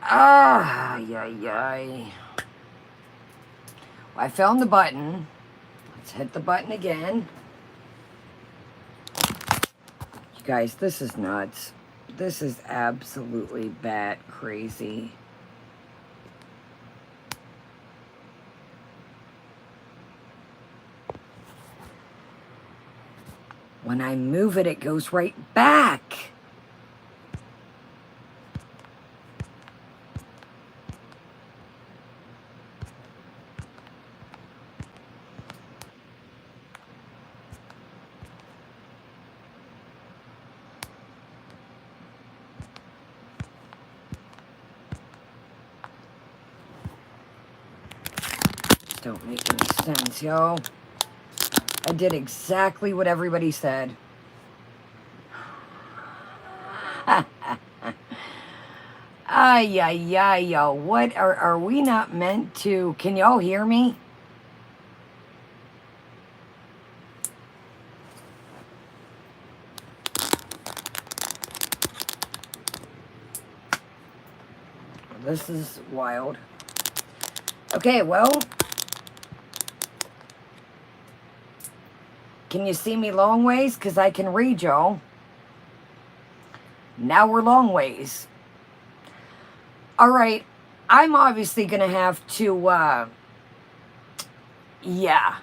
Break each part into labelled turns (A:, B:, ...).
A: Ay, ay, ay. I found the button. Let's hit the button again. You guys, this is nuts. This is absolutely bat crazy. When I move it, it goes right back. Don't make any sense, yo. I did exactly what everybody said. Ay, ay, ay, yo. What are we not meant to? Can y'all hear me? This is wild. Okay, well. Can you see me long ways? Because I can read y'all. Now we're long ways. All right. I'm obviously going to have to, yeah.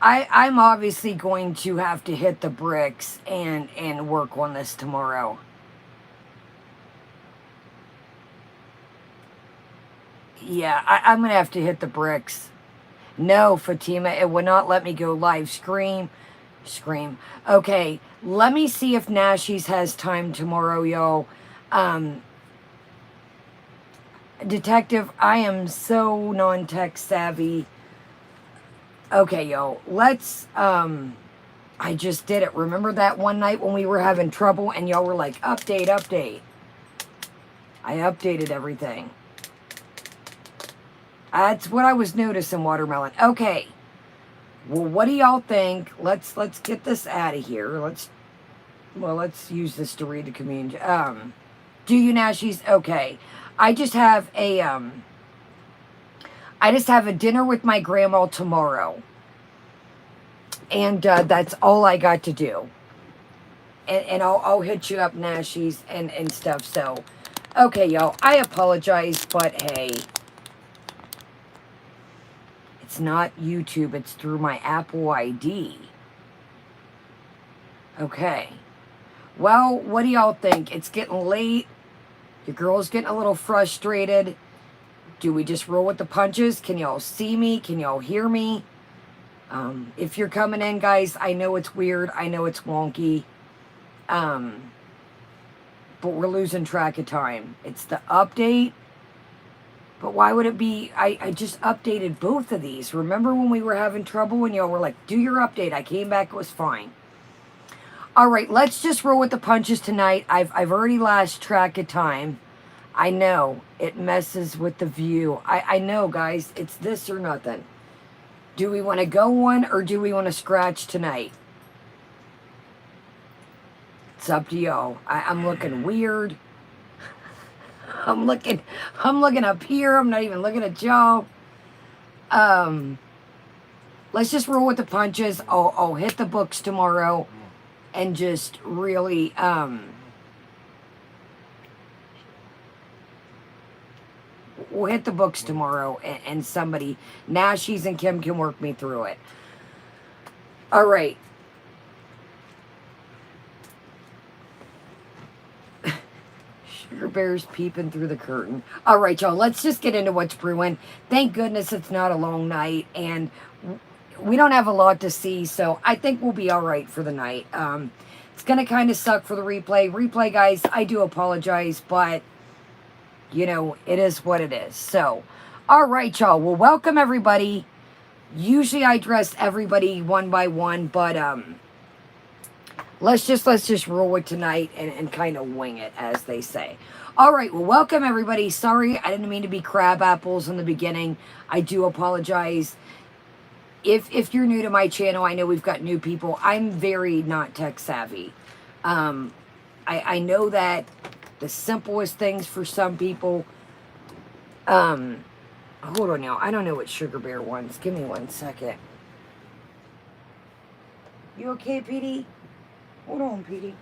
A: I'm obviously going to have to hit the bricks and work on this tomorrow. Yeah, I'm going to have to hit the bricks. No, Fatima, it would not let me go live. Scream. Okay, let me see if Nashies has time tomorrow, yo. Detective, I am so non-tech savvy. Okay, yo, let's, I just did it. Remember that one night when we were having trouble and y'all were like, update. I updated everything. That's what I was noticing, Watermelon. Okay. Well, what do y'all think? Let's get this out of here. Let's use this to read the community. Do you Nashies? Okay. I just have a dinner with my grandma tomorrow. And that's all I got to do. And I'll hit you up, Nashies, and stuff. So, okay, y'all. I apologize, but hey. It's not YouTube, it's through my Apple ID. Okay. Well, what do y'all think? It's getting late. Your girl's getting a little frustrated. Do we just roll with the punches? Can y'all see me? Can y'all hear me? If you're coming in, guys, I know it's weird. I know it's wonky. But we're losing track of time. It's the update. But why would it be? I just updated both of these. Remember when we were having trouble and y'all were like, do your update. I came back, it was fine. All right, let's just roll with the punches tonight. I've already lost track of time. I know it messes with the view. I know, guys, it's this or nothing. Do we want to go one or do we want to scratch tonight? It's up to y'all. I'm looking weird. I'm looking up here. I'm not even looking at y'all. Let's just roll with the punches. I'll hit the books tomorrow and just really, we'll hit the books tomorrow and somebody, Nashies and Kim can work me through it. All right. Sugar Bear's peeping through the curtain. All right, y'all, let's just get into what's brewing. Thank goodness it's not a long night, and we don't have a lot to see, so I think we'll be all right for the night. It's going to kind of suck for the replay. Replay, guys, I do apologize, but, you know, it is what it is. So, all right, y'all. Well, welcome, everybody. Usually I dress everybody one by one, but, let's just roll it tonight and kind of wing it, as they say. All right, well, welcome, everybody. Sorry, I didn't mean to be crab apples in the beginning. I do apologize. If you're new to my channel, I know we've got new people. I'm very not tech savvy. I know that the simplest things for some people. Hold on, y'all. I don't know what Sugar Bear wants. Give me 1 second. You okay, Petey? Hold on, Petey.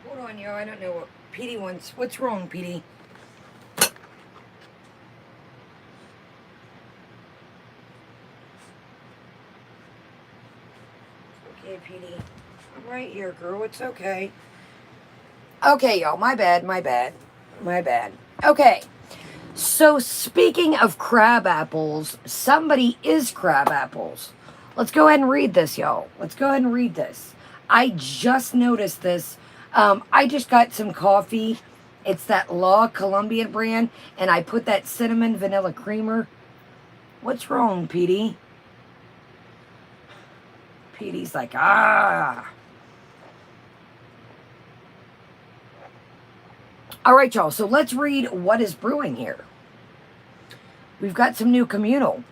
A: Hold on, y'all. I don't know what Petey wants. What's wrong, Petey? Okay, Petey. I'm right here, girl. It's okay. Okay, y'all. My bad. Okay. So, speaking of crab apples, somebody is crab apples. Let's go ahead and read this, y'all. Let's go ahead and read this. I just noticed this. I just got some coffee. It's that La Colombian brand, and I put that cinnamon vanilla creamer. What's wrong, Petey? Petey's like, ah. All right, y'all. So let's read what is brewing here. We've got some new communal.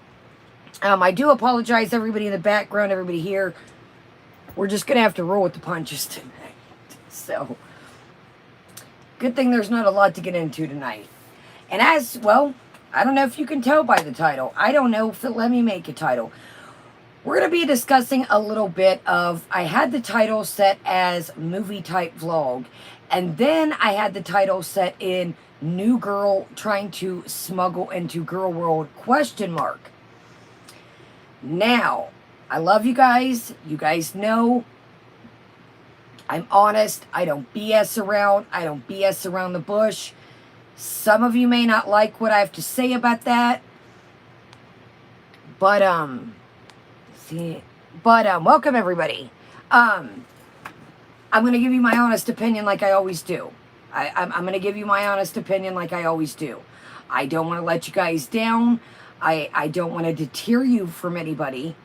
A: I do apologize, everybody in the background, everybody here. We're just going to have to roll with the punches tonight. So, good thing there's not a lot to get into tonight. And as, well, I don't know if you can tell by the title. I don't know if let me make a title. We're going to be discussing a little bit of, I had the title set as movie type vlog. And then I had the title set in new girl trying to smuggle into GorlWorld ? Now, I love you guys. You guys know I'm honest. I don't BS around. I don't BS around the bush. Some of you may not like what I have to say about that. But, welcome everybody. I'm going to give you my honest opinion like I always do. I'm going to give you my honest opinion like I always do. I don't want to let you guys down. I don't want to deter you from anybody.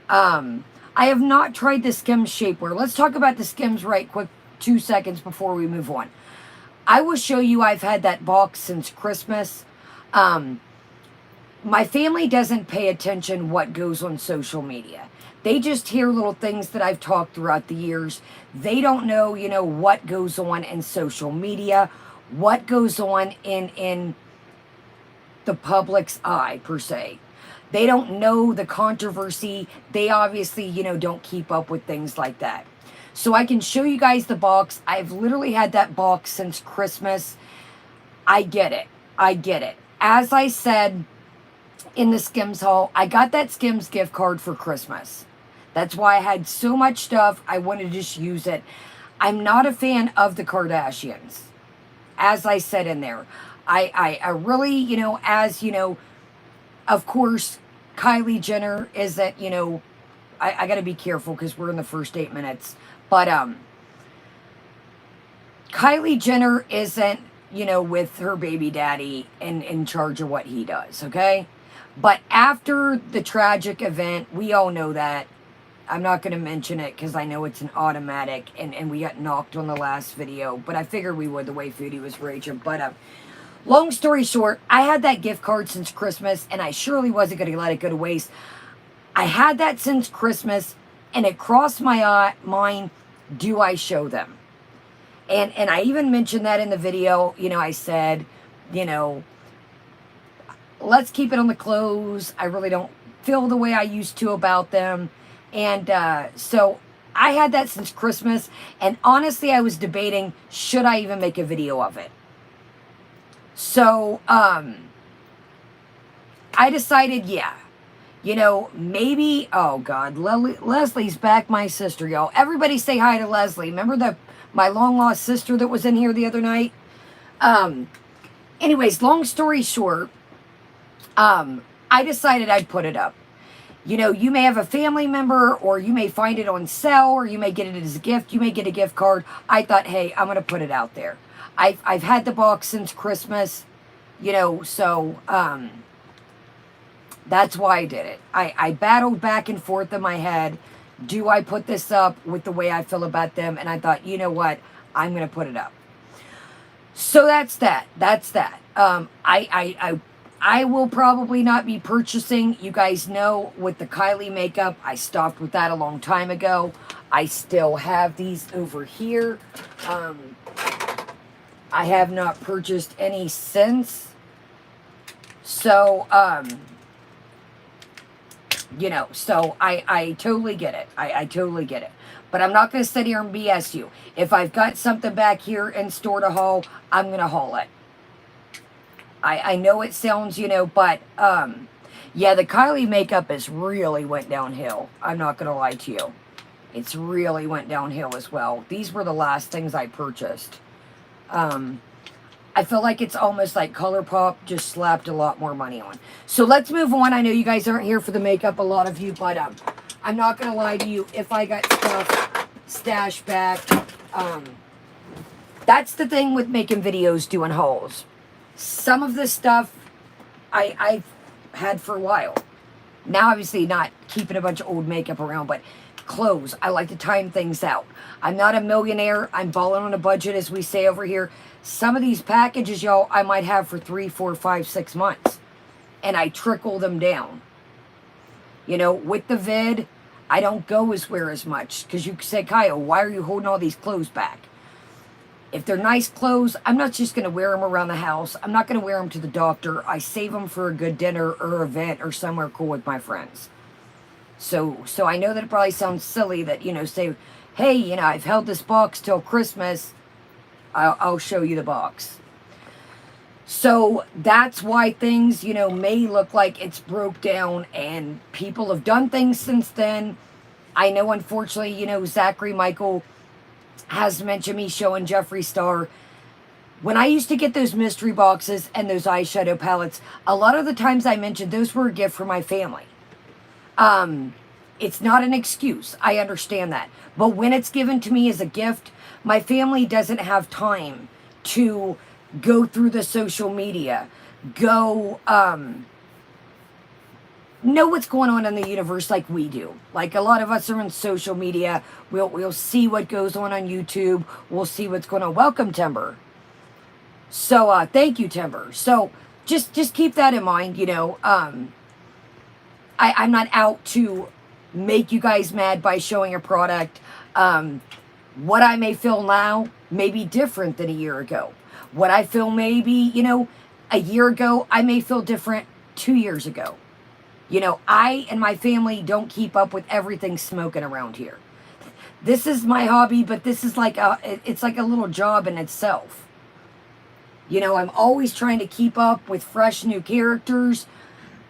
A: I have not tried the Skims shapewear. Let's talk about the Skims right quick, 2 seconds before we move on. I will show you I've had that box since Christmas. My family doesn't pay attention what goes on social media. They just hear little things that I've talked throughout the years. They don't know, what goes on in social media, what goes on in the public's eye, per se. They don't know the controversy. They obviously, don't keep up with things like that. So I can show you guys the box. I've literally had that box since Christmas. I get it. As I said in the Skims haul, I got that Skims gift card for Christmas. That's why I had so much stuff. I wanted to just use it. I'm not a fan of the Kardashians. As I said in there. I really, of course, Kylie Jenner isn't, I got to be careful because we're in the first 8 minutes. But Kylie Jenner isn't, with her baby daddy in charge of what he does, okay? But after the tragic event, we all know that. I'm not going to mention it because I know it's an automatic, and we got knocked on the last video. But I figured we would the way Foodie was raging. But long story short, I had that gift card since Christmas, and I surely wasn't going to let it go to waste. I had that since Christmas, and it crossed my mind, do I show them? And I even mentioned that in the video. I said, let's keep it on the clothes. I really don't feel the way I used to about them. And so I had that since Christmas. And honestly, I was debating, should I even make a video of it? So I decided, yeah. Maybe, oh God, Leslie's back, my sister, y'all. Everybody say hi to Leslie. Remember my long-lost sister that was in here the other night? Anyways, long story short, I decided I'd put it up. You may have a family member, or you may find it on sale, or you may get it as a gift. You may get a gift card. I thought, hey, I'm going to put it out there. I've had the box since Christmas, so that's why I did it. I battled back and forth in my head. Do I put this up with the way I feel about them? And I thought, you know what? I'm going to put it up. So that's that. I I will probably not be purchasing. You guys know with the Kylie makeup, I stopped with that a long time ago. I still have these over here. I have not purchased any since. So, you know, so I totally get it. I totally get it. But I'm not going to sit here and BS you. If I've got something back here in store to haul, I'm going to haul it. I know it sounds, you know, but, yeah, the Kylie makeup has really went downhill. I'm not going to lie to you. It's really went downhill as well. These were the last things I purchased. I feel like it's almost like ColourPop just slapped a lot more money on. So let's move on. I know you guys aren't here for the makeup, a lot of you, but I'm not going to lie to you. If I got stuff stashed back, that's the thing with making videos, doing hauls. Some of this stuff I've had for a while. Now, obviously, not keeping a bunch of old makeup around, but clothes. I like to time things out. I'm not a millionaire. I'm balling on a budget, as we say over here. Some of these packages, y'all, I might have for 3, 4, 5, 6 months. And I trickle them down. You know, with the vid, I don't go as much. Because you say, Kyle, why are you holding all these clothes back? If they're nice clothes, I'm not just going to wear them around the house. I'm not going to wear them to the doctor. I save them for a good dinner or event or somewhere cool with my friends. So I know that it probably sounds silly that, you know, say, hey, you know, I've held this box till Christmas. I'll show you the box. So that's why things, you know, may look like it's broke down, and people have done things since then. I know, unfortunately, you know, Zachary Michael has mentioned me showing Jeffree Star. When I used to get those mystery boxes and those eyeshadow palettes, a lot of the times I mentioned those were a gift for my family. It's not an excuse. I understand that. But when it's given to me as a gift, my family doesn't have time to go through the social media, go know what's going on in the universe like we do. Like a lot of us are on social media. We'll see what goes on YouTube. We'll see what's going on. Welcome, Timber. So thank you, Timber. So just keep that in mind. You know, I'm not out to make you guys mad by showing a product. What I may feel now may be different than a year ago. What I feel maybe, you know, a year ago, I may feel different 2 years ago. You know, I and my family don't keep up with everything smoking around here. This is my hobby, but this is like it's like a little job in itself. You know, I'm always trying to keep up with fresh new characters,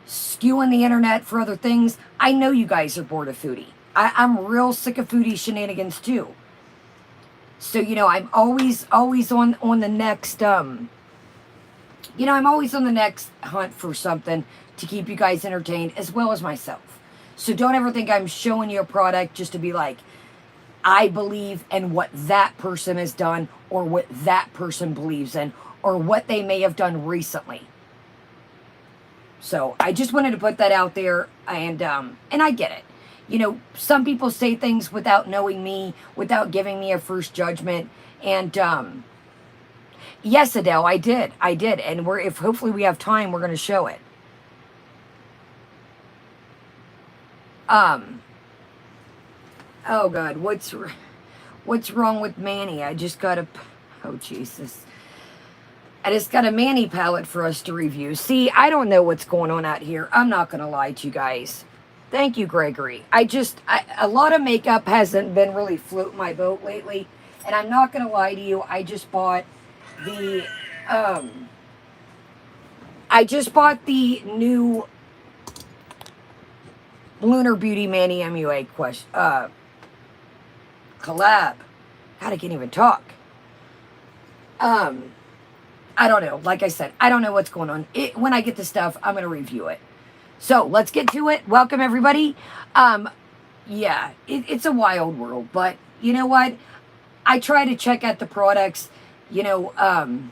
A: skewing the internet for other things. I know you guys are bored of Foodie. I'm real sick of Foodie shenanigans too. So, you know, I'm always on the next, you know, I'm always on the next hunt for something to keep you guys entertained, as well as myself. So don't ever think I'm showing you a product just to be like, I believe in what that person has done, or what that person believes in, or what they may have done recently. So I just wanted to put that out there, and I get it. You know, some people say things without knowing me, without giving me a first judgment. And yes, Adele, I did. And if hopefully we have time, we're going to show it. Oh God, what's wrong with Manny? I just got oh Jesus. I just got a Manny palette for us to review. See, I don't know what's going on out here. I'm not going to lie to you guys. Thank you, Gregory. A lot of makeup hasn't been really floating my boat lately. And I'm not going to lie to you. I just bought the new Lunar Beauty Manny MUA collab. God, I can't even talk. I don't know. Like I said, I don't know what's going on. When I get the stuff, I'm going to review it. So let's get to it. Welcome, everybody. Yeah, it's a wild world, but you know what? I try to check out the products. You know, I'm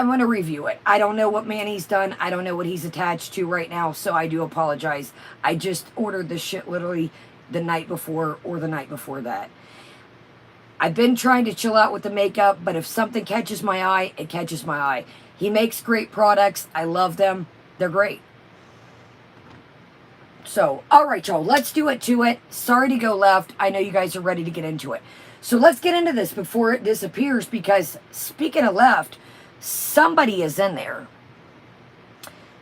A: going to review it. I don't know what Manny's done. I don't know what he's attached to right now, so I do apologize. I just ordered this shit literally the night before or the night before that. I've been trying to chill out with the makeup, but if something catches my eye, it catches my eye. He makes great products. I love them. They're great. So, all right, y'all, let's do it to it. Sorry to go left. I know you guys are ready to get into it. So let's get into this before it disappears, because speaking of left, somebody is in there.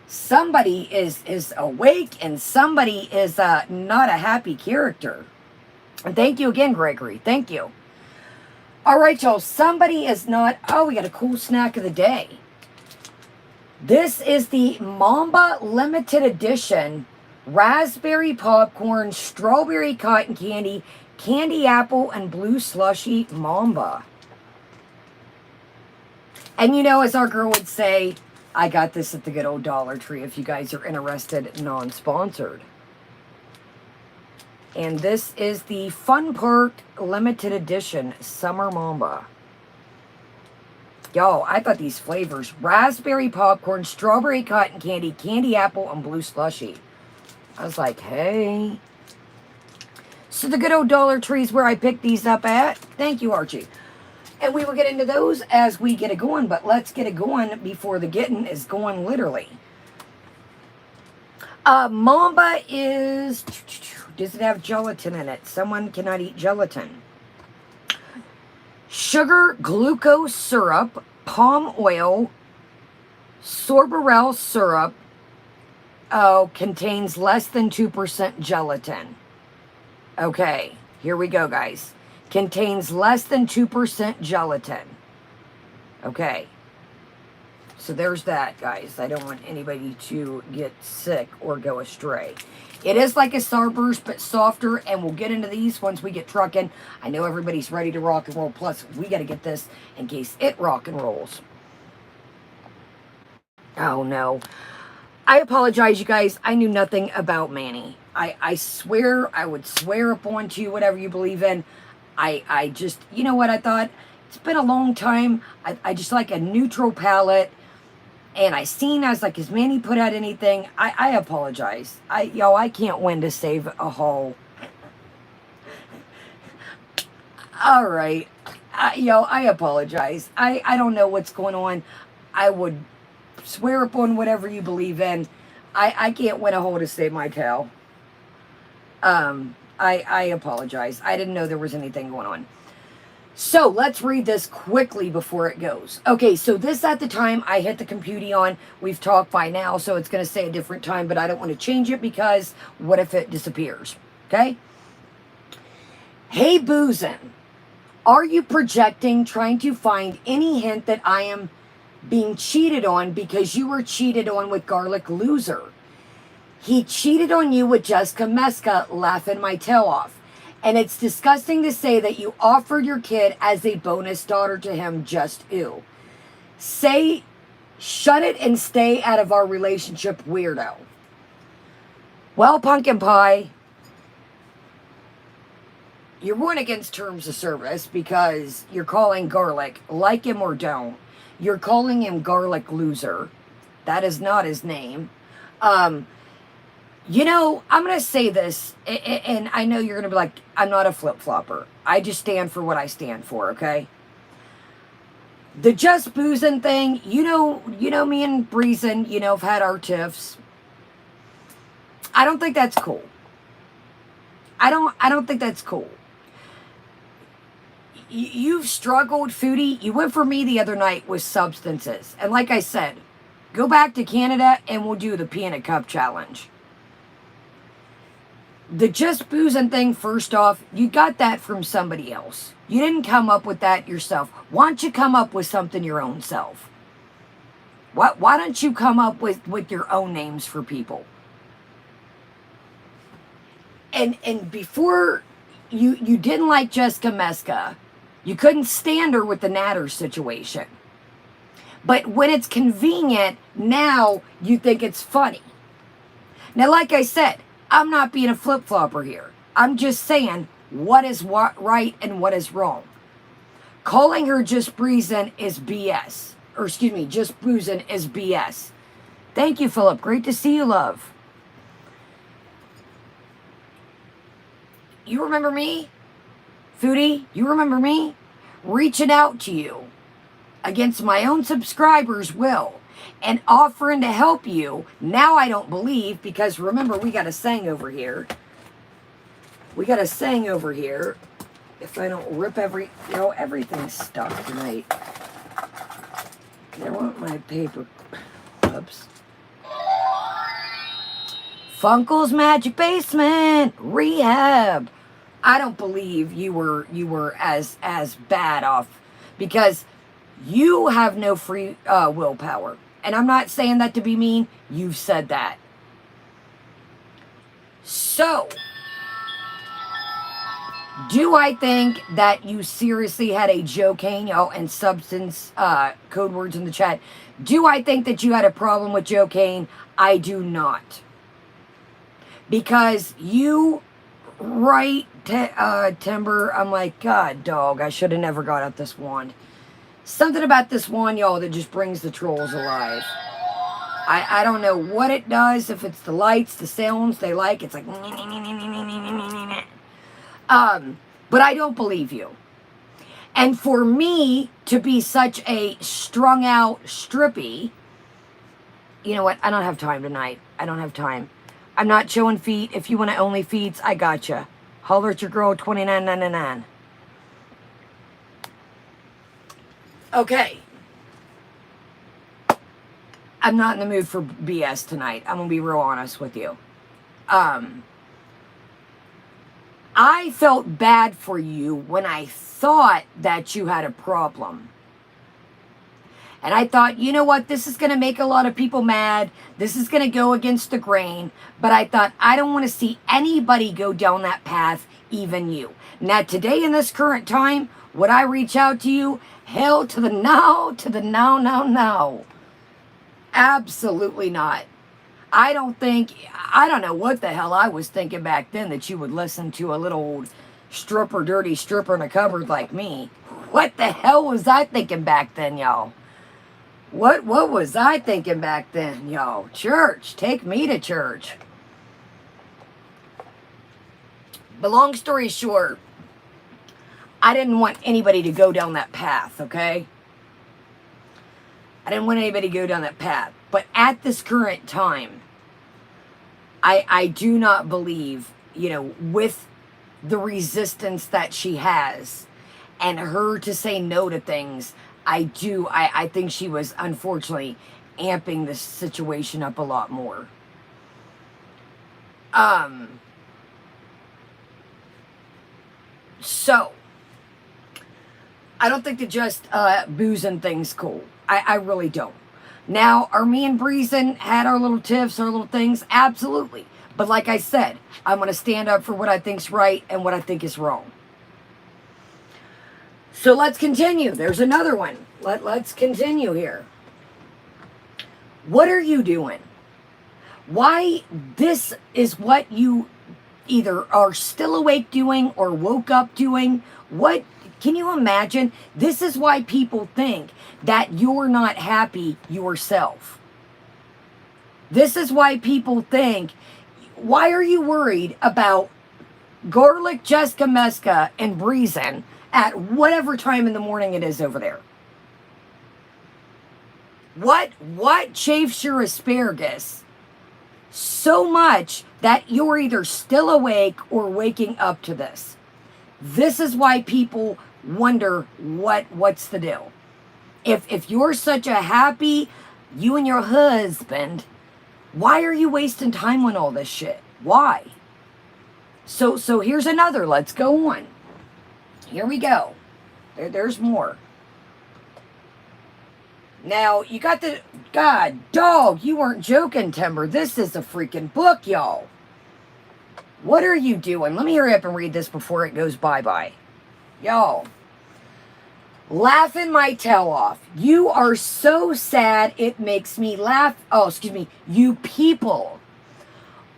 A: Somebody is awake, and somebody is not a happy character. And thank you again, Gregory. Thank you. All right, y'all, somebody is not... Oh, we got a cool snack of the day. This is the Mamba Limited Edition Raspberry Popcorn, Strawberry Cotton Candy, Candy Apple, and Blue Slushy Mamba. And you know, as our girl would say, I got this at the good old Dollar Tree if you guys are interested, non-sponsored. And this is the Fun Park Limited Edition Summer Mamba. Y'all, I thought these flavors, raspberry popcorn, strawberry cotton candy, candy apple, and blue slushy. I was like, hey. So the good old Dollar Tree is where I picked these up at. Thank you, Archie. And we will get into those as we get it going, but let's get it going before the getting is going, literally. Mamba is... Does it have gelatin in it? Someone cannot eat gelatin. Sugar, glucose syrup, palm oil, sorborel syrup, contains less than 2% gelatin. Okay, here we go, guys. Contains less than 2% gelatin. Okay. So there's that, guys. I don't want anybody to get sick or go astray. It is like a Starburst, but softer, and we'll get into these once we get trucking. I know everybody's ready to rock and roll, plus we got to get this in case it rock and rolls. Oh, no. I apologize, you guys. I knew nothing about Manny. I swear, I would swear upon to you whatever you believe in. I just, you know what I thought? It's been a long time. I just like a neutral palette. And I was like, has Manny put out anything? I apologize. I can't win to save a haul. All right. I apologize. I don't know what's going on. I would swear upon whatever you believe in. I can't win a haul to save my tail. I apologize. I didn't know there was anything going on. So let's read this quickly before it goes. Okay, so this at the time I hit the computer on. We've talked by now, so it's going to say a different time, but I don't want to change it because what if it disappears? Okay? Hey, Boozin', are you projecting, trying to find any hint that I am being cheated on because you were cheated on with Garlic Loser? He cheated on you with Jessica Meska, laughing my tail off. And it's disgusting to say that you offered your kid as a bonus daughter to him. Just ew. Say, shut it and stay out of our relationship, weirdo. Well, Pumpkin Pie, you're going against terms of service because you're calling Garlic, like him or don't. You're calling him Garlic Loser. That is not his name. You know, I'm going to say this, and I know you're going to be like, I'm not a flip-flopper. I just stand for what I stand for, okay? The just boozing thing, you know me and Breezin', have had our tiffs. I don't think that's cool. I don't think that's cool. You've struggled, Foodie. You went for me the other night with substances. And like I said, go back to Canada and we'll do the Peanut Cup Challenge. The just boozing thing, first off, you got that from somebody else. You didn't come up with that yourself. Why don't you come up with something your own self? Why don't you come up with your own names for people? And before, you didn't like Jessica Meska. You couldn't stand her with the Natter situation. But when it's convenient, now you think it's funny. Now, like I said, I'm not being a flip-flopper here. I'm just saying what is right and what is wrong. Calling her just breezing is BS. Or excuse me, just boozing is BS. Thank you, Philip. Great to see you, love. You remember me? Foodie, you remember me? Reaching out to you against my own subscribers' will. and offering to help you. Now I don't believe, because remember, we got a saying over here. We got a saying over here. If I don't rip everything's stuck tonight. I want my paper. Oops. Funkle's Magic Basement Rehab. I don't believe you were as bad off, because you have no free willpower. And I'm not saying that to be mean. You've said that. So, do I think that you seriously had a cocaine, and substance code words in the chat? Do I think that you had a problem with cocaine? I do not. Because you, right, Timber, I'm like, God, dog, I should have never got out this wand. Something about this wand, y'all, that just brings the trolls alive. I don't know what it does, if it's the lights, the sounds they like. It's like... but I don't believe you. And for me to be such a strung out strippy, you know what? I don't have time tonight. I don't have time. I'm not showing feet. If you want to only feeds, I gotcha. Holler at your girl, $29.99. Okay. I'm not in the mood for BS tonight. I'm going to be real honest with you. I felt bad for you when I thought that you had a problem. And I thought, you know what, this is going to make a lot of people mad. This is going to go against the grain. But I thought, I don't want to see anybody go down that path, even you. Now, today in this current time, would I reach out to you? Hell to the no, no. Absolutely not. I don't know what the hell I was thinking back then that you would listen to a little old dirty stripper in a cupboard like me. What the hell was I thinking back then, y'all? What was I thinking back then, y'all? Church, take me to church. But long story short, I didn't want anybody to go down that path, okay? I didn't want anybody to go down that path. But at this current time, I do not believe, with the resistance that she has and her to say no to things, I think she was unfortunately amping this situation up a lot more. So, I don't think that just boozing things cool. I really don't. Now, are me and Breezin had our little tiffs, our little things? Absolutely. But like I said, I'm going to stand up for what I think's right and what I think is wrong. So let's continue. There's another one. Let's continue here. What are you doing? Why this is what you either are still awake doing or woke up doing? What can you imagine? This is why people think that you're not happy yourself. This is why people think, why are you worried about Garlic, Jessica Meska, and Breezin at whatever time in the morning it is over there? What chafes your asparagus so much that you're either still awake or waking up to this? This is why people wonder what's the deal. If you're such a happy, you and your husband, why are you wasting time on all this shit? Why? So here's another. Let's go on. Here we go. There's more. Now, you got the... God, dog, you weren't joking, Timber. This is a freaking book, y'all. What are you doing? Let me hurry up and read this before it goes bye-bye. Y'all. Laughing my tail off. You are so sad it makes me laugh. Oh, excuse me. You people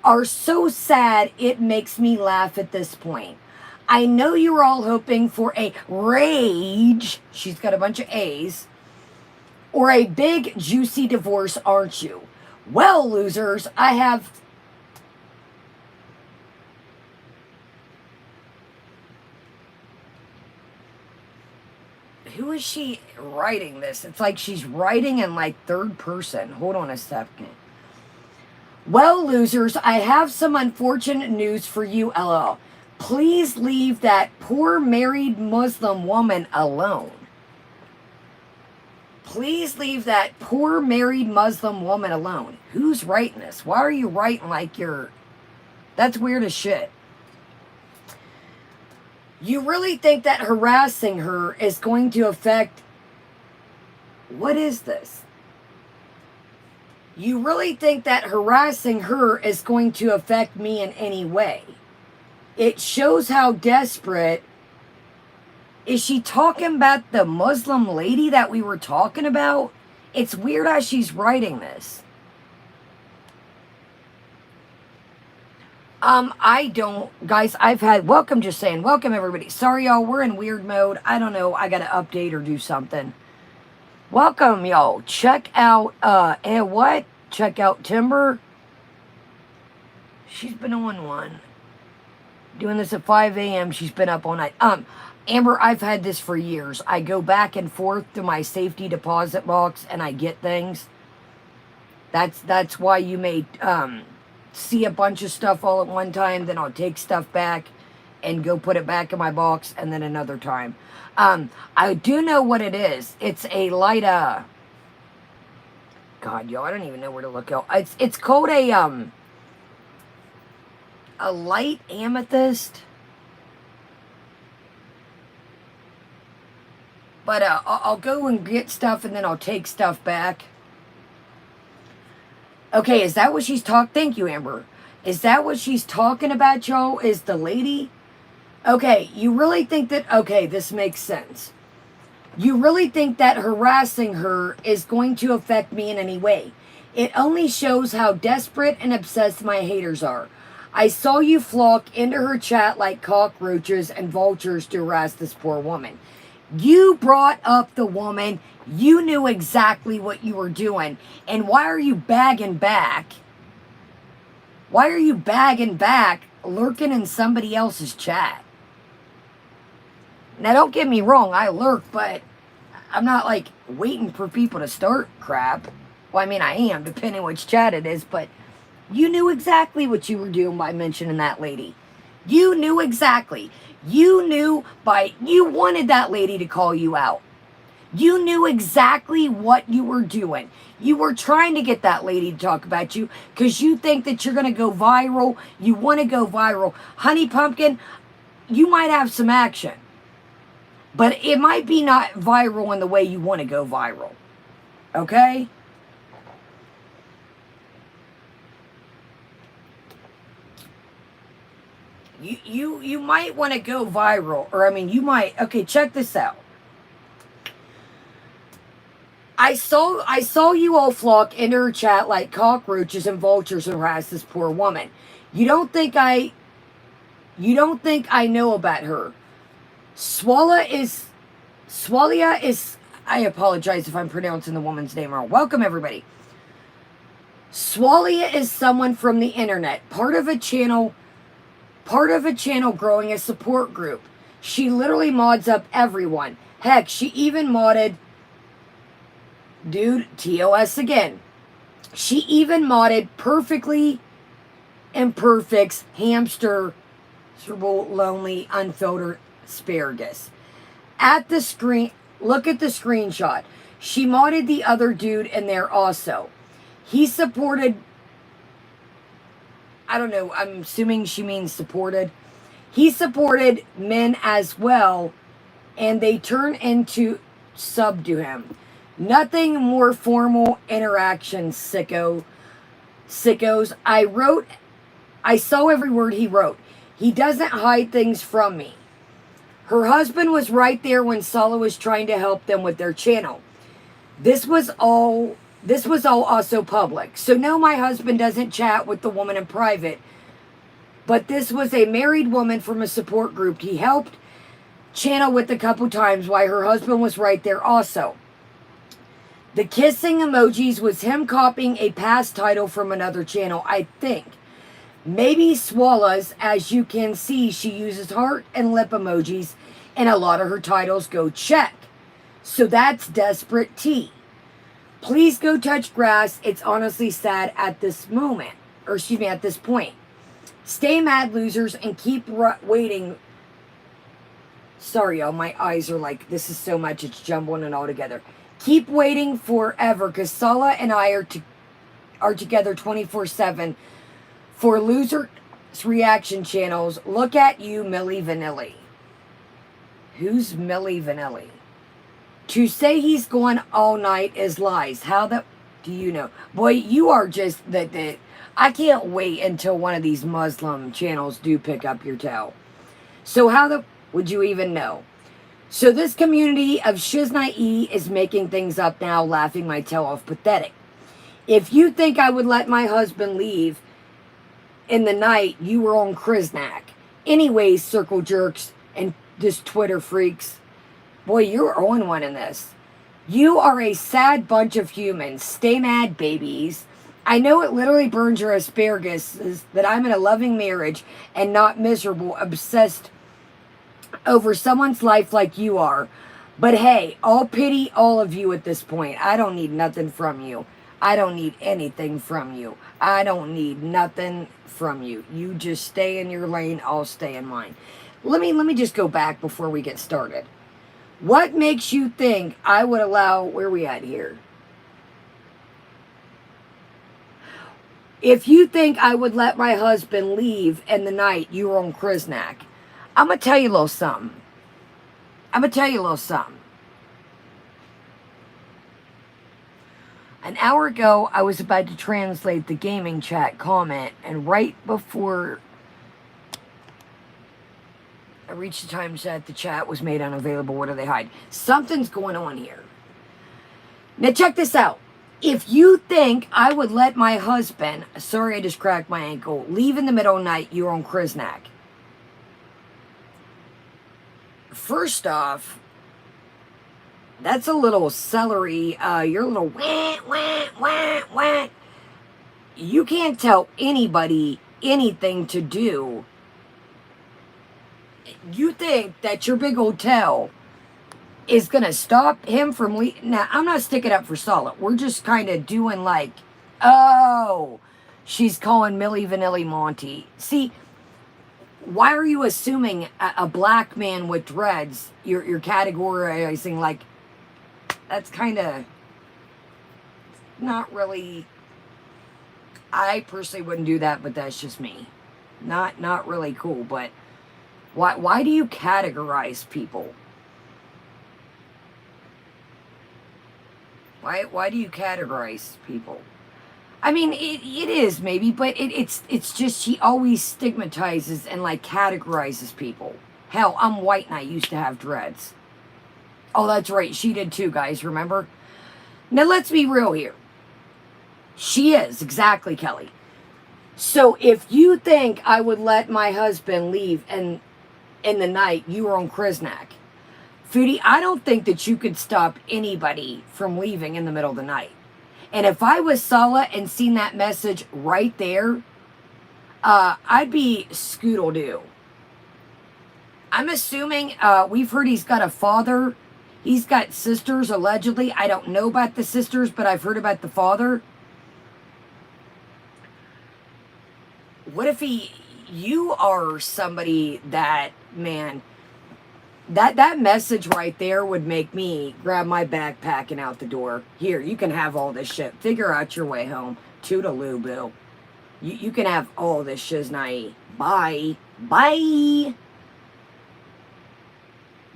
A: are so sad it makes me laugh at this point. I know you're all hoping for a rage. She's got a bunch of A's. Or a big, juicy divorce, aren't you? Well, losers, I have... who is she writing this? It's like she's writing in like third person. Hold on a second. Well, losers, I have some unfortunate news for you, LL. Please leave that poor married Muslim woman alone. Please leave that poor married Muslim woman alone. Who's writing this? Why are you writing like you're... That's weird as shit. You really think that harassing her is going to affect... What is this? You really think that harassing her is going to affect me in any way? It shows how desperate... Is she talking about the Muslim lady that we were talking about? It's weird how she's writing this. I don't... Guys, I've had... Welcome, just saying. Welcome, everybody. Sorry, y'all. We're in weird mode. I don't know. I got to update or do something. Welcome, y'all. Check out... and what? Check out Timber. She's been on one. Doing this at 5 a.m. She's been up all night. Amber, I've had this for years. I go back and forth to my safety deposit box and I get things. That's why you may see a bunch of stuff all at one time. Then I'll take stuff back and go put it back in my box, and then another time. I do know what it is. It's a light, God, yo, I don't even know where to look out. It's called a light amethyst. But I'll go and get stuff, and then I'll take stuff back. Okay, is that what she's talking? Thank you, Amber. Is that what she's talking about, y'all? Is the lady? Okay, you really think that... Okay, this makes sense. You really think that harassing her is going to affect me in any way? It only shows how desperate and obsessed my haters are. I saw you flock into her chat like cockroaches and vultures to harass this poor woman. You brought up the woman. You knew exactly what you were doing. And why are you bagging back? Why are you bagging back, lurking in somebody else's chat? Now, don't get me wrong. I lurk, but I'm not, like, waiting for people to start crap. Well, I mean, I am, depending which chat it is. But you knew exactly what you were doing by mentioning that lady. You knew exactly. You knew you wanted that lady to call you out. You knew exactly what you were doing. You were trying to get that lady to talk about you because you think that you're going to go viral. You want to go viral. Honey Pumpkin, you might have some action. But it might be not viral in the way you want to go viral. Okay? You might want to go viral, or I mean, you might. Okay, check this out. I saw you all flock into her chat like cockroaches and vultures and harass this poor woman. You don't think I know about her. Swalia is. I apologize if I'm pronouncing the woman's name wrong. Welcome, everybody. Swalia is someone from the internet, part of a channel growing a support group. She literally mods up everyone. Heck, she even modded, dude, TOS again. She even modded Perfectly Imperfect's hamster, lonely, unfiltered asparagus. At the screen, look at the screenshot. She modded the other dude in there also. He supported... I don't know, I'm assuming she means supported. He supported men as well, and they turn into subdue him. Nothing more formal interaction, sickos. I saw every word he wrote. He doesn't hide things from me. Her husband was right there when Sala was trying to help them with their channel. This was all also public. So no, my husband doesn't chat with the woman in private. But this was a married woman from a support group he helped channel with a couple times while her husband was right there also. The kissing emojis was him copying a past title from another channel, I think. Maybe Swallah's, as you can see, she uses heart and lip emojis in a lot of her titles. Go check. So that's desperate tea. Please go touch grass. It's honestly sad at this moment. Or excuse me, at this point. Stay mad, losers, and keep waiting. Sorry, y'all. My eyes are like, this is so much. It's jumbling it all together. Keep waiting forever, because Sala and I are together 24/7 for loser reaction channels. Look at you, Milli Vanilli. Who's Milli Vanilli? To say he's gone all night is lies. How the do you know? Boy, you are just the I can't wait until one of these Muslim channels do pick up your tail. So how the would you even know? So this community of Shiznai is making things up now, laughing my tail off. Pathetic. If you think I would let my husband leave in the night, you were on Kriznak. Anyways, circle jerks and this Twitter freaks. Boy, you're on one in this. You are a sad bunch of humans. Stay mad, babies. I know it literally burns your asparagus that I'm in a loving marriage and not miserable, obsessed over someone's life like you are. But hey, all pity all of you at this point. I don't need nothing from you. I don't need anything from you. I don't need nothing from you. You just stay in your lane. I'll stay in mine. Let me just go back before we get started. What makes you think I would allow, where are we at here? If you think I would let my husband leave in the night, you were on Kriznak. I'm going to tell you a little something. An hour ago, I was about to translate the gaming chat comment, and right before I reached the time that the chat was made unavailable, what do they hide? Something's going on here. Now check this out. If you think I would let my husband, sorry I just cracked my ankle, leave in the middle of the night, you're on Kriznak. First off, that's a little celery. You're a little wah, wah, wah, wah. You can't tell anybody anything to do. You think that your big old tail is going to stop him from leaving? Now, I'm not sticking up for Sala. We're just kind of doing like, oh, she's calling Milli Vanilli Monty. See, why are you assuming a black man with dreads, you're categorizing like, that's kind of not really, I personally wouldn't do that, but that's just me. Not really cool, but why do you categorize people? Why do you categorize people? I mean, it is maybe, but it's just she always stigmatizes and like categorizes people. Hell, I'm white and I used to have dreads. Oh, that's right. She did too, guys. Remember? Now, let's be real here. She is. Exactly, Kelly. So, if you think I would let my husband leave in the night, you were on Kriznak. Foodie, I don't think that you could stop anybody from leaving in the middle of the night. And if I was Sala and seen that message right there, I'd be scoodle-doo. I'm assuming, we've heard he's got a father. He's got sisters, allegedly. I don't know about the sisters, but I've heard about the father. What if you are somebody that, man, that message right there would make me grab my backpack and out the door. Here, you can have all this shit. Figure out your way home. Toodaloo, boo. You can have all this shiznai. Bye. Bye.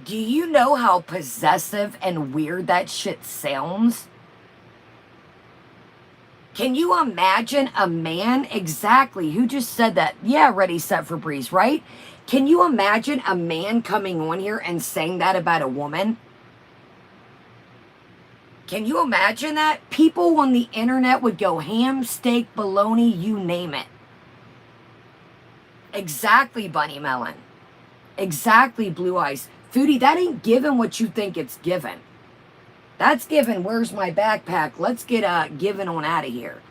A: Do you know how possessive and weird that shit sounds? Can you imagine a man, exactly, who just said that? Yeah, ready, set for breeze, right? Can you imagine a man coming on here and saying that about a woman? Can you imagine that? People on the internet would go ham, steak, bologna, you name it. Exactly, Bunny Melon. Exactly, Blue Eyes. Foodie, that ain't given what you think it's given. That's given, where's my backpack? Let's get given on out of here.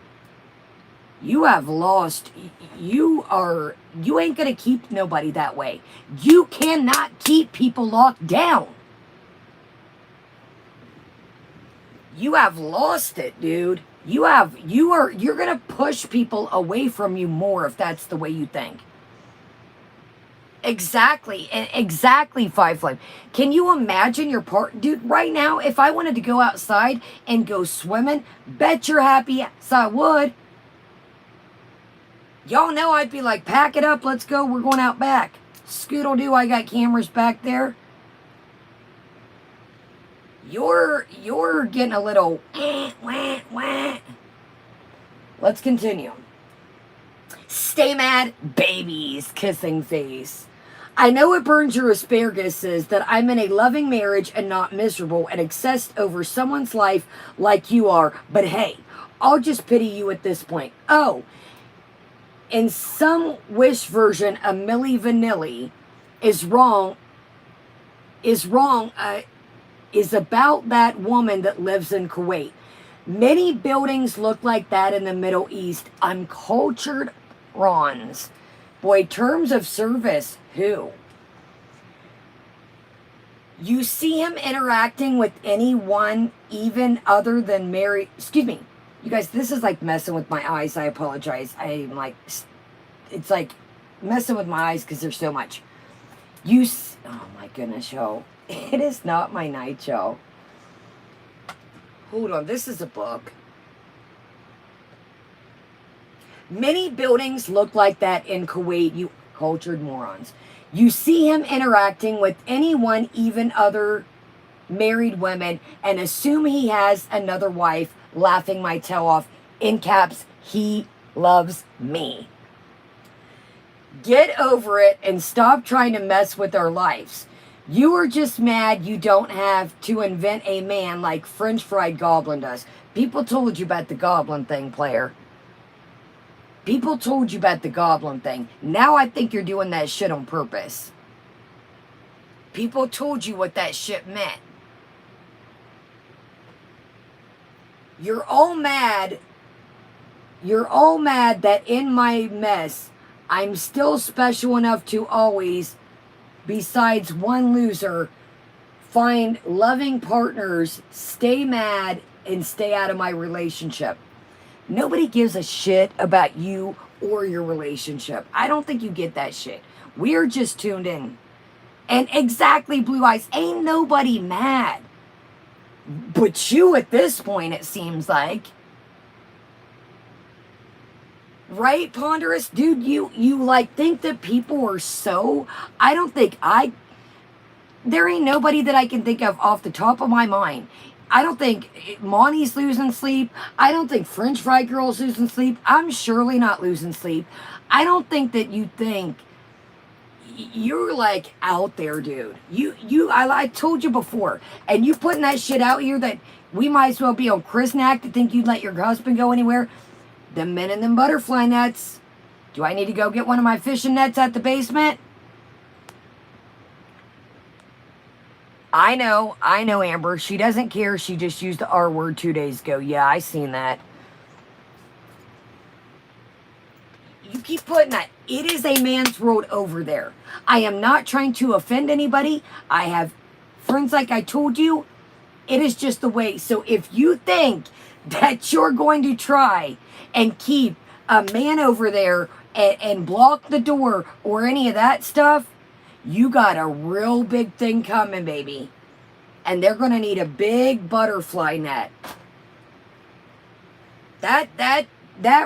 A: You have lost. You ain't going to keep nobody that way. You cannot keep people locked down. You have lost it, dude. You're gonna push people away from you more if that's the way you think. Exactly, exactly, Five Flame. Can you imagine your part, dude? Right now, if I wanted to go outside and go swimming, bet your happy ass I would. Y'all know I'd be like, pack it up, let's go, we're going out back. Scoodle-doo, I got cameras back there. You're getting a little wah, wah. Let's continue. Stay mad, babies, kissing face. I know it burns your asparaguses that I'm in a loving marriage and not miserable and obsessed over someone's life like you are, but hey, I'll just pity you at this point. Oh, in some Wish version, a Milli Vanilli is wrong, is about that woman that lives in Kuwait. Many buildings look like that in the Middle East. Uncultured Rons. Boy, terms of service, who? You see him interacting with anyone even other than Mary. Excuse me. You guys, this is like messing with my eyes. I apologize. I'm like, it's like messing with my eyes because there's so much. Oh my goodness, y'all. It is not my night, y'all. Hold on, this is a book. Many buildings look like that in Kuwait, you cultured morons. You see him interacting with anyone, even other married women, and assume he has another wife, laughing my tail off. In caps, he loves me. Get over it and stop trying to mess with our lives. You are just mad you don't have to invent a man like French Fried Goblin does. People told you about the Goblin thing, player. People told you about the Goblin thing. Now I think you're doing that shit on purpose. People told you what that shit meant. You're all mad. You're all mad that in my mess, I'm still special enough to always, besides one loser, find loving partners, stay mad, and stay out of my relationship. Nobody gives a shit about you or your relationship. I don't think you get that shit. We're just tuned in. And exactly, Blue Eyes, ain't nobody mad. But you at this point, it seems like. Right, Ponderous? Dude, you like think that people are so... There ain't nobody that I can think of off the top of my mind. I don't think Monty's losing sleep. I don't think French Fry Girl's losing sleep. I'm surely not losing sleep. I don't think that you think you're like out there, dude. I told you before, and you putting that shit out here that we might as well be on Chrisnack to think you'd let your husband go anywhere. Them men in them butterfly nets. Do I need to go get one of my fishing nets at the basement? I know, Amber. She doesn't care. She just used the R word 2 days ago. Yeah, I seen that. You keep putting that. It is a man's world over there. I am not trying to offend anybody. I have friends like I told you. It is just the way. So if you think that you're going to try and keep a man over there and block the door or any of that stuff, you got a real big thing coming, baby. And they're going to need a big butterfly net. That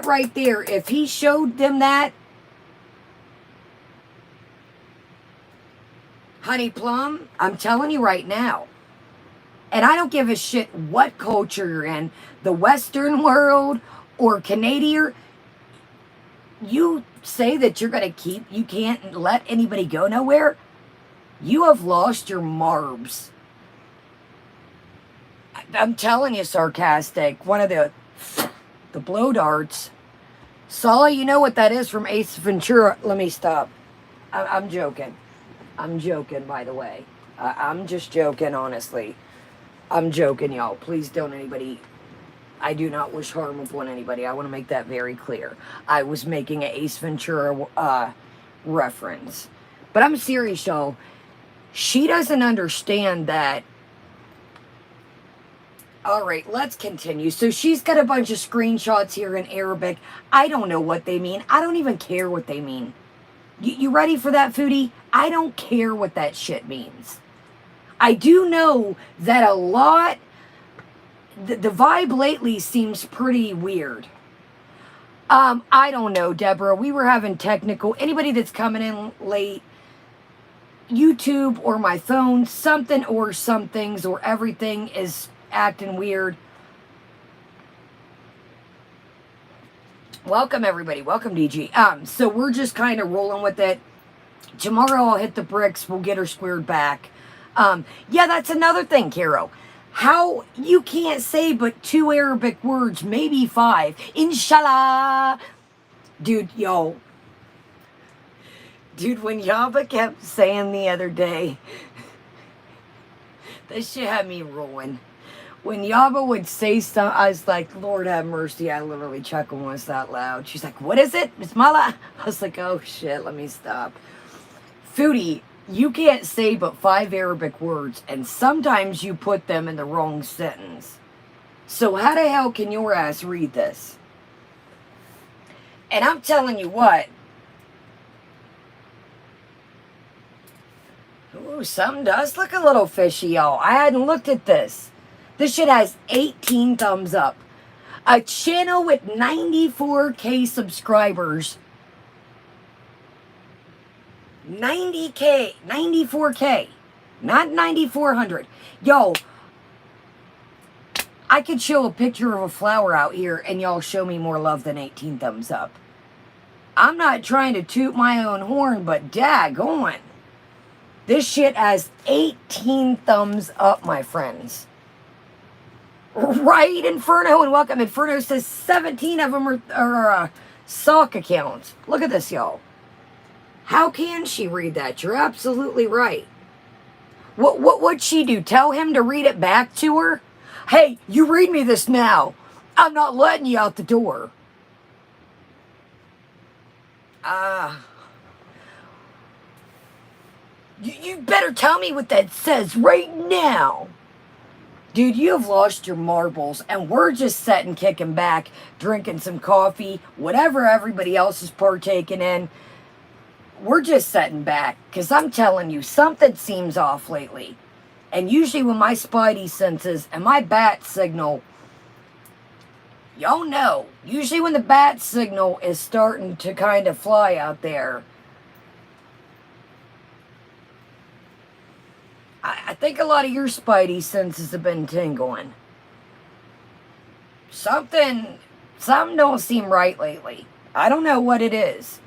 A: right there, if he showed them that, Honey Plum, I'm telling you right now. And I don't give a shit what culture you're in, the Western world or Canadian. You say that you're going to you can't let anybody go nowhere. You have lost your marbs. I'm telling you, sarcastic. One of the blow darts. Sala, you know what that is from Ace Ventura. Let me stop. I'm joking. I'm joking, by the way. I'm just joking, honestly. I'm joking, y'all. Please don't anybody... I do not wish harm upon anybody. I want to make that very clear. I was making an Ace Ventura reference. But I'm serious, y'all. She doesn't understand that All right, let's continue. So she's got a bunch of screenshots here in Arabic. I don't know what they mean. I don't even care what they mean. You ready for that, Foodie? I don't care what that shit means. I do know that a lot, the vibe lately seems pretty weird. I don't know, Deborah. We were having technical, anybody that's coming in late, YouTube or my phone, something or some things or everything is acting weird. Welcome, everybody. Welcome, DG. So we're just kind of rolling with it. Tomorrow I'll hit the bricks. We'll get her squared back. Yeah, that's another thing, Caro. How you can't say but 2 Arabic words, maybe 5. Inshallah. Dude, yo. Dude, when Yaba kept saying the other day, this shit had me rolling. When Yaba would say something, I was like, Lord have mercy. I literally chuckled once that loud. She's like, what is it? Bismillah. I was like, oh shit, let me stop. Foodie, you can't say but 5 Arabic words, and sometimes you put them in the wrong sentence. So how the hell can your ass read this? And I'm telling you what. Ooh, something does look a little fishy, y'all. I hadn't looked at this. This shit has 18 thumbs up. A channel with 94K subscribers. 90K, 94K, not 9,400. Yo, I could show a picture of a flower out here and y'all show me more love than 18 thumbs up. I'm not trying to toot my own horn, but daggone. This shit has 18 thumbs up, my friends. Right, Inferno, and welcome. Inferno says 17 of them are sock accounts. Look at this, y'all. How can she read that? You're absolutely right. What'd she do? Tell him to read it back to her? Hey, you read me this now. I'm not letting you out the door. You better tell me what that says right now. Dude, you have lost your marbles, and we're just sitting, kicking back, drinking some coffee, whatever everybody else is partaking in. We're just sitting back, because I'm telling you, something seems off lately. And usually when my spidey senses and my bat signal, y'all know, usually when the bat signal is starting to kind of fly out there, I think a lot of your spidey senses have been tingling. Something don't seem right lately. I don't know what it is.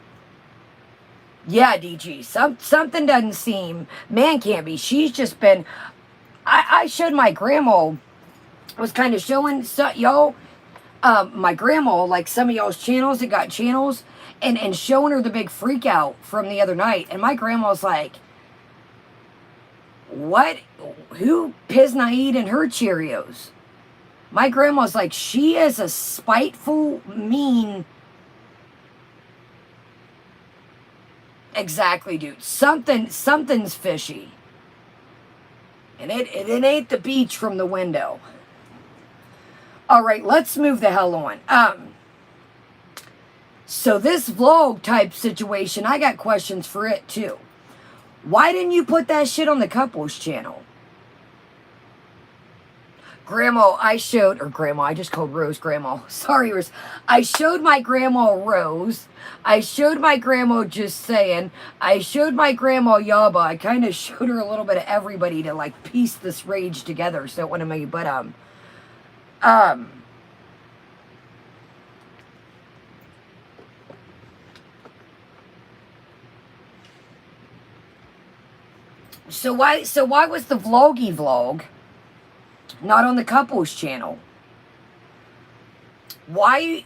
A: Yeah, DG, something doesn't seem, man can't be. She's just been, I showed my grandma, was kind of showing, y'all, my grandma, like some of y'all's channels that got channels, and showing her the big freak out from the other night. And my grandma's like, what? Who Piznaid and her Cheerios? My grandma's like, she is a spiteful, mean. Exactly, dude. Something's fishy. And it ain't the beach from the window. All right, let's move the hell on. So this vlog type situation, I got questions for it too. Why didn't you put that shit on the couples channel? Grandma, I just called Rose Grandma. Sorry, Rose. I showed my grandma Rose. I showed my grandma Just Saying. I showed my grandma Yaba. I kind of showed her a little bit of everybody to like piece this rage together. So what am I, but So why was the vloggy vlog not on the couples channel? Why?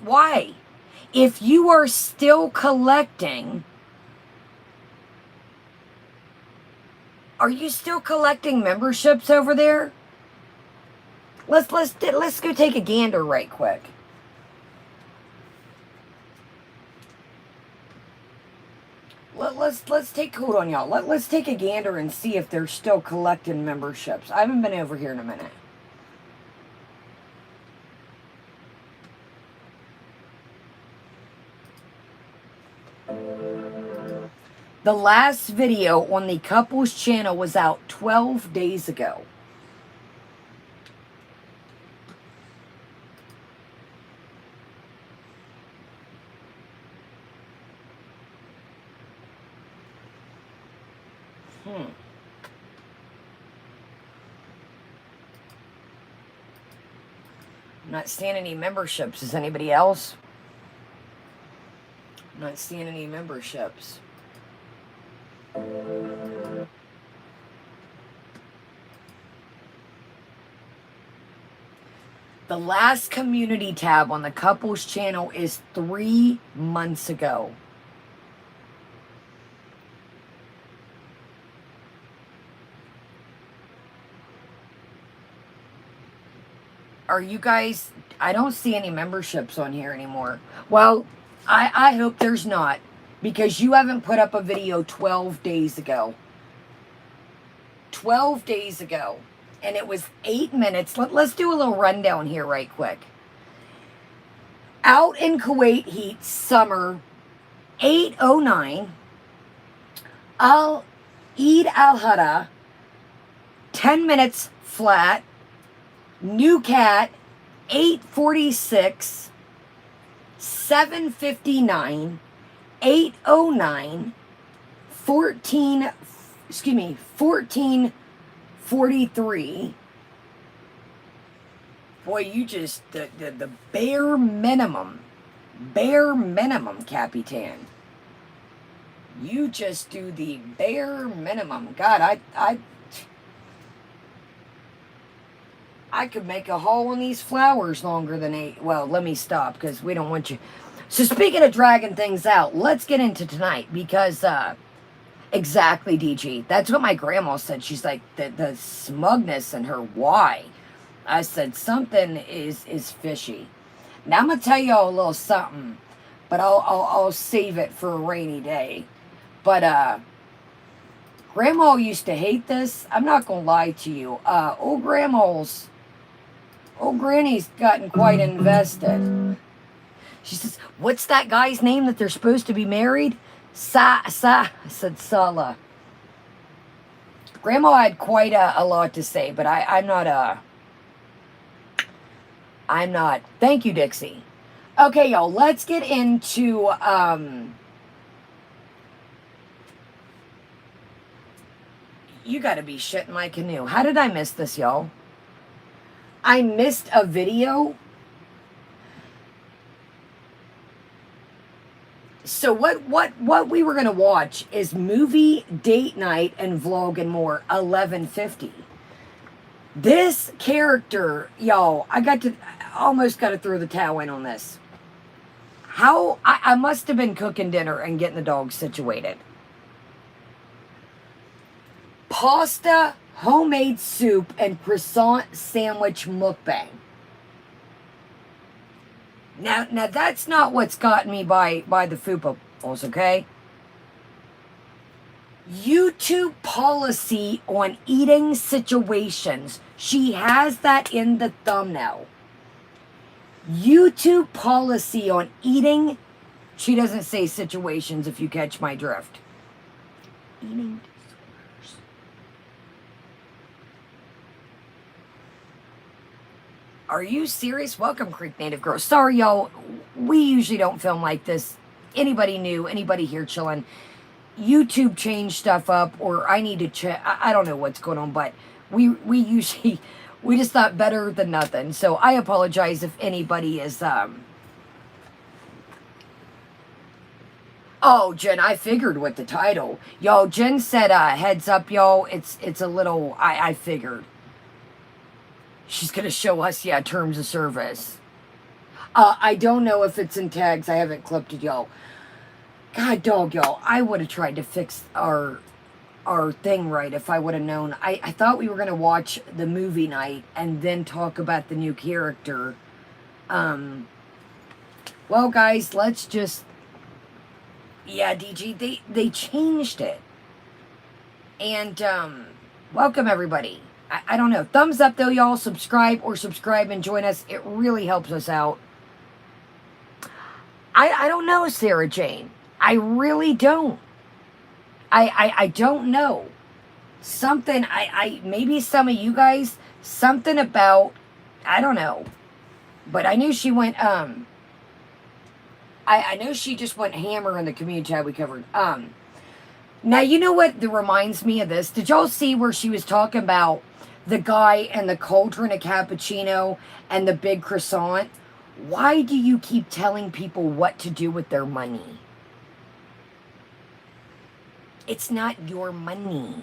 A: If you are still collecting, are you still collecting memberships over there? Let's go take a gander right quick. Let's take, hold on, y'all. Let's take a gander and see if they're still collecting memberships. I haven't been over here in a minute. The last video on the couples channel was out 12 days ago. I'm not seeing any memberships. Is anybody else? I'm not seeing any memberships. The last community tab on the couples channel is 3 months ago. Are you guys, I don't see any memberships on here anymore. Well, I hope there's not, because you haven't put up a video 12 days ago. 12 days ago. And it was 8 minutes. Let's do a little rundown here right quick. Out in Kuwait heat, summer, 8:09. Eid al-Hada, 10 minutes flat. New cat, 8:46. 7:59, 8:09, 14:43. Boy, you just, the bare minimum, Capitan. You just do the bare minimum. God, I could make a hole in these flowers longer than 8. Well, let me stop because we don't want you. So speaking of dragging things out, let's get into tonight because, exactly, DG. That's what my grandma said. She's like, the smugness in her, why? I said, something is fishy. Now I'm going to tell y'all a little something, but I'll save it for a rainy day. But, Grandma used to hate this. I'm not going to lie to you. Old Granny's gotten quite invested. She says, what's that guy's name that they're supposed to be married? I said, Sala. Grandma had quite a lot to say, but I'm not. Thank you, Dixie. Okay, y'all, let's get into, you gotta be shitting my canoe. How did I miss this, y'all? I missed a video. So what we were going to watch is movie, date night, and vlog and more, 11:50. This character, y'all, I almost got to throw the towel in on this. I must have been cooking dinner and getting the dogs situated. Pasta, homemade soup, and croissant sandwich mukbang. Now that's not what's gotten me by the food bubbles, okay? YouTube policy on eating situations. She has that in the thumbnail. YouTube policy on eating. She doesn't say situations, if you catch my drift. Eating disorders. Are you serious? Welcome, Creek Native Girl. Sorry, y'all. We usually don't film like this. Anybody new, anybody here chilling. YouTube changed stuff up, or I need to check. I don't know what's going on, but we usually, we just thought better than nothing. So I apologize if anybody is, Oh, Jen, I figured with the title. Y'all, Jen said, heads up, y'all. It's a little, I figured. She's going to show us, yeah, terms of service. I don't know if it's in tags. I haven't clipped it, y'all. God, dog, y'all. I would have tried to fix our thing right if I would have known. I thought we were going to watch the movie night and then talk about the new character. Well, guys, let's just... Yeah, DG, they changed it. And, welcome, everybody. I don't know. Thumbs up, though, y'all. Subscribe and join us. It really helps us out. I don't know, Sarah Jane. I really don't. I don't know. Something, maybe some of you guys, something about, I don't know. But I knew she went, I know she just went hammer in the community tab we covered. Now, you know what that reminds me of this? Did y'all see where she was talking about the guy and the cauldron of cappuccino and the big croissant? Why do you keep telling people what to do with their money? It's not your money.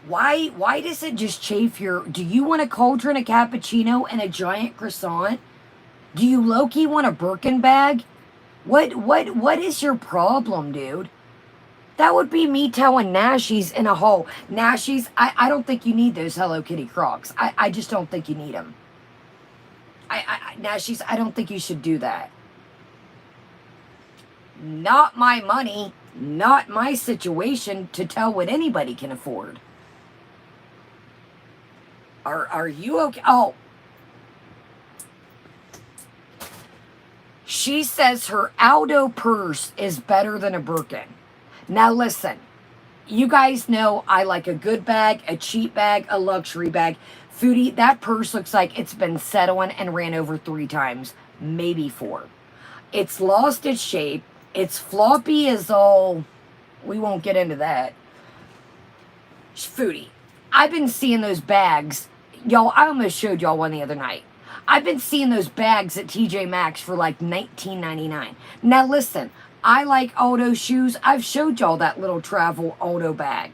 A: Why does it just chafe your... Do you want a cauldron of cappuccino and a giant croissant? Do you low-key want a Birkin bag? What is your problem, dude? That would be me telling Nashies in a hole. Nashies, I don't think you need those Hello Kitty Crocs. I just don't think you need them. Nashies, I don't think you should do that. Not my money, not my situation to tell what anybody can afford. Are you okay? Oh. She says her Aldo purse is better than a Birkin. Now listen, you guys know I like a good bag, a cheap bag, a luxury bag. Foodie, that purse looks like it's been sat on and ran over 3 times, maybe 4. It's lost its shape. It's floppy as all... We won't get into that. Foodie, I've been seeing those bags. Y'all, I almost showed y'all one the other night. I've been seeing those bags at TJ Maxx for like $19.99. Now listen, I like Aldo shoes. I've showed y'all that little travel Aldo bag.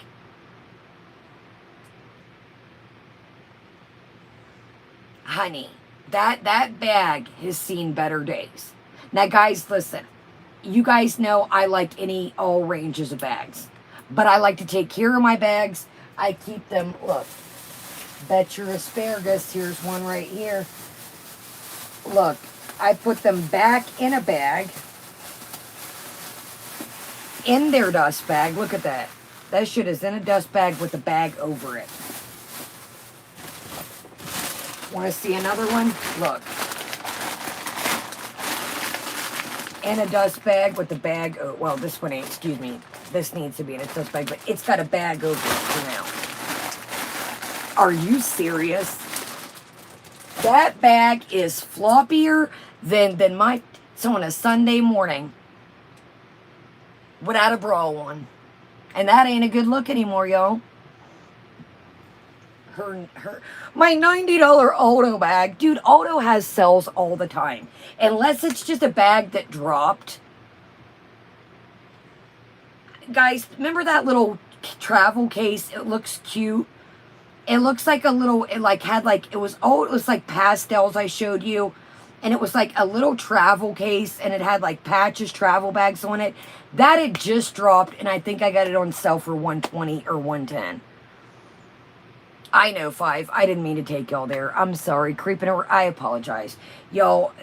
A: Honey, that bag has seen better days. Now guys, listen. You guys know I like all ranges of bags. But I like to take care of my bags. I keep them, look. Bet your asparagus, here's one right here. Look, I put them back in a bag. In their dust bag. Look at that. That shit is in a dust bag with a bag over it. Want to see another one? Look. In a dust bag with the bag. Oh, well, this one ain't, excuse me. This needs to be in a dust bag, but it's got a bag over it for now. Are you serious? That bag is floppier than my... It's on a Sunday morning. Without a bra on. And that ain't a good look anymore, y'all. My $90 Aldo bag. Dude, Aldo has sales all the time. Unless it's just a bag that dropped. Guys, remember that little travel case? It looks cute. It looks like a little, it was like pastels I showed you. And it was like a little travel case. And it had like Patches travel bags on it. That had just dropped. And I think I got it on sale for $120 or $110. I know, 5. I didn't mean to take y'all there. I'm sorry. Creeping over. I apologize. Y'all,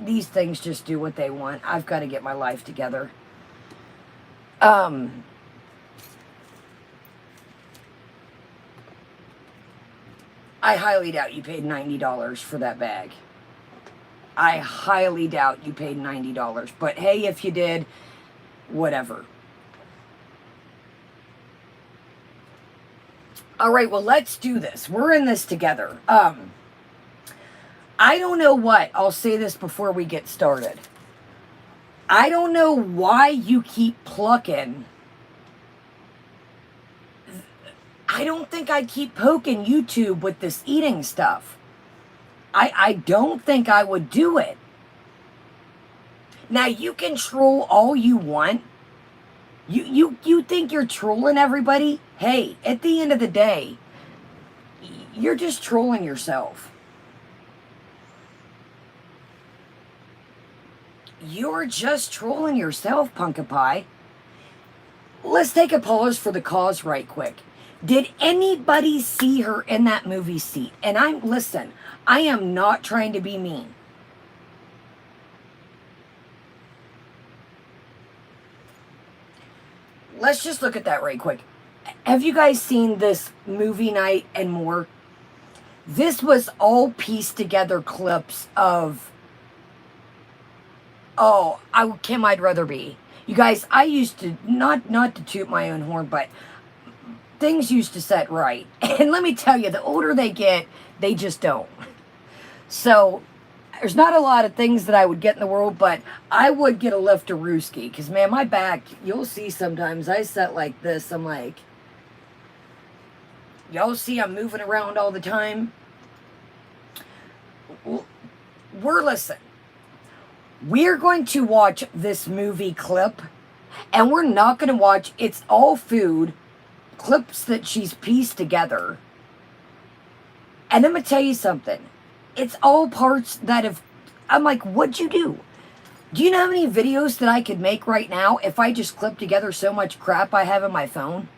A: these things just do what they want. I've got to get my life together. I highly doubt you paid $90 for that bag. I highly doubt you paid $90. But hey, if you did, whatever. All right, well, let's do this. We're in this together. I don't know what. I'll say this before we get started. I don't know why you keep plucking. I don't think I keep poking YouTube with this eating stuff. I don't think I would do it. Now, you can troll all you want. You think you're trolling everybody? Hey, at the end of the day, you're just trolling yourself. You're just trolling yourself, Punkin Pie. Let's take a pause for the cause right quick. Did anybody see her in that movie seat? And listen, I am not trying to be mean. Let's just look at that right quick. Have you guys seen this movie night and more? This was all pieced together clips of, Kim I'd Rather Be. You guys, I used to, not to toot my own horn, but things used to set right. And let me tell you, the older they get, they just don't. So, there's not a lot of things that I would get in the world, but I would get a Liftarooski. Because, man, my back, you'll see sometimes, I set like this. I'm like, y'all see I'm moving around all the time? Listen. We're going to watch this movie clip. And we're not going to watch, it's all food, clips that she's pieced together. And I'm going to tell you something. It's all parts that have, I'm like, what'd you do? Do you know how many videos that I could make right now if I just clipped together so much crap I have in my phone?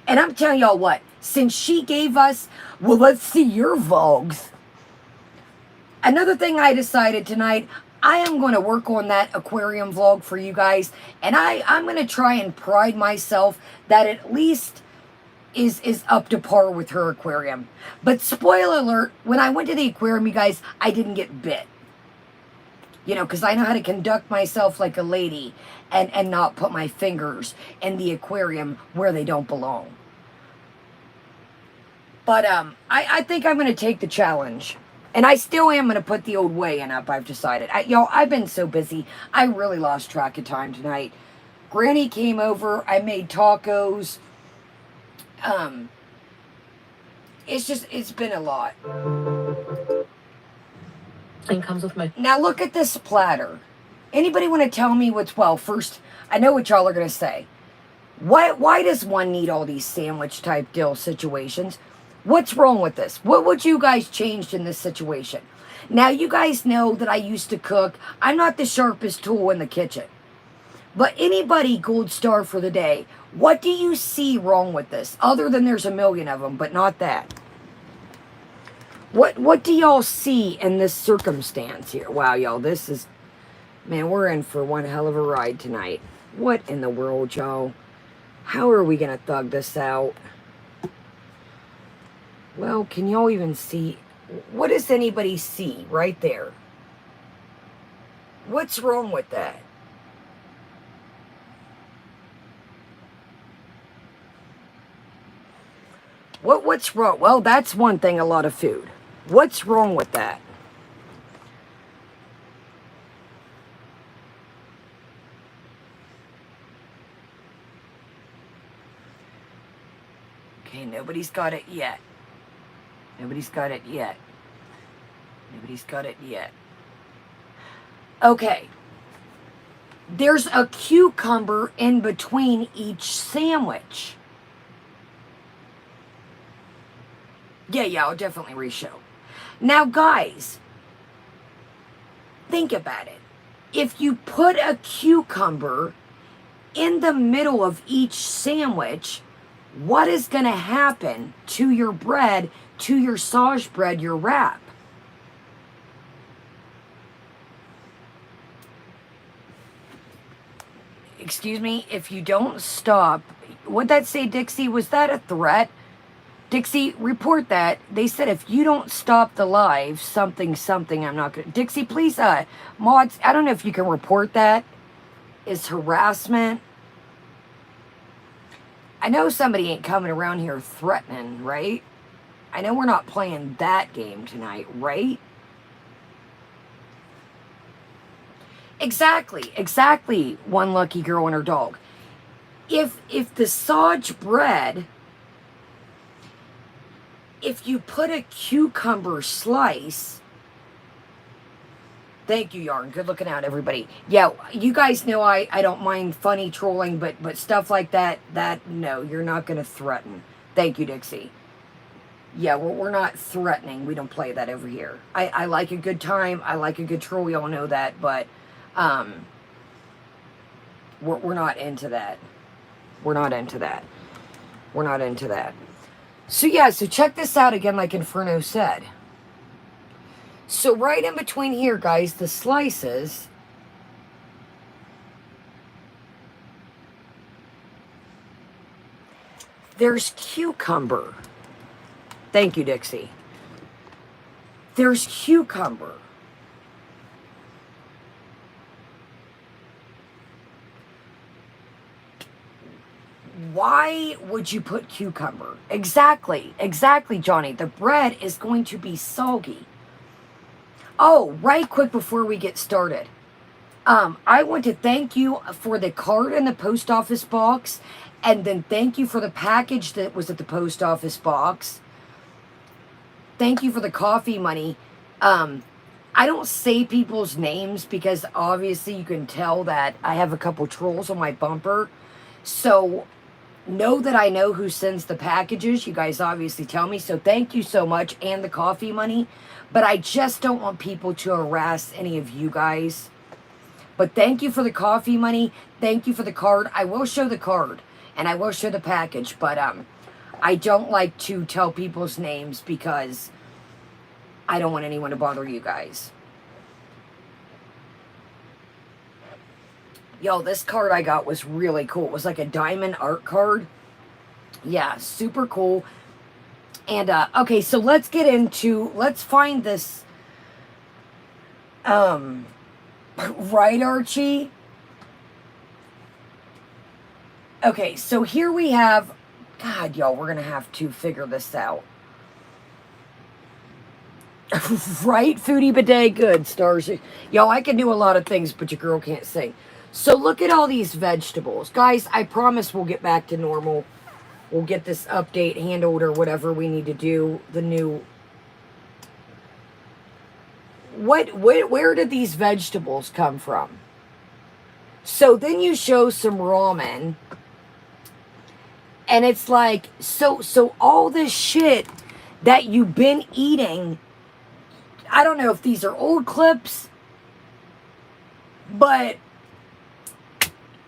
A: And I'm telling y'all what, since she gave us, well, let's see your vlogs. Another thing I decided tonight, I am going to work on that aquarium vlog for you guys. And I'm going to try and pride myself that at least is up to par with her aquarium. But spoiler alert, when I went to the aquarium, you guys, I didn't get bit. You know, because I know how to conduct myself like a lady and not put my fingers in the aquarium where they don't belong. But I think I'm going to take the challenge. And I still am going to put the old weigh-in up, I've decided. Y'all, I've been so busy. I really lost track of time tonight. Granny came over. I made tacos. It's been a lot.
B: And comes with my...
A: Now look at this platter. Anybody want to tell me what's, well, first, I know what y'all are going to say. Why does one need all these sandwich type deal situations? What's wrong with this? What would you guys change in this situation? Now, you guys know that I used to cook. I'm not the sharpest tool in the kitchen. But anybody gold star for the day, what do you see wrong with this? Other than there's a million of them, but not that. What do y'all see in this circumstance here? Wow, y'all, this is... Man, we're in for one hell of a ride tonight. What in the world, y'all? How are we going to thug this out? Well, can y'all even see? What does anybody see right there? What's wrong with that? What's wrong? Well, that's one thing, a lot of food. What's wrong with that? Okay, nobody's got it yet. Nobody's got it yet. Nobody's got it yet. Okay. There's a cucumber in between each sandwich. Yeah, I'll definitely reshow. Now, guys, think about it. If you put a cucumber in the middle of each sandwich, what is going to happen to your bread, to your sausage bread, your wrap? Excuse me, if you don't stop, what'd that say, Dixie? Was that a threat? Dixie, report that. They said if you don't stop the live, something, I'm not going to... Dixie, please, mods, I don't know if you can report that. Is harassment. I know somebody ain't coming around here threatening, right? I know we're not playing that game tonight, right? Exactly, one lucky girl and her dog. If the sausage bread... If you put a cucumber slice, thank you, Yarn. Good looking out, everybody. Yeah, you guys know I don't mind funny trolling, but stuff like that, no, you're not going to threaten. Thank you, Dixie. Yeah, we're not threatening. We don't play that over here. I like a good time. I like a good troll. We all know that, but we're not into that. We're not into that. We're not into that. So yeah, so check this out again like Inferno said. So right in between here, guys, the slices, there's cucumber. Thank you, Dixie. There's cucumber. Why would you put cucumber? Exactly, Johnny. The bread is going to be soggy. Oh, right quick before we get started. I want to thank you for the card in the post office box, and then thank you for the package that was at the post office box. Thank you for the coffee money. I don't say people's names because obviously you can tell that I have a couple trolls on my bumper. So know that I know who sends the packages. You guys obviously tell me. So thank you so much, and the coffee money. But I just don't want people to harass any of you guys. But thank you for the coffee money. Thank you for the card. I will show the card, and I will show the package. But I don't like to tell people's names because I don't want anyone to bother you guys. Yo, this card I got was really cool. It was like a diamond art card. Yeah, super cool. And, okay, so let's find this, right, Archie? Okay, so here we have, God, y'all, we're going to have to figure this out. Right, Foodie Bidet, good, stars. Yo, I can do a lot of things, but your girl can't sing. So look at all these vegetables. Guys, I promise we'll get back to normal. We'll get this update handled or whatever we need to do. The new... Where did these vegetables come from? So then you show some ramen. And it's like, so all this shit that you've been eating, I don't know if these are old clips, but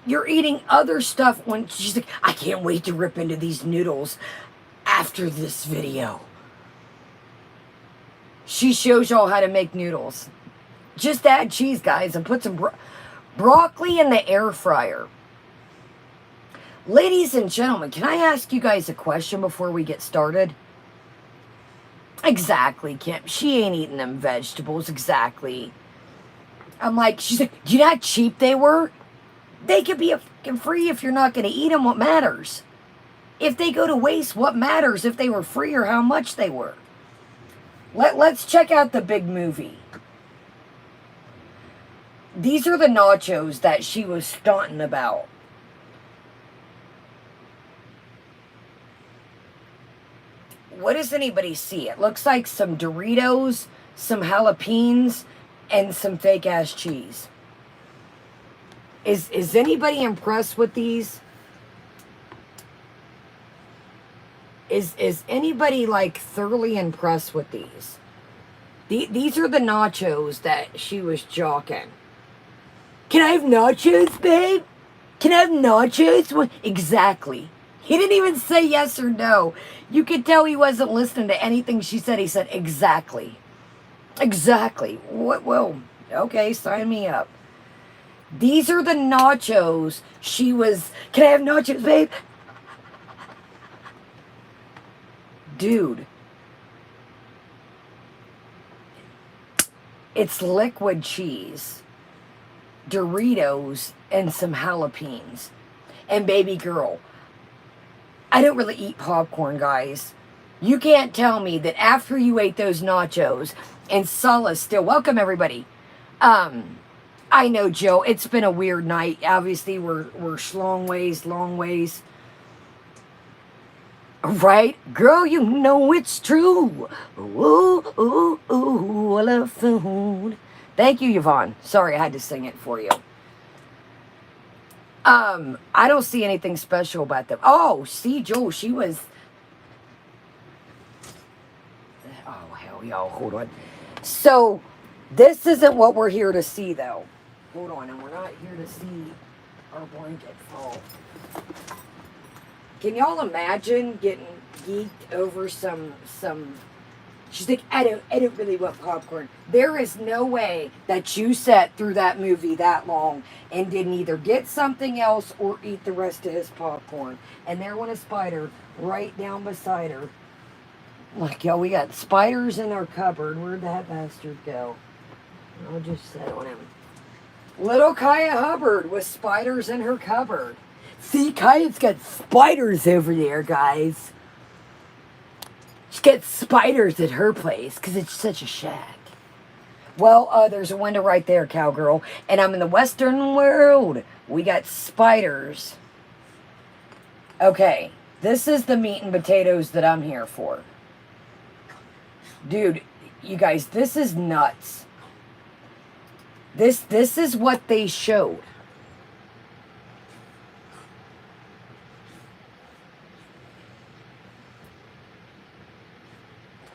A: you're eating other stuff when she's like, I can't wait to rip into these noodles after this video. She shows y'all how to make noodles. Just add cheese, guys, and put some broccoli in the air fryer. Ladies and gentlemen, can I ask you guys a question before we get started? Exactly, Kim. She ain't eating them vegetables. Exactly. I'm like, she's like, do you know how cheap they were? They could be fucking free if you're not going to eat them. What matters? If they go to waste, what matters if they were free or how much they were? Let's check out the big movie. These are the nachos that she was stunting about. What does anybody see? It looks like some Doritos, some jalapenos, and some fake-ass cheese. Is anybody impressed with these? Is anybody, like, thoroughly impressed with these? These are the nachos that she was jocking. Can I have nachos, babe? Can I have nachos? Exactly. He didn't even say yes or no. You could tell he wasn't listening to anything she said. He said, exactly. Exactly. What? Well, okay, sign me up. These are the nachos she was... Can I have nachos, babe? Dude. It's liquid cheese, Doritos, and some jalapenos. And baby girl, I don't really eat popcorn, guys. You can't tell me that after you ate those nachos, and Solace still... Welcome, everybody. I know, Joe, it's been a weird night. Obviously, we're long ways. Right? Girl, you know it's true. Ooh, ooh, ooh, I love food. Thank you, Yvonne. Sorry, I had to sing it for you. I don't see anything special about them. Oh, see, Joel, she was... Oh, hell, y'all, hold on. So, this isn't what we're here to see, though. Hold on, and we're not here to see our blanket fall. Can y'all imagine getting geeked over some... She's like, I don't really want popcorn. There is no way that you sat through that movie that long and didn't either get something else or eat the rest of his popcorn. And there went a spider right down beside her. Like, yo, we got spiders in our cupboard. Where'd that bastard go? I'll just sit on him. Little Kaya Hubbard with spiders in her cupboard. See, Kaya's got spiders over there, guys. She's got spiders at her place because it's such a shack. Well, there's a window right there, cowgirl. And I'm in the Western world. We got spiders. Okay, this is the meat and potatoes that I'm here for. Dude, you guys, this is nuts. This is what they showed.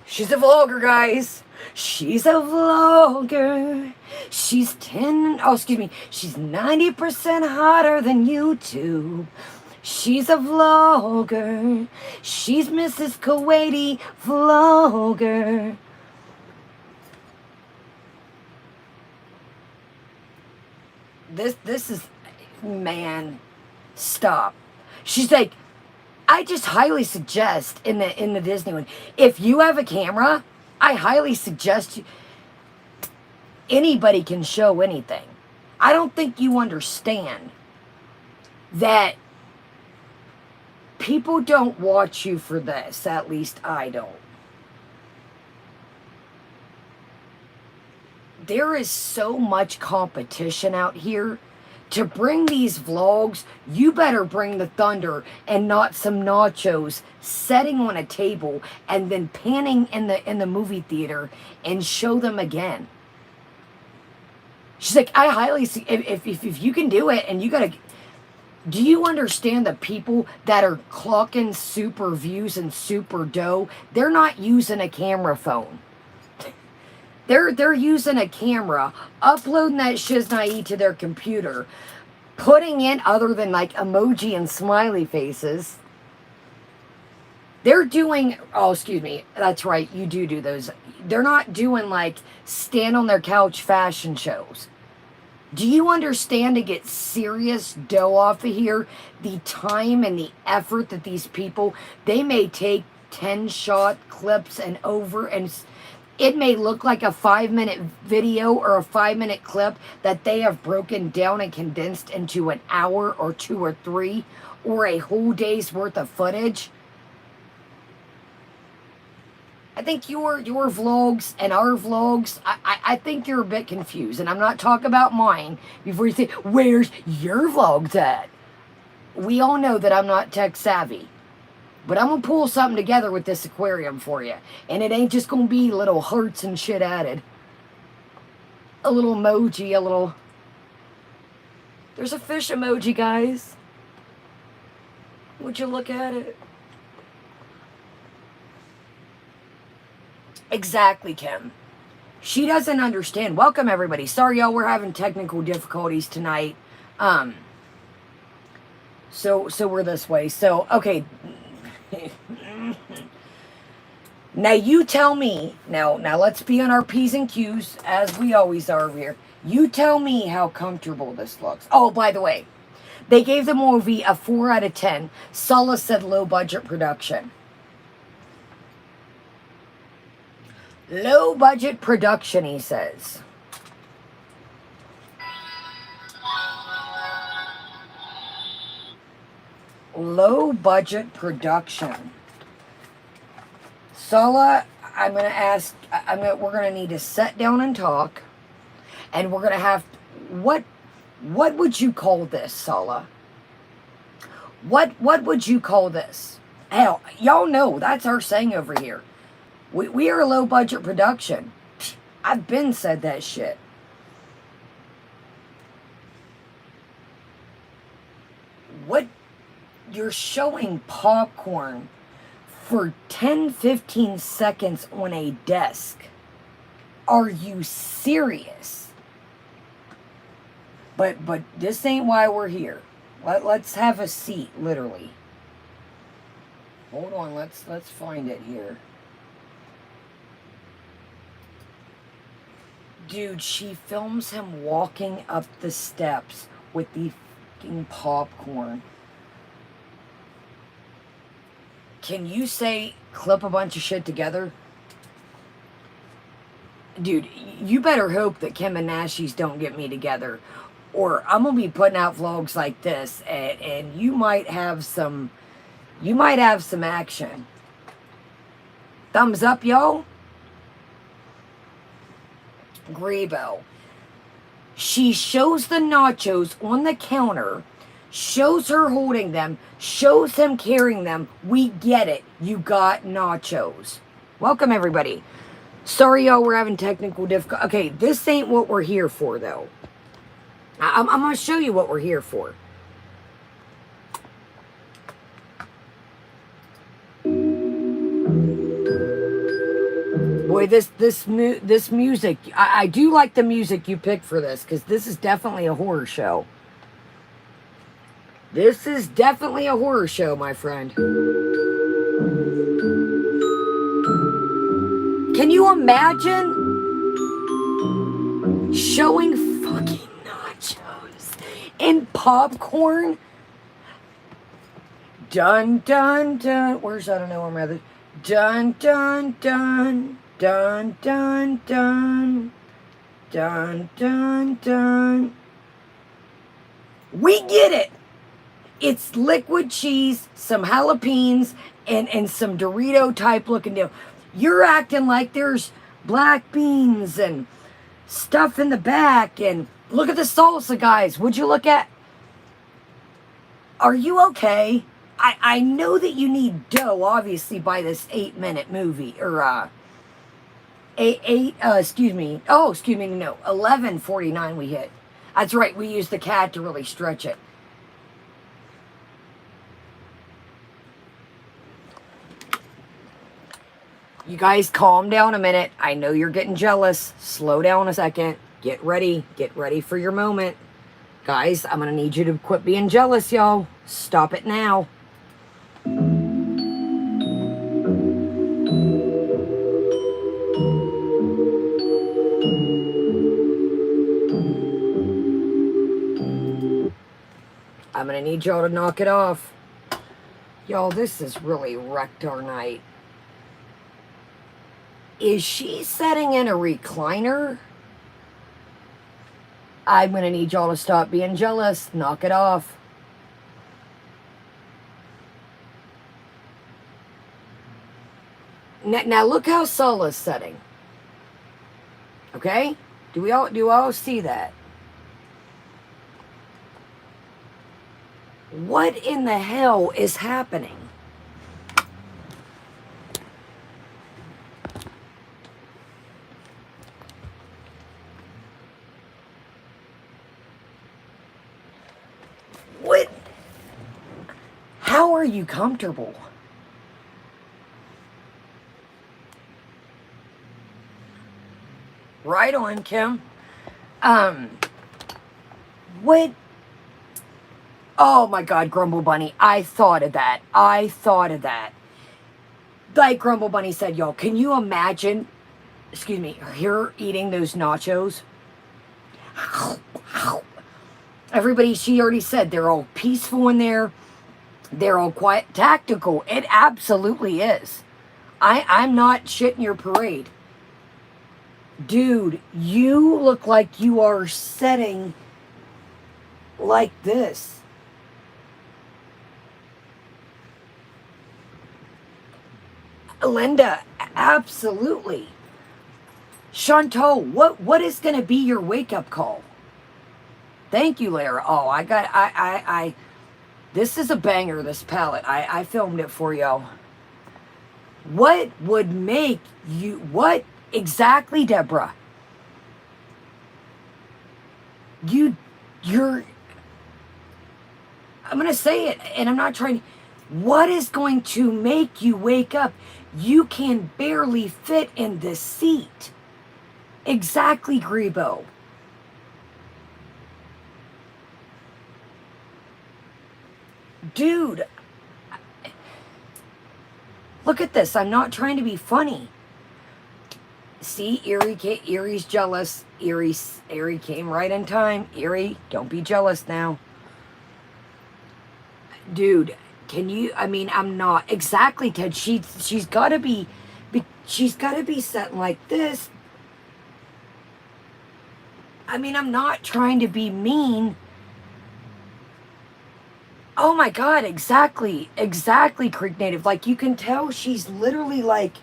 A: She's a vlogger, guys. She's a vlogger. She's 90% hotter than YouTube. She's a vlogger. She's Mrs. Kuwaiti vlogger. This is, man, stop. She's like, I just highly suggest in the Disney one, if you have a camera, I highly suggest anybody can show anything. I don't think you understand that people don't watch you for this. At least I don't. There is so much competition out here. To bring these vlogs, you better bring the thunder and not some nachos setting on a table and then panning in the movie theater and show them again. She's like, I highly see, if you can do it and you gotta, do you understand the people that are clocking super views and super dough? They're not using a camera phone. They're using a camera, uploading that shiznai to their computer, putting in other than like emoji and smiley faces. They're doing, oh, excuse me, that's right, you do those. They're not doing like stand on their couch fashion shows. Do you understand, to get serious dough off of here, the time and the effort that these people, they may take 10-shot clips and it may look like a 5-minute video or a 5-minute clip that they have broken down and condensed into an hour or 2 or 3 or a whole day's worth of footage. I think your vlogs and our vlogs, I think you're a bit confused. And I'm not talking about mine before you say, where's your vlogs at? We all know that I'm not tech savvy. But I'm going to pull something together with this aquarium for you. And it ain't just going to be little hearts and shit added. A little emoji, a little... There's a fish emoji, guys. Would you look at it? Exactly, Kim. She doesn't understand. Welcome, everybody. Sorry, y'all, we're having technical difficulties tonight. So we're this way. So, okay... Now you tell me, now let's be on our P's and Q's as we always are over here. You tell me how comfortable this looks. Oh, by the way, they gave the movie a 4 out of 10. Sala said low budget production. Low budget production, he says. Low budget production. Sala, I'm going to ask, we're going to need to sit down and talk. And we're going to have, what would you call this, Sala? What would you call this? Hell, y'all know, that's our saying over here. We are a low budget production. I've been said that shit. What? You're showing popcorn for 10-15 seconds on a desk. Are you serious? But this ain't why we're here. Let's have a seat, literally. Hold on, let's find it here. Dude, she films him walking up the steps with the fucking popcorn. Can you say, clip a bunch of shit together? Dude, you better hope that Kim and Nashies don't get me together. or I'm gonna be putting out vlogs like this, and you might have some action. Thumbs up, yo. Grebo. She shows the nachos on the counter, shows her holding them, shows him carrying them. We get it. You got nachos. Welcome, everybody. Sorry, y'all, we're having technical difficulty. Okay, this ain't what we're here for, though. I'm going to show you what we're here for. Boy, this music, I do like the music you picked for this, because this is definitely a horror show. This is definitely a horror show, my friend. Can you imagine showing fucking nachos and popcorn? Dun, dun, dun. Where's that? I don't know where my other... Dun, dun, dun. Dun, dun, dun. Dun, dun, dun. We get it. It's liquid cheese, some jalapenos, and some Dorito type looking deal. You're acting like there's black beans and stuff in the back. And look at the salsa, guys. Would you look at... Are you okay? I know that you need dough, obviously, by this 8-minute movie. Or, excuse me. Oh, excuse me, no. 11:49 we hit. That's right, we used the cat to really stretch it. You guys calm down a minute. I know you're getting jealous. Slow down a second. Get ready. Get ready for your moment. Guys, I'm going to need you to quit being jealous, y'all. Stop it now. I'm going to need y'all to knock it off. Y'all, this has really wrecked our night. Is she sitting in a recliner? I'm going to need y'all to stop being jealous. Knock it off. Now look how Sola's sitting. Okay? Do we all see that? What in the hell is happening? What? How are you comfortable? Right on, Kim. What? Oh my God, Grumble Bunny. I thought of that. Like Grumble Bunny said, y'all, can you imagine, excuse me, her eating those nachos? Everybody, she already said they're all peaceful in there. They're all quiet. Tactical. It absolutely is. I'm not shitting your parade. Dude, you look like you are setting like this. Linda, absolutely. Chantal, what is going to be your wake-up call? Thank you, Lara. Oh, I this is a banger, this palette. I filmed it for y'all. What would make you, what exactly, Deborah? You're, I'm going to say it, and I'm not trying. What is going to make you wake up? You can barely fit in this seat. Exactly, Grebo. Dude, look at this. I'm not trying to be funny. See, Erie's jealous. Erie came right in time. Erie, don't be jealous now. Dude, can you, I mean, I'm not. Exactly, Ted. She's got to be sitting like this. I mean, I'm not trying to be mean. Oh my God, exactly. Exactly, Creek Native. Like, you can tell she's literally like,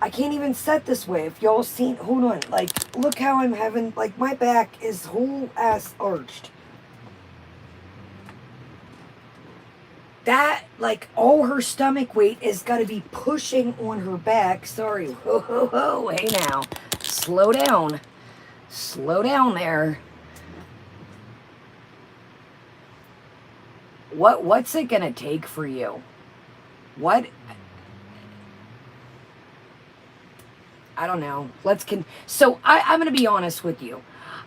A: I can't even set this way. If y'all seen, hold on. Like, look how I'm having, like, my back is whole ass arched. That, like, all her stomach weight is got to be pushing on her back. Sorry. Ho, ho, ho. Hey now. Slow down. Slow down there. What's it going to take for you? What? I don't know. So I'm going to be honest with you.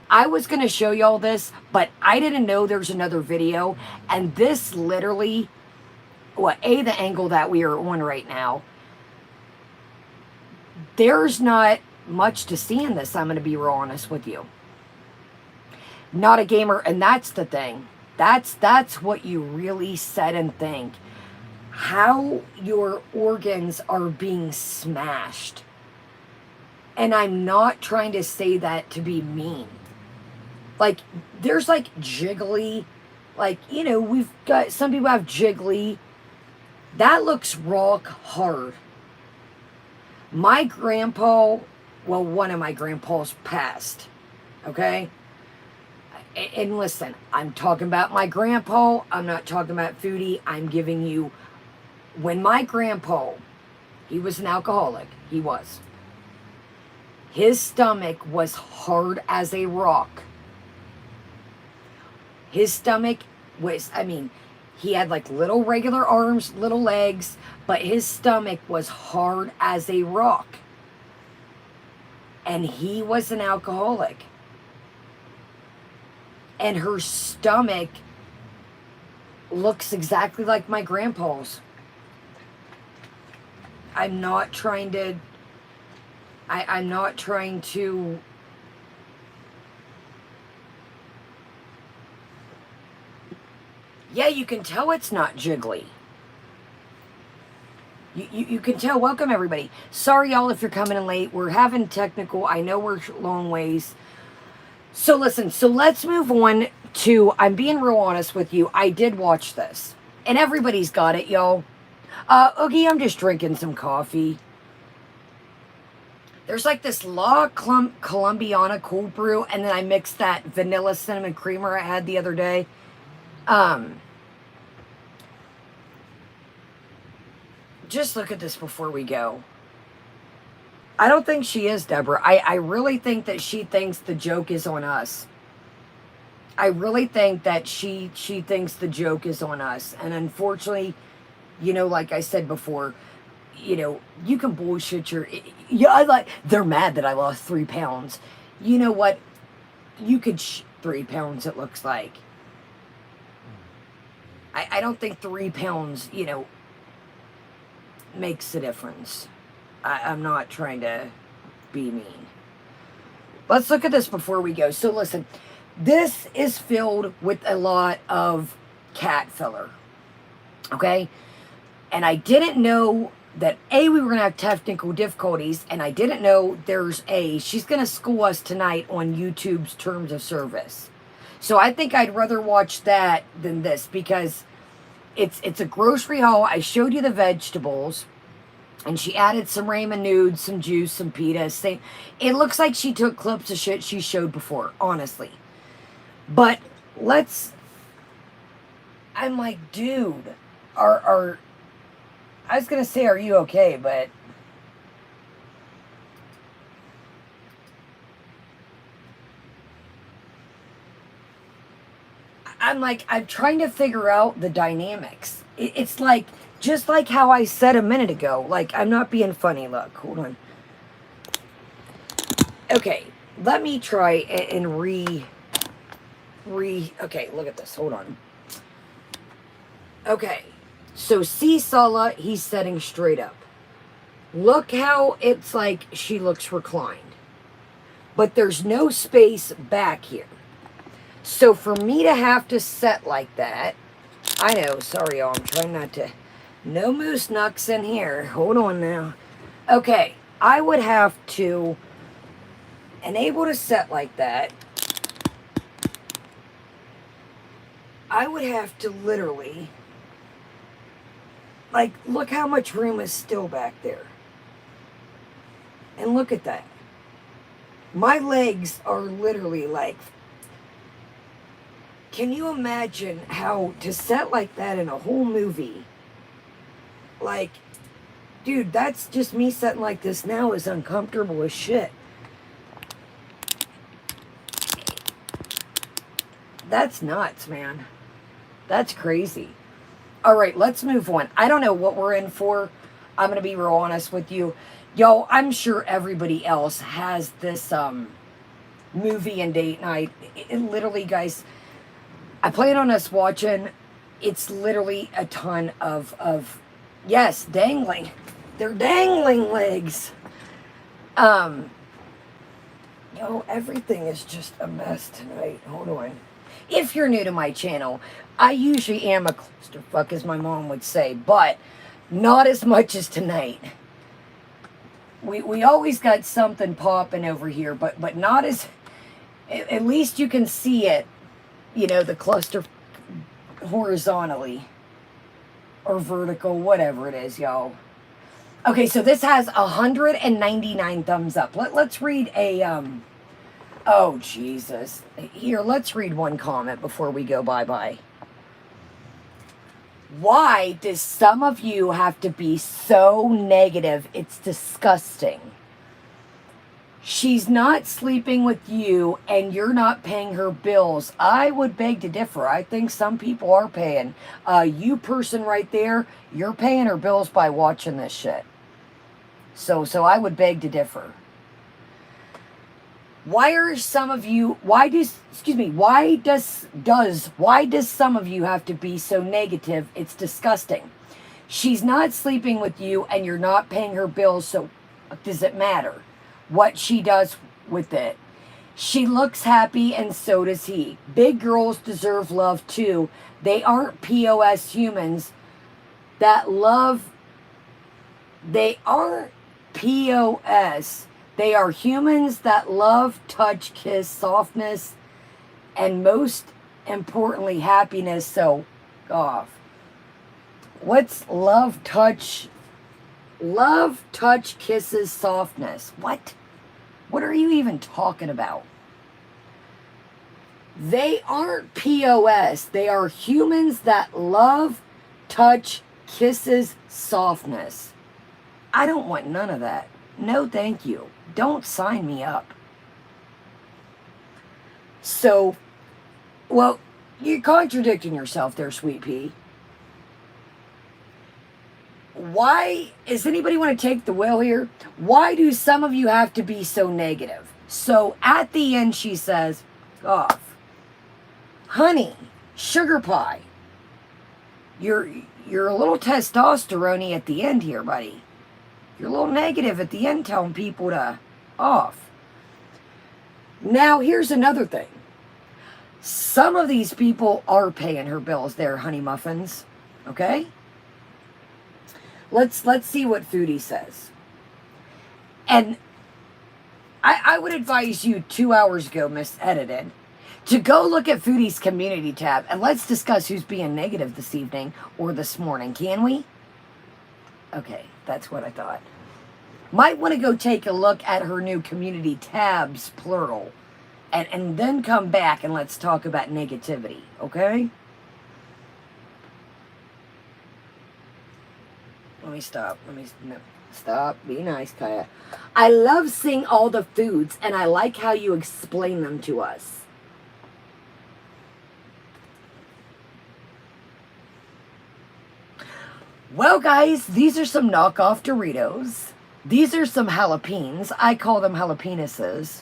A: I was going to show y'all this, but I didn't know there's another video. And this literally, well, the angle that we are on right now, there's not much to see in this. I'm going to be real honest with you. Not a gamer. And that's the thing. That's what you really said and think. How your organs are being smashed. And I'm not trying to say that to be mean. Like, there's like jiggly, like, you know, we've got, some people have jiggly. That looks rock hard. My grandpa, well, one of my grandpas passed, okay? And listen, I'm talking about my grandpa. I'm not talking about Foodie. I'm giving you, when my grandpa, he was an alcoholic. He was. His stomach was hard as a rock. His stomach was, I mean, he had like little regular arms, little legs, but his stomach was hard as a rock. And he was an alcoholic. And her stomach looks exactly like my grandpa's. I'm not trying to, I'm not trying to, yeah, you can tell it's not jiggly. You can tell. Welcome, everybody. Sorry, y'all, if you're coming in late. We're having technical. I know we're long ways. So, listen. So, let's move on to, I'm being real honest with you. I did watch this. And everybody's got it, y'all. Oogie, I'm just drinking some coffee. There's like this La Colombiana cold brew. And then I mixed that vanilla cinnamon creamer I had the other day. Just look at this before we go. I don't think she is, Deborah. I really think that she thinks the joke is on us. I really think that she thinks the joke is on us. And unfortunately, you know, like I said before, you know, you can bullshit your... Yeah, they're mad that I lost 3 pounds. You know what? You could... 3 pounds, it looks like. I don't think 3 pounds, you know, makes a difference. I'm not trying to be mean. Let's look at this before we go. So listen, this is filled with a lot of cat filler. Okay? And I didn't know that we were going to have technical difficulties, and I didn't know she's going to school us tonight on YouTube's terms of service. So I think I'd rather watch that than this, because it's a grocery haul. I showed you the vegetables, and she added some ramen noodles, some juice, some pita. It looks like she took clips of shit she showed before, honestly. But I'm like, dude, I was going to say, are you okay? But I'm trying to figure out the dynamics. It's like, just like how I said a minute ago. Like, I'm not being funny. Look, hold on. Okay, let me try and okay, look at this. Hold on. Okay, so see Sala, he's sitting straight up. Look how it's like she looks reclined. But there's no space back here. So for me to have to sit like that, I know, sorry y'all, I'm trying not to, no moose knucks in here, hold on now. Okay, I would have to, and able to set like that, I would have to literally, like, look how much room is still back there. And look at that. My legs are literally like, can you imagine how to set like that in a whole movie? Like, dude, that's just me setting like this now is uncomfortable as shit. That's nuts, man. That's crazy. All right, let's move on. I don't know what we're in for. I'm going to be real honest with you. Yo, I'm sure everybody else has this movie and date night. It literally, guys, I plan on us watching. It's literally a ton of yes, dangling. They're dangling legs. Yo, everything is just a mess tonight. Hold on. If you're new to my channel, I usually am a clusterfuck, as my mom would say, but not as much as tonight. We always got something popping over here, but not as... At least you can see it, you know, the cluster horizontally or vertical, whatever it is, y'all. Okay, so this has 199 thumbs up. Let's read a... Oh, Jesus. Here, let's read one comment before we go bye-bye. Why does some of you have to be so negative? It's disgusting. She's not sleeping with you and you're not paying her bills. I would beg to differ. I think some people are paying. You person right there, you're paying her bills by watching this shit. So I would beg to differ. Why are some of you, why does some of you have to be so negative? It's disgusting. She's not sleeping with you and you're not paying her bills, so does it matter what she does with it? She looks happy and so does he. Big girls deserve love too. They aren't POS humans that love, they aren't POS. They are humans that love, touch, kiss, softness, and most importantly, happiness. So, off. What's love, touch? Love, touch, kisses, softness. What? What are you even talking about? They aren't POS. They are humans that love, touch, kisses, softness. I don't want none of that. No, thank you. Don't sign me up. So, well, you're contradicting yourself there, Sweet Pea. Why, does anybody want to take the wheel here? Why do some of you have to be so negative? So, at the end, she says, off. Honey, sugar pie. You're a little testosterone-y at the end here, buddy. You're a little negative at the end telling people to off. Now, here's another thing. Some of these people are paying her bills there, honey muffins. Okay? Let's see what Foodie says. And I would advise you 2 hours ago, Miss Edited, to go look at Foodie's community tab and let's discuss who's being negative this evening or this morning. Can we? Okay, that's what I thought. Might want to go take a look at her new community tabs, plural, and then come back and let's talk about negativity, okay? Let me stop. No, stop. Be nice, Kaya. I love seeing all the foods, and I like how you explain them to us. Well, guys, these are some knockoff Doritos. These are some jalapenos. I call them jalapenuses.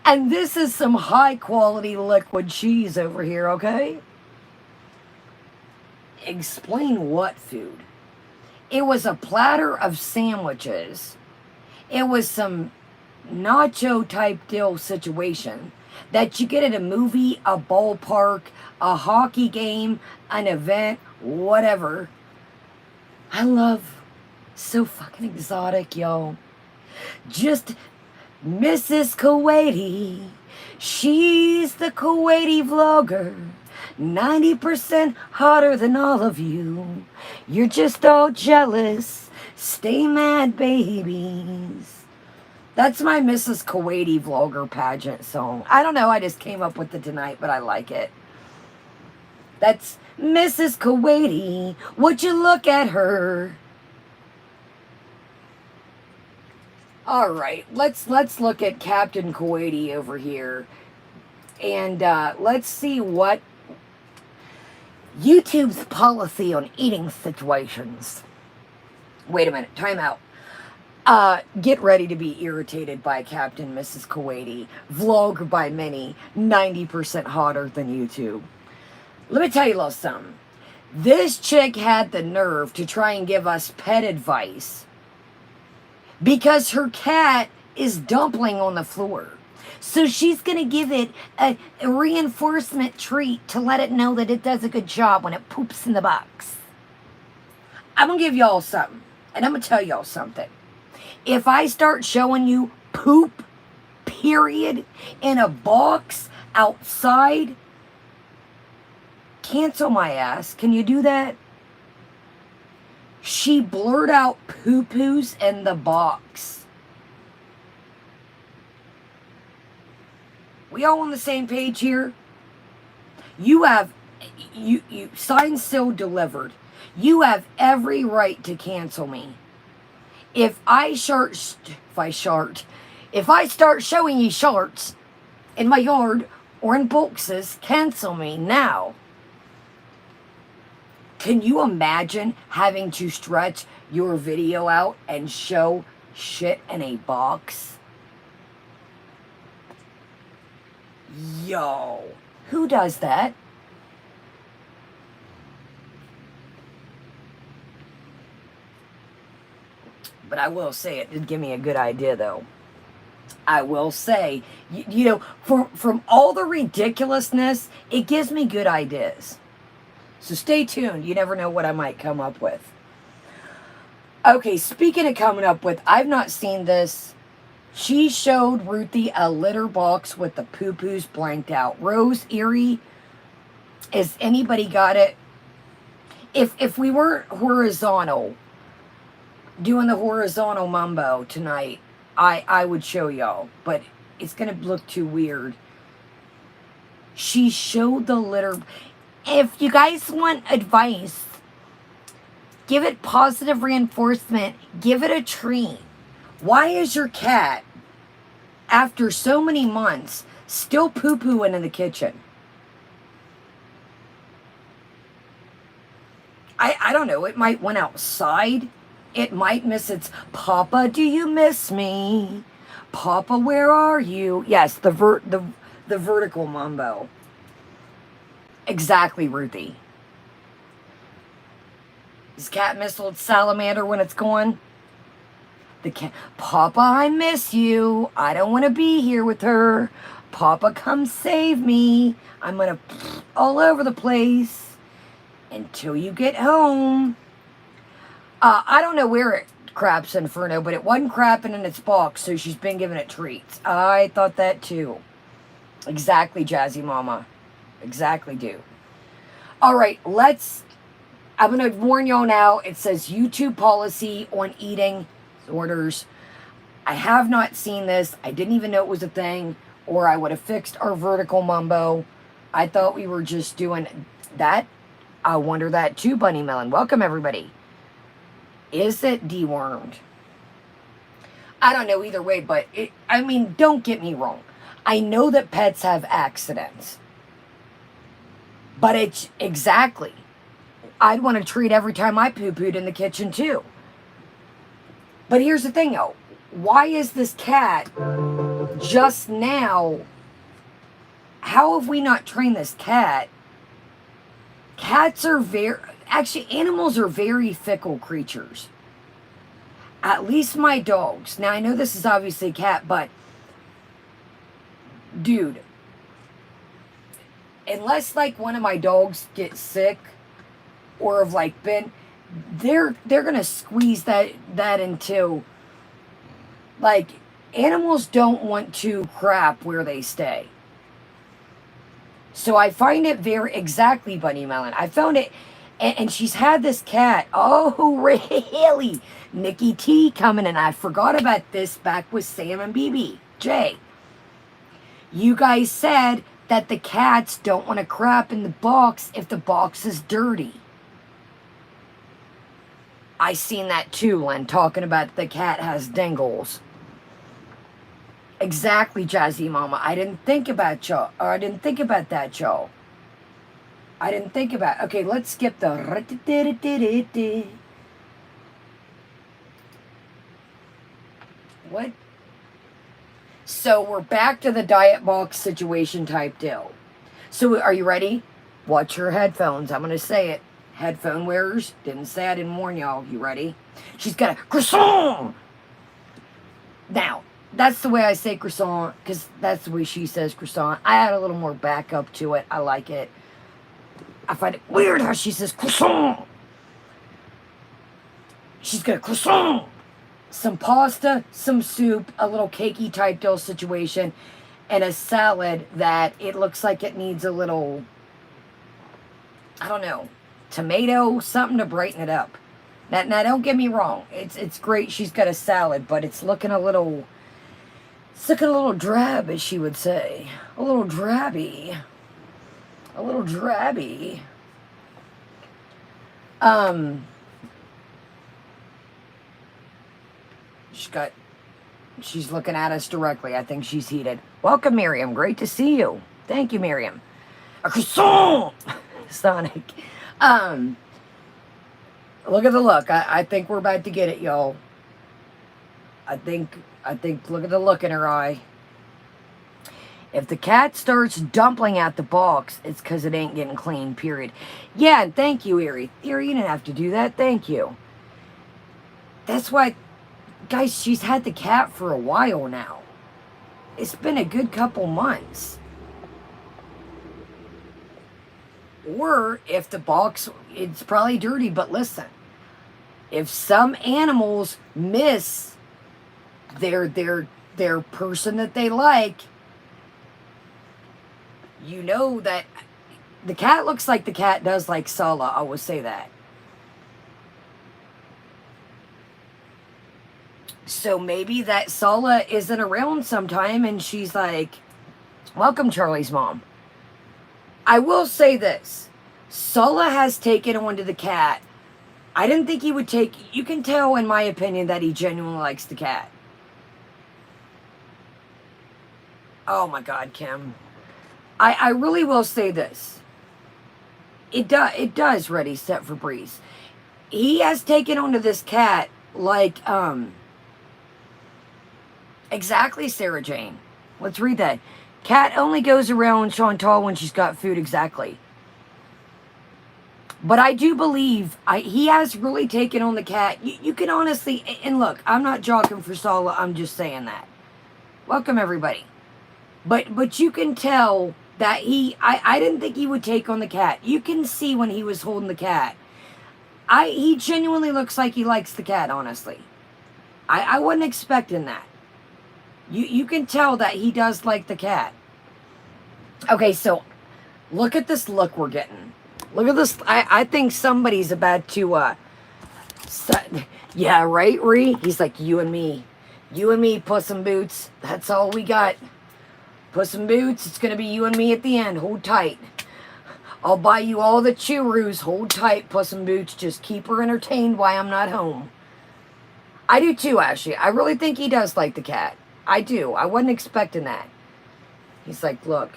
A: And this is some high-quality liquid cheese over here, okay? Explain what food? It was a platter of sandwiches. It was some nacho-type deal situation that you get at a movie, a ballpark, a hockey game, an event, whatever. I love... So fucking exotic, y'all. Just Mrs. Kuwaiti. She's the Kuwaiti vlogger. 90% hotter than all of you. You're just all jealous. Stay mad, babies. That's my Mrs. Kuwaiti vlogger pageant song. I don't know, I just came up with it tonight, but I like it. That's Mrs. Kuwaiti. Would you look at her? All right, let's look at Captain Kuwaiti over here. And let's see what YouTube's policy on eating situations. Wait a minute, time out. Get ready to be irritated by Captain Mrs. Kuwaiti. Vlog by many, 90% hotter than YouTube. Let me tell you a little something. This chick had the nerve to try and give us pet advice because her cat is dumpling on the floor. So she's going to give it a reinforcement treat to let it know that it does a good job when it poops in the box. I'm going to give y'all something, and I'm going to tell y'all something. If I start showing you poop, period, in a box outside, cancel my ass. Can you do that? She blurred out poo-poos in the box. We all on the same page here? You have, you signed, sealed, delivered. You have every right to cancel me. If I start showing you shorts in my yard or in boxes, cancel me now. Can you imagine having to stretch your video out and show shit in a box? Yo, who does that? But I will say it did give me a good idea, though. I will say, you know, from all the ridiculousness, it gives me good ideas. So stay tuned. You never know what I might come up with. Okay, speaking of coming up with, I've not seen this. She showed Ruthie a litter box with the poo-poos blanked out. Rose, Erie, has anybody got it? If we weren't horizontal, doing the horizontal mumbo tonight, I would show y'all, but it's going to look too weird. She showed the litter. If you guys want advice, give it positive reinforcement. Give it a treat. Why is your cat, after so many months, still poo-pooing in the kitchen? I don't know. It might went outside. It might miss its Papa, do you miss me? Papa, where are you? Yes, the vertical mumbo. Exactly, Ruthie. Is cat missiled salamander when it's gone? The cat, Papa, I miss you. I don't want to be here with her. Papa, come save me. I'm gonna all over the place until you get home. I don't know where it craps Inferno, but it wasn't crapping in its box, so she's been giving it treats. I thought that too. Exactly, Jazzy Mama. Exactly, dude. All right, I'm going to warn y'all now. It says YouTube policy on eating orders. I have not seen this. I didn't even know it was a thing, or I would have fixed our vertical mumbo. I thought we were just doing that. I wonder that too, Bunny Melon. Welcome, everybody. Is it dewormed? I don't know either way, but I mean, don't get me wrong. I know that pets have accidents. But it's exactly. I'd want to treat every time I poo-pooed in the kitchen too. But here's the thing though. Why is this cat just now? How have we not trained this cat? Cats are actually, animals are very fickle creatures. At least my dogs. Now, I know this is obviously a cat, but dude, unless like one of my dogs gets sick or have like been, they're gonna squeeze that into like animals don't want to crap where they stay. So I find it very, exactly, Bunny Melon. I found it, and she's had this cat. Oh, really? Nikki T coming in. I forgot about this back with Sam and BB. Jay, you guys said that the cats don't want to crap in the box if the box is dirty. I seen that too, Len, talking about the cat has dingles. Exactly, Jazzy Mama. I didn't think about y'all. Or I didn't think about that, y'all. I didn't think about. Okay, let's skip the. What? So we're back to the diet box situation type deal. So are you ready? Watch your headphones. I'm gonna say it. Headphone wearers. Didn't say I didn't warn y'all. You ready? She's got a croissant. Now, that's the way I say croissant, because that's the way she says croissant. I add a little more backup to it. I like it. I find it weird how she says croissant. She's got a croissant. Some pasta, some soup, a little cakey type deal situation, and a salad that it looks like it needs a little, I don't know, tomato, something to brighten it up. Now don't get me wrong. It's great she's got a salad, but it's looking a little drab, as she would say. A little drabby. A little drabby. She's looking at us directly. I think she's heated. Welcome, Miriam. Great to see you. Thank you, Miriam. A croissant! Sonic. Look at the look. I think we're about to get it, y'all. I think, look at the look in her eye. If the cat starts dumpling at the box, it's because it ain't getting clean, period. Yeah, and thank you, Erie. Erie, you didn't have to do that. Thank you. That's why, guys, she's had the cat for a while now. It's been a good couple months. Or if the box, it's probably dirty, but listen. If some animals miss their person that they like, you know that the cat looks like the cat does like Sala. I will say that. So maybe that Sala isn't around sometime and she's like, welcome, Charlie's mom. I will say this. Sala has taken on to the cat. I didn't think he would take... You can tell, in my opinion, that he genuinely likes the cat. Oh, my God, Kim. I really will say this. It does, Ready, Set for Breeze. He has taken on to this cat like... Exactly, Sarah Jane. Let's read that. Cat only goes around Chantal when she's got food, exactly. But I do believe he has really taken on the cat. You can honestly, and look, I'm not joking for Sala, I'm just saying that. Welcome, everybody. But you can tell that I didn't think he would take on the cat. You can see when he was holding the cat. He genuinely looks like he likes the cat, honestly. I wasn't expecting that. You can tell that he does like the cat. Okay, so look at this look we're getting. Look at this. I think somebody's about to, yeah, right, Ree? He's like, you and me. You and me, Puss in Boots. That's all we got. Puss in Boots, it's going to be you and me at the end. Hold tight. I'll buy you all the churros. Hold tight, Puss in Boots. Just keep her entertained while I'm not home. I do too, Ashley. I really think he does like the cat. I do. I wasn't expecting that. He's like, look,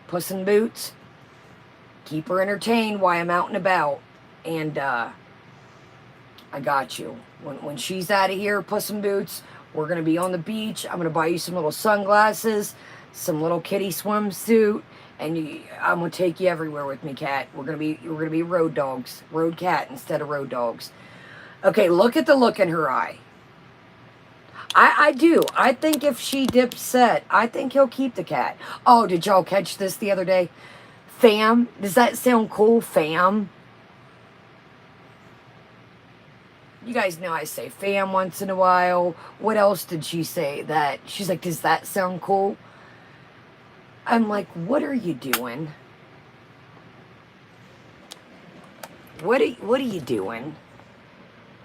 A: Puss in Boots, keep her entertained while I'm out and about. And I got you. When she's out of here, Puss in Boots, we're going to be on the beach. I'm going to buy you some little sunglasses, some little kitty swimsuit, and I'm going to take you everywhere with me, cat. We're going to be road dogs. Road cat instead of road dogs. Okay, look at the look in her eye. I do. I think if she dips set, I think he'll keep the cat. Oh, did y'all catch this the other day? Fam? Does that sound cool, fam? You guys know I say fam once in a while. What else did she say? That she's like, does that sound cool? I'm like, what are you doing? What are you doing?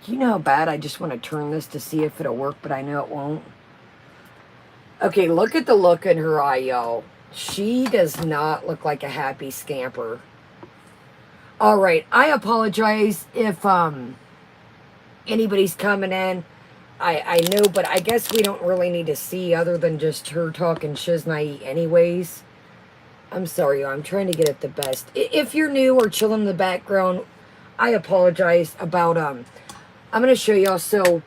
A: You know how bad I just want to turn this to see if it'll work, but I know it won't. Okay, look at the look in her eye, y'all. She does not look like a happy scamper. All right, I apologize if anybody's coming in. I know, but I guess we don't really need to see other than just her talking shiznai anyways. I'm sorry, y'all. I'm trying to get it the best. If you're new or chilling in the background, I apologize about, I'm going to show y'all. So,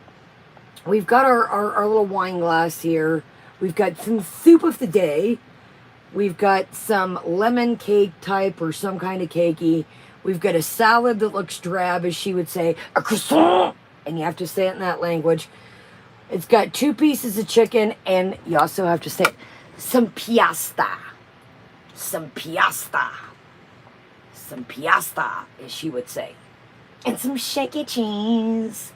A: we've got our little wine glass here. We've got some soup of the day. We've got some lemon cake type or some kind of cakey. We've got a salad that looks drab, as she would say, a croissant. And you have to say it in that language. It's got 2 pieces of chicken, and you also have to say some piasta. Some piasta. Some piasta, as she would say. And some shaky cheese.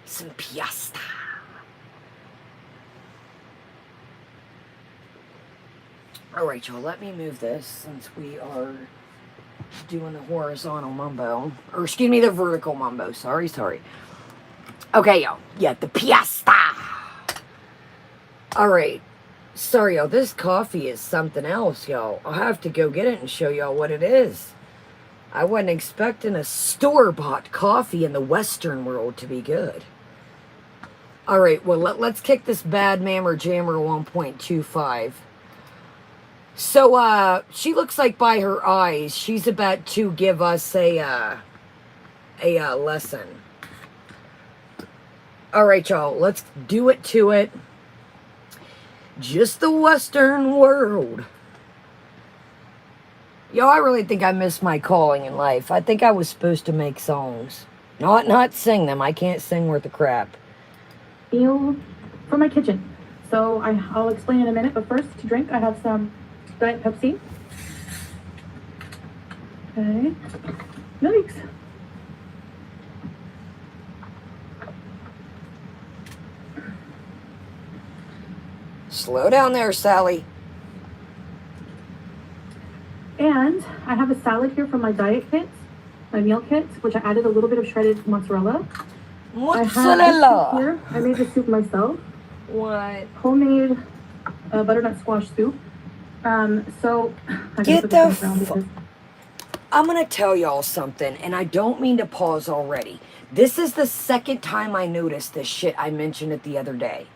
A: Some piasta. All right, y'all, let me move this since we are doing the horizontal mumbo. Or, excuse me, the vertical mumbo. Sorry. Okay, y'all. Yeah, the piasta. All right. Sorry, y'all. This coffee is something else, y'all. I'll have to go get it and show y'all what it is. I wasn't expecting a store-bought coffee in the Western world to be good. All right, well, let's kick this bad mammer jammer 1.25. So, she looks like by her eyes, she's about to give us a lesson. All right, y'all, let's do it to it. Just the Western world. Yo, I really think I missed my calling in life. I think I was supposed to make songs. Not sing them. I can't sing worth a crap.
C: Meal for my kitchen. So I'll explain in a minute, but first to drink I have some Diet Pepsi. Okay. Yikes.
A: Slow down there, Sally.
C: And I have a salad here from my diet kit, my meal kit, which I added a little bit of shredded mozzarella.
A: Mozzarella.
C: I have this soup here. I made the soup myself.
A: What?
C: Homemade butternut squash soup. So I
A: Get
C: put
A: the
C: this down because
A: I'm going to tell y'all something, and I don't mean to pause already. This is the second time I noticed this shit. I mentioned it the other day.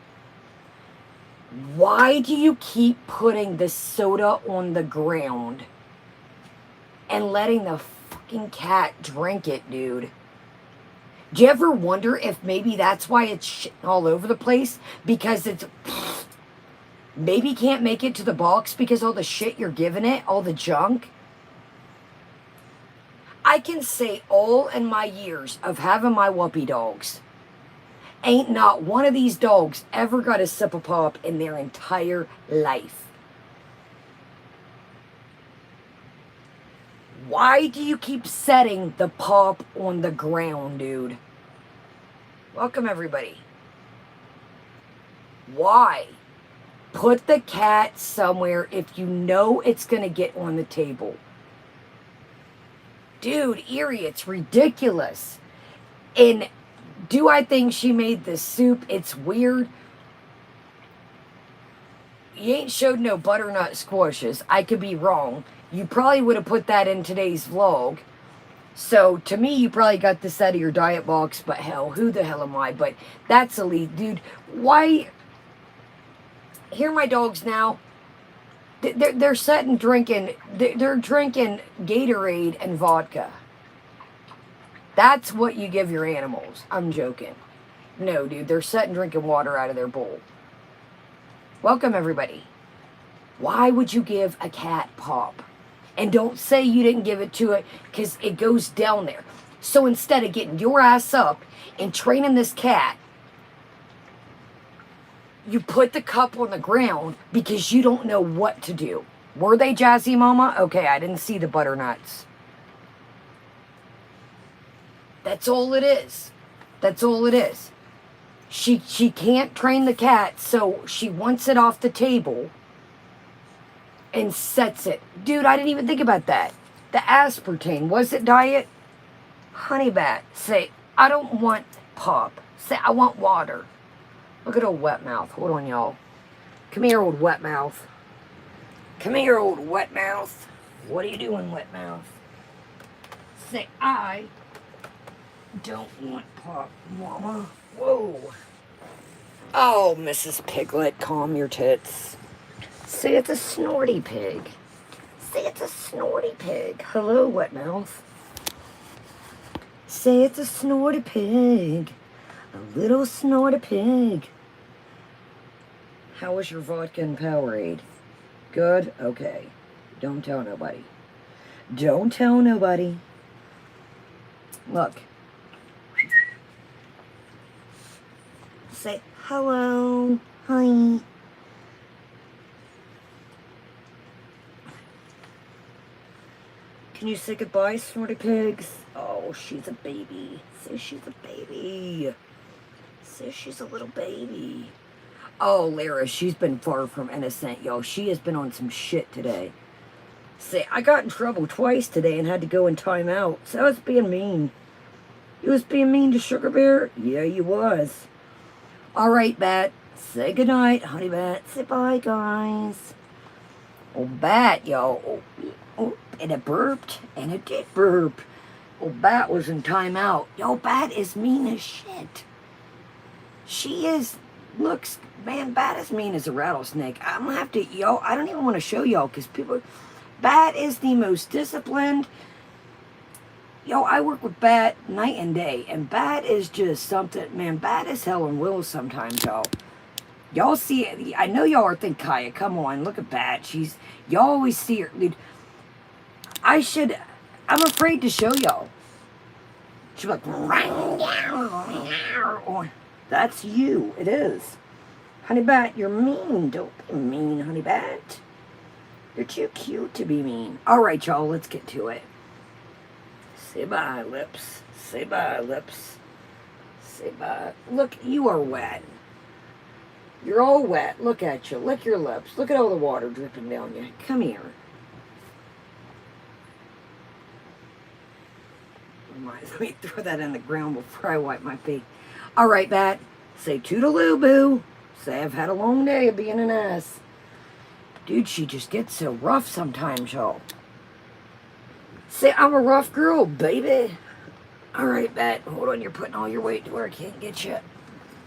A: Why do you keep putting the soda on the ground and letting the fucking cat drink it, dude? Do you ever wonder if maybe that's why it's shitting all over the place? Because it's maybe can't make it to the box because all the shit you're giving it, all the junk? I can say all in my years of having my whoopee dogs, ain't not one of these dogs ever got a sip of pop in their entire life. Why do you keep setting the pop on the ground, dude? Welcome, everybody. Why? Put the cat somewhere if you know it's going to get on the table. Dude, Erie, it's ridiculous. And do I think she made the soup? It's weird. You ain't showed no butternut squashes. I could be wrong. You probably would have put that in today's vlog. So, to me, you probably got this out of your diet box. But hell, who the hell am I? But that's elite, dude. Why? Hear my dogs now. They're sitting drinking. They're drinking Gatorade and vodka. That's what you give your animals. I'm joking. No, dude, they're sitting drinking water out of their bowl. Welcome, everybody. Why would you give a cat pop? And don't say you didn't give it to it because it goes down there. So instead of getting your ass up and training this cat, you put the cup on the ground because you don't know what to do. Were they Jazzy Mama? Okay, I didn't see the butternuts. That's all it is. That's all it is. She can't train the cat, so she wants it off the table and sets it. Dude, I didn't even think about that. The aspartame, was it diet? Honey bat, say, I don't want pop. Say, I want water. Look at old wet mouth. Hold on, y'all. Come here, old wet mouth. Come here, old wet mouth. What are you doing, wet mouth? Say, I don't want pop, mama. Whoa. Oh, Mrs. Piglet, calm your tits. Say it's a snorty pig. Say it's a snorty pig. Hello, wet mouth. Say it's a snorty pig. A little snorty pig. How was your vodka and Powerade? Good? Okay. Don't tell nobody. Don't tell nobody. Look. Say hello. Hi. Can you say goodbye, snorty pigs? Oh, she's a baby. Say she's a baby. Say she's a little baby. Oh, Lara, she's been far from innocent, yo. She has been on some shit today. Say, I got in trouble twice today and had to go in timeout. So I was being mean. You was being mean to Sugar Bear? Yeah, you was. All right, Bat. Say goodnight, honey Bat. Say bye, guys. Oh, Bat, yo. Oh, and it burped, and it did burp. Oh, Bat was in timeout. Yo, Bat is mean as shit. She is, looks, man, Bat is mean as a rattlesnake. I'm gonna have to, yo, I don't even want to show y'all, because people, Bat is the most disciplined. Yo, I work with Bat night and day, and Bat is just something, man, Bat is hell on wheels sometimes, y'all. Y'all see it, I know y'all are thinking, Kaya, come on, look at Bat. Y'all always see her, dude. I'm afraid to show y'all. She'll be like, that's you. It is. Honey Bat, you're mean. Don't be mean, Honey Bat. You're too cute to be mean. All right, y'all, let's get to it. Say bye, lips. Say bye, lips. Say bye. Look, you are wet. You're all wet. Look at you. Lick your lips. Look at all the water dripping down you. Come here. Let me throw that in the ground before I wipe my feet. All right, Bat. Say toodaloo, boo. Say I've had a long day of being an ass. Dude, she just gets so rough sometimes, y'all. Say I'm a rough girl, baby. All right, Bat. Hold on, you're putting all your weight to where I can't get you.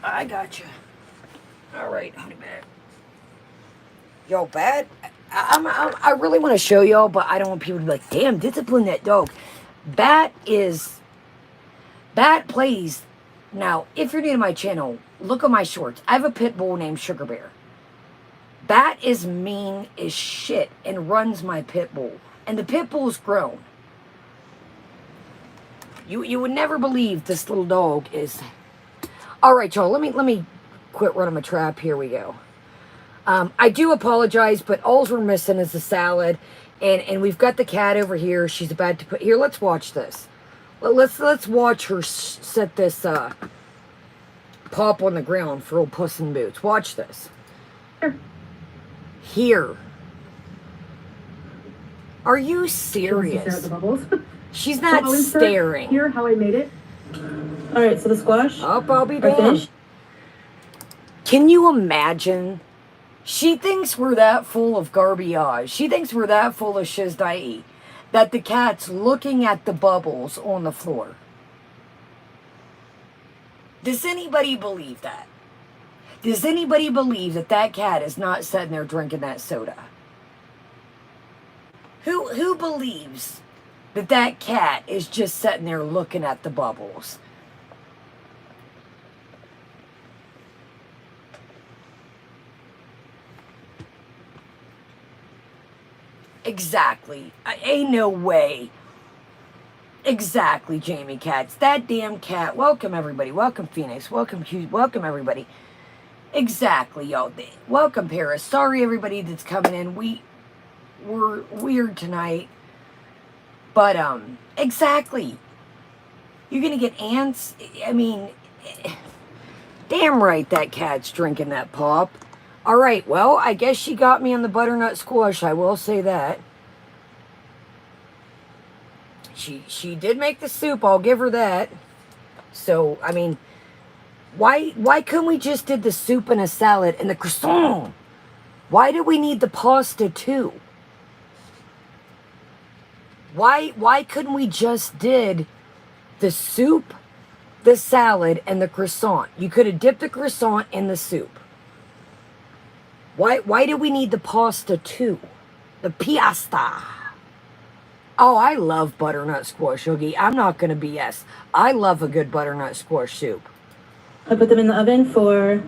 A: I got you. All right, honey Bat. Yo, Bat. I really want to show y'all, but I don't want people to be like, damn, discipline that dog. Bat plays. Now, if you're new to my channel, look at my shorts. I have a pit bull named Sugar Bear. Bat is mean as shit and runs my pit bull. And the pit bull's grown. You would never believe this little dog is. All right, y'all, let me quit running my trap. Here we go. I do apologize, but all we're missing is the salad. And we've got the cat over here. She's about to put... Here, let's watch this. Let's watch her set this pop on the ground for old Puss in Boots. Watch this. Here. Are you serious?
C: Stare at the bubbles.
A: She's not
C: So
A: staring.
C: Here, how I made it. All right, so the squash.
A: Up, I'll be
C: are
A: done.
C: finished.
A: Can you imagine? She thinks we're that full of garbage. She thinks we're that full of shizdai that the cat's looking at the bubbles on the floor. Does anybody believe that? Does anybody believe that that cat is not sitting there drinking that soda? Who believes that that cat is just sitting there looking at the bubbles? Exactly. Ain't no way. Exactly, Jamie Katz. That damn cat. Welcome, everybody. Welcome, Phoenix. Welcome, Hugh. Welcome, everybody. Exactly, y'all. Welcome, Paris. Sorry, everybody that's coming in. We're weird tonight. But, exactly. You're gonna get ants. I mean, damn right that cat's drinking that pop. All right, well, I guess she got me on the butternut squash. I will say that. She did make the soup. I'll give her that. So, I mean, why couldn't we just did the soup and a salad and the croissant? Why do we need the pasta too? Why couldn't we just did the soup, the salad, and the croissant? You could have dipped the croissant in the soup. Why do we need the pasta too? The piasta. Oh, I love butternut squash, Oogie. I'm not going to BS. I love a good butternut squash soup.
C: I put them in the oven for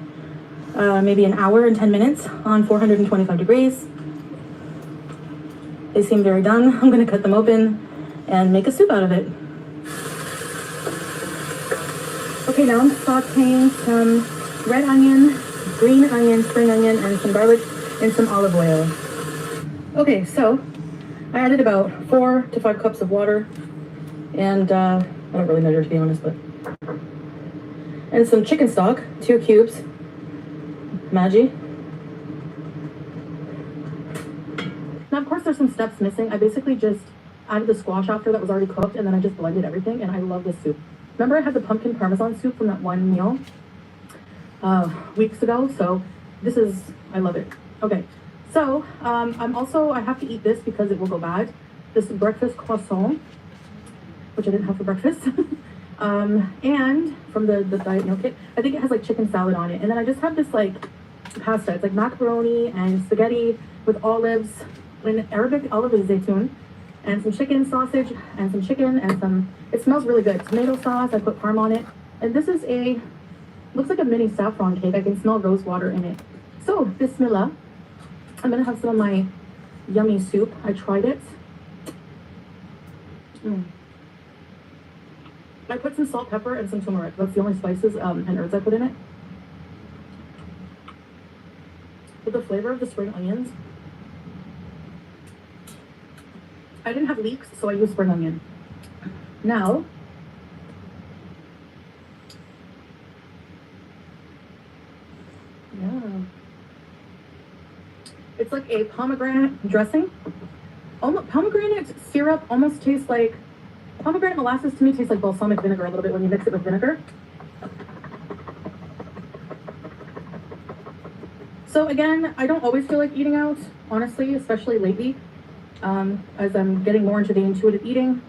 C: maybe an hour and 10 minutes on 425 degrees. They seem very done. I'm going to cut them open and make a soup out of it. Okay, now I'm sauteing some red onion, green onion, spring onion, and some garlic in some olive oil. Okay, so I added about 4 to 5 cups of water, and I don't really measure to be honest, but and some chicken stock, 2 cubes, Maggi. Now, of course, there's some steps missing. I basically just added the squash after that was already cooked, and then I just blended everything, and I love this soup. Remember I had the pumpkin parmesan soup from that one meal weeks ago? So this is, I love it. Okay, so I have to eat this because it will go bad. This breakfast croissant, which I didn't have for breakfast. And from the diet meal kit, I think it has like chicken salad on it. And then I just have this like pasta. It's like macaroni and spaghetti with olives. In Arabic, olive is zaytun. And some chicken sausage and some chicken and some, it smells really good. Tomato sauce, I put parm on it. And this is looks like a mini saffron cake. I can smell rose water in it. So, bismillah. I'm gonna have some of my yummy soup. I tried it. I put some salt, pepper, and some turmeric. That's the only spices and herbs I put in it. With the flavor of the spring onions. I didn't have leeks, so I used spring onion. Now, yeah. It's like a pomegranate dressing. Pomegranate syrup almost tastes like, pomegranate molasses to me tastes like balsamic vinegar a little bit when you mix it with vinegar. So again, I don't always feel like eating out, honestly, especially lately. As I'm getting more into the intuitive eating.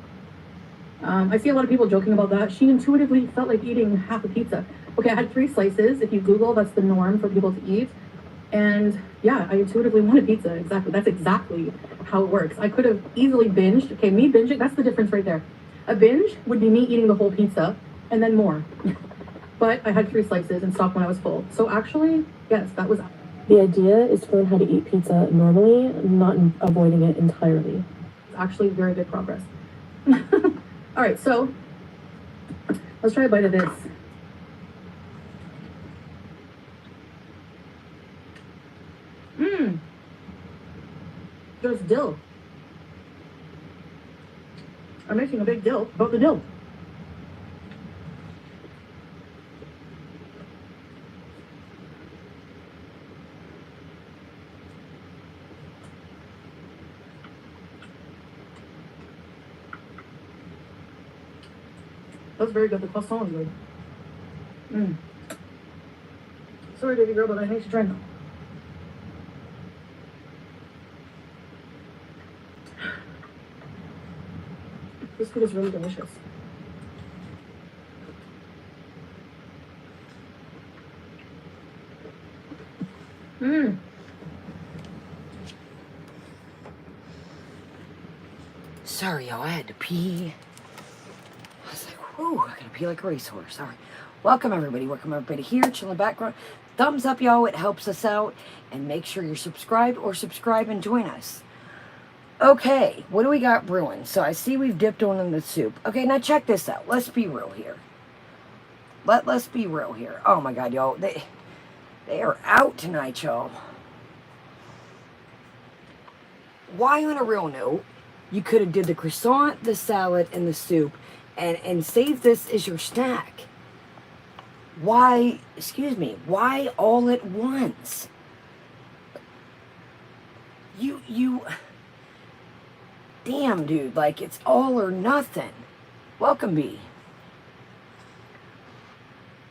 C: I see a lot of people joking about that. She intuitively felt like eating half a pizza. Okay, I had 3 slices. If you Google, that's the norm for people to eat. And yeah, I intuitively wanted pizza. Exactly. That's exactly how it works. I could have easily binged. Okay, me binging, that's the difference right there. A binge would be me eating the whole pizza and then more. But I had 3 slices and stopped when I was full. So actually, yes, that was... The idea is to learn how to eat pizza normally, not avoiding it entirely. It's actually very good progress. All right, so let's try a bite of this. There's dill. I'm making a big deal about the dill. That's very good. The croissant is good. Sorry, baby girl, but I need to drink. This food is really delicious.
A: Sorry, y'all. I had to pee. I was like, whew, I gotta pee like a racehorse. All right. Welcome, everybody. Welcome, everybody here. Chill in the background. Thumbs up, y'all. It helps us out. And make sure you're subscribed or subscribe and join us. Okay, what do we got brewing? So I see we've dipped one in the soup. Okay, now check this out. Let's be real here. Let's be real here. Oh my God, y'all. They are out tonight, y'all. Why, on a real note, you could have did the croissant, the salad, and the soup, and save this as your snack. Why, excuse me, why all at once? You, damn, dude, like, it's all or nothing. Welcome, B.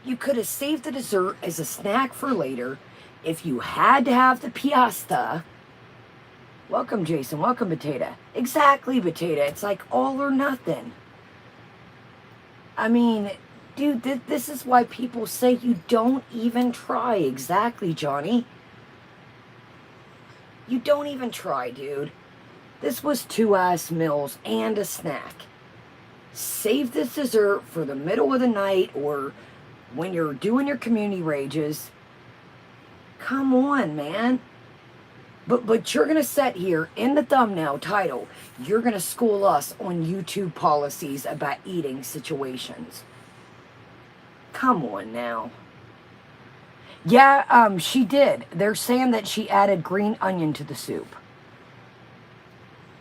A: You could have saved the dessert as a snack for later if you had to have the piasta. Welcome, Jason. Welcome, Potato. Exactly, Potato. It's like all or nothing. I mean, dude, this is why people say you don't even try. Exactly, Johnny. You don't even try, dude. This was 2 ass meals and a snack. Save this dessert for the middle of the night or when you're doing your community rages. Come on, man. But you're going to sit here in the thumbnail title. You're going to school us on YouTube policies about eating situations. Come on now. Yeah, she did. They're saying that she added green onion to the soup.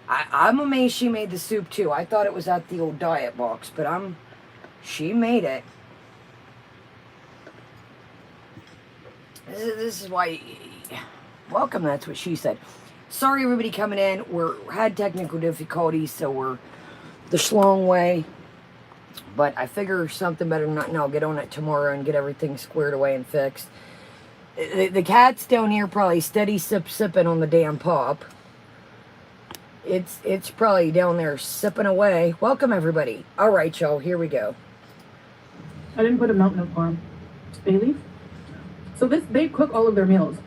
A: I'm amazed she made the soup too. I thought it was at the old diet box, but she made it. This is why, welcome, that's what she said. Sorry everybody coming in, had technical difficulties, so we're the schlong way. But I figure something better than nothing. I'll get on it tomorrow and get everything squared away and fixed. The cat's down here probably steady sipping on the damn pop. It's probably down there sipping away. Welcome everybody. All right, y'all, here we go.
C: I didn't put a milk note for him. Bay leaf. So they cook all of their meals.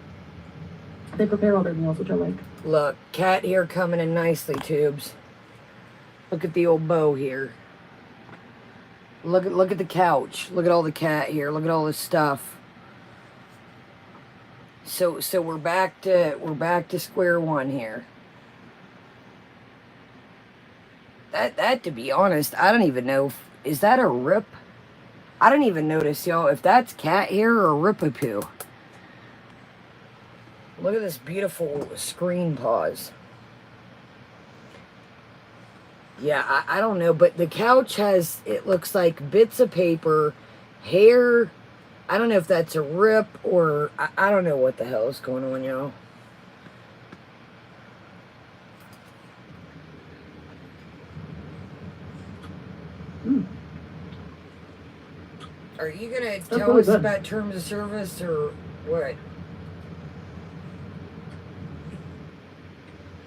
C: They prepare all their meals, which I like.
A: Look, cat here coming in nicely, Tubes. Look at the old bow here. Look at the couch. Look at all the cat here. Look at all this stuff. So we're back to square one here. That to be honest, I don't even know. Is that a rip? I don't even notice, y'all, if that's cat hair or ripapoo. Look at this beautiful screen pause. Yeah, I don't know, but the couch has, it looks like bits of paper, hair. I don't know if that's a rip or, I don't know what the hell is going on, y'all. Are you going to tell
C: really
A: us
C: good.
A: about terms of service or what?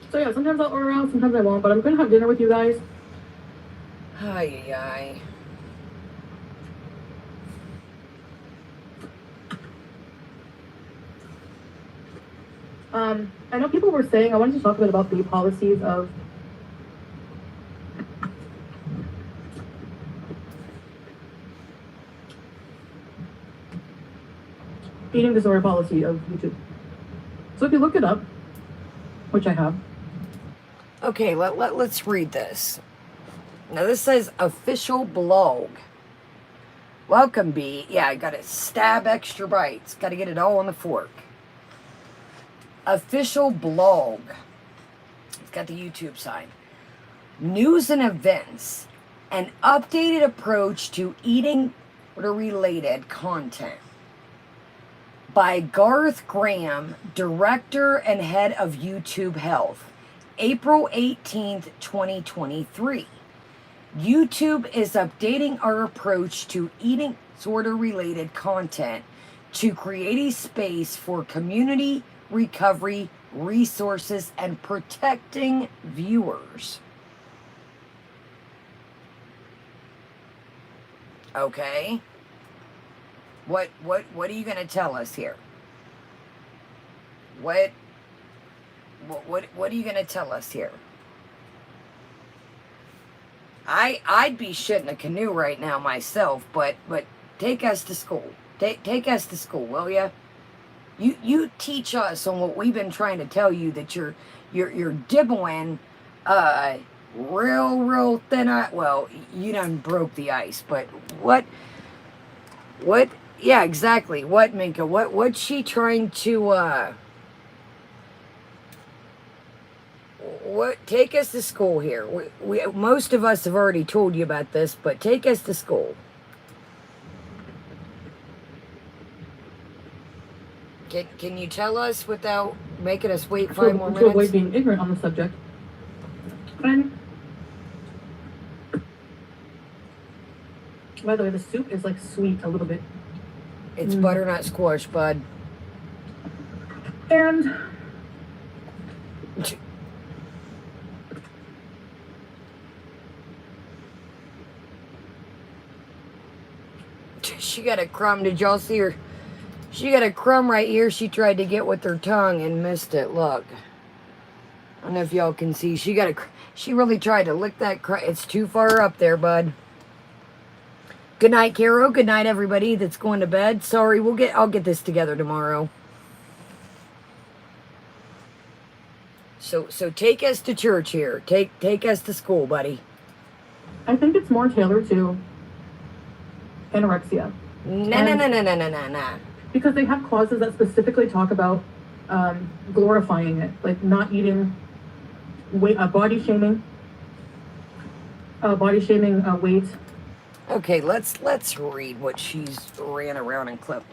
C: So yeah, sometimes I'll order out, sometimes I won't, but I'm gonna have dinner with you guys.
A: Ay.
C: I know people were saying, I wanted to talk a bit about the policies of eating disorder policy of YouTube. So if you look it up, which I have.
A: Okay, let's read this. Now this says official blog. Welcome, B. Yeah, I gotta stab extra bites. Gotta get it all on the fork. Official blog. It's got the YouTube sign. News and events. An updated approach to eating related content. By Garth Graham, Director and Head of YouTube Health. April 18th, 2023. YouTube is updating our approach to eating disorder-related content to create a space for community, recovery, resources, and protecting viewers. Okay. What are you going to tell us here? What are you going to tell us here? I'd be shitting a canoe right now myself, but take us to school. Take us to school, will ya? You teach us on what we've been trying to tell you, that you're dibbling real thin ice. Well, you done broke the ice, but what yeah, exactly. What, Minka? What's she trying to what? Take us to school here. We most of us have already told you about this, but take us to school. Can you tell us without making us wait 5 more minutes?
C: To avoid being ignorant on the subject. And by the way, the soup is like sweet a little bit.
A: It's butternut squash, bud.
C: And
A: she got a crumb. Did y'all see her? She got a crumb right here. She tried to get with her tongue and missed it. Look. I don't know if y'all can see. She really tried to lick that crumb. It's too far up there, bud. Good night, Carol. Good night, everybody that's going to bed. Sorry, I'll get this together tomorrow. So take us to church here. Take us to school, buddy.
C: I think it's more tailored to anorexia.
A: No.
C: Because they have clauses that specifically talk about glorifying it, like not eating, body shaming weight.
A: Okay, let's read what she's ran around and clipped.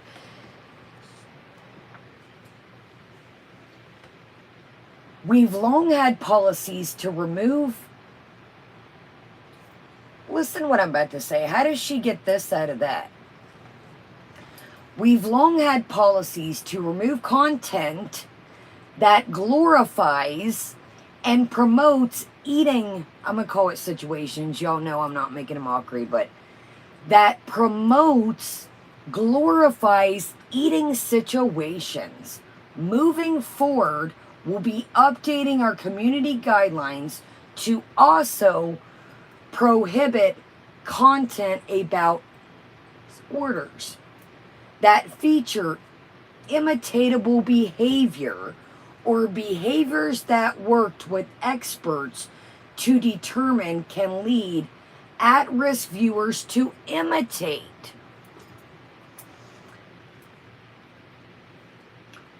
A: We've long had policies to remove. Listen what I'm about to say. How does she get this out of that? We've long had policies to remove content that glorifies and promotes eating, I'm going to call it situations. Y'all know I'm not making a mockery, but that promotes, glorifies eating situations. Moving forward, we'll be updating our community guidelines to also prohibit content about orders that feature imitatable behavior or behaviors that worked with experts to determine can lead at-risk viewers to imitate,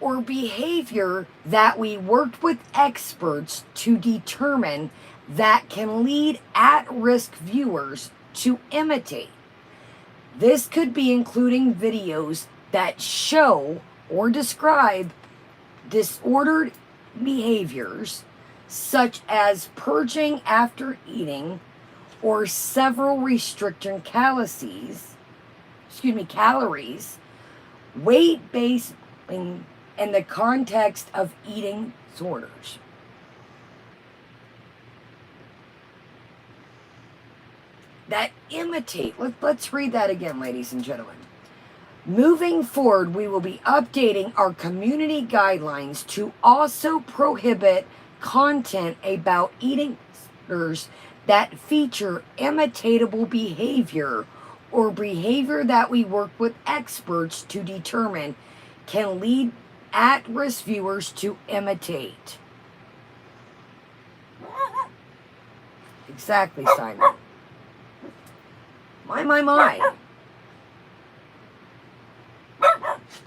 A: or behavior that we worked with experts to determine that can lead at-risk viewers to imitate. This could be including videos that show or describe disordered behaviors such as purging after eating or several restricting calories, weight-based in the context of eating disorders. That imitate. Let's read that again, ladies and gentlemen. Moving forward, we will be updating our community guidelines to also prohibit content about eating disorders that feature imitatable behavior or behavior that we work with experts to determine can lead at-risk viewers to imitate. Exactly, Simon. My.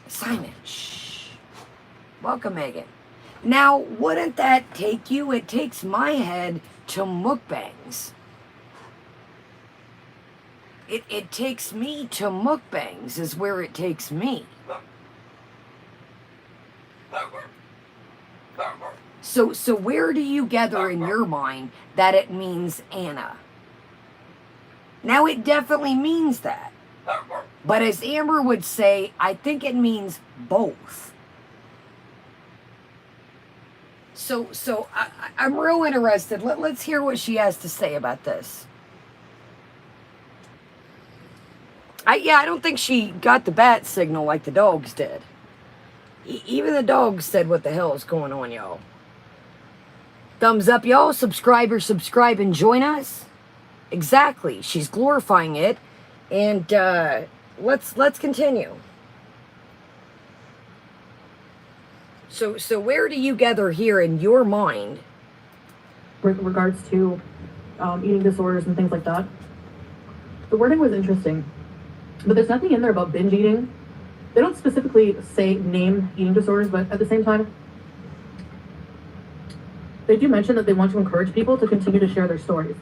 A: Simon, shh. Welcome, Megan. Now, wouldn't that take you? It takes my head to mukbangs. It takes me to mukbangs is where it takes me. So where do you gather in your mind that it means Anna? Now, it definitely means that. But as Amber would say, I think it means both. So I'm real interested. Let's hear what she has to say about this. I don't think she got the bat signal like the dogs did. Even the dogs said, what the hell is going on, y'all? Thumbs up, y'all. Subscribe and join us. Exactly. She's glorifying it. And let's continue. So where do you gather here in your mind?
C: With regards to eating disorders and things like that. The wording was interesting. But there's nothing in there about binge eating. They don't specifically name eating disorders, but at the same time, they do mention that they want to encourage people to continue to share their stories.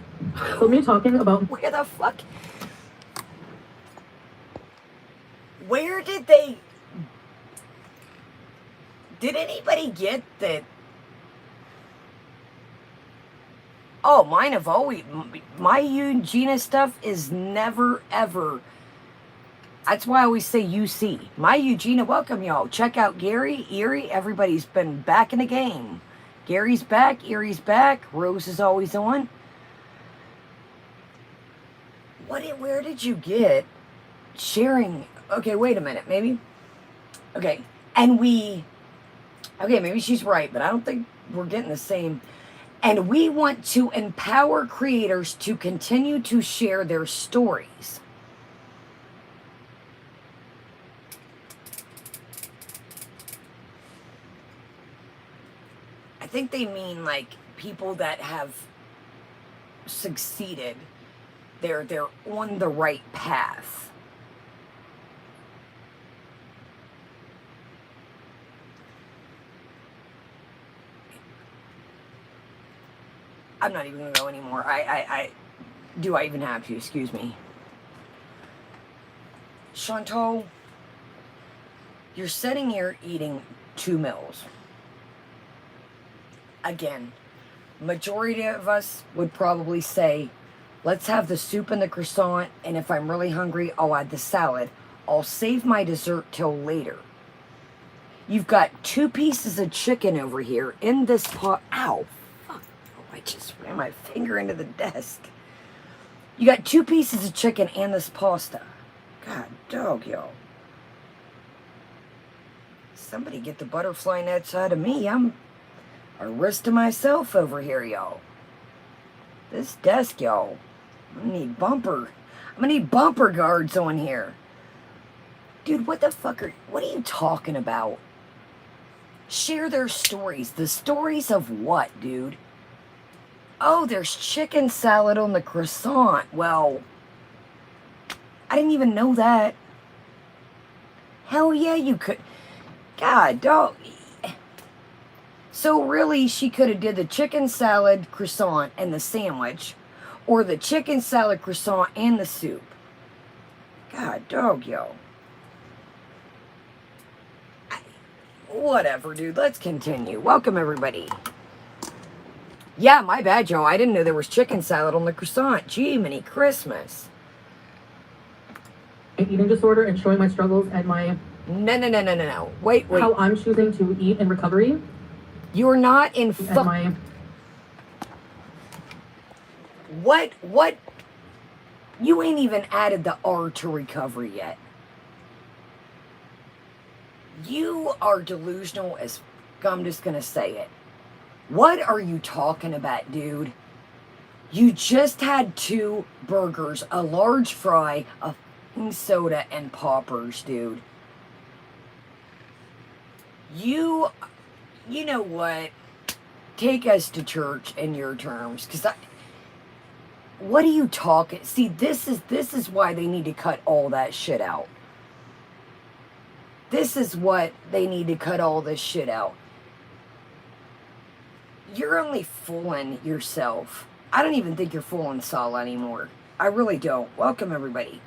C: So me talking about
A: Where the fuck? Where did they... Did anybody get that? Oh, mine have always... My Eugenia stuff is never, ever... That's why I always say UC. My Eugenia, welcome y'all. Check out Gary, Erie. Everybody's been back in the game. Gary's back, Erie's back. Rose is always on. Where did you get sharing? Okay, wait a minute, maybe. Okay, and we... Okay, maybe she's right, but I don't think we're getting the same. And we want to empower creators to continue to share their stories. I think they mean like people that have succeeded. They're on the right path. I'm not even gonna go anymore. Do I even have to? Excuse me. Chantal, you're sitting here eating 2 meals. Again, majority of us would probably say, let's have the soup and the croissant, and if I'm really hungry, I'll add the salad. I'll save my dessert till later. You've got 2 pieces of chicken over here in this pot. Ow. I just ran my finger into the desk. You got 2 pieces of chicken and this pasta. God dog, yo. Somebody get the butterfly nets out of me. I'm a risk to myself over here, y'all. This desk, y'all. I'm gonna need bumper guards on here. Dude, what the fuck what are you talking about? Share their stories. The stories of what, dude? Oh, there's chicken salad on the croissant. Well, I didn't even know that. Hell yeah, you could. God, dog. So really, she could have did the chicken salad croissant and the sandwich, or the chicken salad croissant and the soup. God, dog, yo. Whatever, dude. Let's continue. Welcome, everybody. Yeah, my bad, Joe. I didn't know there was chicken salad on the croissant. Gee, mini Christmas.
C: eating disorder and showing my struggles and my...
A: No. Wait.
C: How I'm choosing to eat in recovery.
A: You're not in... What? You ain't even added the R to recovery yet. You are delusional as... I'm just gonna say it. What are you talking about, dude? You just had 2 burgers, a large fry, a soda, and poppers, dude. You know what? Take us to church in your terms, because what are you talking? See, this is why they need to cut all that shit out. This is what they need to cut all this shit out. You're only fooling yourself. I don't even think you're fooling Saul anymore. I really don't. Welcome, everybody.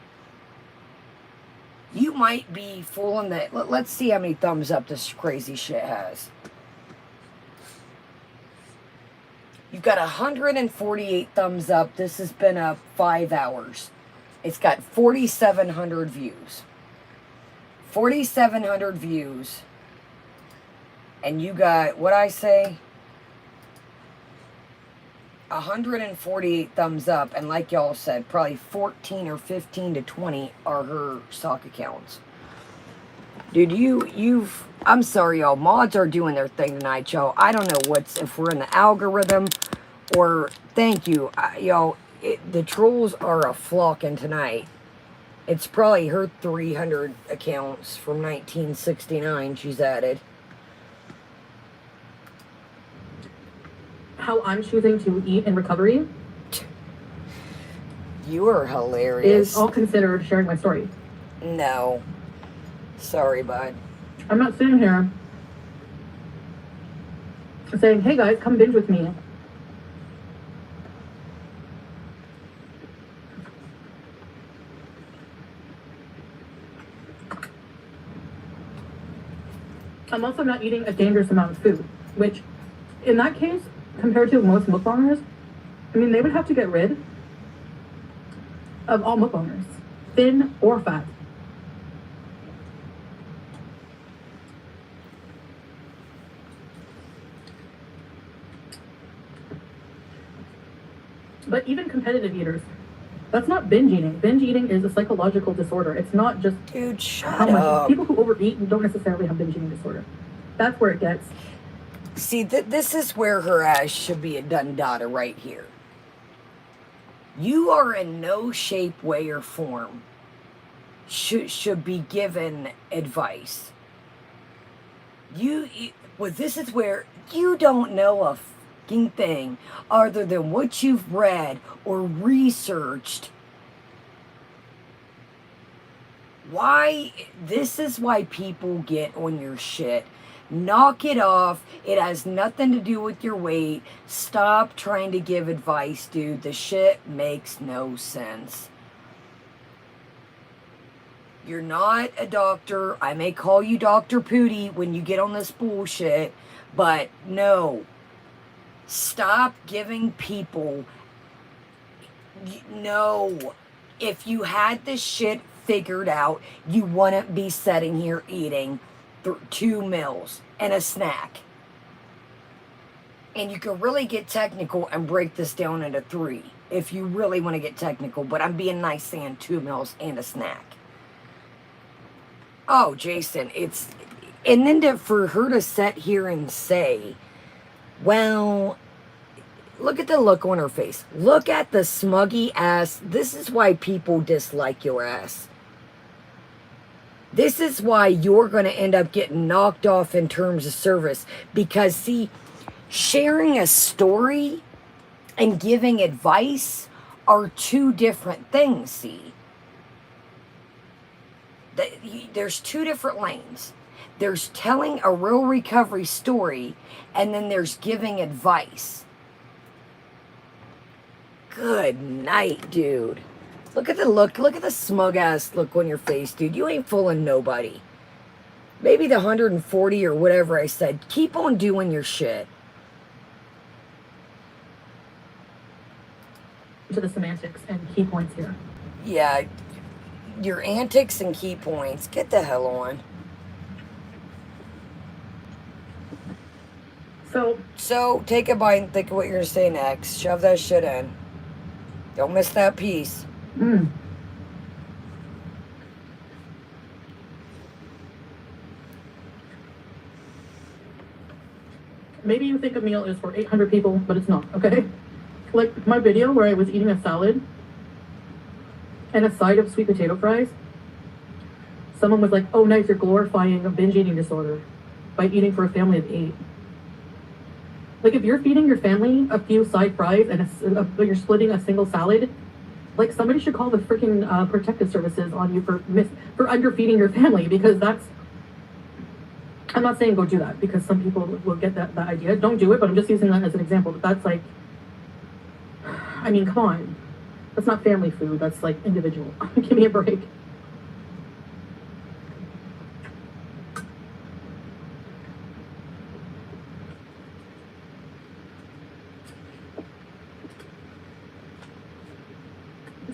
A: You might be fooling that. Let's see how many thumbs up this crazy shit has. You've got 148 thumbs up. This has been up 5 hours. It's got 4,700 views. 4,700 views. And you got, what I say? 148 thumbs up, and like y'all said, probably 14 or 15 to 20 are her stock accounts. Dude, I'm sorry, y'all. Mods are doing their thing tonight, y'all. I don't know if we're in the algorithm or, thank you, y'all. The trolls are a flocking tonight. It's probably her 300 accounts from 1969 she's added.
C: How I'm choosing to eat in recovery.
A: You are hilarious.
C: Is all considered sharing my story.
A: No. Sorry, bud.
C: I'm not sitting here saying, hey guys, come binge with me. I'm also not eating a dangerous amount of food, which in that case, compared to most mukbangers, I mean, they would have to get rid of all mukbangers, thin or fat. But even competitive eaters, that's not binge eating. Binge eating is a psychological disorder. It's not just
A: Dude, shut
C: how much.
A: up.
C: People who overeat don't necessarily have binge eating disorder. That's where it gets.
A: See, this is where her ass should be a done daughter right here. You are in no shape, way, or form should be given advice. Well, this is where you don't know a fucking thing other than what you've read or researched. This is why people get on your shit. Knock it off. It has nothing to do with your weight. Stop trying to give advice, dude. The shit makes no sense. You're not a doctor. I may call you Dr. Foodie when you get on this bullshit, but no. Stop giving people... No. If you had this shit figured out, you wouldn't be sitting here eating 2 meals and a snack. And you can really get technical and break this down into 3 if you really want to get technical, but I'm being nice saying 2 meals and a snack. Oh, Jason, and then for her to sit here and say, well, look at the look on her face. Look at the smuggy ass. This is why people dislike your ass. This is why you're going to end up getting knocked off in terms of service. Because, see, sharing a story and giving advice are 2 different things, see. There's 2 different lanes. There's telling a real recovery story, and then there's giving advice. Good night, dude. Look at the look. Look at the smug ass look on your face, dude. You ain't fooling nobody. Maybe the 140 or whatever I said. Keep on doing your shit.
C: To the semantics and key points here.
A: Yeah. Your antics and key points. Get the hell on. So, take a bite and think of what you're going to say next. Shove that shit in. Don't miss that piece.
C: Maybe you think a meal is for 800 people, but it's not, okay? Like my video where I was eating a salad and a side of sweet potato fries. Someone was like, oh nice, you're glorifying a binge eating disorder by eating for a family of 8. Like if you're feeding your family a few side fries and you're splitting a single salad, like somebody should call the freaking protective services on you for underfeeding your family, because that's... I'm not saying go do that, because some people will get that idea. Don't do it, but I'm just using that as an example. But that's like... I mean, come on. That's not family food. That's like individual. Give me a break.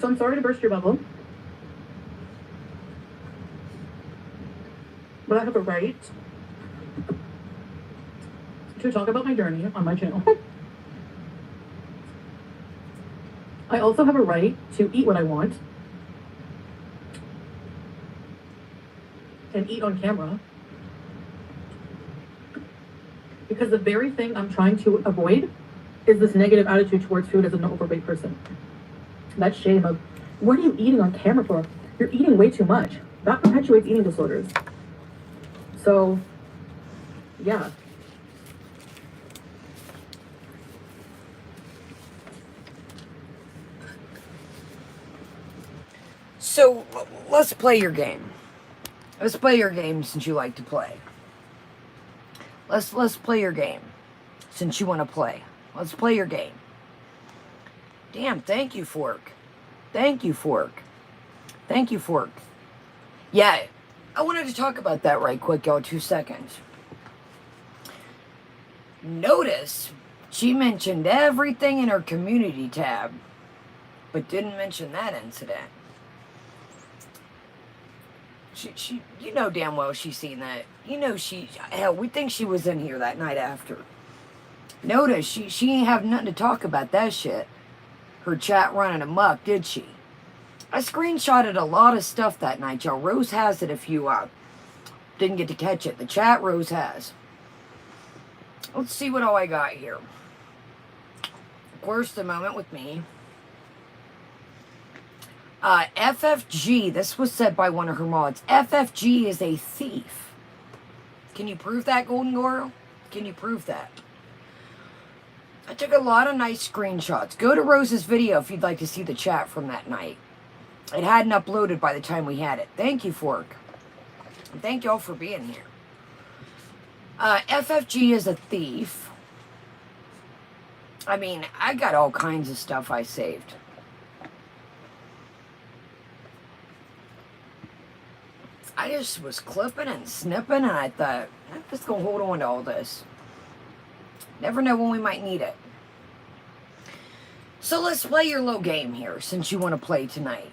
C: So I'm sorry to burst your bubble, but I have a right to talk about my journey on my channel. I also have a right to eat what I want and eat on camera, because the very thing I'm trying to avoid is this negative attitude towards food as an overweight person. That shame of, what are you eating on camera for? You're eating way too much. That perpetuates eating disorders. So, yeah.
A: So, let's play your game. Let's play your game since you like to play. Let's play your game. since you want to play. Let's play your game. Damn, thank you, Fork. Thank you, Fork. Thank you, Fork. Yeah, I wanted to talk about that right quick, y'all. 2 seconds. Notice she mentioned everything in her community tab, but didn't mention that incident. She, you know damn well she's seen that. You know hell, we think she was in here that night after. Notice she ain't have nothing to talk about that shit. Her chat running amok, did she? I screenshotted a lot of stuff that night, y'all. Rose has it if you didn't get to catch it. The chat Rose has. Let's see what all I got here. Of course, the moment with me. FFG, this was said by one of her mods. FFG is a thief. Can you prove that, Golden Gorl? Can you prove that? I took a lot of nice screenshots. Go to Rose's video if you'd like to see the chat from that night. It hadn't uploaded by the time we had it. Thank you, Fork. And thank y'all for being here. FFG is a thief. I mean, I got all kinds of stuff I saved. I just was clipping and snipping, and I thought, I'm just going to hold on to all this. Never know when we might need it. So let's play your little game here, since you want to play tonight.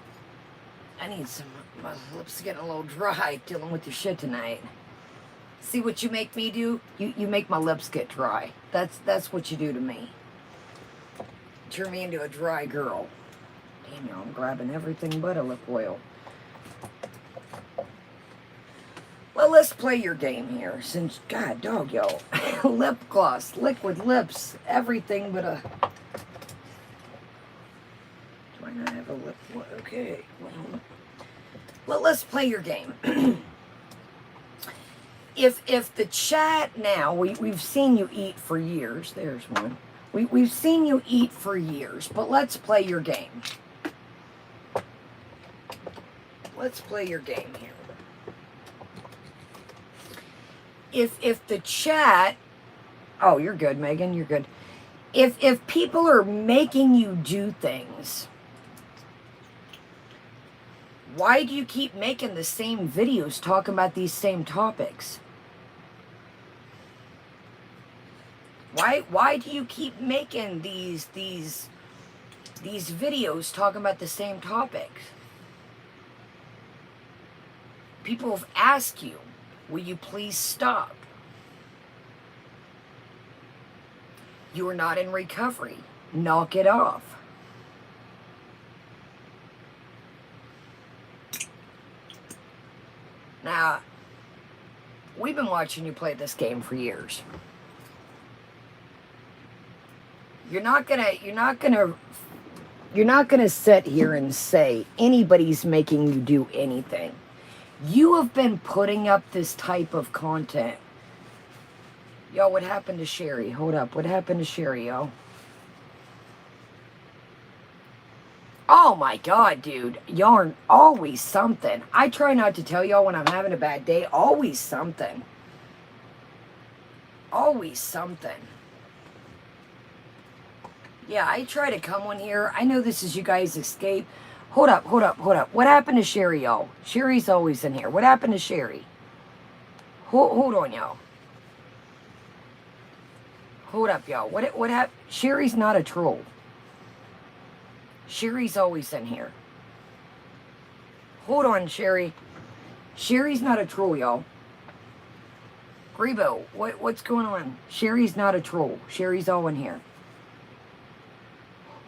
A: I need some, my lips are getting a little dry dealing with your shit tonight. See what you make me do? You make my lips get dry. That's what you do to me. Turn me into a dry girl. Damn, y'all, I'm grabbing everything but a lip oil. Well, let's play your game here, since, god dog, yo, lip gloss, liquid lips, everything but a, do I not have a lip, okay, well, let's play your game. If the chat now, we've seen you eat for years, there's one, we've seen you eat for years, but let's play your game. Let's play your game here. If the chat, oh, you're good, Megan, you're good. If people are making you do things, why do you keep making the same videos talking about these same topics? Why do you keep making these videos talking about the same topics? People have asked you, will you please stop? You are not in recovery. Knock it off. Now, we've been watching you play this game for years. You're not gonna sit here and say anybody's making you do anything. You have been putting up this type of content. Yo, what happened to Sherry? Hold up. What happened to Sherry, yo? Oh my god, dude. Y'all are always something. I try not to tell y'all when I'm having a bad day. Always something. Always something. Yeah, I try to come on here. I know this is you guys' escape. Hold up. What happened to Sherry, y'all? Sherry's always in here. What happened to Sherry? Hold on, y'all. Hold up, y'all. What happened? Sherry's not a troll. Sherry's always in here. Hold on, Sherry. Sherry's not a troll, y'all. Grebo, what's going on? Sherry's not a troll. Sherry's all in here.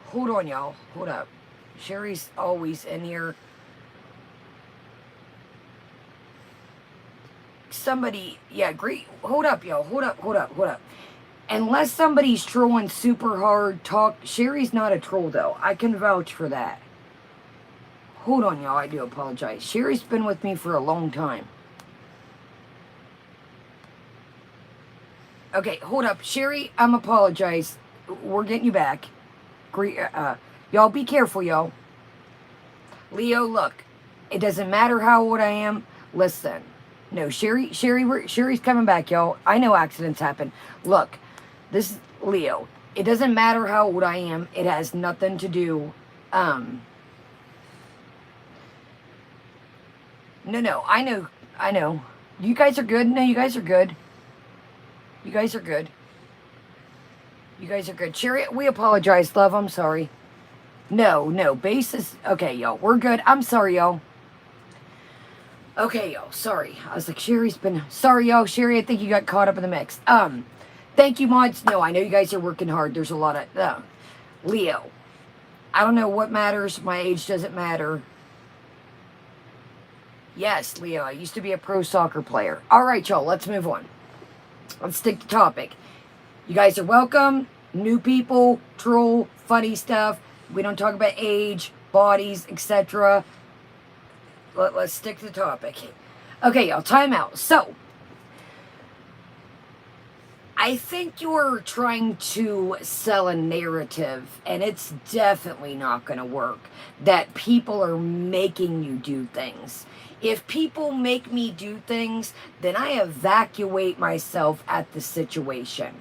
A: Hold on, y'all. Hold up. Sherry's always in here. Somebody, yeah, great. Hold up, y'all. Hold up. Unless somebody's trolling super hard, Sherry's not a troll, though. I can vouch for that. Hold on, y'all. I do apologize. Sherry's been with me for a long time. Okay, hold up. Sherry, I'm apologize. We're getting you back. Y'all be careful, y'all. Leo, look. It doesn't matter how old I am. Listen. No, Sherry's coming back, y'all. I know accidents happen. Look, This is Leo. It doesn't matter how old I am. It has nothing to do. No, I know. You guys are good. No, you guys are good. You guys are good. You guys are good. Cherry, we apologize, love. I'm sorry. No, base is... Okay, y'all. We're good. I'm sorry, y'all. Okay, y'all. Sorry. I was like, Sherry's been... Sorry, y'all. Sherry, I think you got caught up in the mix. Thank you, mods. No, I know you guys are working hard. There's a lot of... Leo. I don't know what matters. My age doesn't matter. Yes, Leo. I used to be a pro soccer player. All right, y'all. Let's move on. Let's stick to topic. You guys are welcome. New people, troll, funny stuff. We don't talk about age, bodies, etc. Let's stick to the topic. Okay, y'all, time out. So, I think you're trying to sell a narrative, and it's definitely not going to work, that people are making you do things. If people make me do things, then I evacuate myself at the situation.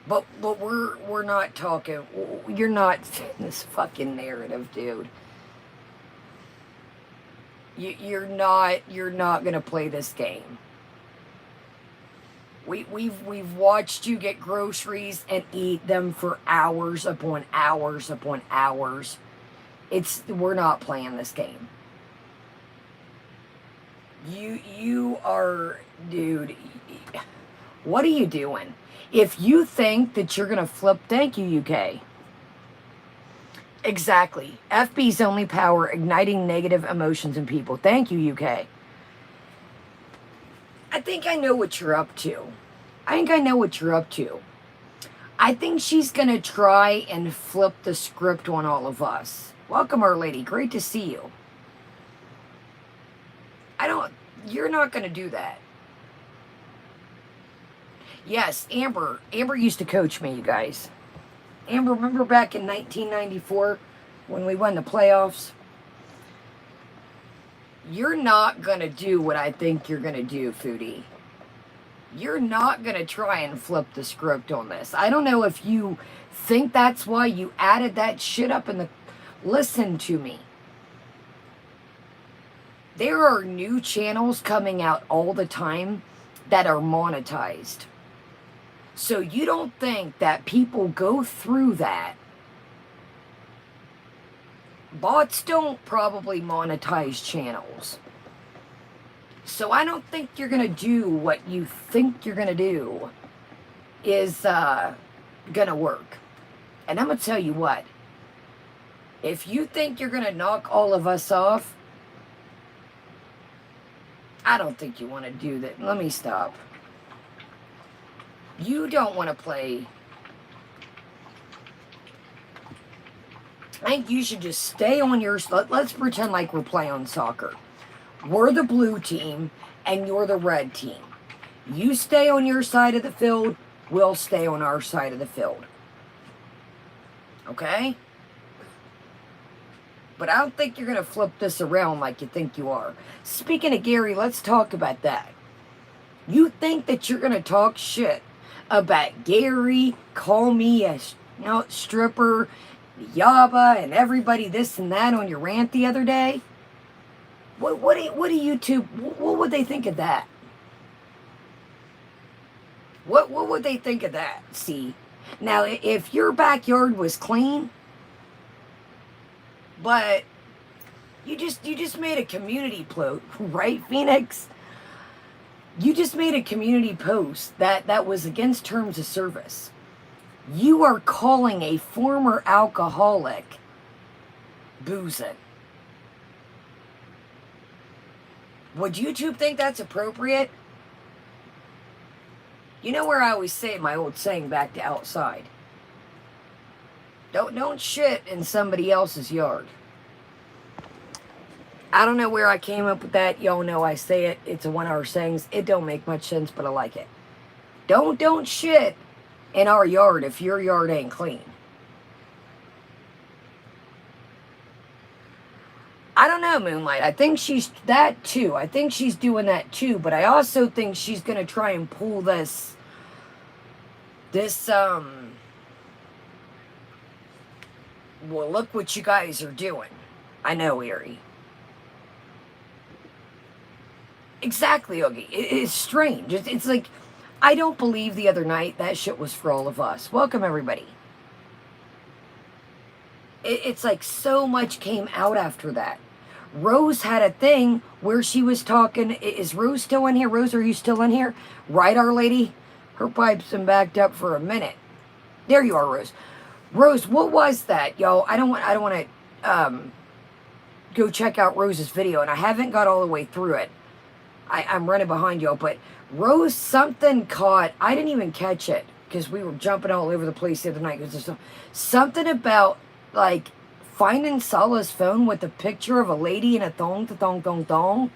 A: But we're not talking. You're not fitting this fucking narrative, dude. You're not gonna play this game. We've watched you get groceries and eat them for hours upon hours upon hours. We're not playing this game. You are, dude. What are you doing? If you think that you're going to flip... Thank you, UK. Exactly. FB's only power, igniting negative emotions in people. Thank you, UK. I think I know what you're up to. I think she's going to try and flip the script on all of us. Welcome, Our Lady. Great to see you. You're not going to do that. Yes, Amber. Amber used to coach me, you guys. Amber, remember back in 1994 when we won the playoffs? You're not going to do what I think you're going to do, Foodie. You're not going to try and flip the script on this. I don't know if you think that's why you added that shit up in the... Listen to me. There are new channels coming out all the time that are monetized. So you don't think that people go through that. Bots don't probably monetize channels. So I don't think you're going to do what you think you're going to do is going to work. And I'm going to tell you what. If you think you're going to knock all of us off, I don't think you want to do that. Let me stop. You don't want to play. I think you should just stay on your... Let's pretend like we're playing soccer. We're the blue team, and you're the red team. You stay on your side of the field, we'll stay on our side of the field. Okay? But I don't think you're going to flip this around like you think you are. Speaking of Gary, let's talk about that. You think that you're going to talk shit about Gary, call me a stripper, Yaba, and everybody this and that on your rant the other day? What do YouTube, what would they think of that? What would they think of that? See, now if your backyard was clean, but you just made a community post, right, Phoenix? You just made a community post that was against terms of service. You are calling a former alcoholic boozing. Would YouTube think that's appropriate? You know where I always say my old saying, back to outside. Don't shit in somebody else's yard. I don't know where I came up with that. Y'all know I say it. It's a 1 hour sayings. It don't make much sense, but I like it. Don't shit in our yard if your yard ain't clean. I don't know, Moonlight. I think she's that too. I think she's doing that too. But I also think she's going to try and pull this This, well, look what you guys are doing. I know, Erie. Exactly, Oogie. It's strange. It's like, I don't believe the other night that shit was for all of us. Welcome, everybody. It's like so much came out after that. Rose had a thing where she was talking. Is Rose still in here? Rose, are you still in here? Right, Our Lady? Her pipe's been backed up for a minute. There you are, Rose. Rose, what was that, yo? I don't want to go check out Rose's video, and I haven't got all the way through it. I'm running behind y'all, but Rose, something caught. I didn't even catch it because we were jumping all over the place the other night. There's something about like finding Sala's phone with a picture of a lady in a thong.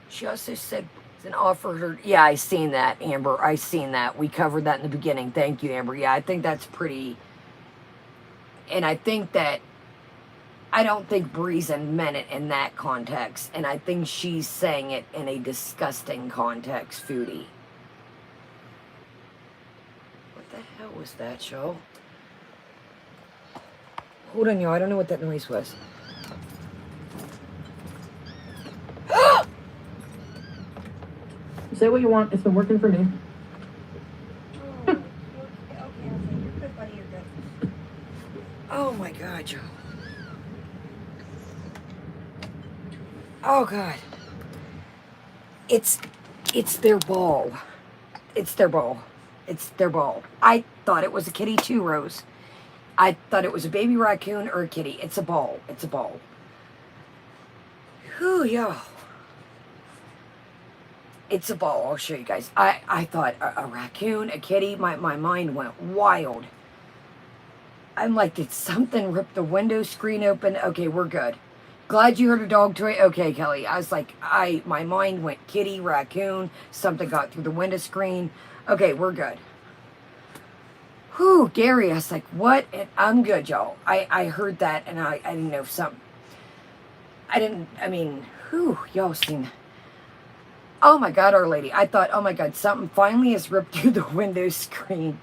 A: She also said and offered her. Yeah, I seen that, Amber. I seen that. We covered that in the beginning. Thank you, Amber. Yeah, I think that's pretty. And I think that. I don't think Breezen meant it in that context. And I think she's saying it in a disgusting context, Foodie. What the hell was that, Joe? Hold on, y'all. I don't know what that noise was.
C: Say what you want. It's been working for me.
A: Okay, you're good, buddy. You're good. Oh, my God, Joe. Oh, God. It's their ball. It's their ball. It's their ball. I thought it was a kitty too, Rose. I thought it was a baby raccoon or a kitty. It's a ball. It's a ball. Whew, yo. It's a ball. I'll show you guys. I thought a raccoon, a kitty. My mind went wild. I'm like, did something rip the window screen open? Okay, we're good. Glad you heard a dog toy. Okay, Kelly. I was like, my mind went kitty, raccoon. Something got through the window screen. Okay, we're good. Whew, Gary. I was like, what? And I'm good, y'all. I heard that, and I didn't know something. Whew, y'all seen. Oh my God, Our Lady. I thought, oh my God, something finally has ripped through the window screen.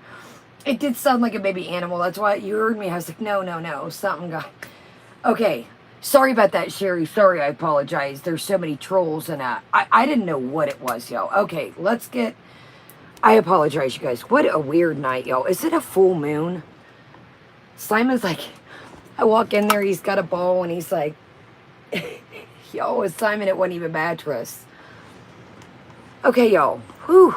A: It did sound like a baby animal. That's why you heard me. I was like, no. Something got. Okay. Sorry about that, Sherry. Sorry, I apologize. There's so many trolls, and I didn't know what it was, yo. Okay, let's get. I apologize, you guys. What a weird night, yo. Is it a full moon? Simon's like, I walk in there, he's got a ball, and he's like, yo, with Simon, it wasn't even mattress. Okay, yo. Whew.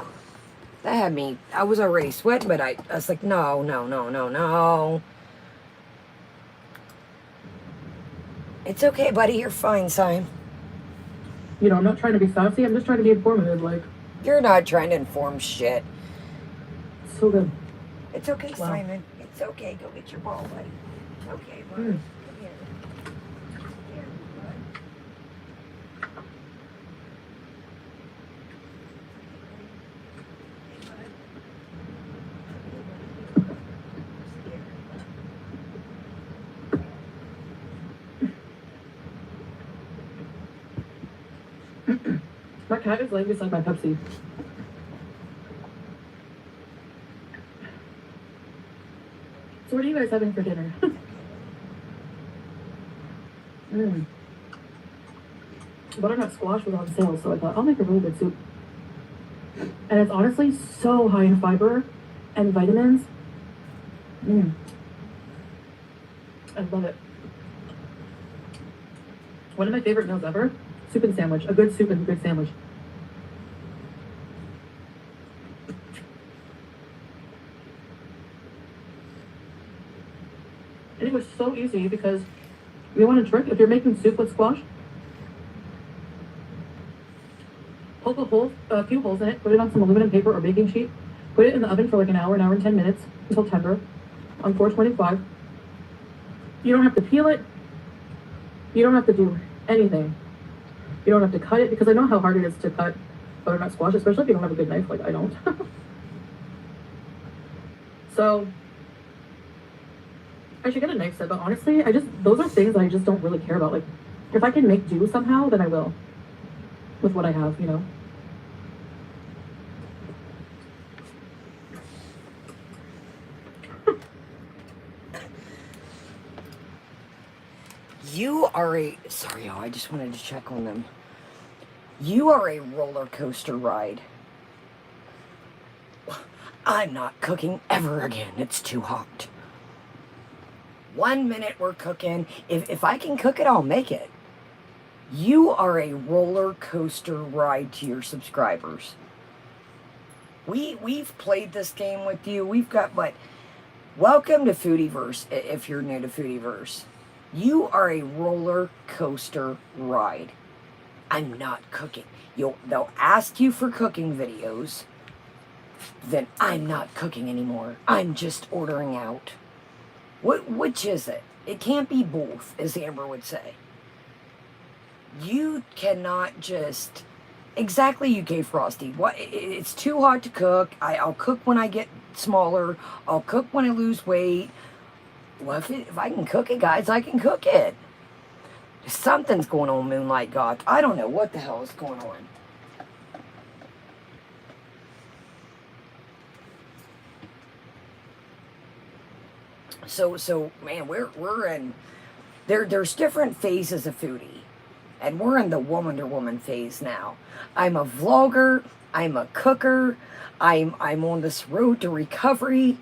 A: That had me. I was already sweating, but I was like, no. It's okay, buddy. You're fine, Simon.
C: You know, I'm not trying to be sassy. I'm just trying to be informative. Like,
A: you're not trying to inform shit.
C: So good.
A: It's okay,
C: Wow.
A: Simon. It's okay. Go get your ball, buddy. It's okay, bud. Come here. Here,
C: Mm. My cat is laying beside my Pepsi. So what are you guys having for dinner? Butternut squash was on sale, so I thought I'll make a really good soup. And it's honestly so high in fiber and vitamins. I love it. One of my favorite meals ever, soup and sandwich. A good soup and a good sandwich. And it was so easy because you want a trick? If you're making soup with squash, poke a few holes in it, put it on some aluminum paper or baking sheet, put it in the oven for like an hour and 10 minutes until tender on 425. You don't have to peel it. You don't have to do anything. You don't have to cut it because I know how hard it is to cut butternut squash, especially if you don't have a good knife like I don't. So I should get a knife set, but honestly, those are things I just don't really care about. Like, if I can make do somehow, then I will. With what I have, you know.
A: You are a... Sorry, y'all, I just wanted to check on them. You are a roller coaster ride. I'm not cooking ever again. It's too hot. 1 minute we're cooking. If I can cook it, I'll make it. You are a roller coaster ride to your subscribers. We've played this game with you. We've got, but welcome to Foodieverse if you're new to Foodieverse. You are a roller coaster ride. I'm not cooking. They'll ask you for cooking videos. Then I'm not cooking anymore. I'm just ordering out. Which is it? It can't be both, as Amber would say. You cannot just... Exactly, UK Frosty. It's too hot to cook. I'll cook when I get smaller. I'll cook when I lose weight. Well, if I can cook it, guys, I can cook it. Something's going on, Moonlight Goth. I don't know what the hell is going on. So man, we're in... There's different phases of Foodie. And we're in the woman to woman phase now. I'm a vlogger. I'm a cooker. I'm on this road to recovery.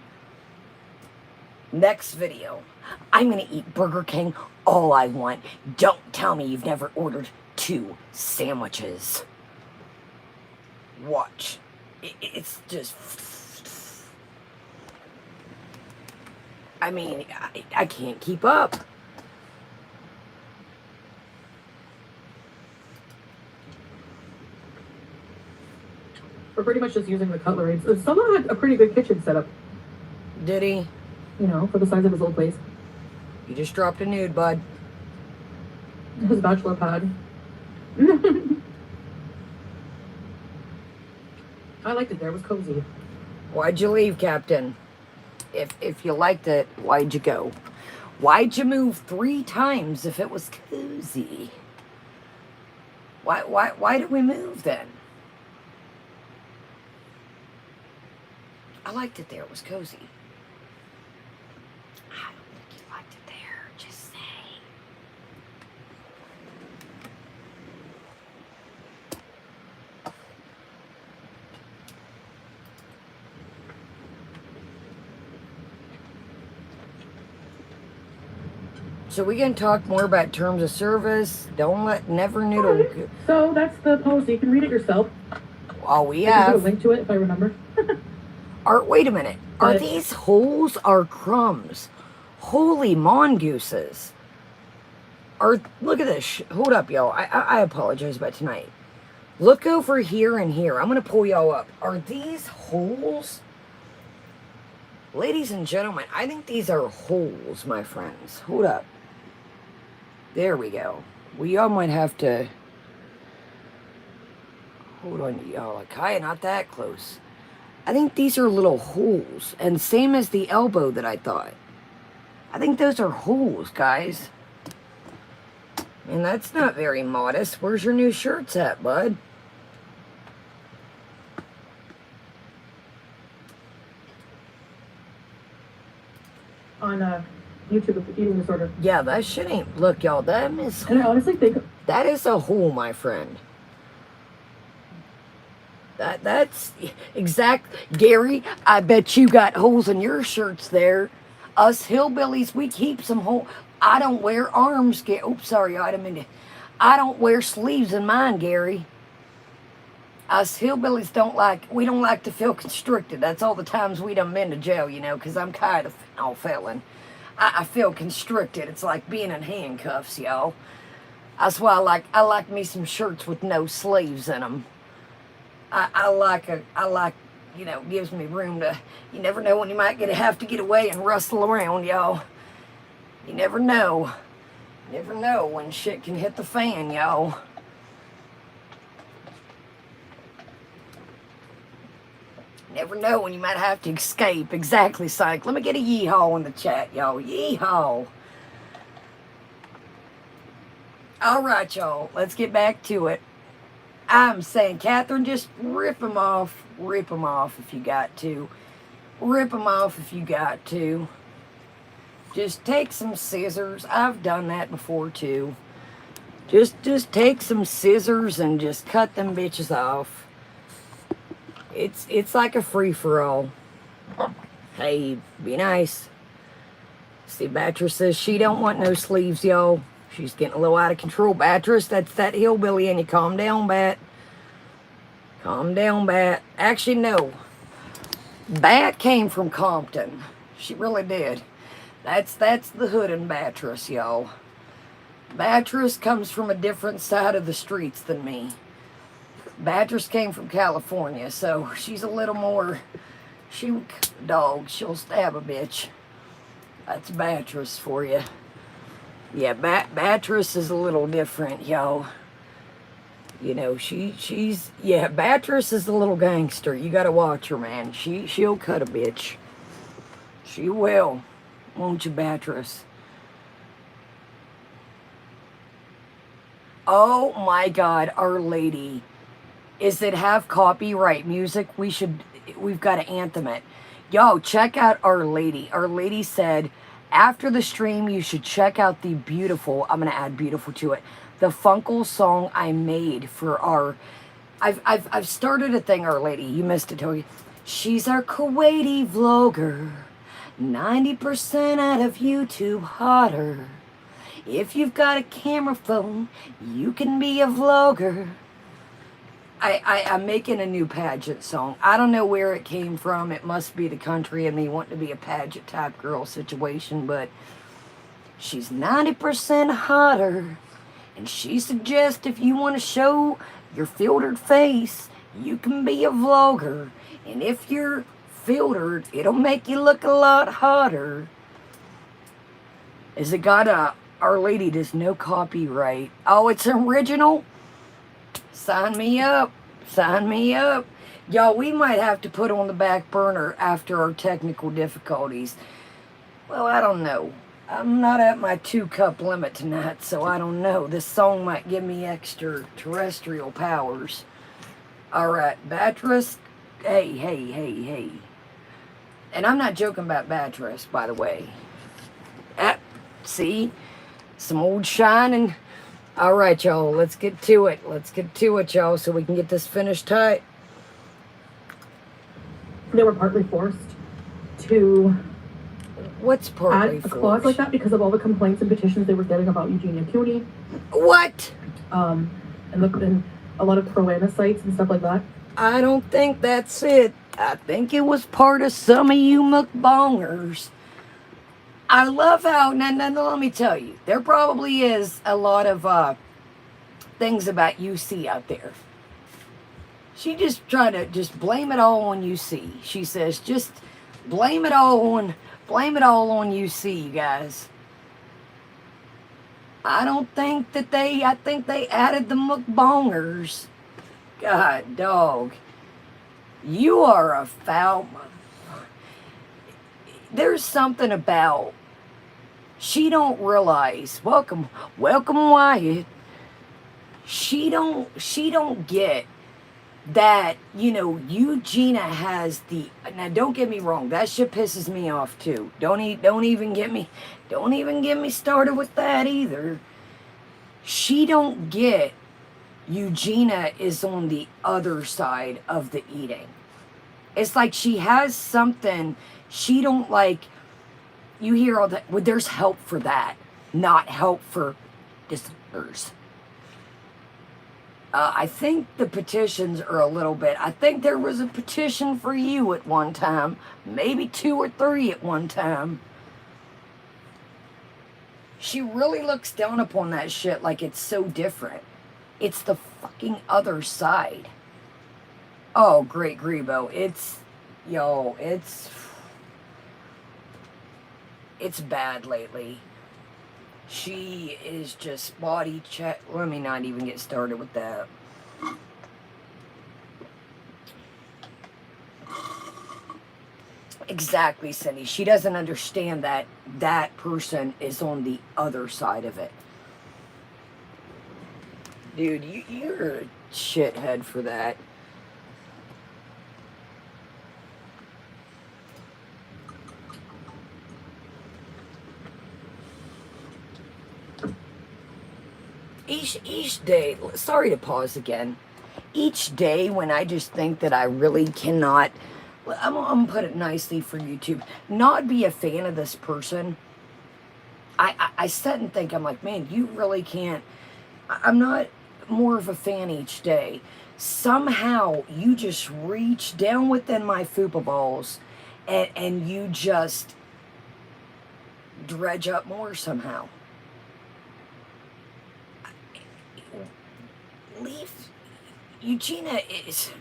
A: Next video, I'm going to eat Burger King all I want. Don't tell me you've never ordered 2 sandwiches. Watch. It's just... I mean, I can't keep up.
C: We're pretty much just using the cutlery. So someone had a pretty good kitchen setup.
A: Did he?
C: You know, for the size of his old place.
A: You just dropped a nude, bud.
C: His bachelor pad. I liked it there. It was cozy.
A: Why'd you leave, Captain? If you liked it, why'd you go? Why'd you move 3 times if it was cozy? Why did we move then? I liked it there. It was cozy. I don't think you liked it there. Just saying. So we can talk more about terms of service. Don't let never noodle.
C: Right. So that's the post. You can read it yourself.
A: Oh, we
C: I can put
A: have.
C: a link to it if I remember.
A: Wait a minute. Are these holes or crumbs? Holy mongooses. Look at this. Hold up, y'all. I apologize about tonight. Look over here and here. I'm going to pull y'all up. Are these holes? Ladies and gentlemen, I think these are holes, my friends. Hold up. There we go. We all might have to... Hold on, y'all. Kaya, not that close. I think these are little holes. And same as the elbow that I thought. I think those are holes, guys. And that's not very modest. Where's your new shirts at, bud?
C: On YouTube, eating disorder.
A: Yeah, that shit ain't... Look, y'all, that is...
C: And I honestly think...
A: That is a hole, my friend. That's exact... Gary, I bet you got holes in your shirts there. Us hillbillies, we keep some holes. I don't wear arms, oops, sorry, I didn't mean to... I don't wear sleeves in mine, Gary. Us hillbillies we don't like to feel constricted. That's all the times we done been to jail, you know, because I'm kind of a felon. I feel constricted. It's like being in handcuffs, y'all. That's why I like me some shirts with no sleeves in them. I like, you know, gives me room to, you never know when you might have to get away and rustle around, y'all. You never know. You never know when shit can hit the fan, y'all. Never know when you might have to escape. Exactly, Psych. Let me get a yeehaw in the chat, y'all. Yeehaw. All right, y'all. Let's get back to it. I'm saying, Catherine, just rip them off. Rip them off if you got to. Rip them off if you got to. Just take some scissors. I've done that before too. Just take some scissors and just cut them bitches off. It's like a free-for-all. Hey, be nice. See, Batress says she don't want no sleeves, y'all. She's getting a little out of control. Batress, that's that hillbilly in you. Calm down, Bat. Calm down, Bat. Actually, no. Bat came from Compton. She really did. That's the hood in Batress, y'all. Batress comes from a different side of the streets than me. Batress came from California, so she's a little more... she'll stab a bitch. That's Batress for you. Yeah, Batress is a little different, y'all. You know, she's... Yeah, Batress is a little gangster. You gotta watch her, man. She'll cut a bitch. She will. Won't you, Batress? Oh my God, Our Lady. Is it have copyright music? We've got to anthem it. Yo, check out Our Lady. Our Lady said, after the stream, you should check out the beautiful, I'm going to add beautiful to it, the Funkle song I made for our, I've started a thing, Our Lady. You missed it, Toby. She's our Kuwaiti vlogger. 90% out of YouTube hotter. If you've got a camera phone, you can be a vlogger. I'm making a new pageant song. I don't know where it came from. It must be the country and me wanting to be a pageant type girl situation, but she's 90% hotter. And she suggests if you want to show your filtered face, you can be a vlogger. And if you're filtered, it'll make you look a lot hotter. Is it got a... Our Lady, does no copyright. Oh, it's original? Sign me up. Sign me up. Y'all, we might have to put on the back burner after our technical difficulties. Well, I don't know. I'm not at my 2-cup limit tonight, so I don't know. This song might give me extraterrestrial powers. Alright, Batress. Hey. And I'm not joking about Batress, by the way. See? Some old shining. Alright, y'all. Let's get to it. Let's get to it, y'all, so we can get this finished tight.
C: They were partly forced to
A: What's partly
C: add a clause like that because of all the complaints and petitions they were getting about Eugenia Cooney.
A: What?
C: And a lot of pro-Anna sites and stuff like that.
A: I don't think that's it. I think it was part of some of you mukbangers. I love how, now let me tell you, there probably is a lot of things about UC out there. She just tried to just blame it all on UC. She says, just blame it all on UC, you guys. I don't think that I think they added the mukbangers. God, dog. You are a foul mother. There's something about, she don't realize, welcome Wyatt. She don't get that, you know, Eugenia has the, now don't get me wrong, that shit pisses me off too. Don't even get me started with that either. She don't get Eugenia is on the other side of the eating. It's like she has something she don't like. You hear all that, well, there's help for that, not help for disorders. I think the petitions are a little bit, I think there was a petition for you at one time, maybe 2 or 3 at one time. She really looks down upon that shit like it's so different. It's the fucking other side. Oh, great Grebo. It's bad lately. She is just body check. Let me not even get started with that. Exactly, Cindy. She doesn't understand that that person is on the other side of it. Dude, you're a shithead for that. each day, sorry to pause again, each day when I just think that I really cannot, I'm gonna put it nicely for YouTube, not be a fan of this person, I sit and think, I'm like, man, you really can't, I'm not more of a fan each day. Somehow you just reach down within my fupa balls and you just dredge up more somehow. Leave. Eugenia is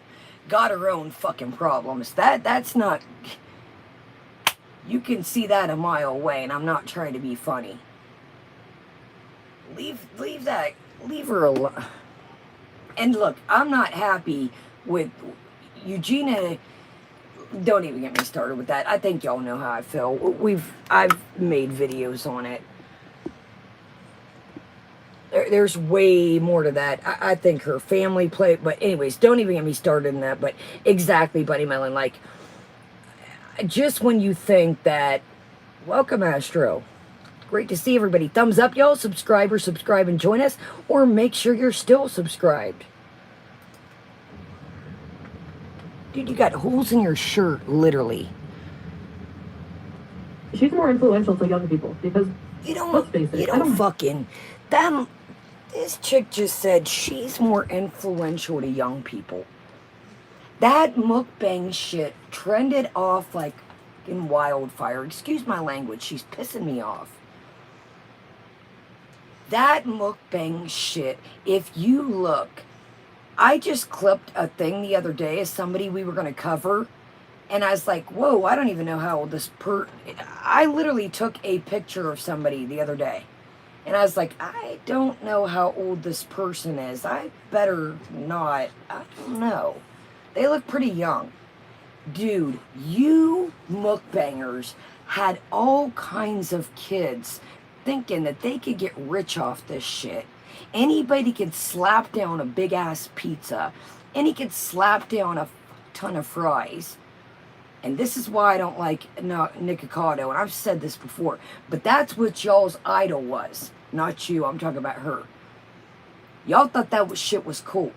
A: got her own fucking problems. That's not. You can see that a mile away, and I'm not trying to be funny. Leave that. Leave her alone. And look, I'm not happy with Eugenia. Don't even get me started with that. I think y'all know how I feel. I've made videos on it. There's way more to that. I think her family played, but anyways, don't even get me started in that. But exactly, Buddy Melon, like, just when you think that, welcome, Astro. Great to see everybody. Thumbs up, y'all. Subscribe and join us, or make sure you're still subscribed. Dude, you got holes in your shirt, literally.
C: She's more influential to young people because, let's face it,
A: you don't fucking, this chick just said she's more influential to young people. That mukbang shit trended off like in wildfire. Excuse my language, she's pissing me off. That mukbang shit, if you look, I just clipped a thing the other day as somebody we were going to cover, and I was like, whoa, I don't even know how old this I literally took a picture of somebody the other day, and I was like, I don't know how old this person is. I better not. I don't know. They look pretty young. Dude, you mukbangers had all kinds of kids thinking that they could get rich off this shit. Anybody could slap down a big ass pizza. Any could slap down a ton of fries. And this is why I don't like Nikocado, and I've said this before, but that's what y'all's idol was. Not you, I'm talking about her. Y'all thought that shit was cool.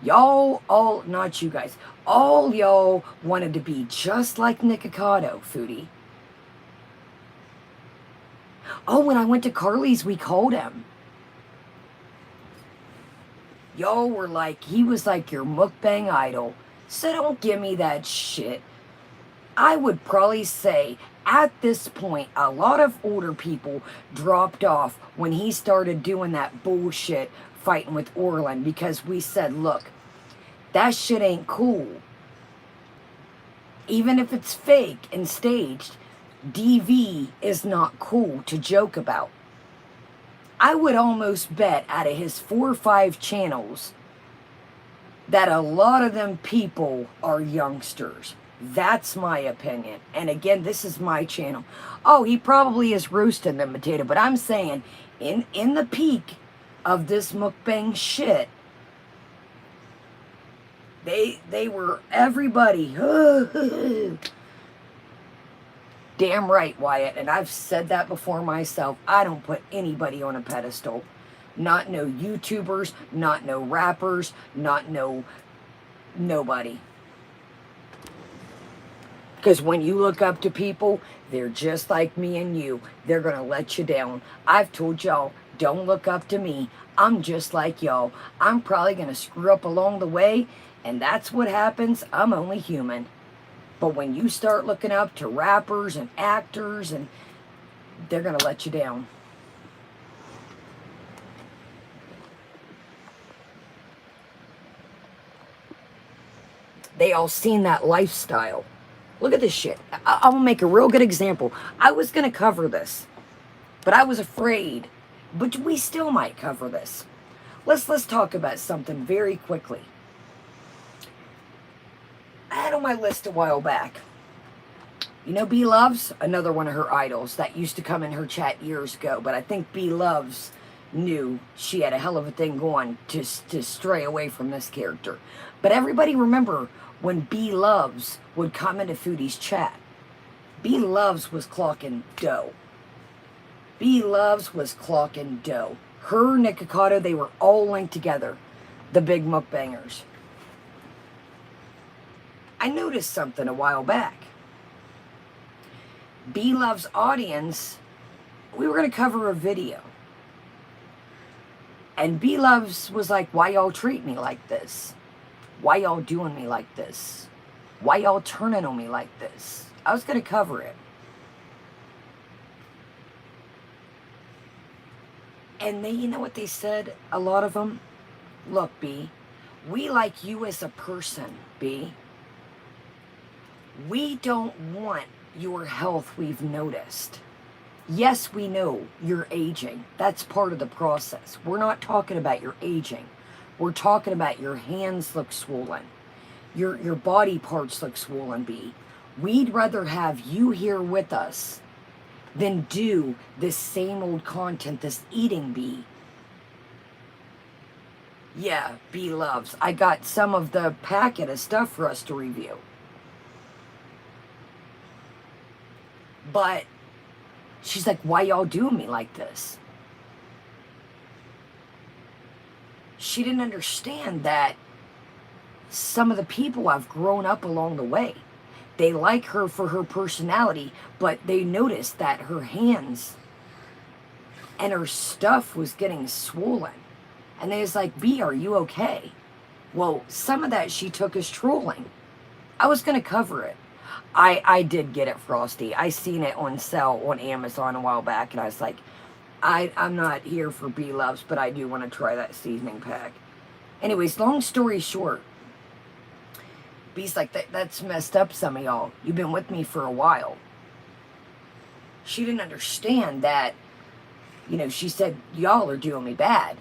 A: Y'all, all, not you guys, all y'all wanted to be just like Nikocado, Foodie. Oh, when I went to Carly's, we called him. Y'all were like, he was like your mukbang idol. So don't give me that shit. I would probably say, at this point, a lot of older people dropped off when he started doing that bullshit fighting with Orland, because we said, look, that shit ain't cool. Even if it's fake and staged, DV is not cool to joke about. I would almost bet out of his 4 or 5 channels that a lot of them people are youngsters. That's my opinion. And again, this is my channel. Oh, he probably is roasting them potato, but I'm saying in the peak of this mukbang shit, they were everybody. Damn right, Wyatt. And I've said that before myself. I don't put anybody on a pedestal. Not no YouTubers, not no rappers, not no nobody. Because when you look up to people, they're just like me and you. They're going to let you down. I've told y'all, don't look up to me. I'm just like y'all. I'm probably going to screw up along the way, and that's what happens. I'm only human. But when you start looking up to rappers and actors, and they're going to let you down. They all seen that lifestyle. Look at this shit. I'll make a real good example. I was going to cover this, but I was afraid. But we still might cover this. Let's talk about something very quickly. I had on my list a while back. You know B Loves? Another one of her idols that used to come in her chat years ago. But I think B Loves knew she had a hell of a thing going to stray away from this character. But everybody remember when B Loves would come into Foodie's chat. B Loves was clocking dough. B Loves was clocking dough. Her, Nikocado, they were all linked together. The big mukbangers. I noticed something a while back. B Love's audience, we were going to cover a video. And B Love's was like, why y'all treat me like this? Why y'all doing me like this? Why y'all turning on me like this? I was going to cover it. And they, you know what they said? A lot of them? Look, B, we like you as a person, B. We don't want your health, we've noticed. Yes, we know you're aging. That's part of the process. We're not talking about your aging. We're talking about your hands look swollen. Your body parts look swollen, B. We'd rather have you here with us than do this same old content, this eating, B. Yeah, B Loves. I got some of the packet of stuff for us to review. But she's like, why y'all doing me like this? She didn't understand that some of the people have grown up along the way. They like her for her personality, but they noticed that her hands and her stuff was getting swollen. And they was like, B, are you okay? Well, some of that she took as trolling. I was going to cover it. I did get it, Frosty. I seen it on sale on Amazon a while back, and I was like, I'm not here for B Loves, but I do want to try that seasoning pack. Anyways, long story short, B's like, that's messed up, some of y'all. You've been with me for a while. She didn't understand that, you know, she said, y'all are doing me bad.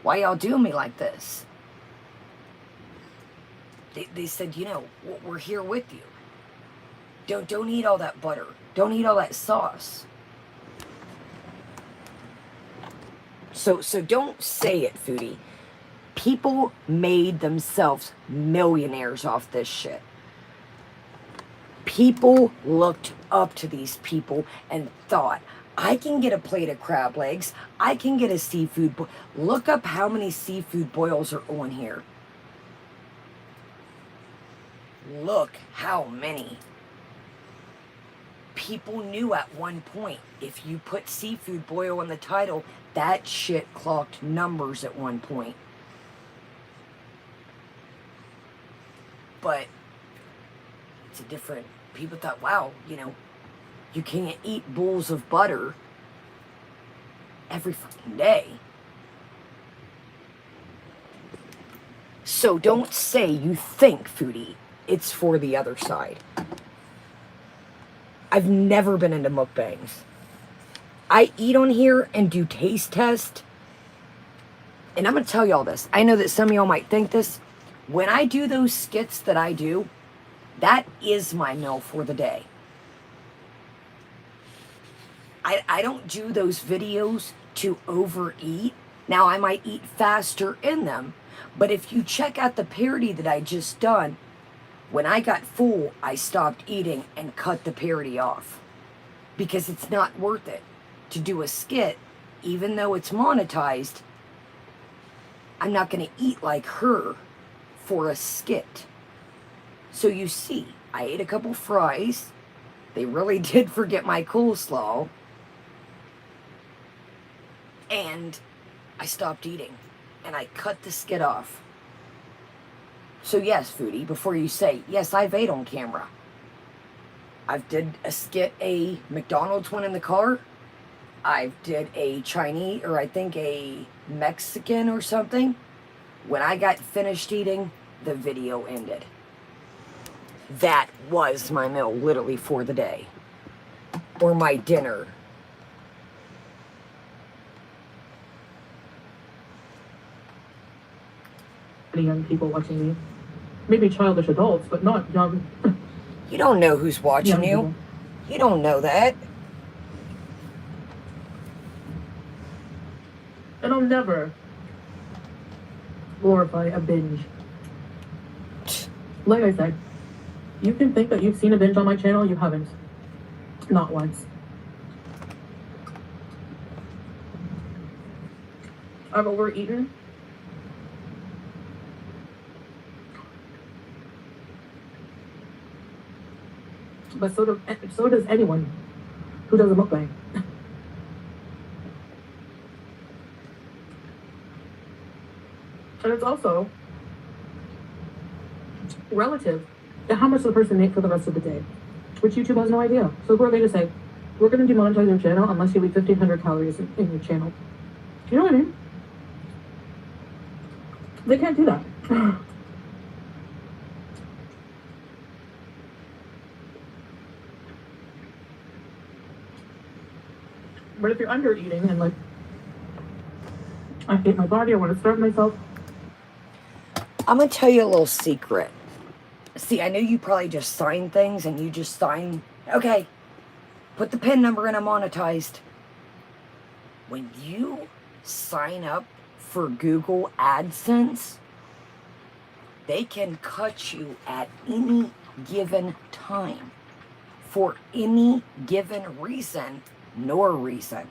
A: Why y'all doing me like this? They said, you know, we're here with you. Don't eat all that butter. Don't eat all that sauce. So don't say it, Foodie. People made themselves millionaires off this shit. People looked up to these people and thought, I can get a plate of crab legs. I can get a seafood boil. Look up how many seafood boils are on here. Look how many. People knew at one point, if you put seafood boil in the title, that shit clocked numbers at one point. But it's a different, people thought, wow, you know, you can't eat bowls of butter every fucking day. So don't say you think, Foodie, it's for the other side. I've never been into mukbangs. I eat on here and do taste test. And I'm going to tell y'all this. I know that some of y'all might think this. When I do those skits that I do, that is my meal for the day. I don't do those videos to overeat. Now, I might eat faster in them. But if you check out the parody that I just done, when I got full, I stopped eating and cut the parody off. Because it's not worth it to do a skit, even though it's monetized. I'm not going to eat like her for a skit. So you see, I ate a couple fries. They really did forget my coleslaw. And I stopped eating. And I cut the skit off. So yes, Foodie, before you say, yes, I've ate on camera. I've did a skit, a McDonald's one in the car. I've did a Chinese, or I think a Mexican or something. When I got finished eating, the video ended. That was my meal, literally, for the day. Or my dinner.
C: Young people watching me. Maybe childish adults, but not young.
A: You don't know who's watching you.
C: People.
A: You don't know that.
C: And I'll never glorify a binge. Like I said, you can think that you've seen a binge on my channel, you haven't. Not once. I've overeaten. But so does anyone who does a mukbang. And it's also relative to how much the person ate for the rest of the day, which YouTube has no idea. So who are they to say, we're going to demonetize your channel unless you eat 1,500 calories in your channel? You know what I mean? They can't do that. But if you're under eating and like, I hate my body, I want to starve myself.
A: I'm going to tell you a little secret. See, I know you probably just sign things and you just sign, okay, put the PIN number in, I'm monetized. When you sign up for Google AdSense, they can cut you at any given time for any given reason, nor reason.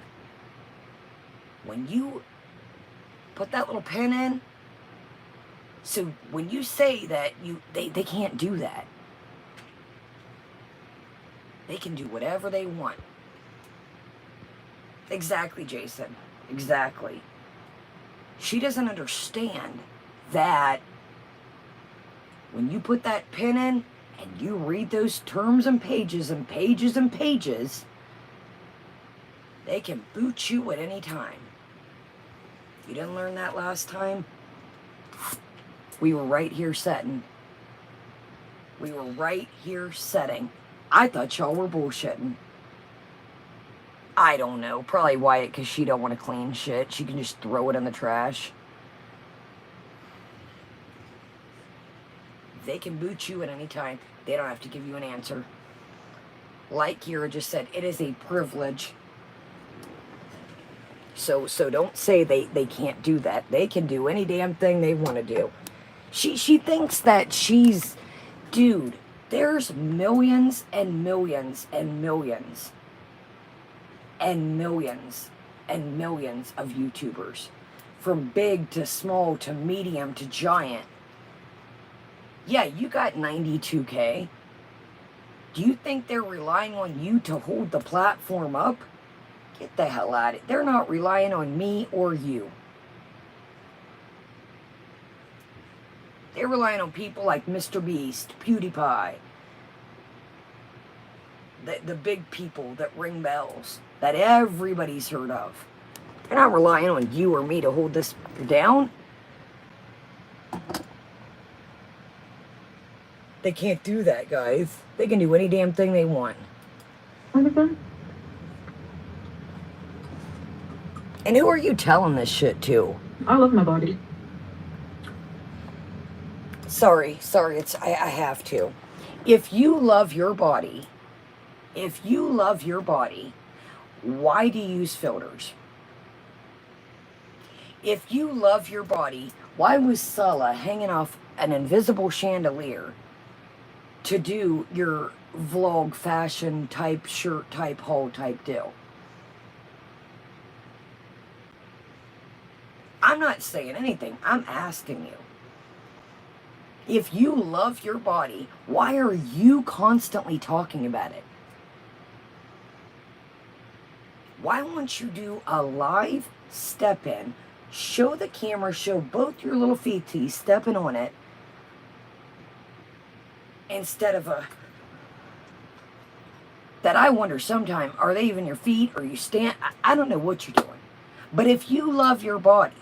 A: When you put that little PIN in, so when you say that they can't do that. They can do whatever they want. Exactly, Jason. Exactly. She doesn't understand that when you put that PIN in and you read those terms and pages and pages and pages, they can boot you at any time. You didn't learn that last time? We were right here setting. We were right here setting. I thought y'all were bullshitting. I don't know. Probably Wyatt, because she don't want to clean shit. She can just throw it in the trash. They can boot you at any time. They don't have to give you an answer. Like Kira just said, it is a privilege. So don't say they can't do that. They can do any damn thing they want to do. She thinks that she's... Dude, there's millions and millions and millions and millions and millions of YouTubers. From big to small to medium to giant. Yeah, you got 92K. Do you think they're relying on you to hold the platform up? Get the hell out of it. They're not relying on me or you. They're relying on people like Mr. Beast, PewDiePie. The big people that ring bells. That everybody's heard of. They're not relying on you or me to hold this down. They can't do that, guys. They can do any damn thing they want.
C: Understand?
A: And who are you telling this shit to?
C: I love my body.
A: Sorry, I have to. If you love your body, why do you use filters? If you love your body, why was Sulla hanging off an invisible chandelier to do your vlog fashion type shirt type haul type deal? I'm not saying anything. I'm asking you. If you love your body, why are you constantly talking about it? Why won't you do a live step in, show the camera, show both your little feet stepping on it, instead of that I wonder sometime, are they even your feet or you stand? I don't know what you're doing. But if you love your body,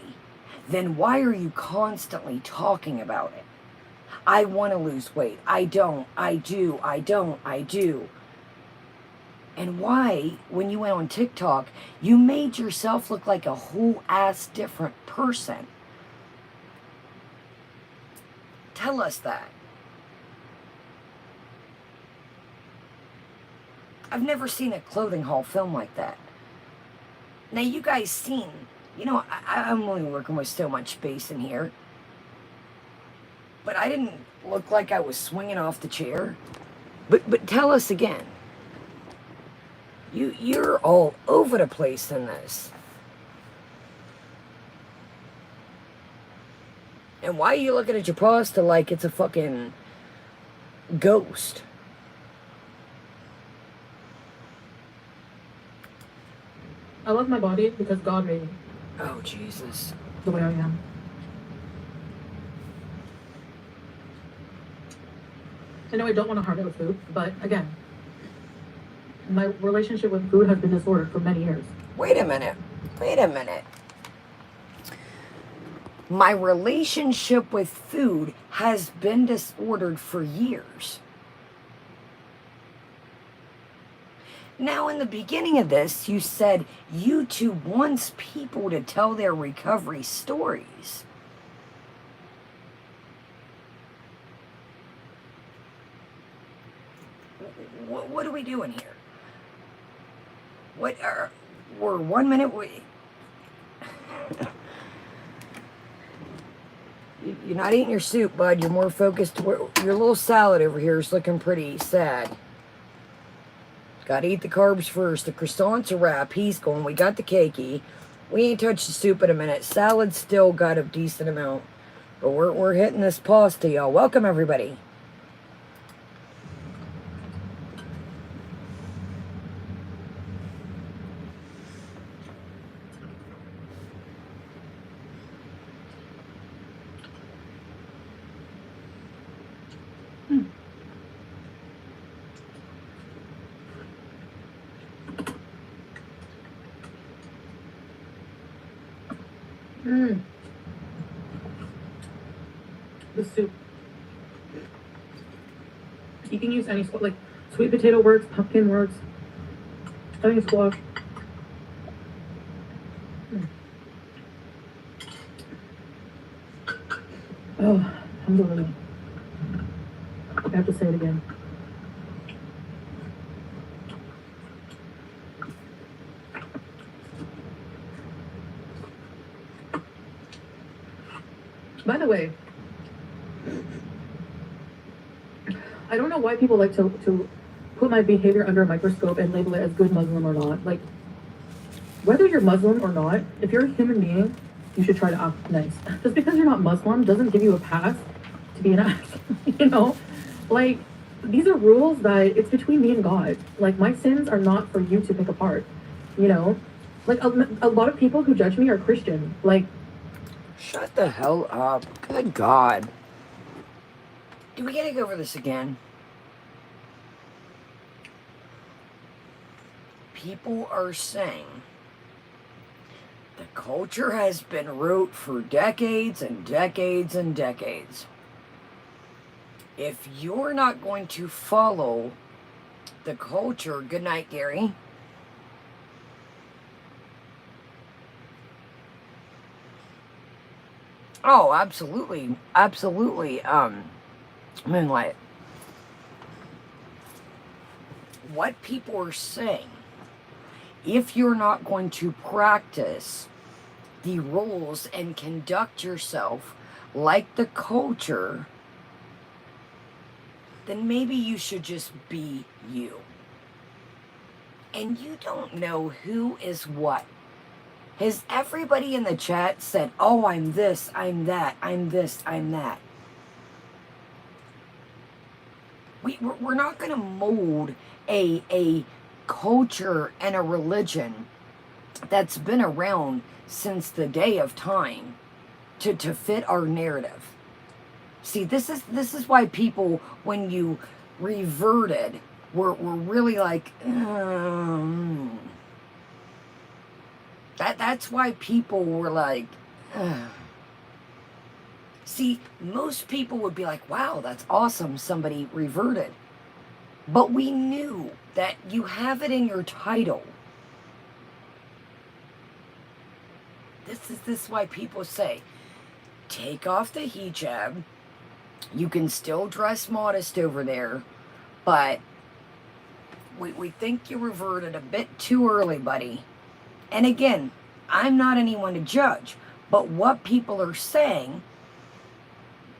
A: then why are you constantly talking about it? I want to lose weight. I don't. I do. I don't. I do. And why, when you went on TikTok, you made yourself look like a whole ass different person? Tell us that. I've never seen a clothing haul film like that. Now, you guys seen, you know, I'm only working with so much space in here. But I didn't look like I was swinging off the chair. But tell us again. You're all over the place in this. And why are you looking at your pasta like it's a fucking ghost?
C: I love my body because God made me
A: Oh, Jesus.
C: the way I am. I know I don't want to harm it with food, but again, my relationship with food has been disordered for many years.
A: Wait a minute. Wait a minute. My relationship with food has been disordered for years. Now, in the beginning of this, you said YouTube wants people to tell their recovery stories. What are we doing here? We're 1 minute. You're not eating your soup, bud. You're more focused. Your little salad over here is looking pretty sad. Gotta eat the carbs first. The croissant's a wrap. He's going. We got the cakey. We ain't touched the soup in a minute. Salad's still got a decent amount. But we're hitting this pasta, y'all. Welcome, everybody.
C: The soup. You can use any like sweet potato works, pumpkin works, I think squash. Oh, alhamdulillah. I have to say it again. By the way, I don't know why people like to put my behavior under a microscope and label it as good Muslim or not. Like, whether you're Muslim or not, if you're a human being, you should try to act nice. Just because you're not Muslim doesn't give you a pass to be an ass, you know? Like, these are rules that it's between me and God. Like, my sins are not for you to pick apart, you know? Like, a lot of people who judge me are Christian. Like,
A: shut the hell up. Good God. Do we gotta go over this again? People are saying the culture has been root for decades and decades and decades. If you're not going to follow the culture, good night, Gary. Oh, absolutely. Absolutely. Moonlight. What people are saying, if you're not going to practice the rules and conduct yourself like the culture, then maybe you should just be you. And you don't know who is what. Has everybody in the chat said, oh, I'm this, I'm that, I'm this, I'm that? We're not going to mold a culture and a religion that's been around since the day of time to fit our narrative. See, this is why people, when you reverted, were really like, that's why people were like, See, most people would be like, wow, that's awesome, somebody reverted. But we knew that you have it in your title. This is why people say, take off the hijab. You can still dress modest over there, but we think you reverted a bit too early, buddy. And again, I'm not anyone to judge, but what people are saying,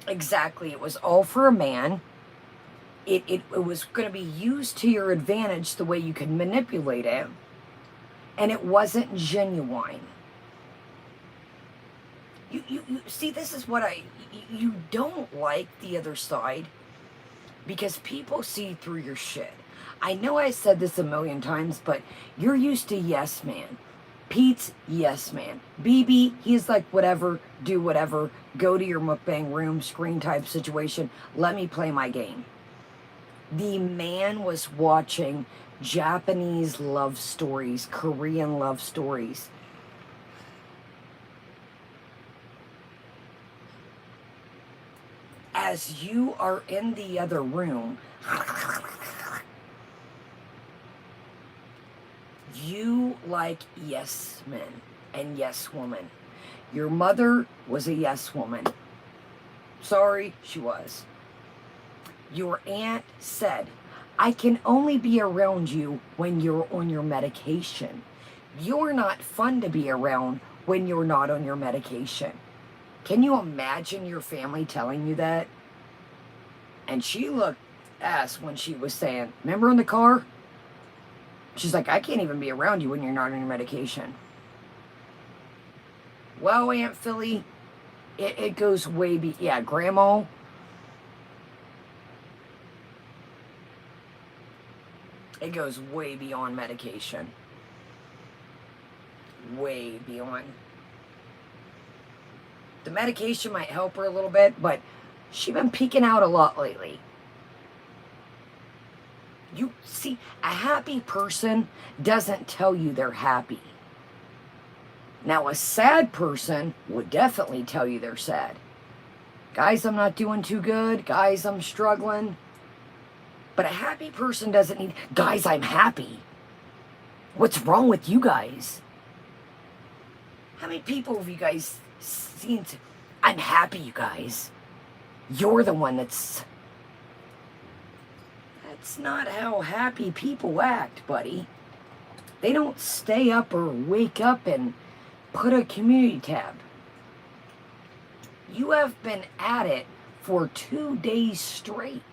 A: exactly, it was all for a man. It was going to be used to your advantage the way you could manipulate it, and it wasn't genuine. You see, this is what you don't like the other side because people see through your shit. I know I said this a million times, but you're used to yes man. Pete's yes man. BB, he's like whatever, do whatever, go to your mukbang room, screen type situation, let me play my game. The man was watching Japanese love stories, Korean love stories. As you are in the other room, you like yes men and yes woman. Your mother was a yes woman. Sorry, she was. Your aunt said, I can only be around you when you're on your medication. You're not fun to be around when you're not on your medication. Can you imagine your family telling you that? And she looked ass when she was saying, remember in the car? She's like, I can't even be around you when you're not on your medication. Well, Aunt Philly, it goes way yeah, Grandma. It goes way beyond medication. Way beyond. The medication might help her a little bit, but she's been peeking out a lot lately. You see, a happy person doesn't tell you they're happy. Now, a sad person would definitely tell you they're sad. Guys, I'm not doing too good. Guys, I'm struggling. But a happy person doesn't need, guys, I'm happy. What's wrong with you guys? How many people have you guys seen? I'm happy, you guys. You're the one that's not how happy people act, buddy. They don't stay up or wake up and put a community tab. You have been at it for 2 days straight.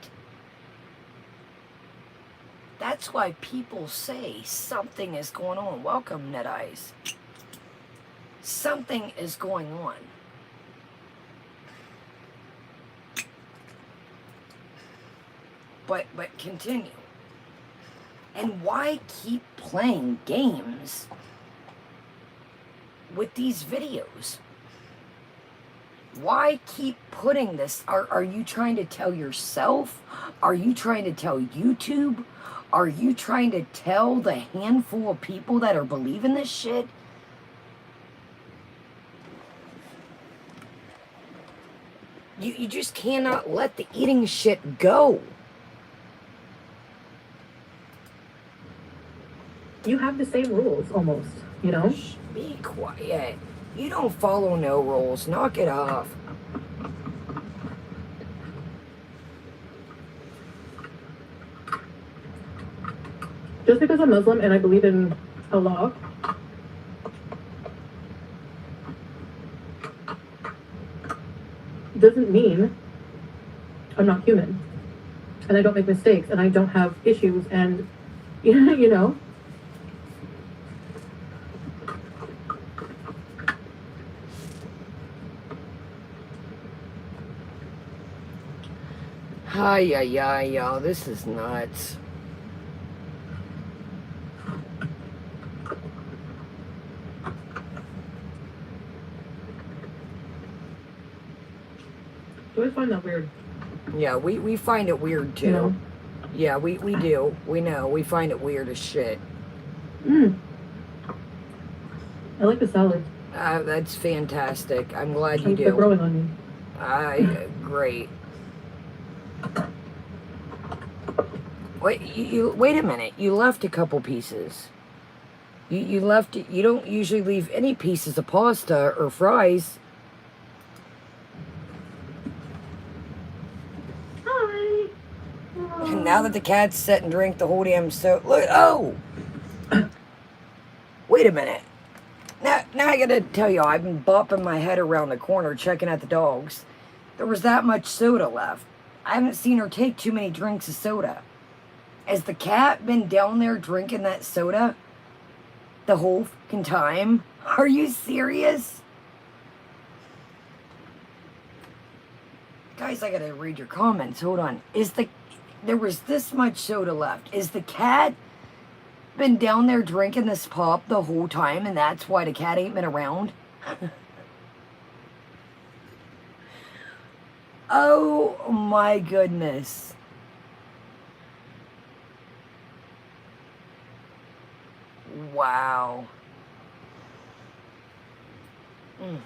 A: That's why people say something is going on. Welcome, Net Eyes. Something is going on. But continue. And why keep playing games with these videos? Why keep putting this? Are you trying to tell yourself? Are you trying to tell YouTube? Are you trying to tell the handful of people that are believing this shit? You just cannot let the eating shit go.
C: You have the same rules, almost, you know?
A: Shh, be quiet. You don't follow no rules. Knock it off.
C: Just because I'm Muslim and I believe in Allah, doesn't mean I'm not human. And I don't make mistakes and I don't have issues and, you know.
A: Ay, y'all. This is nuts.
C: Do I find that weird?
A: Yeah, we find it weird too.
C: You know?
A: Yeah, we do. We know. We find it weird as shit.
C: I like the salad.
A: That's fantastic. I'm glad you
C: They're
A: do.
C: growing on me.
A: Great. Wait, you wait a minute. You left a couple pieces. You left. You don't usually leave any pieces of pasta or fries.
C: Hi.
A: And now that the cats sit and drink the whole damn look. Oh. Wait a minute. Now I gotta tell y'all, I've been bopping my head around the corner checking at the dogs. There was that much soda left. I haven't seen her take too many drinks of soda. Has the cat been down there drinking that soda the whole fucking time? Are you serious? Guys, I gotta read your comments. Hold on. There was this much soda left. Is the cat been down there drinking this pop the whole time, and that's why the cat ain't been around? Oh my goodness. Wow. Mm.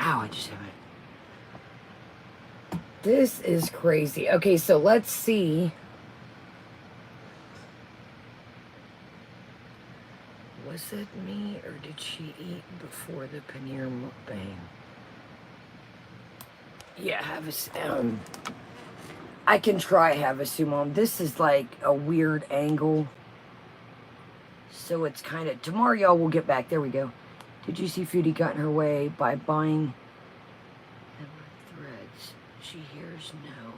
A: Ow, I just have it. This is crazy. Okay, so let's see. Was it me, or did she eat before the paneer mukbang? Yeah, have a I can try have a sumo. This is like a weird angle. So it's kind of... Tomorrow, y'all, we'll get back. There we go. Did you see Foodie got in her way by buying threads? She hears no.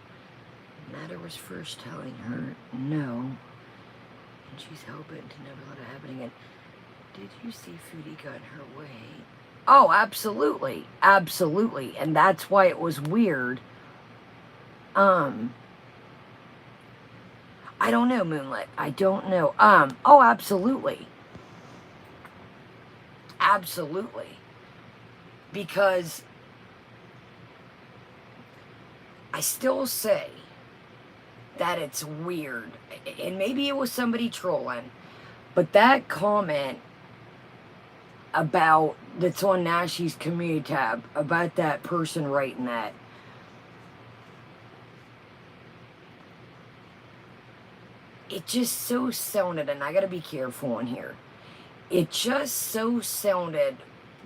A: Matter was first telling her no. And she's hoping to never let it happen again. Did you see Foodie got in her way? Oh, absolutely. Absolutely. And that's why it was weird. I don't know, Moonlit. I don't know. Oh, absolutely. Absolutely. Because I still say that it's weird. And maybe it was somebody trolling. But that comment about, that's on Nashi's community tab, about that person writing that. It just so sounded, and I gotta be careful in here. It just so sounded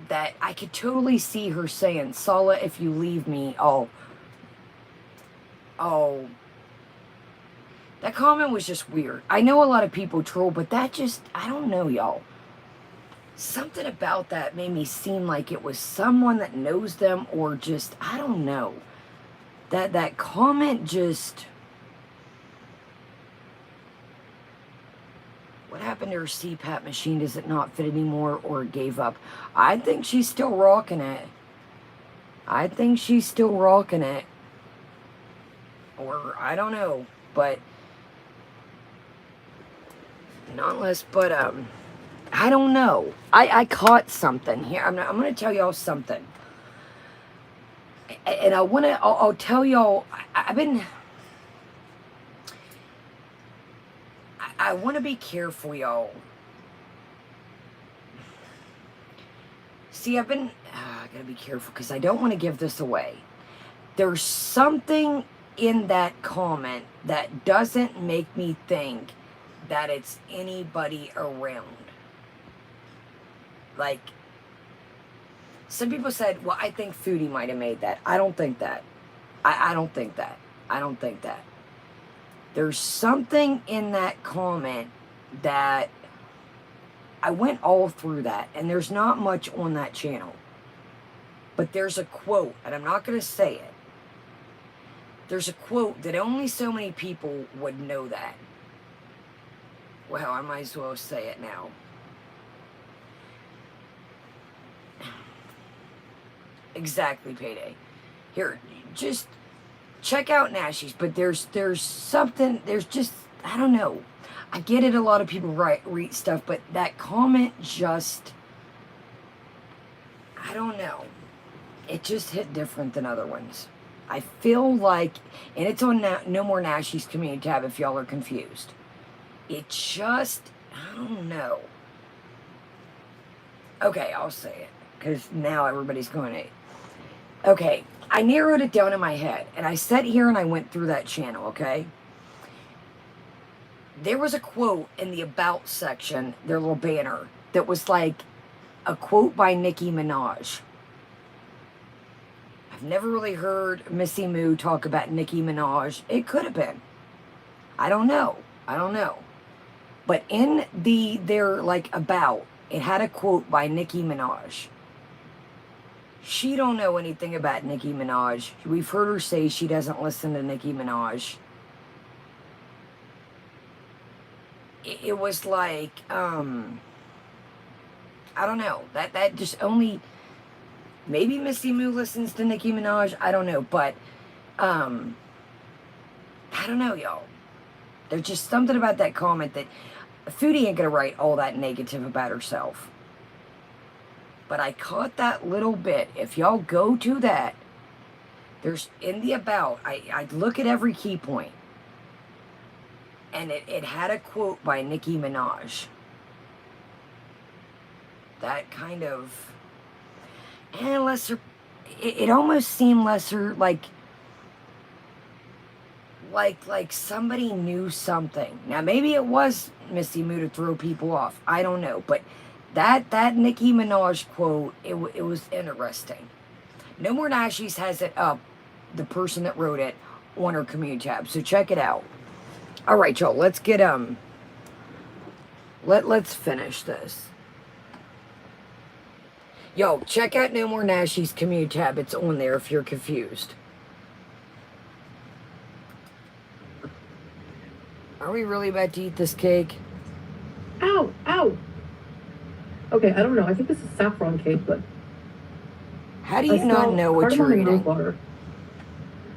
A: that I could totally see her saying, Sala, if you leave me, oh. That comment was just weird. I know a lot of people troll, but that just, I don't know, y'all. Something about that made me seem like it was someone that knows them, or just, I don't know. That comment just... What happened to her CPAP machine? Does it not fit anymore, or gave up? I think she's still rocking it. I think she's still rocking it. Or, I don't know. But, not unless, but, I don't know. I caught something here. I'm going to tell y'all something. And I'll tell y'all, I want to be careful, y'all. See, I gotta be careful because I don't want to give this away. There's something in that comment that doesn't make me think that it's anybody around. Like, some people said, well, I think Foodie might have made that. I don't think that. I don't think that. I don't think that. There's something in that comment that I went all through that, and there's not much on that channel. But there's a quote, and I'm not going to say it. There's a quote that only so many people would know that. Well, I might as well say it now. Exactly, Payday. Here, just... check out Nashi's, but there's something, there's just, I don't know. I get it, a lot of people read stuff, but that comment just, I don't know. It just hit different than other ones. I feel like, and it's on No More Nashi's community tab if y'all are confused. It just, I don't know. Okay, I'll say it, because now everybody's going to, okay. I narrowed it down in my head, and I sat here and I went through that channel, okay? There was a quote in the About section, their little banner, that was like a quote by Nicki Minaj. I've never really heard Missy Moo talk about Nicki Minaj. It could have been. I don't know. I don't know. But in their, like, About, it had a quote by Nicki Minaj. She don't know anything about Nicki Minaj. We've heard her say she doesn't listen to Nicki Minaj. It was like, I don't know. That just only... Maybe Misty Moo listens to Nicki Minaj. I don't know, but I don't know, y'all. There's just something about that comment that Foodie ain't gonna write all that negative about herself. But I caught that little bit. If y'all go to that, there's in the about, I look at every key point, and it had a quote by Nicki Minaj. That kind of, and lesser, it almost seemed lesser, like somebody knew something. Now maybe it was Misty Moo to throw people off. I don't know, but that Nicki Minaj quote, it was interesting. No More Nashies has it up, the person that wrote it, on her community tab. So check it out. All right, y'all. Let's get let's finish this. Yo, check out No More Nashies community tab. It's on there if you're confused. Are we really about to eat this cake?
C: Ow! Ow! Okay, I don't know. I think this is saffron cake, but
A: How do you not know what you're
C: cardamom and
A: eating?
C: rose water,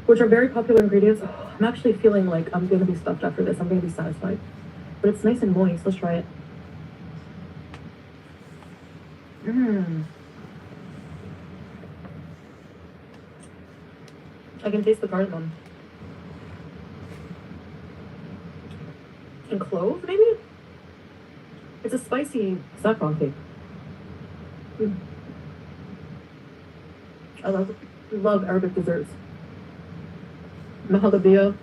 C: which are very popular ingredients. Oh, I'm actually feeling like I'm gonna be stuffed after this. I'm gonna be satisfied, but it's nice and moist. Let's try it. Mmm. I can taste the cardamom. And clove, maybe? It's a spicy saffron cake. Mm. I love Arabic desserts. Mahalabia,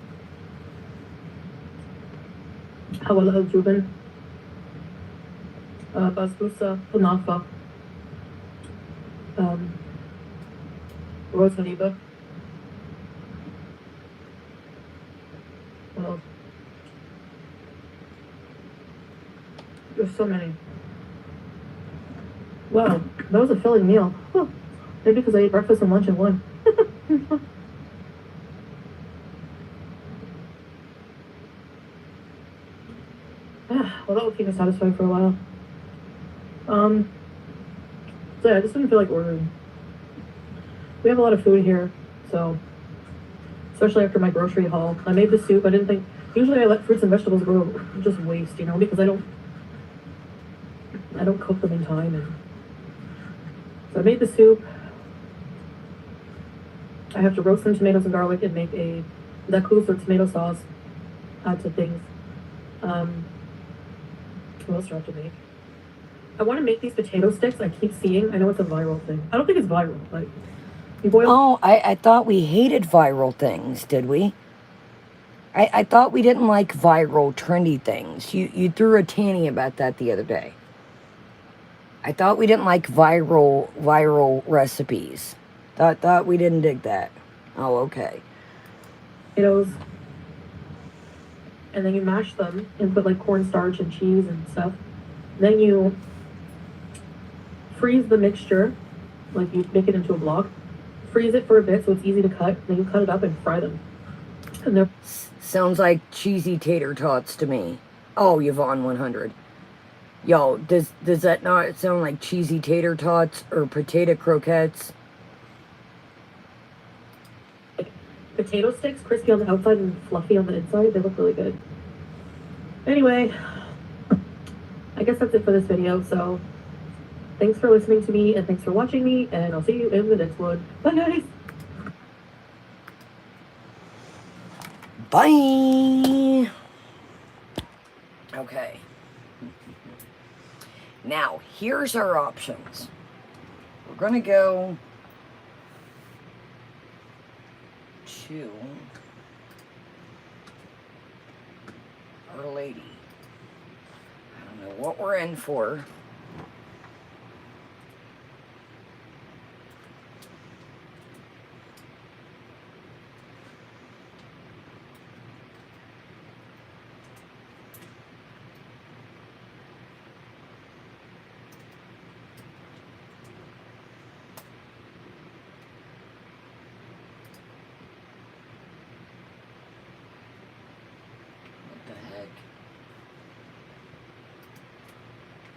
C: Hawala al-Juban, Basbousa, Kunafa, Rose Haliba. What else? There's so many. Wow, that was a filling meal. Whew. Maybe because I ate breakfast and lunch in one. Well, that will keep me satisfied for a while. So yeah, I just didn't feel like ordering. We have a lot of food here, so especially after my grocery haul. I made the soup. I didn't think. Usually, I let fruits and vegetables go just waste, you know, because I don't cook them in time. And so I made the soup. I have to roast some tomatoes and garlic and make a zakous or tomato sauce. Add to things. What else do I have to make? I want to make these potato sticks. I keep seeing. I know it's a viral thing. I don't think it's viral, but you boil.
A: Oh, I thought we hated viral things, did we? I thought we didn't like viral, trendy things. You threw a tanny about that the other day. I thought we didn't like viral recipes. Thought we didn't dig that. Oh, okay.
C: Potatoes. And then you mash them and put like cornstarch and cheese and stuff. Then you freeze the mixture, like you make it into a block. Freeze it for a bit so it's easy to cut. Then you cut it up and fry them. And they're
A: Sounds like cheesy tater tots to me. Oh, Yvonne 100. Yo, does that not sound like cheesy tater tots or potato croquettes?
C: potato sticks, crispy on the outside and fluffy on the inside. They look really good. Anyway, I guess that's it for this video. So thanks for listening to me and thanks for watching me, and I'll see you in the next one. Bye guys.
A: Bye. Okay. Now, here's our options. We're going to go to Our Lady. I don't know what we're in for.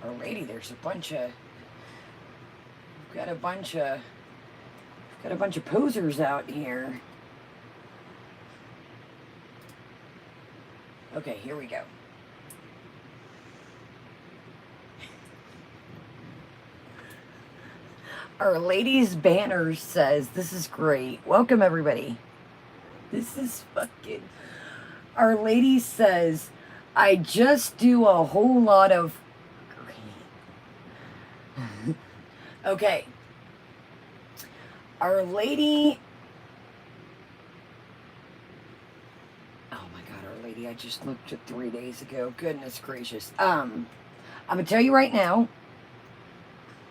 A: Our Lady, there's a bunch of, we've got a bunch of Got a bunch of posers out here. Okay, here we go. Our Ladies Banner says, this is great. Welcome, everybody. This is fucking... Our Lady says, I just do a whole lot of... Okay. Our Lady... Oh my God, Our Lady, I just looked at 3 days ago. Goodness gracious. I'm going to tell you right now.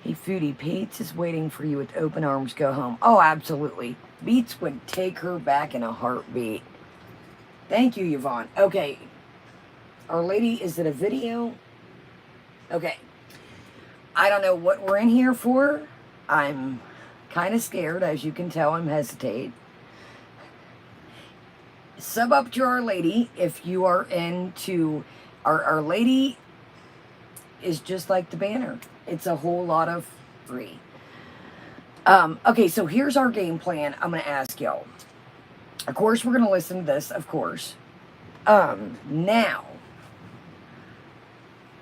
A: Hey, Foodie, Pates is waiting for you with open arms. Go home. Oh, absolutely. Beats would take her back in a heartbeat. Thank you, Yvonne. Okay. Our Lady, is it a video? Okay. I don't know what we're in here for. I'm kind of scared. As you can tell, I'm hesitate. Sub up to Our Lady if you are into... Our Lady is just like the banner. It's a whole lot of free. Okay, so here's our game plan. I'm going to ask y'all. Of course, we're going to listen to this, of course. Now,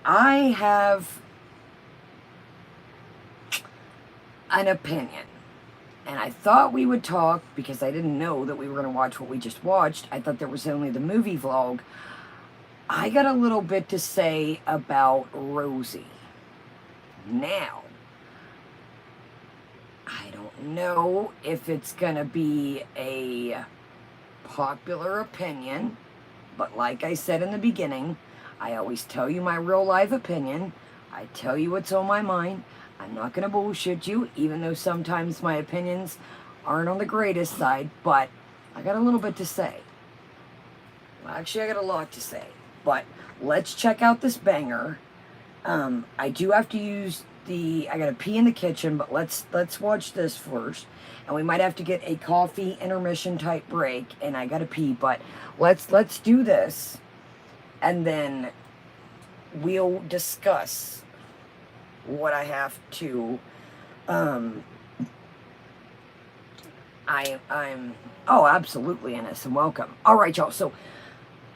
A: I have an opinion. And I thought we would talk, because I didn't know that we were going to watch what we just watched. I thought there was only the movie vlog. I got a little bit to say about Rosie. Now, I don't know if it's going to be a popular opinion, but like I said in the beginning, I always tell you my real life opinion. I tell you what's on my mind. I'm not going to bullshit you, even though sometimes my opinions aren't on the greatest side, but I got a little bit to say. Well, actually, I got a lot to say, but let's check out this banger. I do have to use I gotta pee in the kitchen, but let's watch this first. And we might have to get a coffee intermission type break, and I gotta pee, but let's do this. And then we'll discuss what I have to, I'm oh, absolutely, innocent. Welcome. All right, y'all, so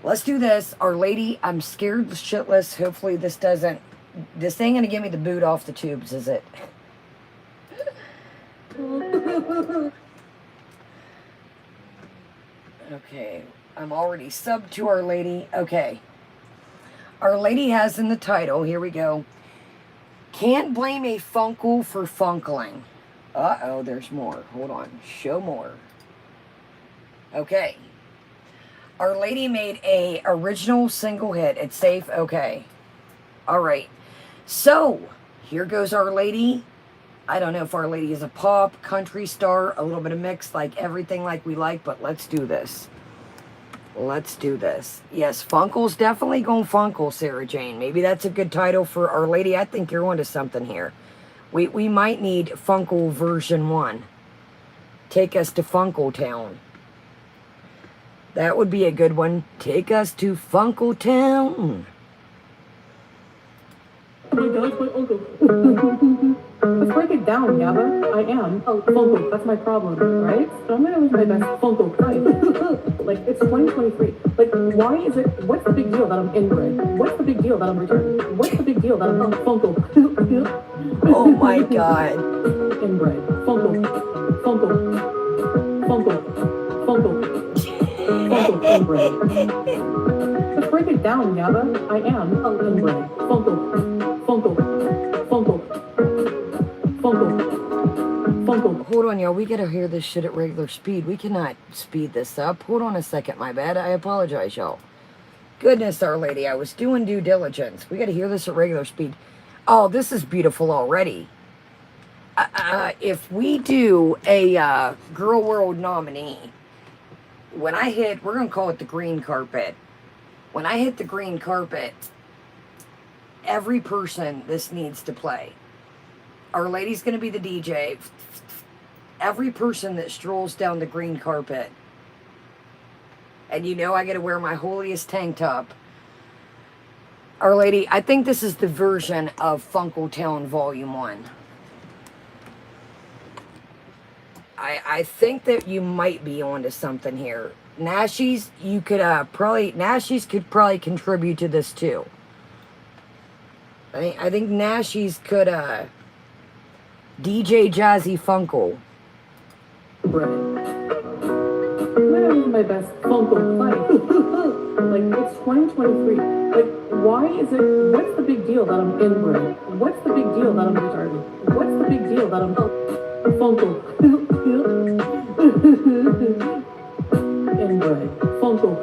A: let's do this. Our Lady, I'm scared shitless. Hopefully this ain't gonna give me the boot off the tubes, is it? Okay, I'm already subbed to Our Lady. Okay. Our Lady has in the title, here we go. Can't blame a Funkle for funkling. Uh-oh, there's more. Hold on. Show more. Okay. Our Lady made a original single hit. It's safe. Okay. All right. So, here goes Our Lady. I don't know if Our Lady is a pop, country star, a little bit of mix, like everything like we like, but let's do this. Let's do this. Yes, Funkle's definitely going Funkle, Sarah Jane. Maybe that's a good title for Our Lady. I think you're onto something here. We might need Funkle version 1. Take us to Funkle Town. That would be a good one. Take us to Funkle Town.
C: Oh my God, my uncle. Let's break it down, Yabba. I am a Funko. That's my problem, right? So I'm gonna lose my best Funko pride. Like, it's 2023. Like, why is it? What's the big deal that I'm inbred? What's the big deal that I'm returned? What's the big deal that I'm a Funko?
A: Oh my God.
C: Inbred. Funko. Funko. Funko. Funko. Funko inbred. Let's break it down, Yabba. I am a inbred. Funko. Funko. Funko. Funko. Funko.
A: Hold on, y'all. We gotta hear this shit at regular speed. We cannot speed this up. Hold on a second, my bad. I apologize, y'all. Goodness, Our Lady, I was doing due diligence. We gotta hear this at regular speed. Oh, this is beautiful already. If we do a GorlWorld nominee, when I hit, we're gonna call it the green carpet. When I hit the green carpet, every person this needs to play. Our Lady's going to be the DJ. Every person that strolls down the green carpet. And you know I got to wear my holiest tank top. Our Lady, I think this is the version of Funkle Town Volume 1. I think that you might be onto something here. Nashies, you could Nashies could probably contribute to this too. I think Nashies could DJ Jazzy Funkle.
C: Literally my best vocal life. Like, it's 2023. Like, why is it, what's the big deal that I'm inbred? What's the big deal that I'm retarded? What's the big deal that I'm vocal? Inbred. Vocal.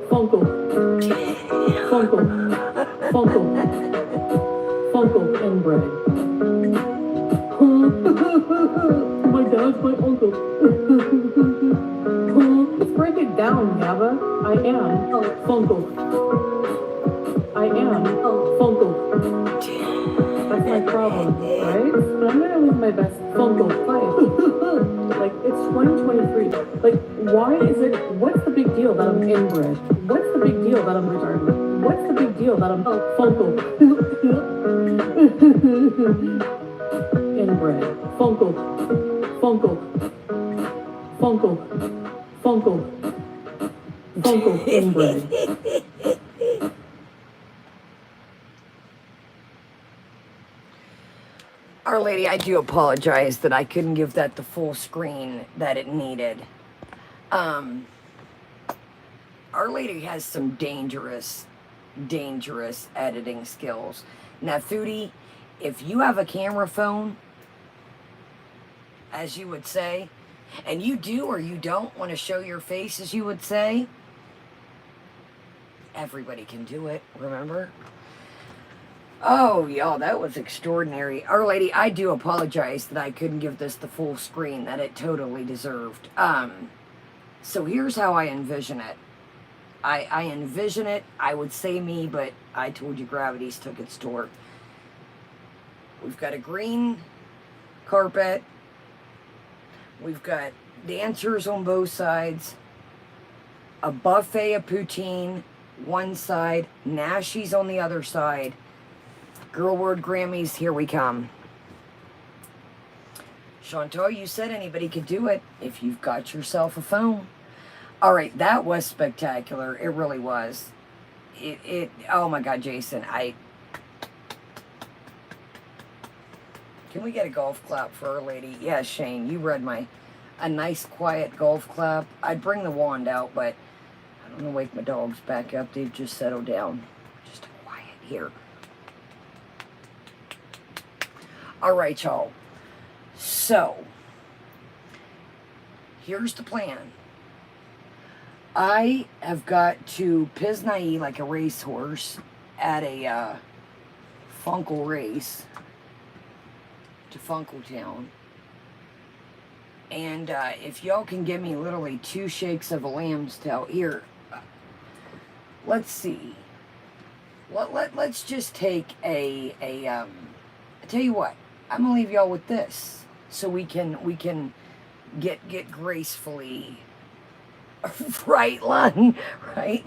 C: Vocal. Vocal. Vocal. Vocal. Inbred. My dad's my uncle. Let's break it down, Yaba. I am Funkle. I am Funkle. That's my problem, right? But I'm gonna live my best Funkle life. Like, it's 2023. Like, why is it, what's the big deal that I'm inbred? What's the big deal that I'm retarded? What's the big deal that I'm Funkle? Inbred. Funkle. Funkle. Funkle. Funkle. Funkle inbred.
A: Our Lady, I do apologize that I couldn't give that the full screen that it needed. Our Lady has some dangerous editing skills. Now, Foodie, if you have a camera phone, as you would say, and you do or you don't want to show your face, as you would say, everybody can do it, remember? Oh, y'all, that was extraordinary. Our Lady, I do apologize that I couldn't give this the full screen that it totally deserved. So here's how I envision it. I envision it, I would say me, but I told you gravity's took its tour. We've got a green carpet. We've got dancers on both sides. A buffet of poutine, one side. Nashies on the other side. GorlWorld Grammys, here we come. Chantal, you said anybody could do it if you've got yourself a phone. All right, that was spectacular. It really was. Oh my God, Jason, can we get a golf clap for Our Lady? Yeah, Shane, you read a nice quiet golf clap. I'd bring the wand out, but I don't want to wake my dogs back up. They've just settled down. Just quiet here. All right, y'all. So, here's the plan. I have got to Piznai like a racehorse at a Funkle race to Funkletown. And if y'all can give me literally 2 shakes of a lamb's tail. Here, let's see. Let's just take I tell you what, I'm gonna leave y'all with this so we can get gracefully right, Lon, right?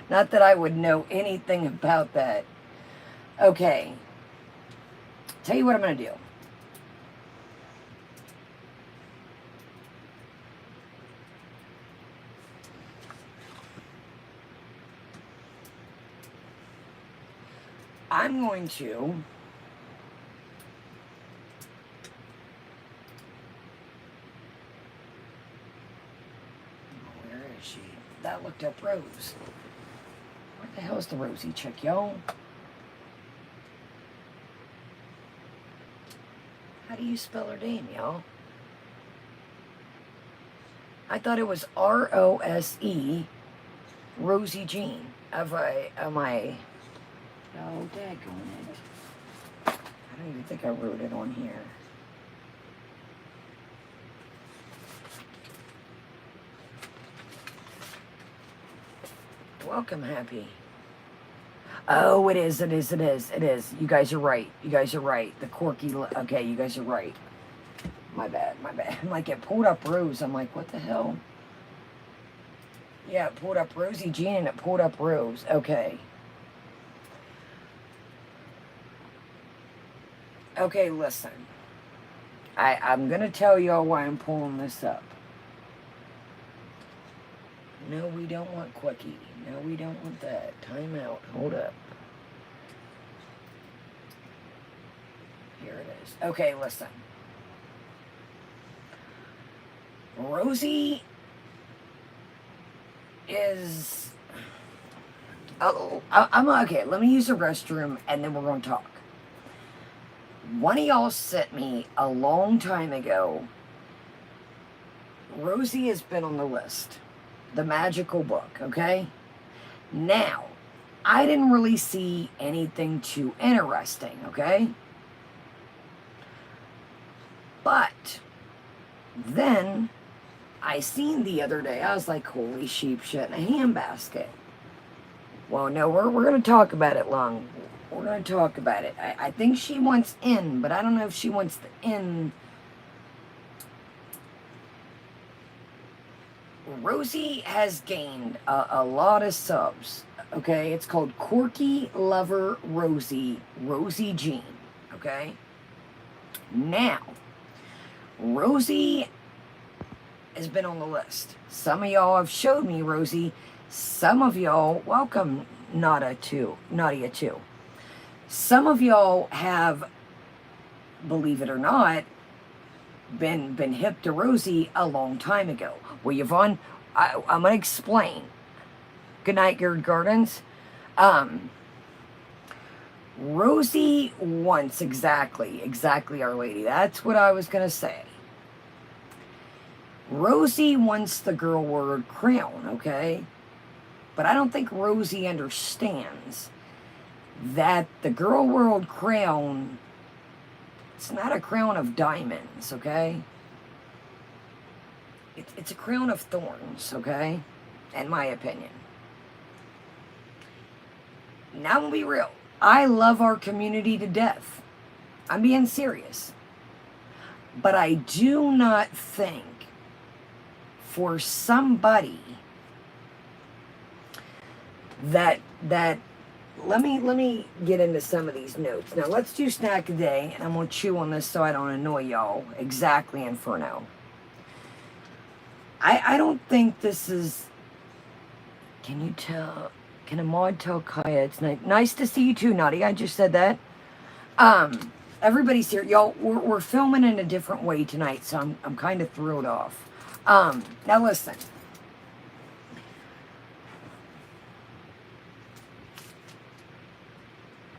A: Not that I would know anything about that. Okay. Tell you what I'm gonna do. I'm going to where is she? That looked up Rose. Where the hell is the Rosie chick, y'all? How do you spell her name, y'all? I thought it was R-O-S-E, Rosie Jean. Am I? Oh, daggone it. I don't even think I wrote it on here. Welcome, Happy. Oh, it is. You guys are right. The quirky, okay, you guys are right. My bad. I'm like, it pulled up Rose. I'm like, what the hell? Yeah, it pulled up Rosie Jean and it pulled up Rose. Okay. Okay, listen. I'm going to tell y'all why I'm pulling this up. No, we don't want quickie. No, we don't want that. Time out. Hold up. Here it is. Okay, listen. Rosie is... Oh, I'm okay. Let me use the restroom and then we're going to talk. One of y'all sent me a long time ago. Rosie has been on the list. The magical book, okay? Now, I didn't really see anything too interesting, okay? But then I seen the other day, I was like, holy sheep shit in a handbasket. Well, no, we're going to talk about it long. We're going to talk about it. I think she wants in, but I don't know if she wants the in. Rosie has gained a lot of subs. Okay, it's called Quirky Lover Rosie, Rosie Jean. Okay, now Rosie has been on the list. Some of y'all have showed me Rosie. Some of y'all, welcome Nadia too. Some of y'all have, believe it or not, been hip to Rosie a long time ago. Well, Yvonne, I'm going to explain. Good night, Gerd Gardens. Rosie wants exactly, Our Lady. That's what I was going to say. Rosie wants the GorlWorld crown, okay? But I don't think Rosie understands that the GorlWorld crown, it's not a crown of diamonds, okay? It's a crown of thorns, okay? In my opinion. Now, I'm gonna be real. I love our community to death. I'm being serious. But I do not think for somebody that let me get into some of these notes. Now let's do snack a day, and I'm gonna chew on this so I don't annoy y'all. Exactly, Inferno. I don't think this is. Can you tell? Can a mod tell Kaya it's nice to see you too, Naughty? I just said that. Everybody's here, y'all. We're filming in a different way tonight, so I'm kind of thrilled off. Now listen.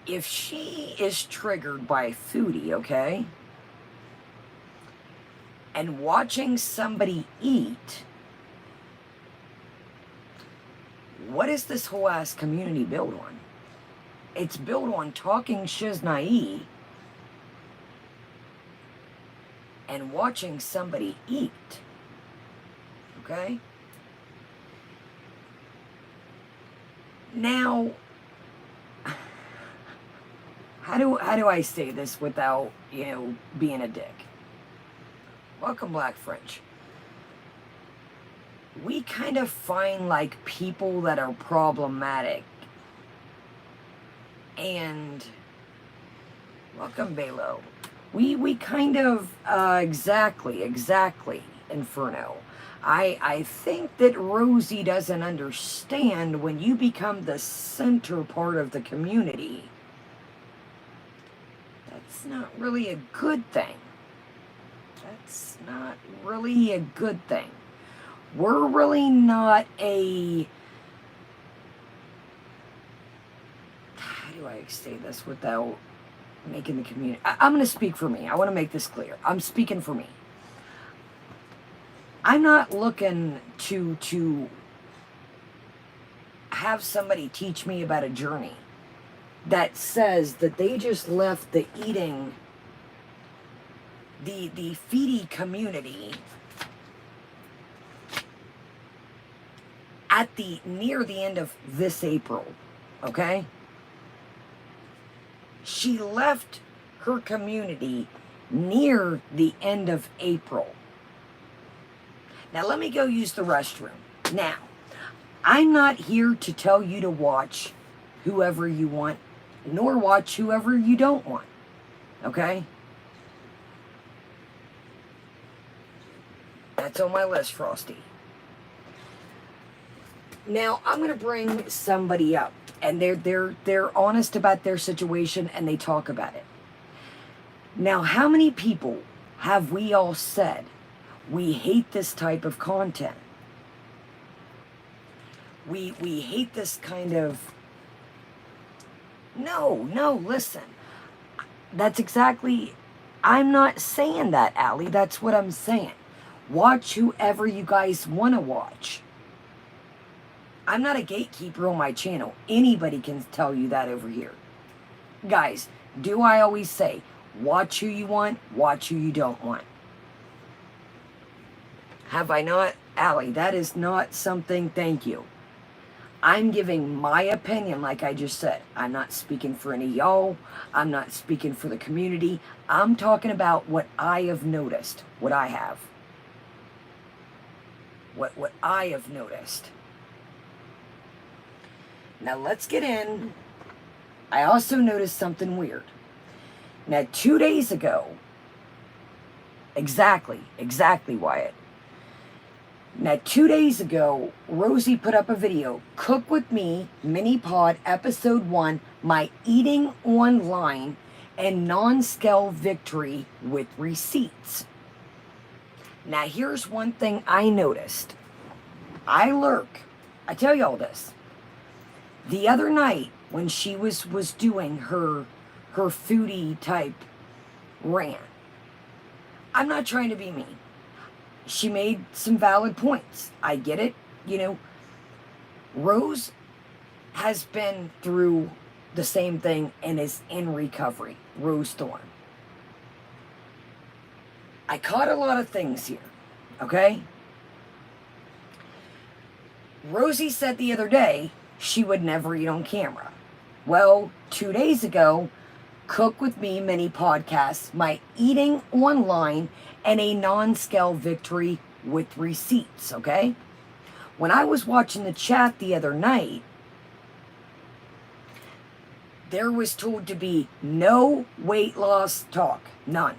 A: If she is triggered by Foodie, okay, and watching somebody eat, what is this whole ass community built on? It's built on talking shiznai and watching somebody eat, okay? Now, how do I say this without, being a dick? Welcome, Black French. We kind of find, like, people that are problematic. And, welcome, Belo. We kind of, exactly, Inferno. I think that Rosie doesn't understand when you become the center part of the community. That's not really a good thing. That's not really a good thing. We're really not a... How do I say this without making the community... I'm going to speak for me. I want to make this clear. I'm speaking for me. I'm not looking to have somebody teach me about a journey that says that they just left the eating, the Foodie community at near the end of this April, okay? She left her community near the end of April. Now let me go use the restroom. Now, I'm not here to tell you to watch whoever you want, nor watch whoever you don't want, okay? That's on my list, Frosty. Now, I'm going to bring somebody up, and they're honest about their situation, and they talk about it. Now, how many people have we all said we hate this type of content? We hate this kind of... No, listen. That's exactly... I'm not saying that, Allie. That's what I'm saying. Watch whoever you guys want to watch. I'm not a gatekeeper on my channel. Anybody can tell you that over here. Guys, do I always say, watch who you want, watch who you don't want? Have I not? Allie, that is not something, thank you. I'm giving my opinion, like I just said. I'm not speaking for any y'all. I'm not speaking for the community. I'm talking about what I have noticed, what I have. What I have noticed. Now let's get in. I also noticed something weird. Now 2 days ago, exactly, Wyatt. Now 2 days ago, Rosie put up a video, Cook With Me, Mini Pod, Episode 1, My Eating Online and Non-Scale Victory with Receipts. Now here's one thing I noticed. I lurk. I tell y'all this. The other night, when she was doing her foodie type rant, I'm not trying to be mean. She made some valid points. I get it. You know, Rose has been through the same thing and is in recovery. Rose Thorne. I caught a lot of things here, okay? Rosie said the other day she would never eat on camera. Well, 2 days ago, Cook With Me mini podcast, My Eating Online and a Non-Scale Victory with Receipts, okay? When I was watching the chat the other night, there was told to be no weight loss talk. None.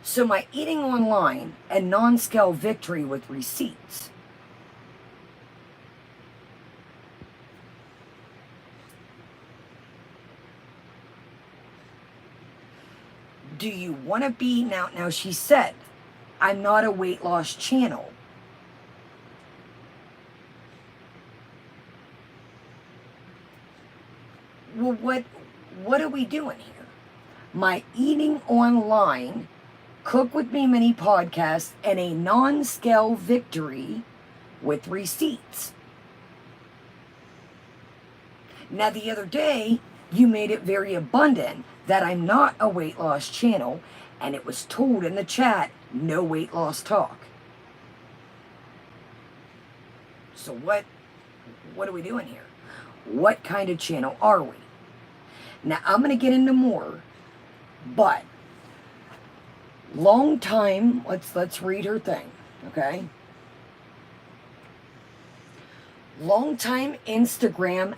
A: So my eating online and non-scale victory with receipts. Do you want to be, now she said, I'm not a weight loss channel. Well, what are we doing here? My eating online, Cook With Me mini podcast, and a non-scale victory with receipts. Now, the other day, you made it very abundant that I'm not a weight loss channel, and it was told in the chat, no weight loss talk. So what are we doing here? What kind of channel are we? Now, I'm going to get into more, but long time, let's read her thing, okay? Long time Instagram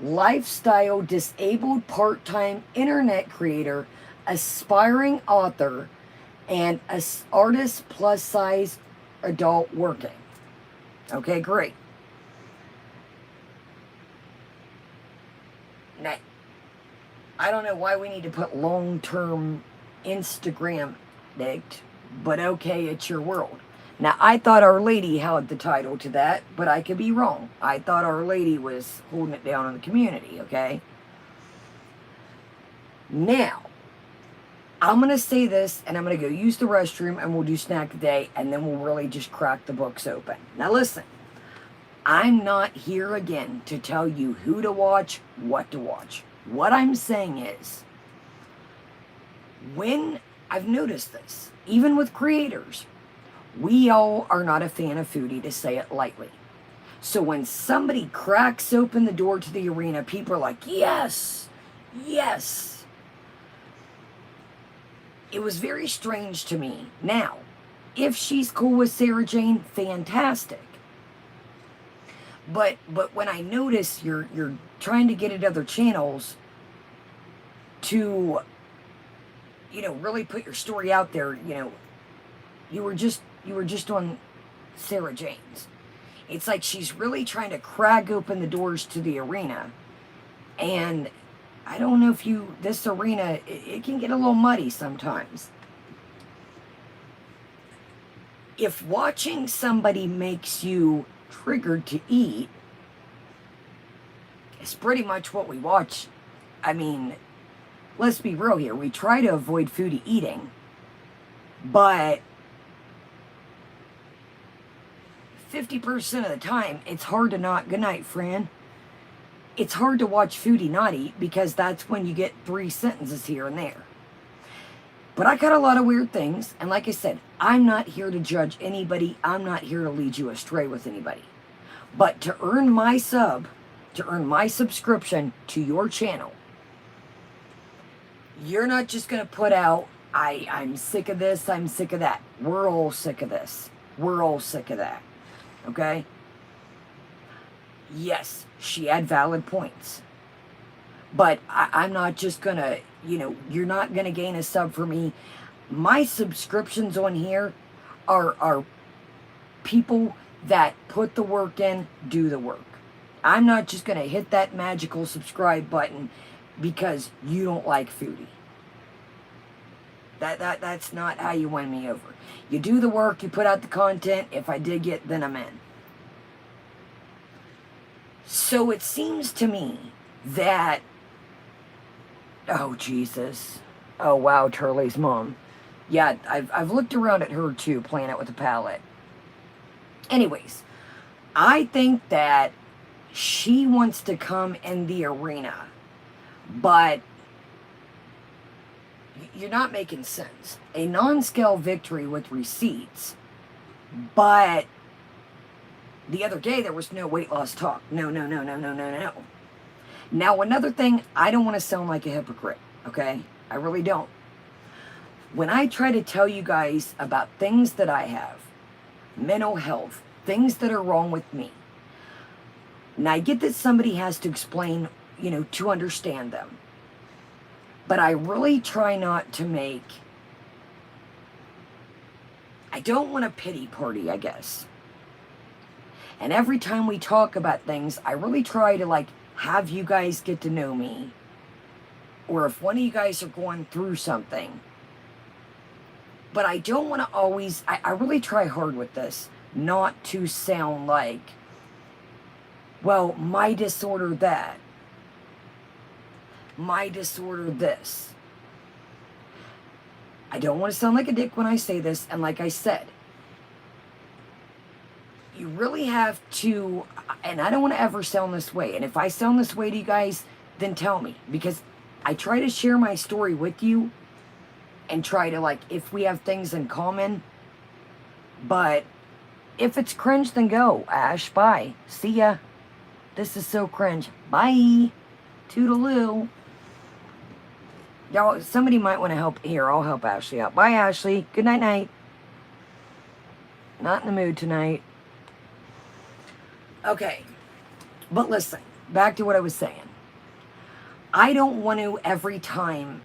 A: lifestyle disabled part-time internet creator, aspiring author, and artist plus size adult working. Okay, great. Now, I don't know why we need to put long-term Instagram addict, but okay, it's your world. Now, I thought Our Lady held the title to that, but I could be wrong. I thought Our Lady was holding it down on the community, okay? Now, I'm going to say this, and I'm going to go use the restroom, and we'll do snack of the day, and then we'll really just crack the books open. Now, listen. I'm not here again to tell you who to watch, what to watch. What I'm saying is, when I've noticed this, even with creators, we all are not a fan of Foodie, to say it lightly. So when somebody cracks open the door to the arena, people are like, yes, yes. It was very strange to me. Now, if she's cool with Sarah Jane, fantastic. But when I notice you're trying to get at other channels to really put your story out there. You were just on Sarah Jane's. It's like she's really trying to crack open the doors to the arena. And I don't know if this arena, it can get a little muddy sometimes. If watching somebody makes you triggered to eat, it's pretty much what we watch. I mean, let's be real here. We try to avoid foodie eating, but 50% of the time, it's hard to not. Good night, friend. It's hard to watch foodie not eat because that's when you get 3 sentences here and there. But I got a lot of weird things, and like I said, I'm not here to judge anybody. I'm not here to lead you astray with anybody. But to earn my subscription to your channel, you're not just going to put out, I'm sick of this, I'm sick of that. We're all sick of this. We're all sick of that. Okay? Yes, she had valid points. But I'm not just going to, you're not going to gain a sub for me. My subscriptions on here are people that put the work in, do the work. I'm not just going to hit that magical subscribe button because you don't like foodie. That's not how you win me over. You do the work, you put out the content. If I dig it, then I'm in. So it seems to me that, oh Jesus, oh wow, Turley's mom. Yeah, I've looked around at her too, playing it with the palette. Anyways, I think that she wants to come in the arena, but you're not making sense. A non-scale victory with receipts, but the other day there was no weight loss talk. No. Now, another thing, I don't want to sound like a hypocrite, okay? I really don't. When I try to tell you guys about things that I have, mental health, things that are wrong with me, and I get that somebody has to explain, to understand them. But I really try not to make, I don't want a pity party, I guess. And every time we talk about things, I really try to have you guys get to know me. Or if one of you guys are going through something. But I don't want to always, I really try hard with this, not to sound like, well, my disorder that. My disorder this. I don't want to sound like a dick when I say this, and like I said, you really have to, and I don't want to ever sound this way, and if I sound this way to you guys, then tell me, because I try to share my story with you, and try to, if we have things in common, but if it's cringe, then go, Ash, bye, see ya, this is so cringe, bye, toodaloo. Y'all, somebody might want to help. Here, I'll help Ashley out. Bye, Ashley. Good night, night. Not in the mood tonight. Okay. But listen, back to what I was saying. I don't want to every time,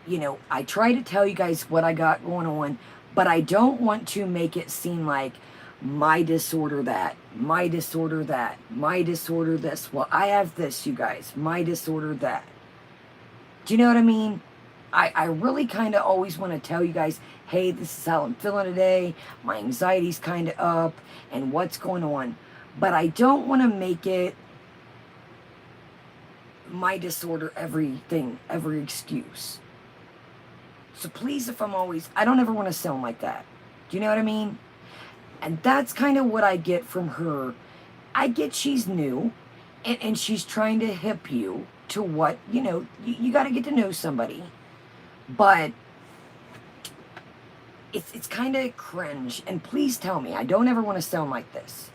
A: I try to tell you guys what I got going on, but I don't want to make it seem like my disorder that, my disorder that, my disorder this. Well, I have this, you guys. My disorder that. Do you know what I mean? I really kind of always want to tell you guys, hey, this is how I'm feeling today. My anxiety's kind of up and what's going on. But I don't want to make it my disorder everything, every excuse. So please, if I'm always, I don't ever want to sound like that. Do you know what I mean? And that's kind of what I get from her. I get she's new and she's trying to hip you to what, you got to get to know somebody. But it's kind of cringe. And please tell me, I don't ever want to sound like this.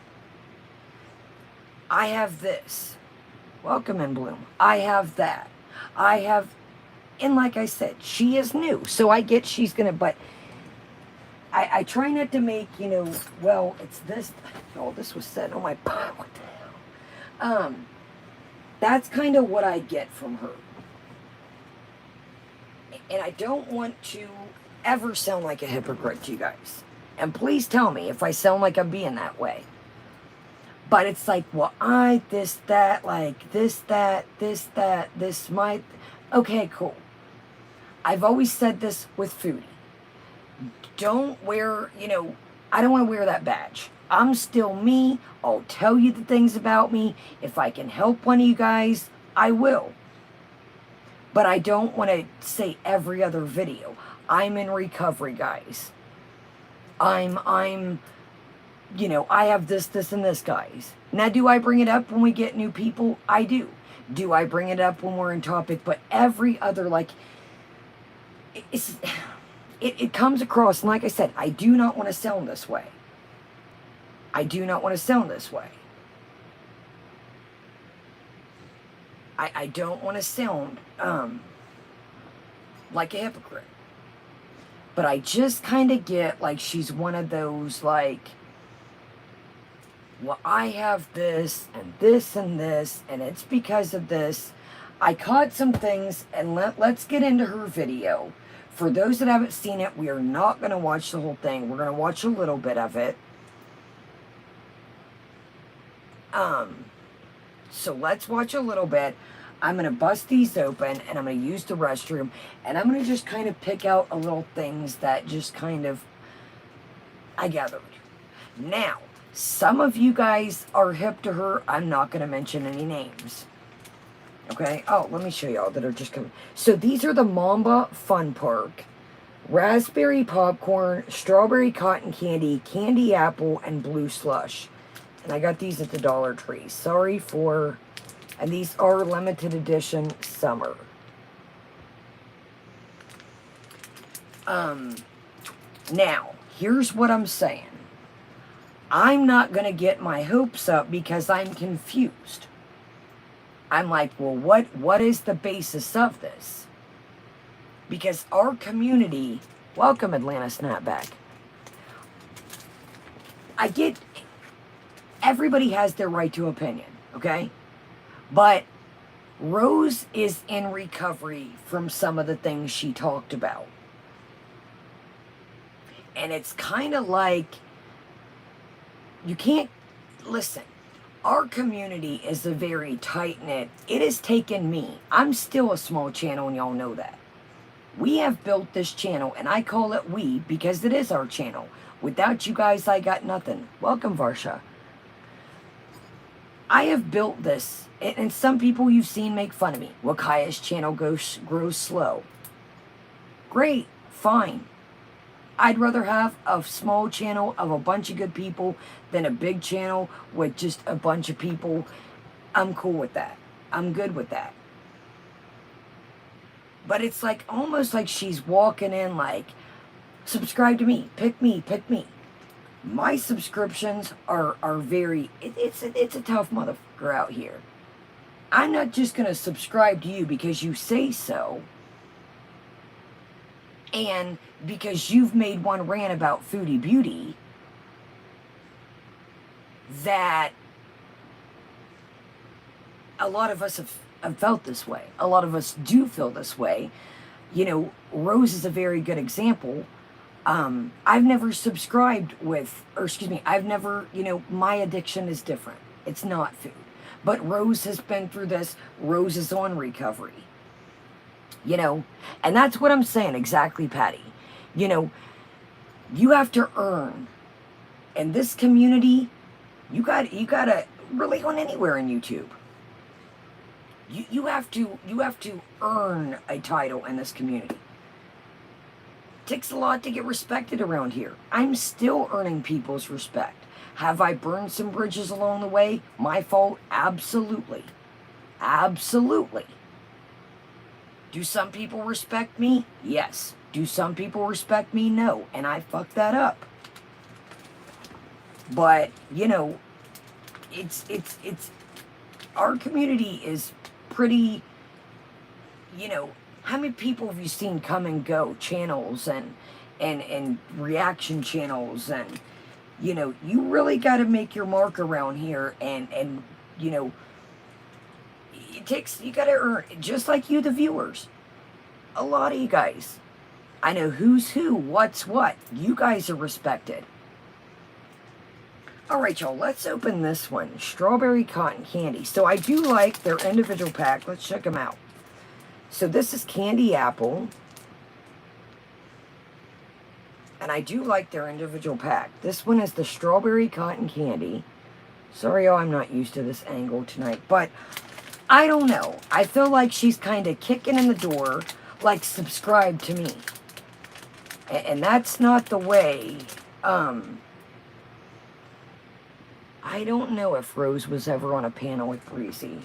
A: I have this. Welcome in Bloom. I have that. I have, and like I said, she is new. So I get she's going to, but I try not to make, well, it's this. Oh, this was said. Oh my, what the hell? That's kind of what I get from her. And I don't want to, ever sound like a hypocrite to you guys. And please tell me if I sound like I'm being that way. But it's like, well, this, that, like, this, my... Okay, cool. I've always said this with Foodie. Don't wear, I don't want to wear that badge. I'm still me. I'll tell you the things about me. If I can help one of you guys, I will. But I don't want to say every other video, I'm in recovery, guys. I have this, and this, guys. Now, do I bring it up when we get new people? I do. Do I bring it up when we're in topic? But every other, like, it comes across, and like I said, I do not want to sound this way. I do not want to sound this way. I don't want to sound like a hypocrite. But I just kind of get like she's one of those, like, well, I have this and this and this, and it's because of this. I caught some things, and let's get into her video. For those that haven't seen it, we are not going to watch the whole thing. We're going to watch a little bit of it. So let's watch a little bit. I'm going to bust these open, and I'm going to use the restroom, and I'm going to just kind of pick out a little things that just kind of I gathered. Now, some of you guys are hip to her. I'm not going to mention any names. Okay? Oh, let me show y'all that are just coming. So these are the Mamba Fun Park. Raspberry popcorn, strawberry cotton candy, candy apple, and blue slush. And I got these at the Dollar Tree. Sorry for... And these are limited edition summer. Now, here's what I'm saying. I'm not going to get my hopes up because I'm confused. I'm like, well, what is the basis of this? Because our community... Welcome, Atlanta Snapback. I get... Everybody has their right to opinion, okay? But Rose is in recovery from some of the things she talked about. And it's kind of like, you can't, listen, our community is a very tight-knit. It has taken me, I'm still a small channel and y'all know that. We have built this channel, and I call it we because it is our channel. Without you guys, I got nothing. Welcome, Varsha. I have built this, and some people you've seen make fun of me. Wakaya's channel grows slow. Great, fine. I'd rather have a small channel of a bunch of good people than a big channel with just a bunch of people. I'm cool with that. I'm good with that. But it's like almost like she's walking in like, subscribe to me, pick me, pick me. My subscriptions are very, it's a tough motherfucker out here. I'm not just going to subscribe to you because you say so. And because you've made one rant about Foodie Beauty that a lot of us have felt this way. A lot of us do feel this way. You know, Rose is a very good example. I've never subscribed with, or excuse me, I've never, my addiction is different. It's not food. But Rose has been through this. Rose is on recovery. And that's what I'm saying exactly, Patty. You have to earn. In this community, you gotta really on anywhere in YouTube. You have to earn a title in this community. Takes a lot to get respected around here. I'm still earning people's respect. Have I burned some bridges along the way? My fault? Absolutely. Absolutely. Do some people respect me? Yes. Do some people respect me? No. And I fucked that up. But, it's our community is pretty, how many people have you seen come and go? Channels and reaction channels, and you really got to make your mark around here, and it takes, you got to earn, just like you, the viewers. A lot of you guys, I know who's who, what's what. You guys are respected. Alright, y'all, let's open this one. Strawberry cotton candy. So I do like their individual pack. Let's check them out. So this is candy apple. And I do like their individual pack. This one is the strawberry cotton candy. Sorry, y'all, I'm not used to this angle tonight. But I don't know. I feel like she's kind of kicking in the door. Like, subscribe to me. And that's not the way. I don't know if Rose was ever on a panel with Breezy.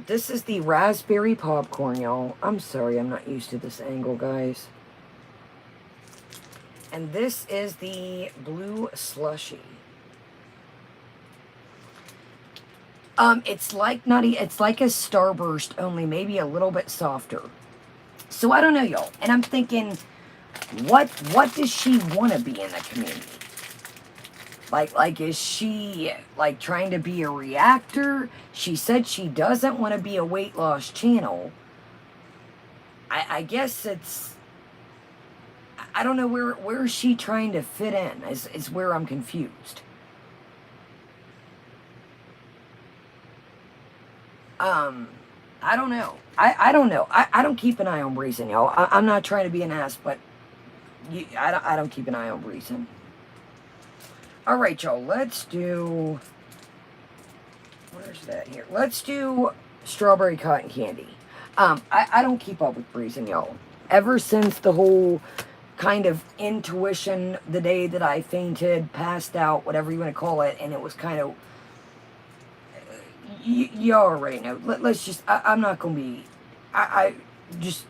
A: This is the raspberry popcorn, y'all. I'm sorry, I'm not used to this angle, guys. And this is the blue slushy. It's like it's like a Starburst, only maybe a little bit softer. So I don't know, y'all. And I'm thinking, what does she want to be in the community? Like, is she, like, trying to be a reactor? She said she doesn't want to be a weight loss channel. I guess it's, I don't know, where is she trying to fit in, is where I'm confused. I don't know. I don't know. I don't keep an eye on Reason, y'all. I'm not trying to be an ass, but I don't keep an eye on Reason. Alright, y'all, let's do... Where's that here? Let's do strawberry cotton candy. I don't keep up with Breezing, y'all. Ever since the whole kind of intuition, the day that I fainted, passed out, whatever you want to call it, and it was kind of... Y'all already know. Let's just... I'm not going to be... I just...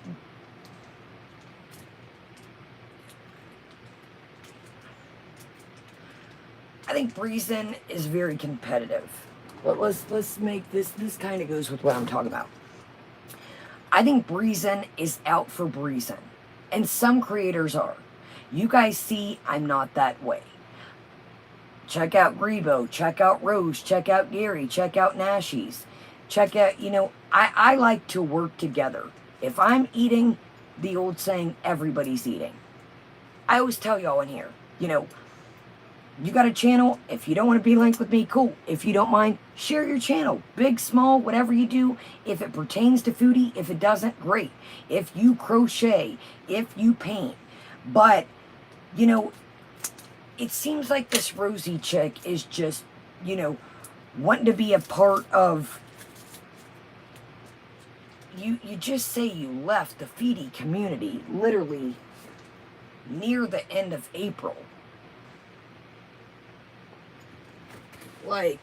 A: I think Breezin is very competitive. But let's make this kind of goes with what I'm talking about. I think Breezin is out for Breezin. And some creators are. You guys see, I'm not that way. Check out Grebo, check out Rose, check out Gary, check out Nashies. Check out, you know, I like to work together. If I'm eating, the old saying, everybody's eating. I always tell y'all in here, you know, you got a channel, if you don't want to be linked with me, cool. If you don't mind, share your channel. Big, small, whatever you do. If it pertains to Foodie, if it doesn't, great. If you crochet, if you paint. But, you know, it seems like this Rosie chick is just, you know, wanting to be a part of... You just say you left the Foodie community literally near the end of April. Like,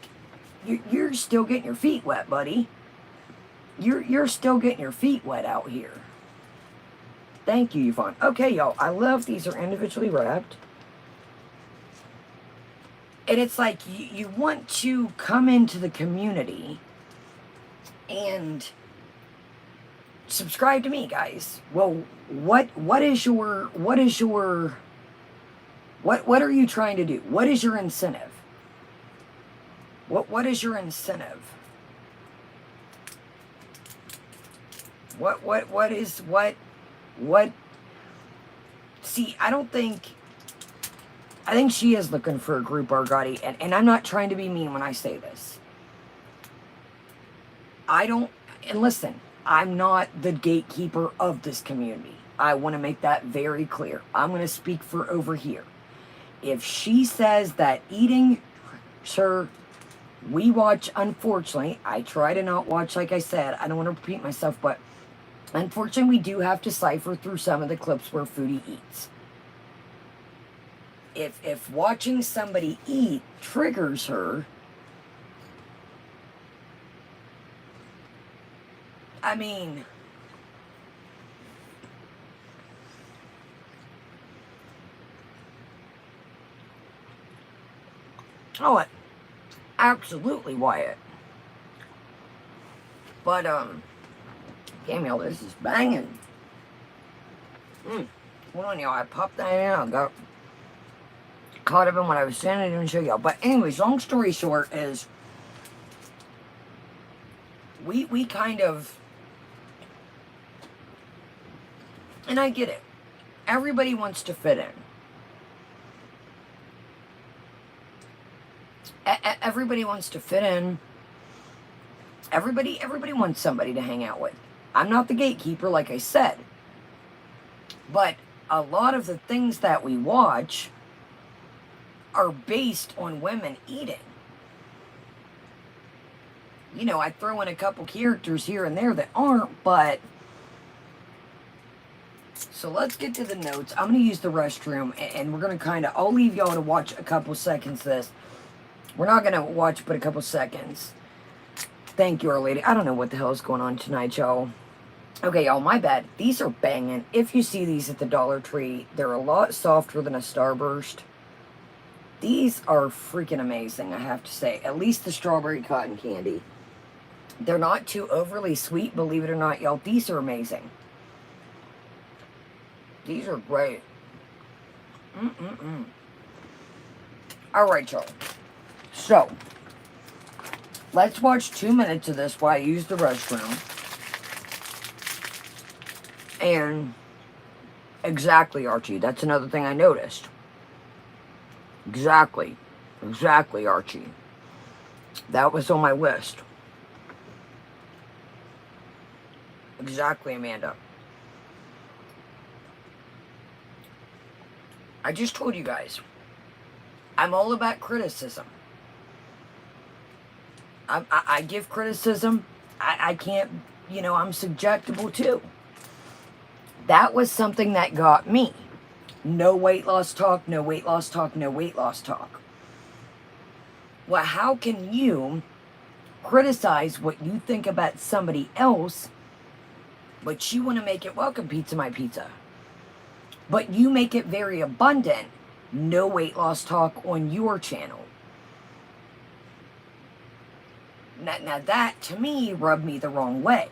A: you're still getting your feet wet, buddy. You're still getting your feet wet out here. Thank you, Yvonne. Okay, y'all. I love these are individually wrapped. And it's like you want to come into the community and subscribe to me, guys. Well, what are you trying to do? What is your incentive? What is your incentive? What see, I think she is looking for a group Argotti, and I'm not trying to be mean when I say this. And listen, I'm not the gatekeeper of this community. I want to make that very clear. I'm going to speak for over here. If she says that eating, sir, we watch, unfortunately, I try to not watch, like I said, I don't want to repeat myself, but unfortunately we do have to cipher through some of the clips where Foodie eats. If watching somebody eat triggers her, I mean, oh, absolutely, Wyatt. But, Camille, this is banging. Hold on, y'all. I popped that in. I got caught up in what I was saying. I didn't show y'all. But anyways, long story short is we kind of... And I get it. Everybody wants to fit in. Everybody wants to fit in. Everybody wants somebody to hang out with. I'm not the gatekeeper, like I said. But a lot of the things that we watch are based on women eating. You know, I throw in a couple characters here and there that aren't, but... So let's get to the notes. I'm going to use the restroom, and we're going to kind of... I'll leave y'all to watch a couple seconds of this. We're not going to watch but a couple seconds. Thank you, our lady. I don't know what the hell is going on tonight, y'all. Okay, y'all, my bad. These are banging. If you see these at the Dollar Tree, they're a lot softer than a Starburst. These are freaking amazing, I have to say. At least the strawberry cotton candy. They're not too overly sweet, believe it or not, y'all. These are amazing. These are great. Alright, y'all. So, let's watch 2 minutes of this while I use the restroom. And, exactly, Archie. That's another thing I noticed. Exactly. Exactly, Archie. That was on my list. Exactly, Amanda. I just told you guys. I'm all about criticism. I give criticism. I can't, you know, I'm subjectable too. That was something that got me. No weight loss talk, no weight loss talk, no weight loss talk. Well, how can you criticize what you think about somebody else, but you want to make it welcome pizza, my pizza? But you make it very abundant, no weight loss talk on your channel. Now that, to me, rubbed me the wrong way.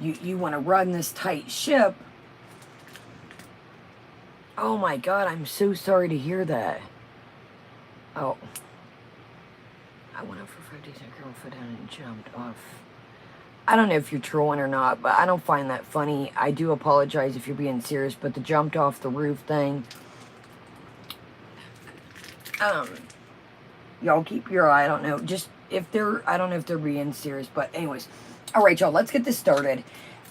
A: You want to run this tight ship. Oh my God, I'm so sorry to hear that. Oh. I went up for 5 days and a girl fell down and jumped off. I don't know if you're trolling or not, but I don't find that funny. I do apologize if you're being serious, but the jumped off the roof thing. Y'all keep your eye, I don't know. Just if they're, I don't know if they're being serious, but anyways. All right, y'all, let's get this started.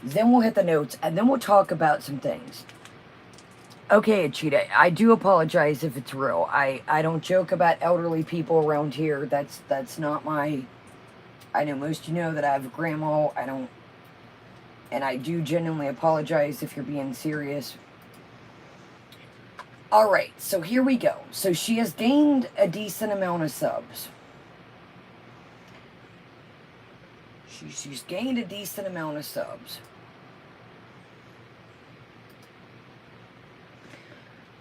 A: Then we'll hit the notes, and then we'll talk about some things. Okay, Achita, I do apologize if it's real. I don't joke about elderly people around here. That's not my... I know most of you know that I have a grandma. I don't... And I do genuinely apologize if you're being serious. Alright, so here we go. So she has gained a decent amount of subs. She's gained a decent amount of subs.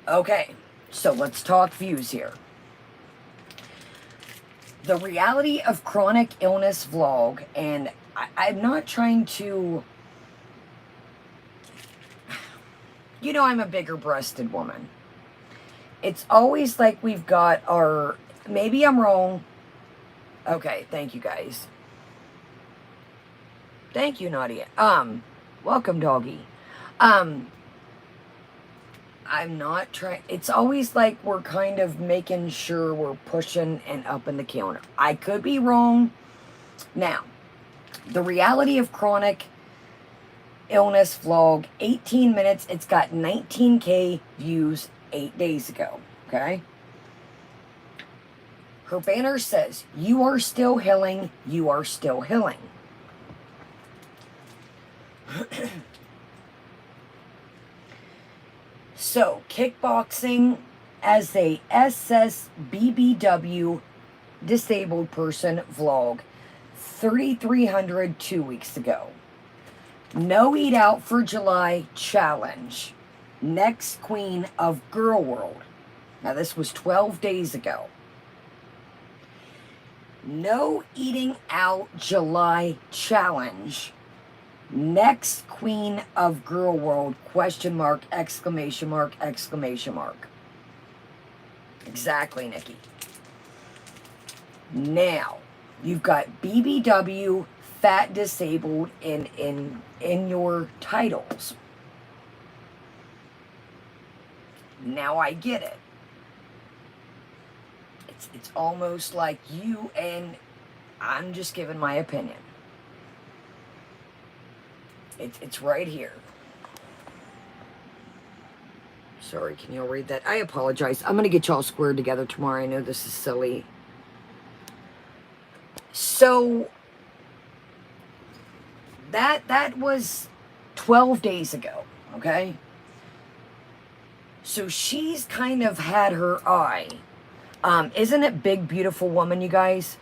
A: Okay, so let's talk views here. The Reality of Chronic Illness vlog, and I'm not trying to... You know I'm a bigger-breasted woman. It's always like we've got our... Maybe I'm wrong. Okay, thank you guys. Thank you, Nadia. Welcome, doggy. I'm not trying... It's always like we're kind of making sure we're pushing and up in the counter. I could be wrong. Now, the Reality of Chronic Illness vlog, 18 minutes. It's got 19K views 8 days ago. Okay? Her banner says, "You are still healing. You are still healing." So, kickboxing as a SSBBW disabled person vlog, 3,300 2 weeks ago. No eat out for July challenge. Next queen of GorlWorld. Now this was 12 days ago. No eating out July challenge. Next queen of GorlWorld, question mark, exclamation mark, exclamation mark. Exactly, Nikki. Now, you've got BBW fat disabled in your titles. Now I get it. It's almost like you, and I'm just giving my opinion. It's right here. Sorry, can y'all read that? I apologize. I'm going to get y'all squared together tomorrow. I know this is silly. So, that was 12 days ago, okay? So she's kind of had her eye. Isn't it Big Beautiful Woman, you guys?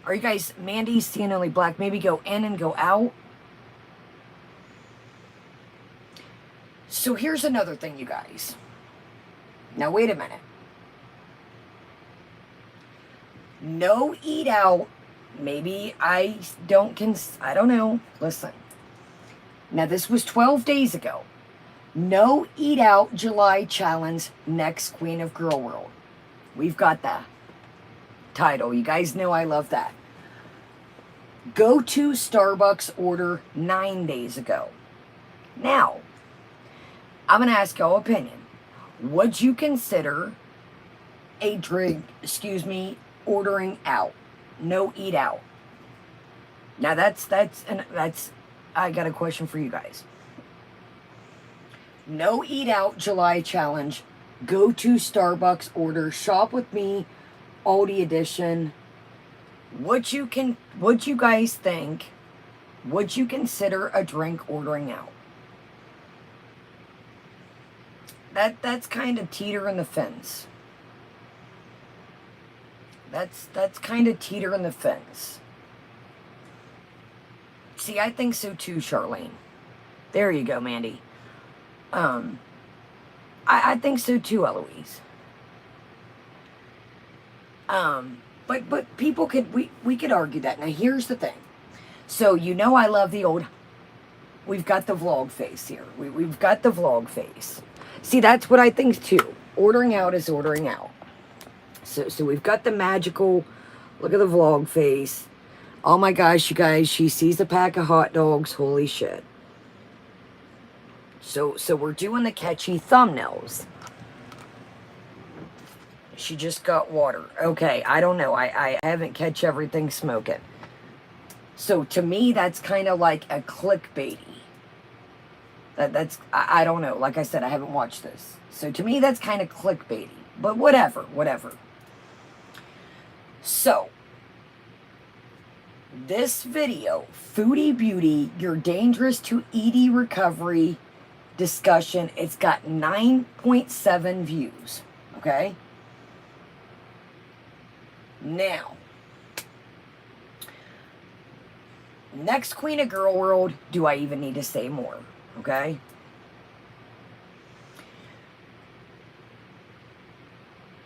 A: Are you guys, Mandy, seeing only black? Maybe go in and go out. So here's another thing, you guys. Now, wait a minute. No eat out. Maybe I don't know. Listen. Now, this was 12 days ago. No eat out July challenge, next Queen of GorlWorld. We've got the title. You guys know I love that. Go to Starbucks order 9 days ago. Now, I'm going to ask y'all opinion. Would you consider a drink, ordering out? No eat out. Now that's I got a question for you guys. No eat out July challenge. Go to Starbucks order, shop with me, Aldi edition. Would you guys think? Would you consider a drink ordering out? That's kind of teetering the fence. That's kind of teetering the fence. See, I think so too, Charlene. There you go, Mandy. I think so too, Eloise. But people we could argue that. Now here's the thing. So I love the old. We've got the vlog face here. We've got the vlog face. See, that's what I think too. Ordering out is ordering out. So we've got the magical. Look at the vlog face. Oh my gosh, you guys! She sees a pack of hot dogs. Holy shit! So we're doing the catchy thumbnails. She just got water. Okay, I don't know. I haven't catch everything smoking. So to me, that's kind of like a clickbaity. That's I don't know. Like I said, I haven't watched this. So to me, that's kind of clickbaity. But whatever. So this video, Foodie Beauty, your dangerous to ED recovery discussion, it's got 9.7 views. Okay. Now, next Queen of GorlWorld, do I even need to say more? Okay?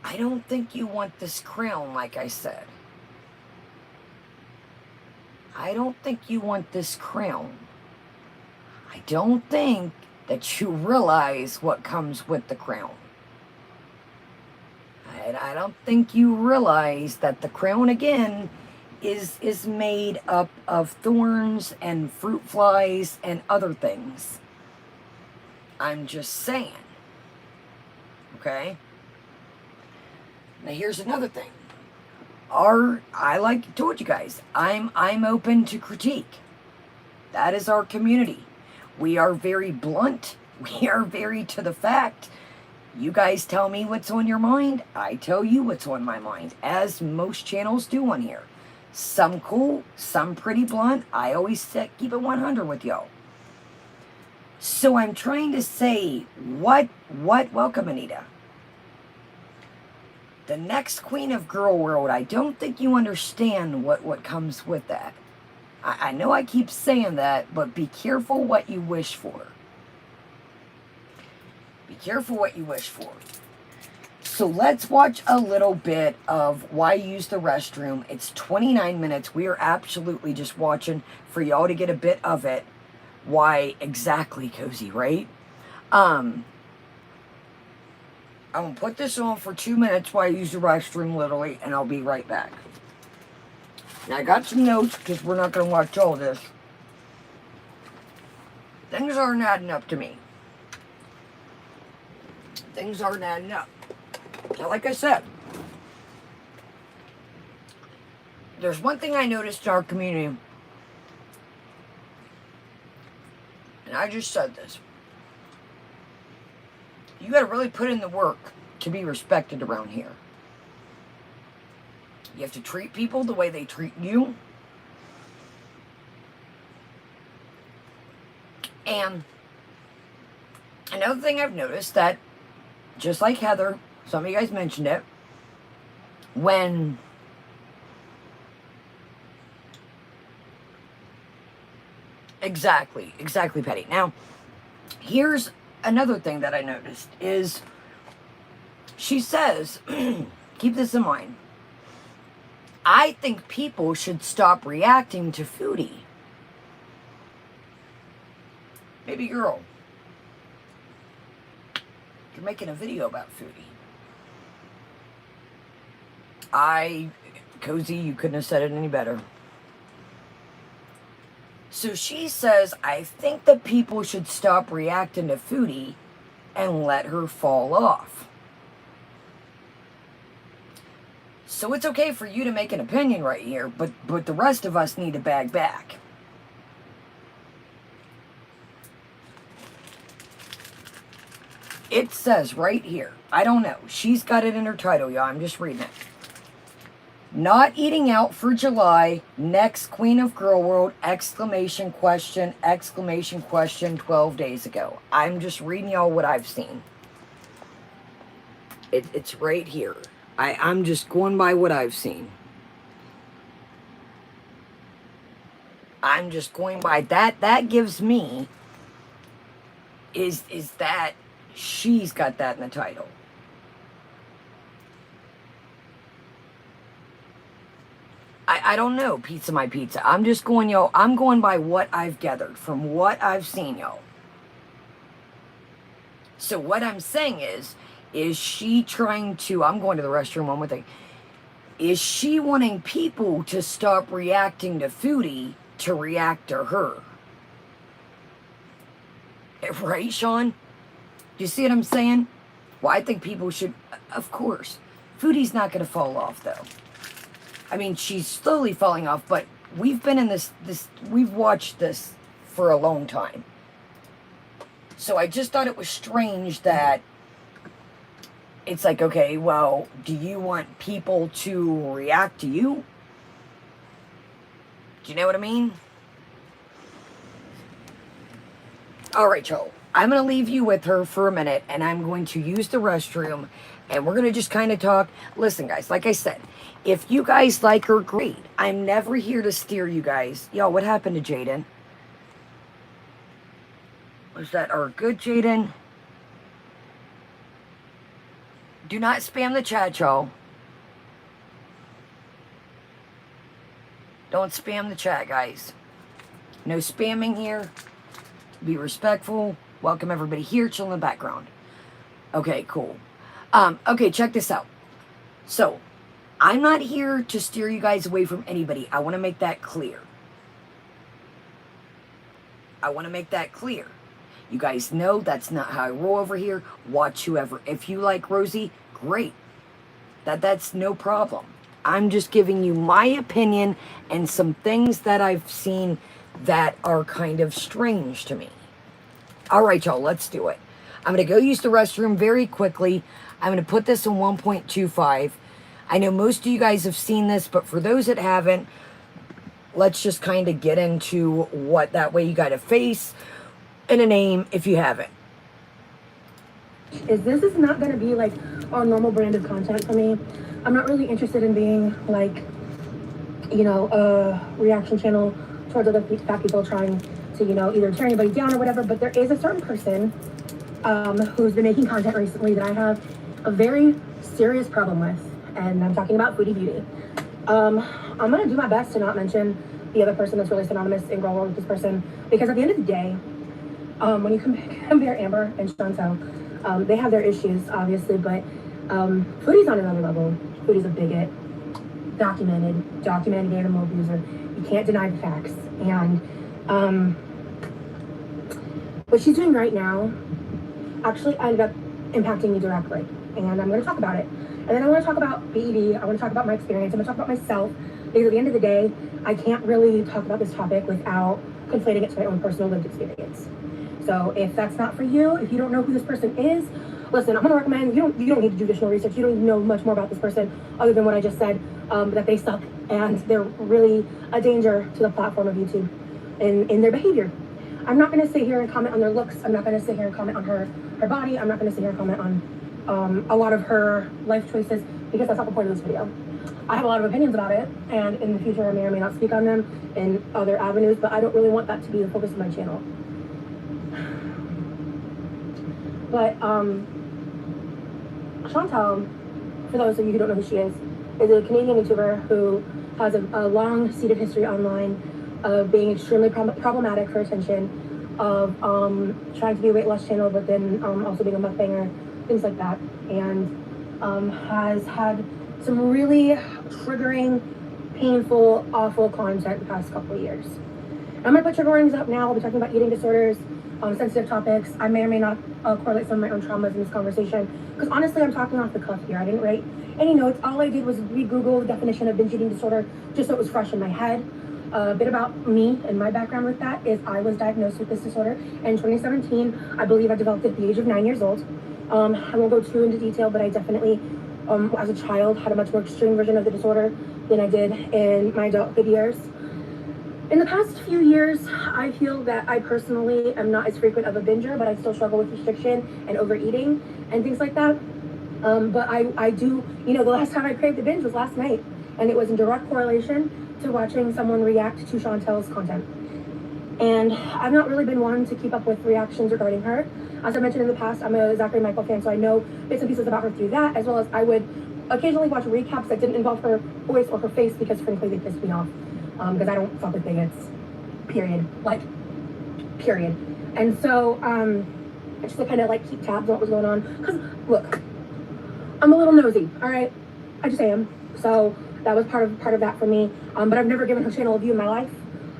A: I don't think you want this crown, like I said. I don't think you want this crown. I don't think that you realize what comes with the crown. I don't think you realize that the crown, again, is made up of thorns and fruit flies and other things. I'm just saying. Okay? Now here's another thing. I told you guys, I'm open to critique. That is our community. We are very blunt. We are very to the fact. You guys tell me what's on your mind. I tell you what's on my mind, as most channels do on here. Some cool, some pretty blunt. I always keep it 100 with y'all. So I'm trying to say, welcome, Anita. The next Queen of GorlWorld, I don't think you understand what comes with that. I know I keep saying that, but be careful what you wish for. Be careful what you wish for. So let's watch a little bit of why use the restroom. It's 29 minutes. We are absolutely just watching for y'all to get a bit of it. Why exactly, Cozy, right? I'm going to put this on for 2 minutes while I use the restroom, literally, and I'll be right back. Now, I got some notes, because we're not going to watch all this. Things aren't adding up to me. Things aren't adding up. Now, like I said, there's one thing I noticed in our community, and I just said this. You got to really put in the work to be respected around here. You have to treat people the way they treat you. And another thing I've noticed that, just like Heather, some of you guys mentioned it, when Exactly, Petty. Now, here's another thing that I noticed is she says, keep this in mind, I think people should stop reacting to Foodie. Baby girl, you're making a video about Foodie. Cozy, you couldn't have said it any better. So she says, I think that people should stop reacting to Foodie and let her fall off. So it's okay for you to make an opinion right here, but the rest of us need to bag back. It says right here, I don't know, she's got it in her title, y'all, I'm just reading it. Not eating out for July, next Queen of GorlWorld, exclamation question, 12 days ago. I'm just reading y'all what I've seen. It's right here. I'm just going by what I've seen. I'm just going by that. That gives me, is that she's got that in the title. I don't know, pizza my pizza. I'm just going, yo, I'm going by what I've gathered from what I've seen, yo. So what I'm saying is she trying to, I'm going to the restroom one more thing. Is she wanting people to stop reacting to Foodie to react to her? Right, Sean? You see what I'm saying? Well, I think people should, of course. Foodie's not going to fall off, though. I mean, she's slowly falling off, but we've been in we've watched this for a long time. So I just thought it was strange that it's like, okay, well, do you want people to react to you? Do you know what I mean? All right, y'all. I'm going to leave you with her for a minute, and I'm going to use the restroom, and we're going to just kind of talk. Listen, guys, like I said, if you guys like her, great. I'm never here to steer you guys. Yo, what happened to Jaden? Was that our good Jaden? Do not spam the chat, y'all. Don't spam the chat, guys. No spamming here. Be respectful. Welcome everybody here. Chill in the background. Okay, cool. Okay, check this out. So, I'm not here to steer you guys away from anybody. I want to make that clear. You guys know that's not how I roll over here. Watch whoever. If you like Rosie, great. That's no problem. I'm just giving you my opinion and some things that I've seen that are kind of strange to me. All right, y'all, let's do it. I'm going to go use the restroom very quickly. I'm going to put this on 1.25. I know most of you guys have seen this, but for those that haven't, let's just kind of get into what that way you got a face and a name if you haven't.
C: This is not going to be like our normal brand of content for me. I'm not really interested in being like, you know, a reaction channel towards other fat people trying to, you know, either tear anybody down or whatever. But there is a certain person who's been making content recently that I have a very serious problem with. And I'm talking about Foodie Beauty. I'm going to do my best to not mention the other person that's really synonymous in GorlWorld with this person. Because at the end of the day, when you compare Amber and Chantel, They have their issues, obviously, but Foodie's on another level. Foodie's a bigot, documented animal abuser. You can't deny the facts. And what she's doing right now actually ended up impacting me directly. And I'm going to talk about it. And then I want to talk about BED. I want to talk about my experience. I'm going to talk about myself. Because at the end of the day, I can't really talk about this topic without conflating it to my own personal lived experience. So if that's not for you, if you don't know who this person is, listen, I'm going to recommend you don't need to do additional research. You don't even know much more about this person other than what I just said, that they suck and they're really a danger to the platform of YouTube in their behavior. I'm not going to sit here and comment on their looks. I'm not going to sit here and comment on her body. I'm not going to sit here and comment on a lot of her life choices because that's not the point of this video. I have a lot of opinions about it, and in the future I may or may not speak on them in other avenues, but I don't really want that to be the focus of my channel. But Chantal, for those of you who don't know who she is a Canadian YouTuber who has a long-seated history online of being extremely problematic for attention, of trying to be a weight loss channel, but then also being a mukbanger, things like that, and has had some really triggering, painful, awful content the past couple of years. I'm going to put trigger warnings up now. We'll be talking about eating disorders, sensitive topics. I may or may not correlate some of my own traumas in this conversation, because honestly, I'm talking off the cuff here. I didn't write any notes. All I did was re-Google the definition of binge eating disorder, just so it was fresh in my head. A bit about me and my background with that is I was diagnosed with this disorder in 2017. I believe I developed it at the age of 9 years old. I won't go too into detail, but I definitely, as a child, had a much more extreme version of the disorder than I did in my adulthood years. In the past few years, I feel that I personally am not as frequent of a binger, but I still struggle with restriction and overeating and things like that. But I do, the last time I craved a binge was last night, and it was in direct correlation to watching someone react to Chantel's content. And I've not really been one to keep up with reactions regarding her. As I mentioned in the past, I'm a Zachary Michael fan, so I know bits and pieces about her through that, as well as I would occasionally watch recaps that didn't involve her voice or her face, because frankly they pissed me off. Because I don't fuck with bigots, period. Period. And so, just to kind of keep tabs on what was going on. Because, look, I'm a little nosy, all right? I just am. So that was part of that for me. But I've never given her channel a view in my life,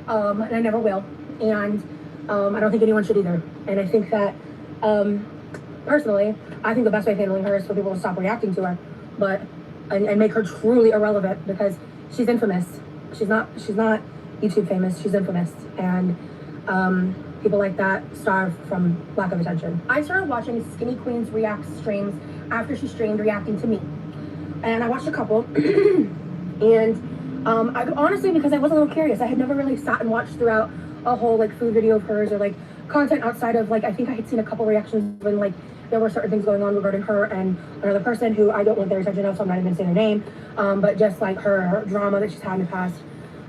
C: and I never will. And I don't think anyone should either. And I think that, personally, I think the best way of handling her is for people to stop reacting to her, and make her truly irrelevant, because she's infamous. She's not YouTube famous. She's infamous, and people like that starve from lack of attention. I started watching Skinny Queen's react streams after she streamed reacting to me, and I watched a couple. And I honestly, because I was a little curious, I had never really sat and watched throughout a whole food video of hers, or content outside of I think I had seen a couple reactions when there were certain things going on regarding her and another person who I don't want their attention of, so I'm not even gonna say their name. But just her drama that she's had in the past,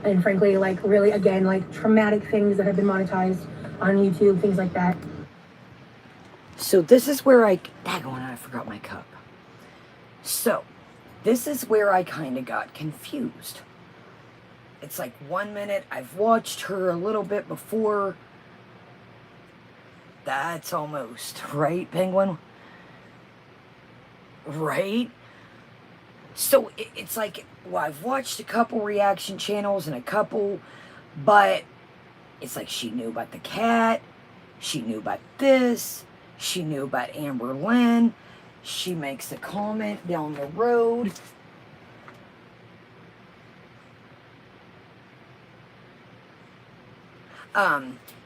C: and frankly, really, again, traumatic things that have been monetized on YouTube, things like that.
A: So this is where I forgot my cup. So this is where I kind of got confused. It's 1 minute, I've watched her a little bit before. That's almost, right, Penguin? Right? So it's well, I've watched a couple reaction channels and a couple, but it's she knew about the cat, she knew about this, she knew about Amber Lynn, she makes a comment down the road.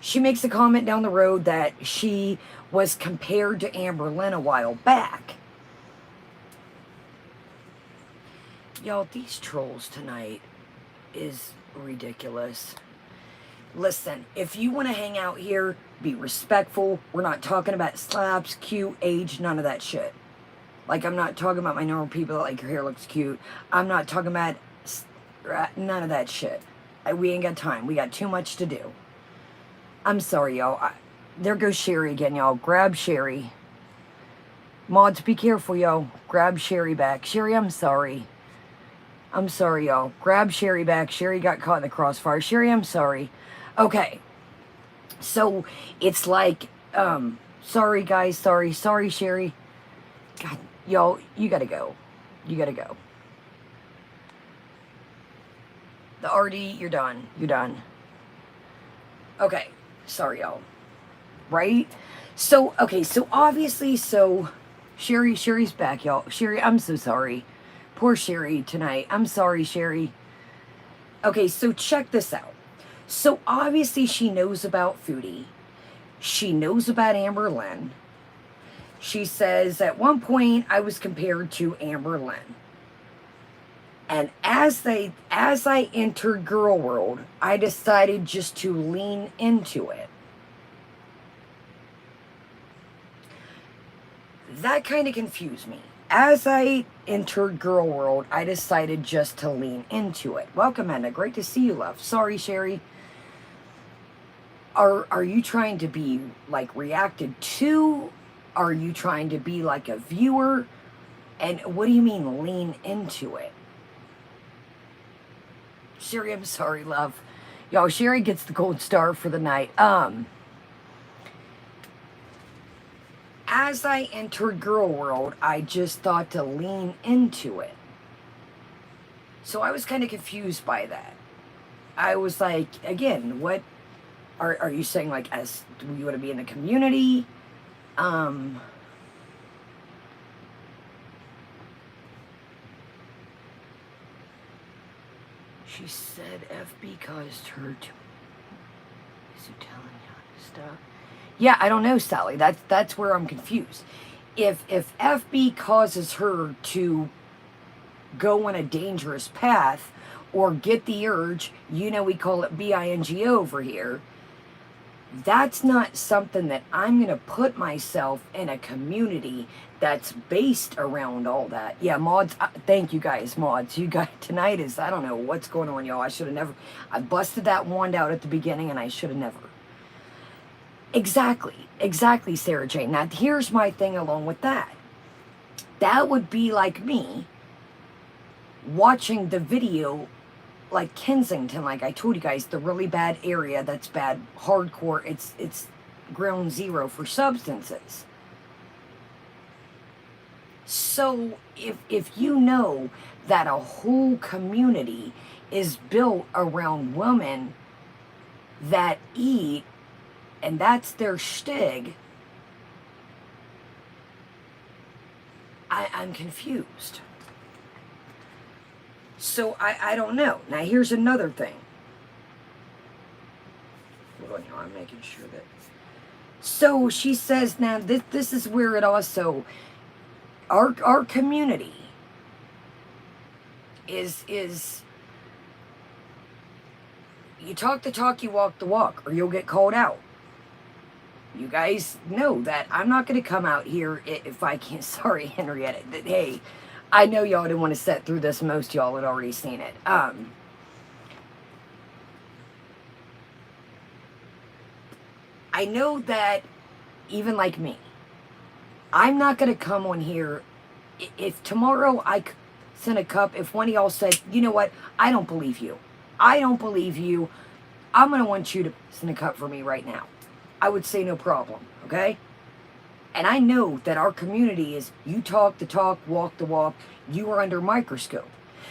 A: She makes a comment down the road that she was compared to Amber Lynn a while back. Y'all, these trolls tonight is ridiculous. Listen, if you want to hang out here, be respectful. We're not talking about slaps, cute, age, none of that shit. I'm not talking about my normal people that your hair looks cute. I'm not talking about none of that shit. We ain't got time. We got too much to do. I'm sorry, y'all. There goes Sherry again, y'all. Grab Sherry. Mods, be careful, y'all. Grab Sherry back. Sherry, I'm sorry. I'm sorry, y'all. Grab Sherry back. Sherry got caught in the crossfire. Sherry, I'm sorry. Okay. So, it's Sorry, guys. Sorry. Sorry, Sherry. God, y'all, you gotta go. You gotta go. The RD, you're done. You're done. Okay. Sorry, y'all. Right? So, okay, so obviously, Sherry's back, y'all. Sherry, I'm so sorry. Poor Sherry tonight. I'm sorry, Sherry. Okay, so check this out. So obviously she knows about Foodie. She knows about Amber Lynn. She says at one point I was compared to Amber Lynn. And as I entered GorlWorld, I decided just to lean into it. That kind of confused me. As I entered GorlWorld, I decided just to lean into it. Welcome, Edna. Great to see you, love. Sorry, Sherry. Are you trying to be, like, reacted to? Are you trying to be like a viewer? And what do you mean, lean into it? Sherry, I'm sorry, love. Y'all, Sherry gets the gold star for the night. As I entered GorlWorld, I just thought to lean into it. So I was kind of confused by that. I was like, again, what are you saying? Like, as do you want to be in a community? She said FB caused her to. Is he telling you stuff? Yeah, I don't know, Sally. That's where I'm confused. If FB causes her to go on a dangerous path or get the urge, you know, we call it BINGO over here. That's not something that I'm going to put myself in a community that's based around all that. Yeah, mods, thank you guys, mods. You guys, tonight is, I don't know what's going on, y'all. I should have never, I busted that wand out at the beginning and I should have never. Exactly, Sarah Jane. Now, here's my thing along with that. That would be like me watching the video like Kensington, like I told you guys, the really bad area that's bad, hardcore, it's ground zero for substances. So if you know that a whole community is built around women that eat, and that's their shtick, I'm confused. So I don't know. Now here's another thing. Hold on, y'all, I'm making sure that. So she says now this is where it also, our community is you talk the talk, you walk the walk, or you'll get called out. You guys know that I'm not going to come out here if I can't. Sorry, Henrietta. Hey, I know y'all didn't want to sit through this. Most y'all had already seen it. I know that even like me, I'm not going to come on here. If tomorrow I sent a cup, if one of y'all said, you know what, I don't believe you. I don't believe you. I'm going to want you to send a cup for me right now. I would say no problem, okay? And I know that our community is, you talk the talk, walk the walk, you are under microscope.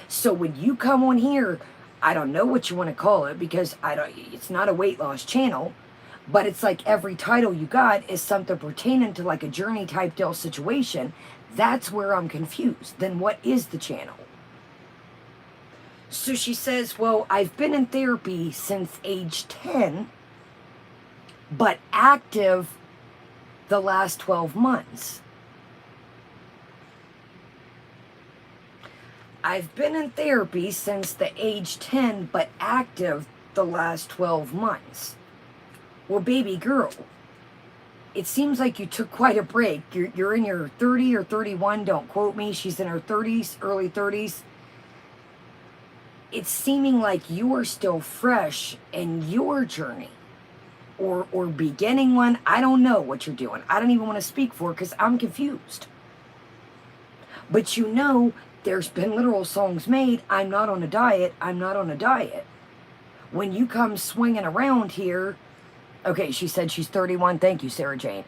A: So when you come on here, I don't know what you want to call it because it's not a weight loss channel, but it's like every title you got is something pertaining to like a journey type deal situation. That's where I'm confused. Then what is the channel? So she says, well, I've been in therapy since age 10, but active the last 12 months. I've been in therapy since the age 10, but active the last 12 months. Well, baby girl, it seems like you took quite a break. You're in your 30 or 31, don't quote me. She's in her 30s, early 30s. It's seeming like you are still fresh in your journey. Or beginning one. I don't know what you're doing. I don't even want to speak for it because I'm confused. But you know, there's been literal songs made. I'm not on a diet. I'm not on a diet. When you come swinging around here, Okay, she said she's 31. Thank you, Sarah Jane.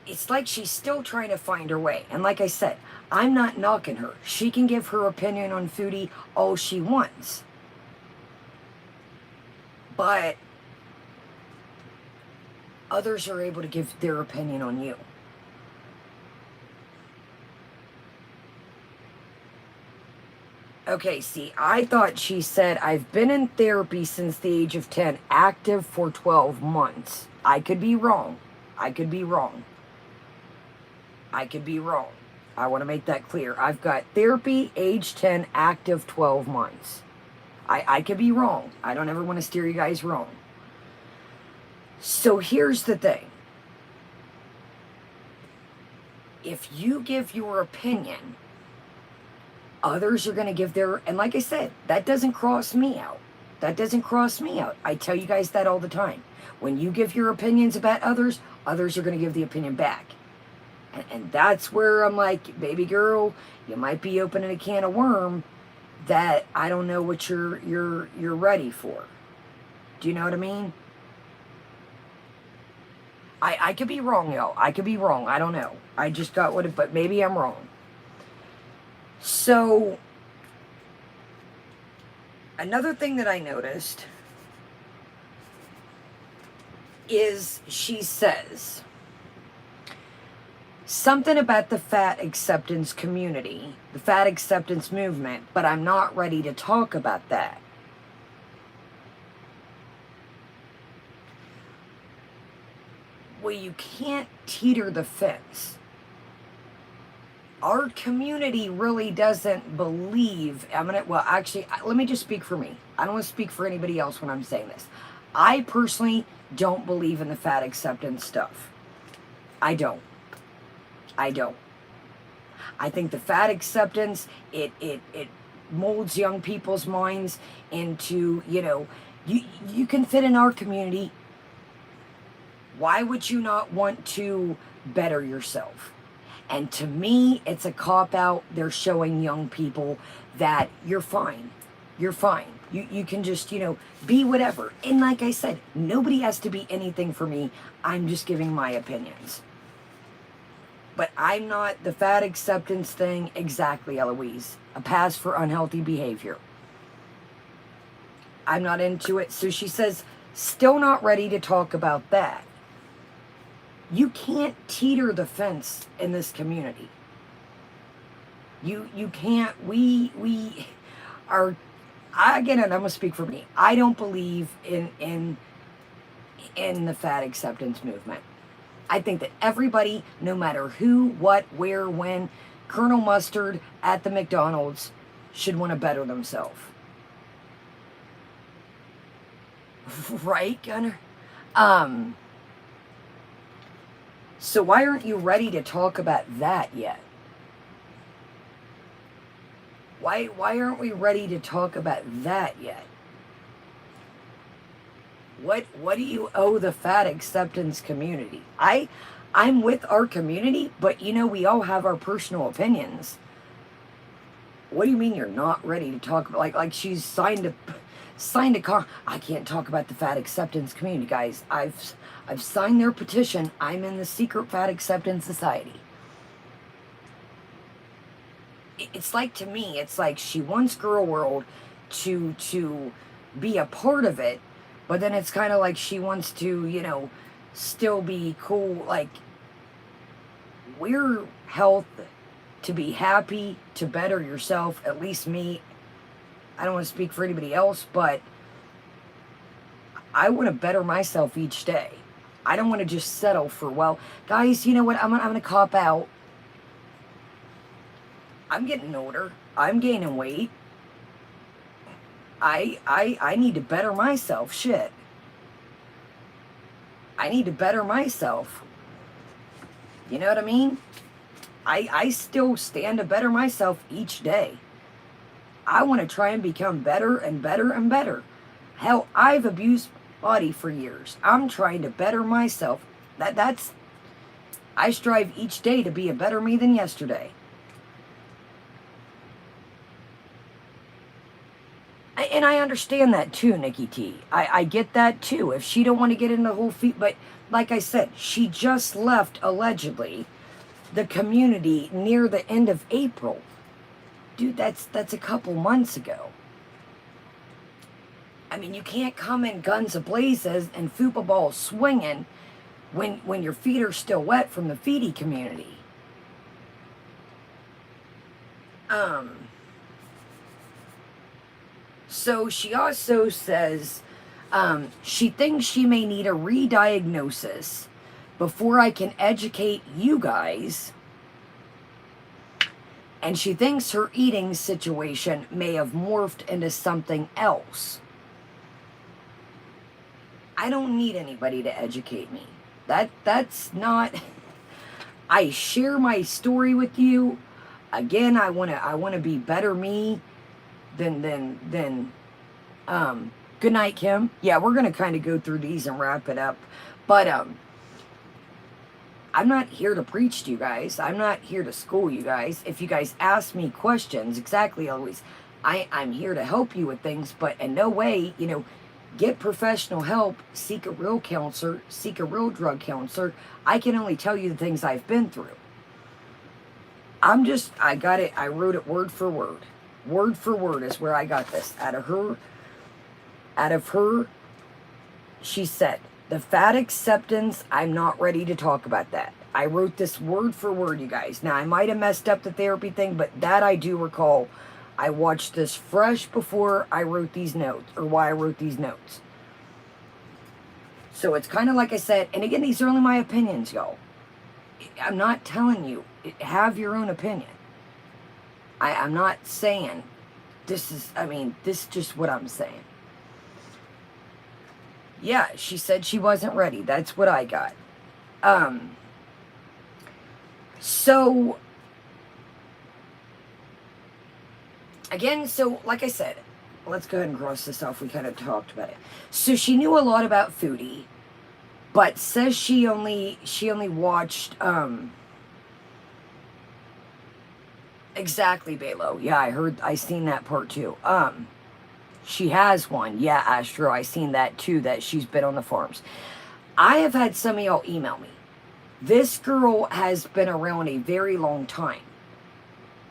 A: It's like she's still trying to find her way. And like I said, I'm not knocking her. She can give her opinion on Foodie all she wants. But others are able to give their opinion on you. Okay, see, I thought she said, I've been in therapy since the age of 10, active for 12 months. I could be wrong. I could be wrong. I could be wrong. I want to make that clear. I've got therapy, age 10, active 12 months. I could be wrong. I don't ever want to steer you guys wrong. So here's the thing. If you give your opinion, others are going to give their, and like I said, that doesn't cross me out. That doesn't cross me out. I tell you guys that all the time. When you give your opinions about others, others are going to give the opinion back. And that's where I'm like, baby girl, you might be opening a can of worm that I don't know what you're ready for. Do you know what I mean? I could be wrong, y'all. I could be wrong. I don't know. I just got what it, but maybe I'm wrong. So, another thing that I noticed is she says something about the fat acceptance community, the fat acceptance movement, but I'm not ready to talk about that. Well, you can't teeter the fence. Our community really doesn't believe, actually, let me just speak for me. I don't want to speak for anybody else when I'm saying this. I personally don't believe in the fat acceptance stuff. I don't. I think the fat acceptance, it molds young people's minds into, you can fit in our community. Why would you not want to better yourself? And to me, it's a cop-out. They're showing young people that you're fine. You're fine. You can just, be whatever. And like I said, nobody has to be anything for me. I'm just giving my opinions. But I'm not the fat acceptance thing exactly, Eloise. A pass for unhealthy behavior. I'm not into it. So she says, still not ready to talk about that. You can't teeter the fence in this community. You can't. We are. Again, and I'm gonna speak for me. I don't believe in the fat acceptance movement. I think that everybody, no matter who, what, where, when, Colonel Mustard at the McDonald's should want to better themselves. Right, Gunner? So why aren't you ready to talk about that yet? Why aren't we ready to talk about that yet? What do you owe the fat acceptance community? I'm with our community, but we all have our personal opinions. What do you mean you're not ready to talk about, like she's signed a car? I can't talk about the fat acceptance community, guys. I've signed their petition. I'm in the secret fat acceptance society. It's like, to me, it's like she wants GorlWorld to be a part of it, but then it's kind of like she wants to, still be cool. Like, we're health to be happy, to better yourself, at least me. I don't want to speak for anybody else, but I want to better myself each day. I don't want to just settle for, well, guys, you know what? I'm gonna cop out. I'm getting older. I'm gaining weight. I need to better myself. Shit. I need to better myself. You know what I mean? I still stand to better myself each day. I want to try and become better and better and better. Hell, I've abused body for years. I'm trying to better myself. I strive each day to be a better me than yesterday. And I understand that too, Nikki T. I get that too. If she don't want to get into the whole feet, but like I said, she just left, allegedly, the community near the end of April. Dude, that's a couple months ago. I mean, you can't come in guns a-blazes and football ball swinging when your feet are still wet from the Foodie community. So she also says she thinks she may need a re-diagnosis before I can educate you guys. And she thinks her eating situation may have morphed into something else. I don't need anybody to educate me. That's not... I share my story with you. Again, I wanna be better me than good night, Kim. Yeah, we're gonna kind of go through these and wrap it up. But I'm not here to preach to you guys. I'm not here to school you guys. If you guys ask me questions, exactly, always, I'm here to help you with things, but in no way, get professional help, seek a real counselor, seek a real drug counselor. I can only tell you the things I've been through. I got it, I wrote it word for word. Word for word is where I got this. Out of her, she said, the fat acceptance, I'm not ready to talk about that. I wrote this word for word, you guys. Now, I might have messed up the therapy thing, but that I do recall. I watched this fresh before I wrote these notes, or why I wrote these notes. So it's kind of like I said, and again, these are only my opinions, y'all. I'm not telling you, have your own opinion. I'm not saying this is just what I'm saying. Yeah, she said she wasn't ready. That's what I got. So, again, like I said, let's go ahead and cross this off. We kind of talked about it. So she knew a lot about Foodie, but says she only watched, exactly, Balo. Yeah, I seen that part too. She has one. Yeah, Astro, I seen that too, that she's been on the forums. I have had some of y'all email me. This girl has been around a very long time.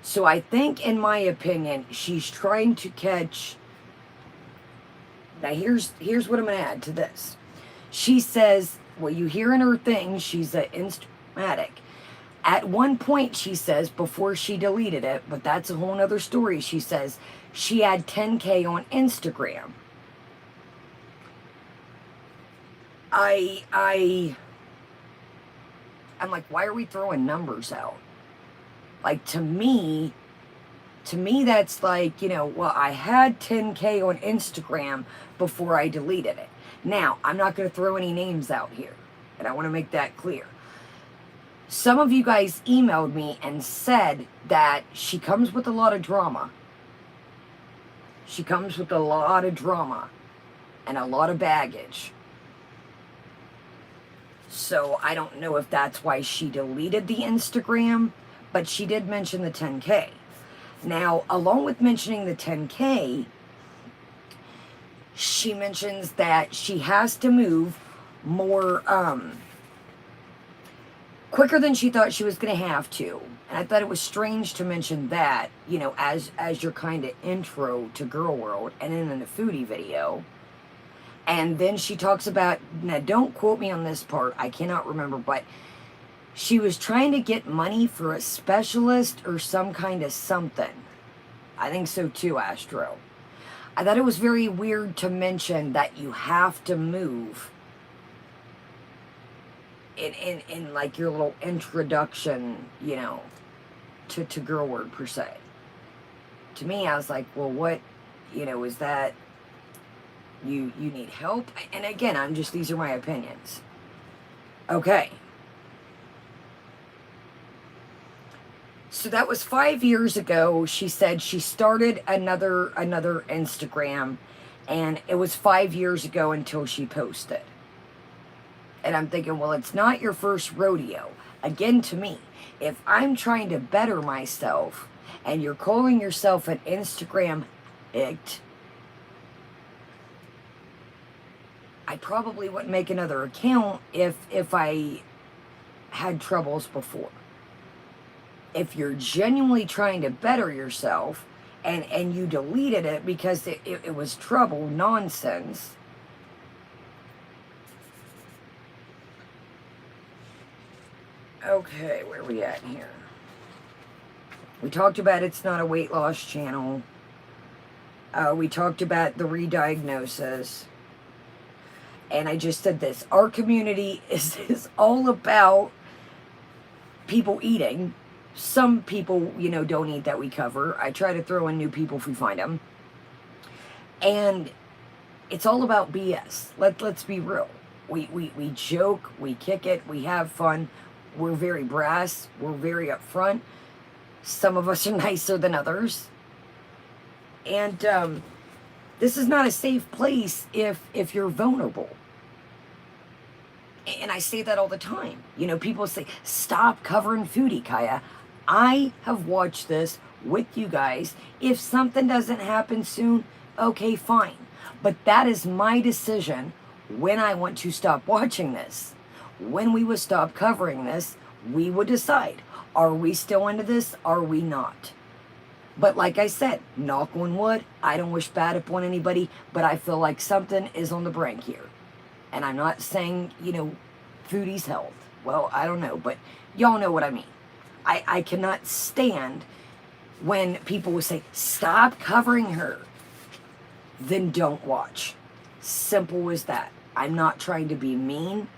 A: So I think, in my opinion, she's trying to catch... Now, here's what I'm going to add to this. She says, well, you hear in her thing, she's an Instamatic. At one point, she says, before she deleted it, but that's a whole other story, she says she had 10K on Instagram. I'm like, why are we throwing numbers out? Like, to me, that's like, well, I had 10K on Instagram before I deleted it. Now, I'm not going to throw any names out here, and I want to make that clear. Some of you guys emailed me and said that she comes with a lot of drama. She comes with a lot of drama and a lot of baggage. So I don't know if that's why she deleted the Instagram, but she did mention the 10K. Now, along with mentioning the 10K, she mentions that she has to move more, quicker than she thought she was going to have to. And I thought it was strange to mention that, as your kind of intro to GorlWorld and in the Foodie video. And then she talks about, now don't quote me on this part, I cannot remember, but she was trying to get money for a specialist or some kind of something. I think so too, Astro. I thought it was very weird to mention that you have to move in like your little introduction, to GorlWorld per se. To me, I was like, well, what, is that you need help? And again, these are my opinions. Okay. So that was 5 years ago. She said she started another Instagram, and it was 5 years ago until she posted. And I'm thinking, well, it's not your first rodeo. Again, to me, if I'm trying to better myself and you're calling yourself an Instagram addict, I probably wouldn't make another account if I had troubles before. If you're genuinely trying to better yourself and you deleted it because it was trouble, nonsense, okay, where are we at here? We talked about it's not a weight loss channel. We talked about the re-diagnosis. And I just said this. Our community is all about people eating. Some people, don't eat that we cover. I try to throw in new people if we find them. And it's all about BS. Let's be real. We joke, we kick it, we have fun. We're very brass. We're very upfront. Some of us are nicer than others. And this is not a safe place if you're vulnerable. And I say that all the time. People say, stop covering Foodie, Kaya. I have watched this with you guys. If something doesn't happen soon, okay, fine. But that is my decision when I want to stop watching this. When we would stop covering this, we would decide. Are we still into this? Are we not? But like I said, knock on wood, I don't wish bad upon anybody, but I feel like something is on the brink here. And I'm not saying, Foodie's health. Well, I don't know, but y'all know what I mean. I cannot stand when people will say, stop covering her. Then don't watch. Simple as that. I'm not trying to be mean.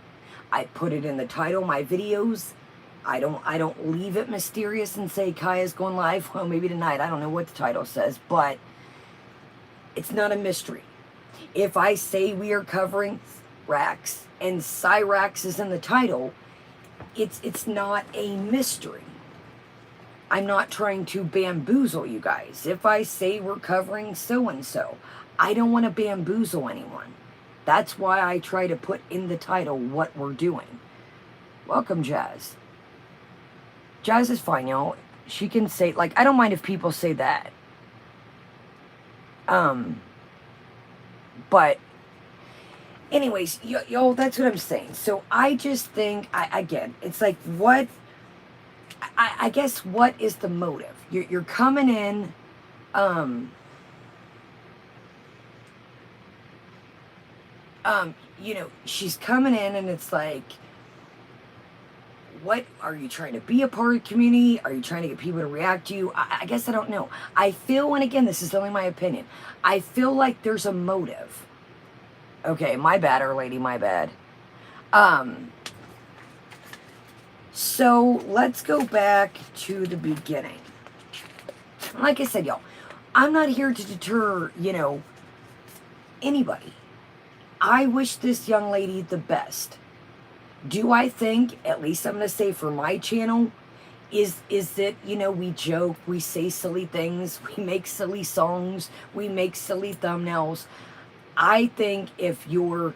A: I put it in the title of my videos. I don't leave it mysterious and say Kaya's going live. Well, maybe tonight. I don't know what the title says, but it's not a mystery. If I say we are covering Rax and Cyrax is in the title, it's not a mystery. I'm not trying to bamboozle you guys. If I say we're covering so-and-so, I don't want to bamboozle anyone. That's why I try to put in the title what we're doing. Welcome, Jazz. Jazz is fine, y'all. She can say, I don't mind if people say that. But anyways, y'all, that's what I'm saying. So I just think, again, it's like, what, I guess, what is the motive? You're coming in, she's coming in and it's like, what, are you trying to be a part of the community? Are you trying to get people to react to you? I guess I don't know. I feel, and again, this is only my opinion, I feel like there's a motive. Okay, my bad, Our Lady, my bad. So let's go back to the beginning. Like I said, y'all, I'm not here to deter, anybody. I wish this young lady the best. Do I think, at least I'm going to say for my channel, is that, we joke, we say silly things, we make silly songs, we make silly thumbnails. I think if Foodie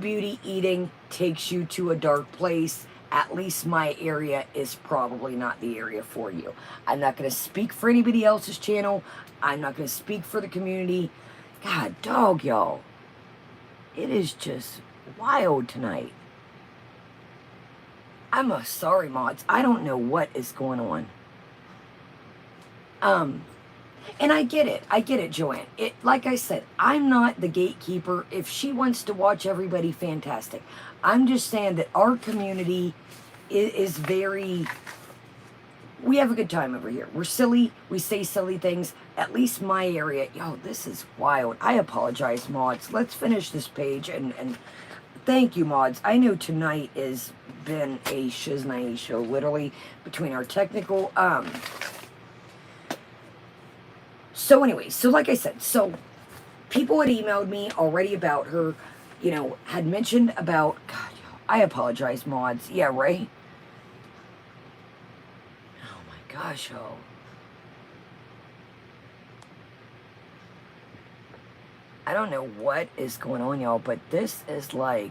A: Beauty eating takes you to a dark place, at least my area is probably not the area for you. I'm not going to speak for anybody else's channel. I'm not going to speak for the community. God, dog, y'all. It is just wild tonight. I'm sorry, mods. I don't know what is going on. And I get it, Joanne. Like I said, I'm not the gatekeeper. If she wants to watch everybody, fantastic. I'm just saying that our community is very, we have a good time over here. We're silly, we say silly things. At least my area, yo, this is wild. I apologize, mods. Let's finish this page and thank you, mods. I know tonight has been a shiznai show, literally, between our technical, so anyway, so like I said, so people had emailed me already about her, had mentioned about, God, I apologize, mods. Yeah, right? Oh my gosh, oh. I don't know what is going on, y'all, but this is like,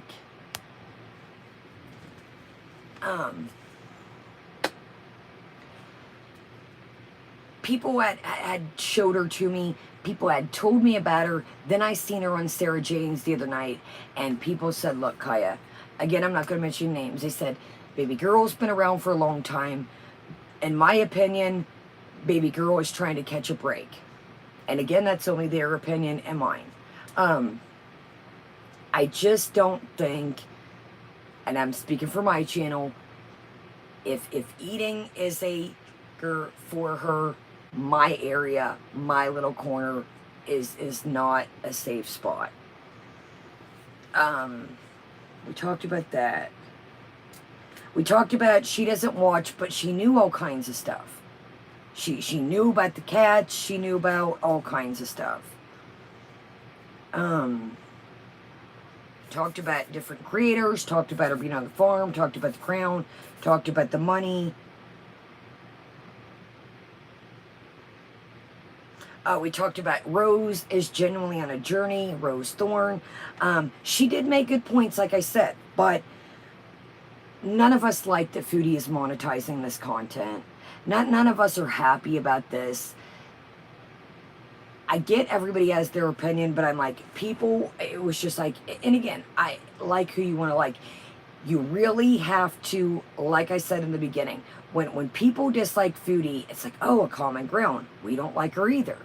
A: people had showed her to me. People had told me about her. Then I seen her on Sarah Jane's the other night, and people said, look, Kaya, again, I'm not going to mention names. They said, baby girl's been around for a long time. In my opinion, baby girl is trying to catch a break. And again, that's only their opinion and mine. I just don't think, and I'm speaking for my channel, if eating is for her, my area, my little corner is not a safe spot. We talked about that. We talked about she doesn't watch, but she knew all kinds of stuff. She knew about the cats. She knew about all kinds of stuff. Talked about different creators. Talked about her being on the farm. Talked about the crown. Talked about the money. We talked about Rose is genuinely on a journey. Rose Thorne. She did make good points, like I said, but none of us like that Foodie is monetizing this content. None of us are happy about this. I get everybody has their opinion, but I'm like, people, it was just like, and again, I like who you want to like. You really have to, like I said in the beginning, when people dislike Foodie, it's like, oh, a common ground. We don't like her either.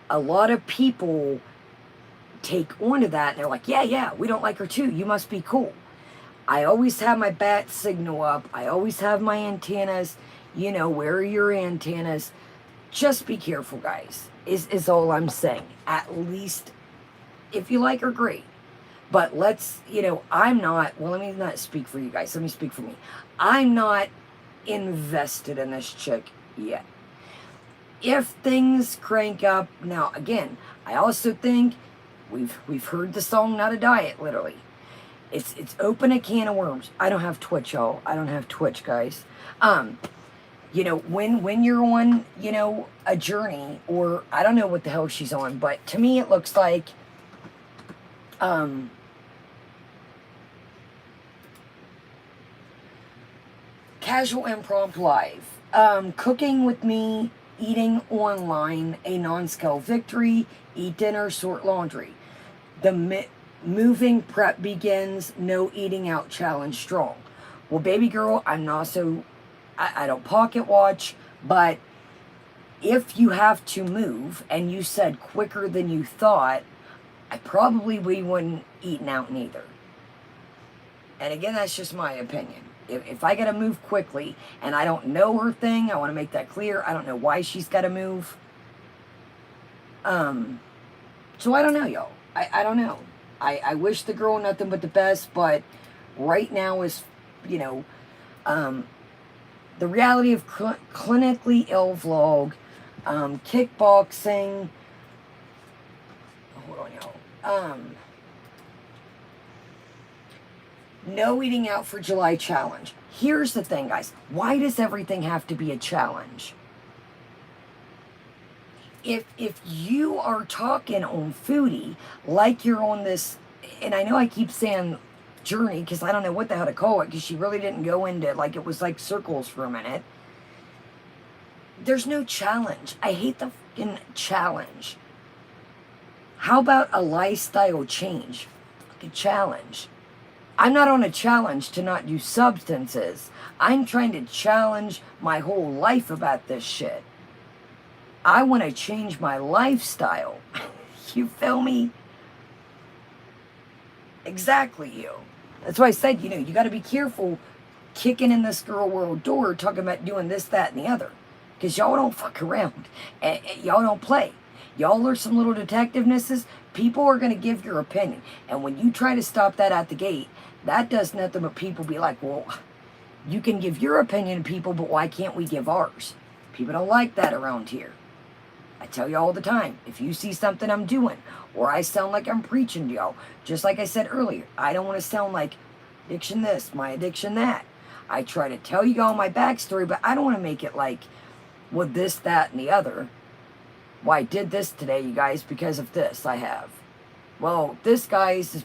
A: A lot of people take onto that, and they're like, yeah, we don't like her too. You must be cool. I always have my bat signal up. I always have my antennas. You know, where are your antennas? Just be careful, guys, is all I'm saying. At least, if you like her, great. But let's, I'm not, well, let me not speak for you guys. Let me speak for me. I'm not invested in this chick yet. If things crank up, now, again, I also think we've heard the song Not a Diet, literally. It's open a can of worms. I don't have Twitch, y'all. I don't have Twitch, guys. When you're on, a journey, or I don't know what the hell she's on, but to me it looks like, casual impromptu live. Cooking with me, eating online, a non-scale victory, eat dinner, sort laundry. The moving prep begins, no eating out challenge strong. Well, baby girl, I'm not so, I don't pocket watch, but if you have to move, and you said quicker than you thought, I probably wouldn't eaten out neither. And again, that's just my opinion. If I gotta move quickly, and I don't know her thing, I want to make that clear. I don't know why she's gotta move. So I don't know, y'all. I don't know. I wish the girl nothing but the best, but right now is, the reality of clinically ill vlog, kickboxing. Hold on, y'all. No eating out for July challenge. Here's the thing, guys. Why does everything have to be a challenge? If you are talking on Foodie like you're on this, and I know I keep saying journey because I don't know what the hell to call it, because she really didn't go into, like, it was like circles for a minute. There's no challenge. I hate the fucking challenge. How about a lifestyle change? Like a challenge. I'm not on a challenge to not use substances. I'm trying to challenge my whole life about this shit. I want to change my lifestyle. You feel me? Exactly, you. That's why I said, you got to be careful kicking in this GorlWorld door, talking about doing this, that, and the other. Because y'all don't fuck around. And y'all don't play. Y'all are some little detectivenesses. People are going to give your opinion. And when you try to stop that at the gate, that does nothing but people be like, well, you can give your opinion to people, but why can't we give ours? People don't like that around here. I tell you all the time, if you see something I'm doing, or I sound like I'm preaching to y'all, just like I said earlier, I don't want to sound like addiction this, my addiction that. I try to tell you all my backstory, but I don't want to make it like, well, this, that, and the other. Well, I did this today, you guys, because of this I have. Well, this, guys, is,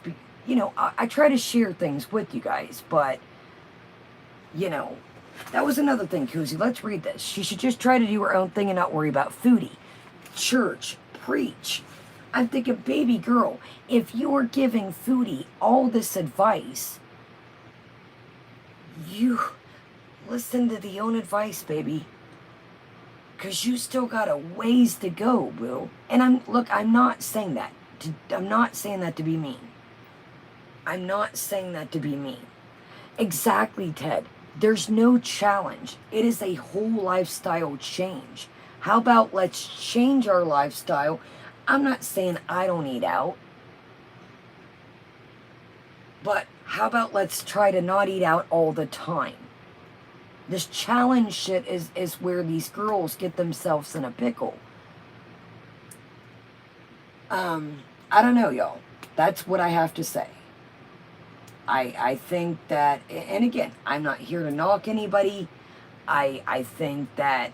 A: I try to share things with you guys, but, That was another thing, Cozy. Let's read this. She should just try to do her own thing and not worry about Foodie. Church. Preach. I'm thinking, baby girl, if you're giving Foodie all this advice, you listen to the own advice, baby. Because you still got a ways to go, boo. And I'm not saying that. I'm not saying that to be mean. I'm not saying that to be mean. Exactly, Ted. There's no challenge. It is a whole lifestyle change. How about let's change our lifestyle? I'm not saying I don't eat out. But how about let's try to not eat out all the time? This challenge shit is where these girls get themselves in a pickle. I don't know, y'all. That's what I have to say. I think that, and again, I'm not here to knock anybody. I think that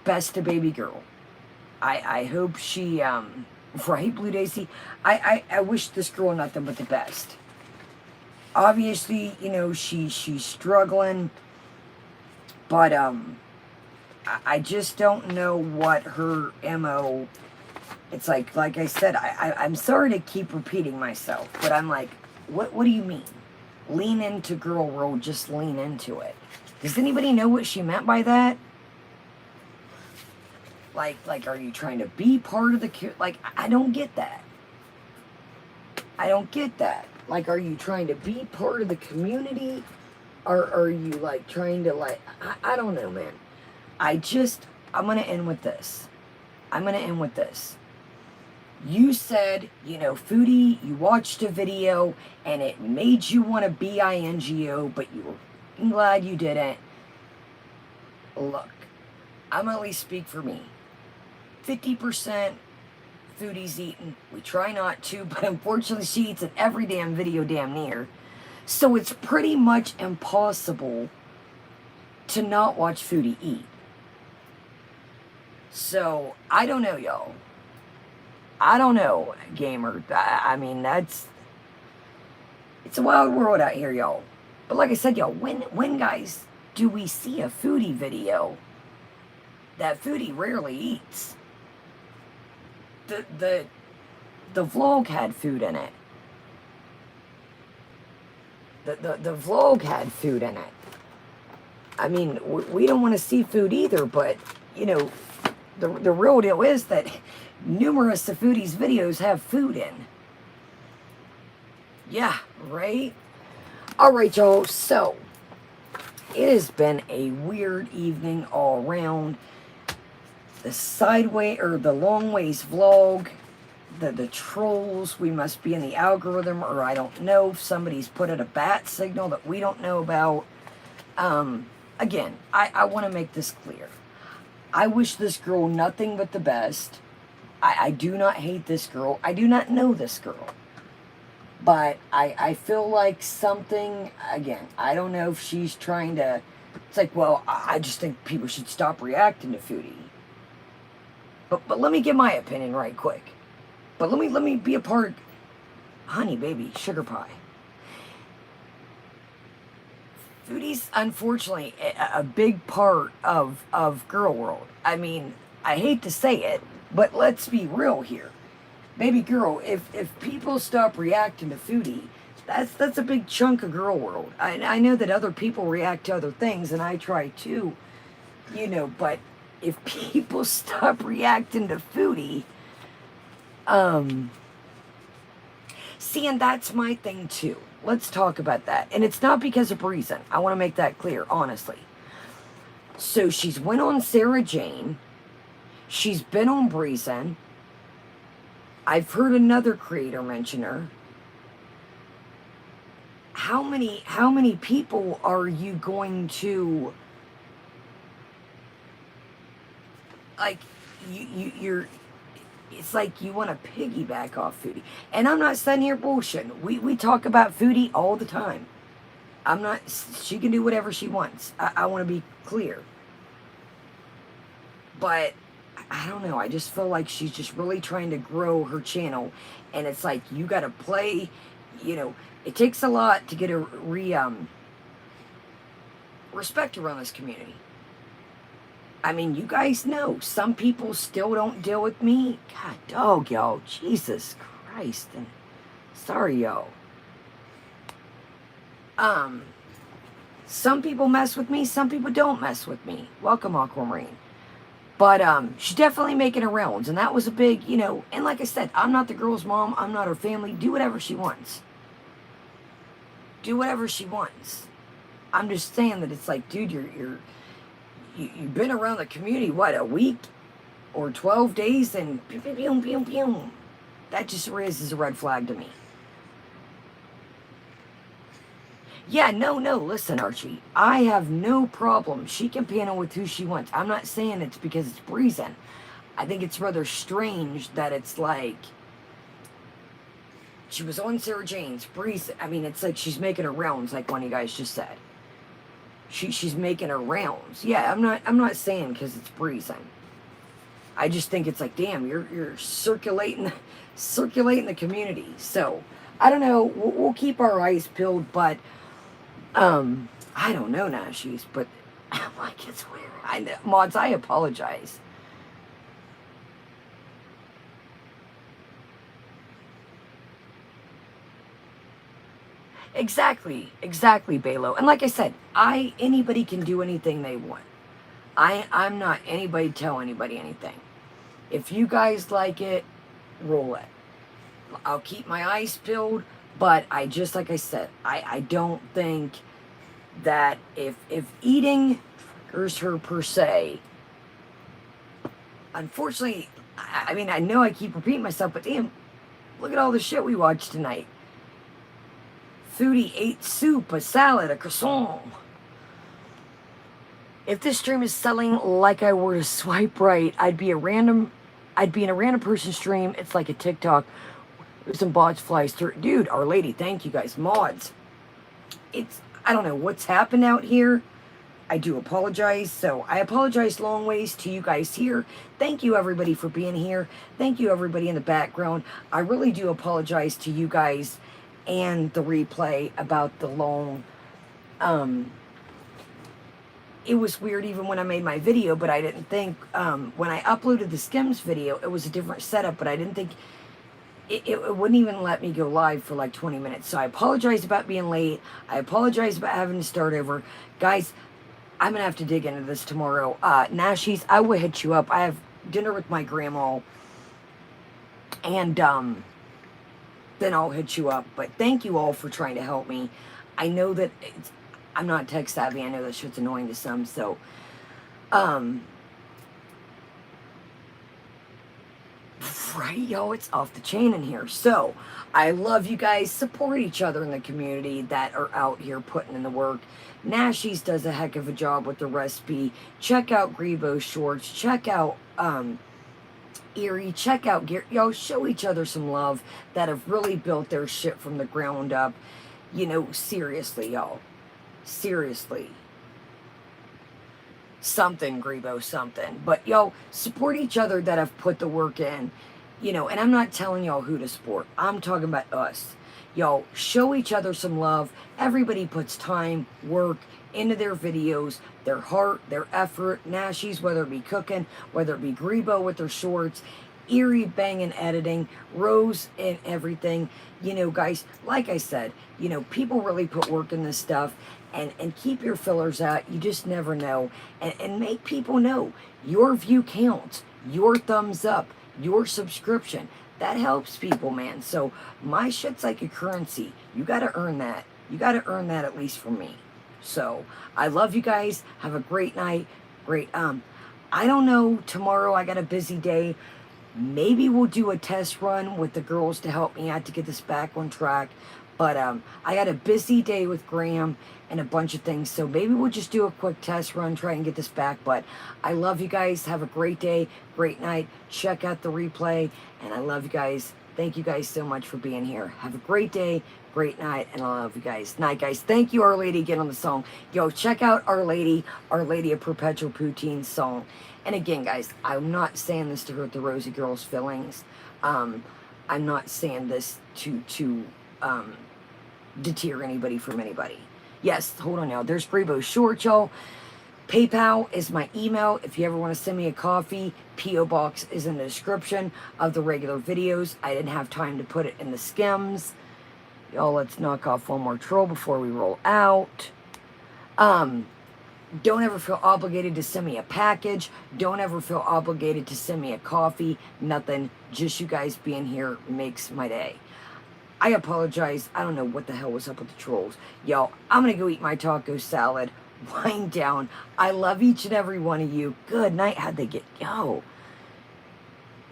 A: best to baby girl. I hope she, right, Blue Daisy? I wish this girl nothing but the best. Obviously, you know, she's struggling, but I just don't know what her MO. It's like I said, I'm sorry to keep repeating myself, but I'm like, what do you mean? Lean into GorlWorld, just lean into it. Does anybody know what she meant by that? Like, are you trying to be part of the, like, I don't get that. I don't get that. Like, are you trying to be part of the community? Or are you, like, trying to, like, I don't know, man. I'm going to end with this. You said, you know, Foodie, you watched a video, and it made you want to bingo, but you were glad you didn't. Look, I'm going to at least speak for me. 50% Foodie's eating. We try not to, but unfortunately she eats in every damn video damn near. So it's pretty much impossible to not watch Foodie eat. So, I don't know, y'all. I don't know, gamer. I mean, it's a wild world out here, y'all. But like I said, y'all, when guys, do we see a Foodie video that Foodie rarely eats? The vlog had food in it. The vlog had food in it. I mean, we don't want to see food either, but, you know, the real deal is that numerous of Foodie's videos have food in. Yeah, right? Alright, y'all, so it has been a weird evening all around. The the long ways vlog, the trolls, we must be in the algorithm, or I don't know if somebody's put in a bat signal that we don't know about. Again, I want to make this clear. I wish this girl nothing but the best. I do not hate this girl. I do not know this girl. But I feel like something, again, I don't know if she's trying to, it's like, well, I just think people should stop reacting to Foodie. But let me give my opinion right quick. But let me be a part of, honey, baby, sugar pie. Foodie's, unfortunately, a big part of GorlWorld. I mean, I hate to say it, but let's be real here. Baby girl, if people stop reacting to Foodie, that's a big chunk of GorlWorld. I know that other people react to other things, and I try too, you know, but if people stop reacting to Foodie, see, and that's my thing too. Let's talk about that. And it's not because of reason. I want to make that clear, honestly. So she's went on Sarah Jane. She's been on Breezen. I've heard another creator mention her. How many people are you going to, like, you're, it's like you want to piggyback off Foodie. And I'm not sitting here bullshitting. We talk about Foodie all the time. I'm not, she can do whatever she wants. I want to be clear. But, I don't know, I just feel like she's just really trying to grow her channel. And it's like, you got to play, you know, it takes a lot to get a respect around this community. I mean, you guys know, some people still don't deal with me. God, dog, yo, Jesus Christ. And sorry, yo. Some people mess with me, some people don't mess with me. Welcome, Aquamarine. But she's definitely making her rounds, and that was a big, you know, and like I said, I'm not the girl's mom, I'm not her family. Do whatever she wants. Do whatever she wants. I'm just saying that it's like, dude, you've been around the community, what, a week or 12 days, and pew, pew, pew, pew, pew. That just raises a red flag to me. Yeah, no, listen, Archie. I have no problem. She can panel with who she wants. I'm not saying it's because it's Breezin. I think it's rather strange that it's like, she was on Sarah Jane's, Breezin. I mean, it's like she's making her rounds, like one of you guys just said. She's making her rounds. Yeah, I'm not saying because it's Breezin. I just think it's like, damn, you're circulating the community. So, I don't know. We'll keep our eyes peeled, but I don't know, Nashies, but I'm like, it's weird. Mods, I apologize. Exactly, Balo. And like I said, anybody can do anything they want. I'm not anybody tell anybody anything. If you guys like it, roll it. I'll keep my eyes peeled, but like I said, I don't think that if eating triggers her per se, unfortunately, I mean, I know I keep repeating myself, but damn, look at all the shit we watched tonight. Foodie ate soup, a salad, a croissant. If this stream is selling like I were to swipe right, I'd be in a random person's stream. It's like a TikTok. There's some bots flies through. Dude, Our Lady, thank you guys. Mods. I don't know what's happened out here. I do apologize. So I apologize long ways to you guys here. Thank you everybody for being here. Thank you everybody in the background. I really do apologize to you guys and the replay about the long, it was weird even when I made my video, but I didn't think, when I uploaded the Skims video, it was a different setup, but I didn't think, it wouldn't even let me go live for like 20 minutes. So I apologize about being late. I apologize about having to start over. Guys, I'm going to have to dig into this tomorrow. Nashies, I will hit you up. I have dinner with my grandma, and, then I'll hit you up. But thank you all for trying to help me. I know that I'm not tech savvy. I know that shit's annoying to some. So, right, yo, it's off the chain in here. So, I love you guys. Support each other in the community that are out here putting in the work. Nashies does a heck of a job with the recipe. Check out Grebo's shorts. Check out, Erie, check out Gear. Yo, show each other some love that have really built their shit from the ground up. You know, seriously, y'all. Seriously. Something, Grebo, something. But, yo, support each other that have put the work in. You know, and I'm not telling y'all who to support. I'm talking about us. Y'all, show each other some love. Everybody puts time, work into their videos, their heart, their effort. Nashies, whether it be cooking, whether it be Grebo with their shorts, Erie banging editing, Rose and everything. You know, guys, like I said, you know, people really put work in this stuff. And keep your fillers out. You just never know. And make people know your view counts, your thumbs up, your subscription. That helps people, man. So my shit's like a currency. You got to earn that. You got to earn that at least from me. So I love you guys. Have a great night. Great. I don't know. Tomorrow I got a busy day. Maybe we'll do a test run with the girls to help me out to get this back on track. But I got a busy day with Graham and a bunch of things. So maybe we'll just do a quick test run, try and get this back. But I love you guys. Have a great day, great night. Check out the replay. And I love you guys. Thank you guys so much for being here. Have a great day, great night, and I love you guys. Night, guys. Thank you, Our Lady, again on the song. Yo, check out Our Lady of Perpetual Poutine song. And again, guys, I'm not saying this to hurt the Rosie girls' feelings. I'm not saying this to deter anybody from anybody. Yes, hold on now. There's Brebo Short, y'all. PayPal is my email. If you ever want to send me a coffee, P.O. Box is in the description of the regular videos. I didn't have time to put it in the skims. Y'all, let's knock off one more troll before we roll out. Don't ever feel obligated to send me a package. Don't ever feel obligated to send me a coffee. Nothing. Just you guys being here makes my day. I apologize. I don't know what the hell was up with the trolls. Y'all, I'm going to go eat my taco salad. Wind down. I love each and every one of you. Good night. How'd they get... Yo.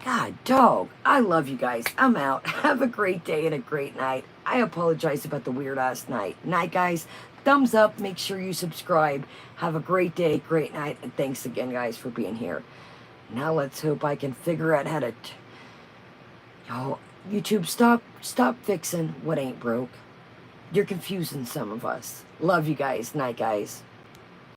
A: God, dog. I love you guys. I'm out. Have a great day and a great night. I apologize about the weird-ass night. Night, guys. Thumbs up. Make sure you subscribe. Have a great day, great night, and thanks again, guys, for being here. Now let's hope I can figure out how to... Y'all, YouTube, stop fixing what ain't broke. You're confusing some of us. Love you guys. Night, guys.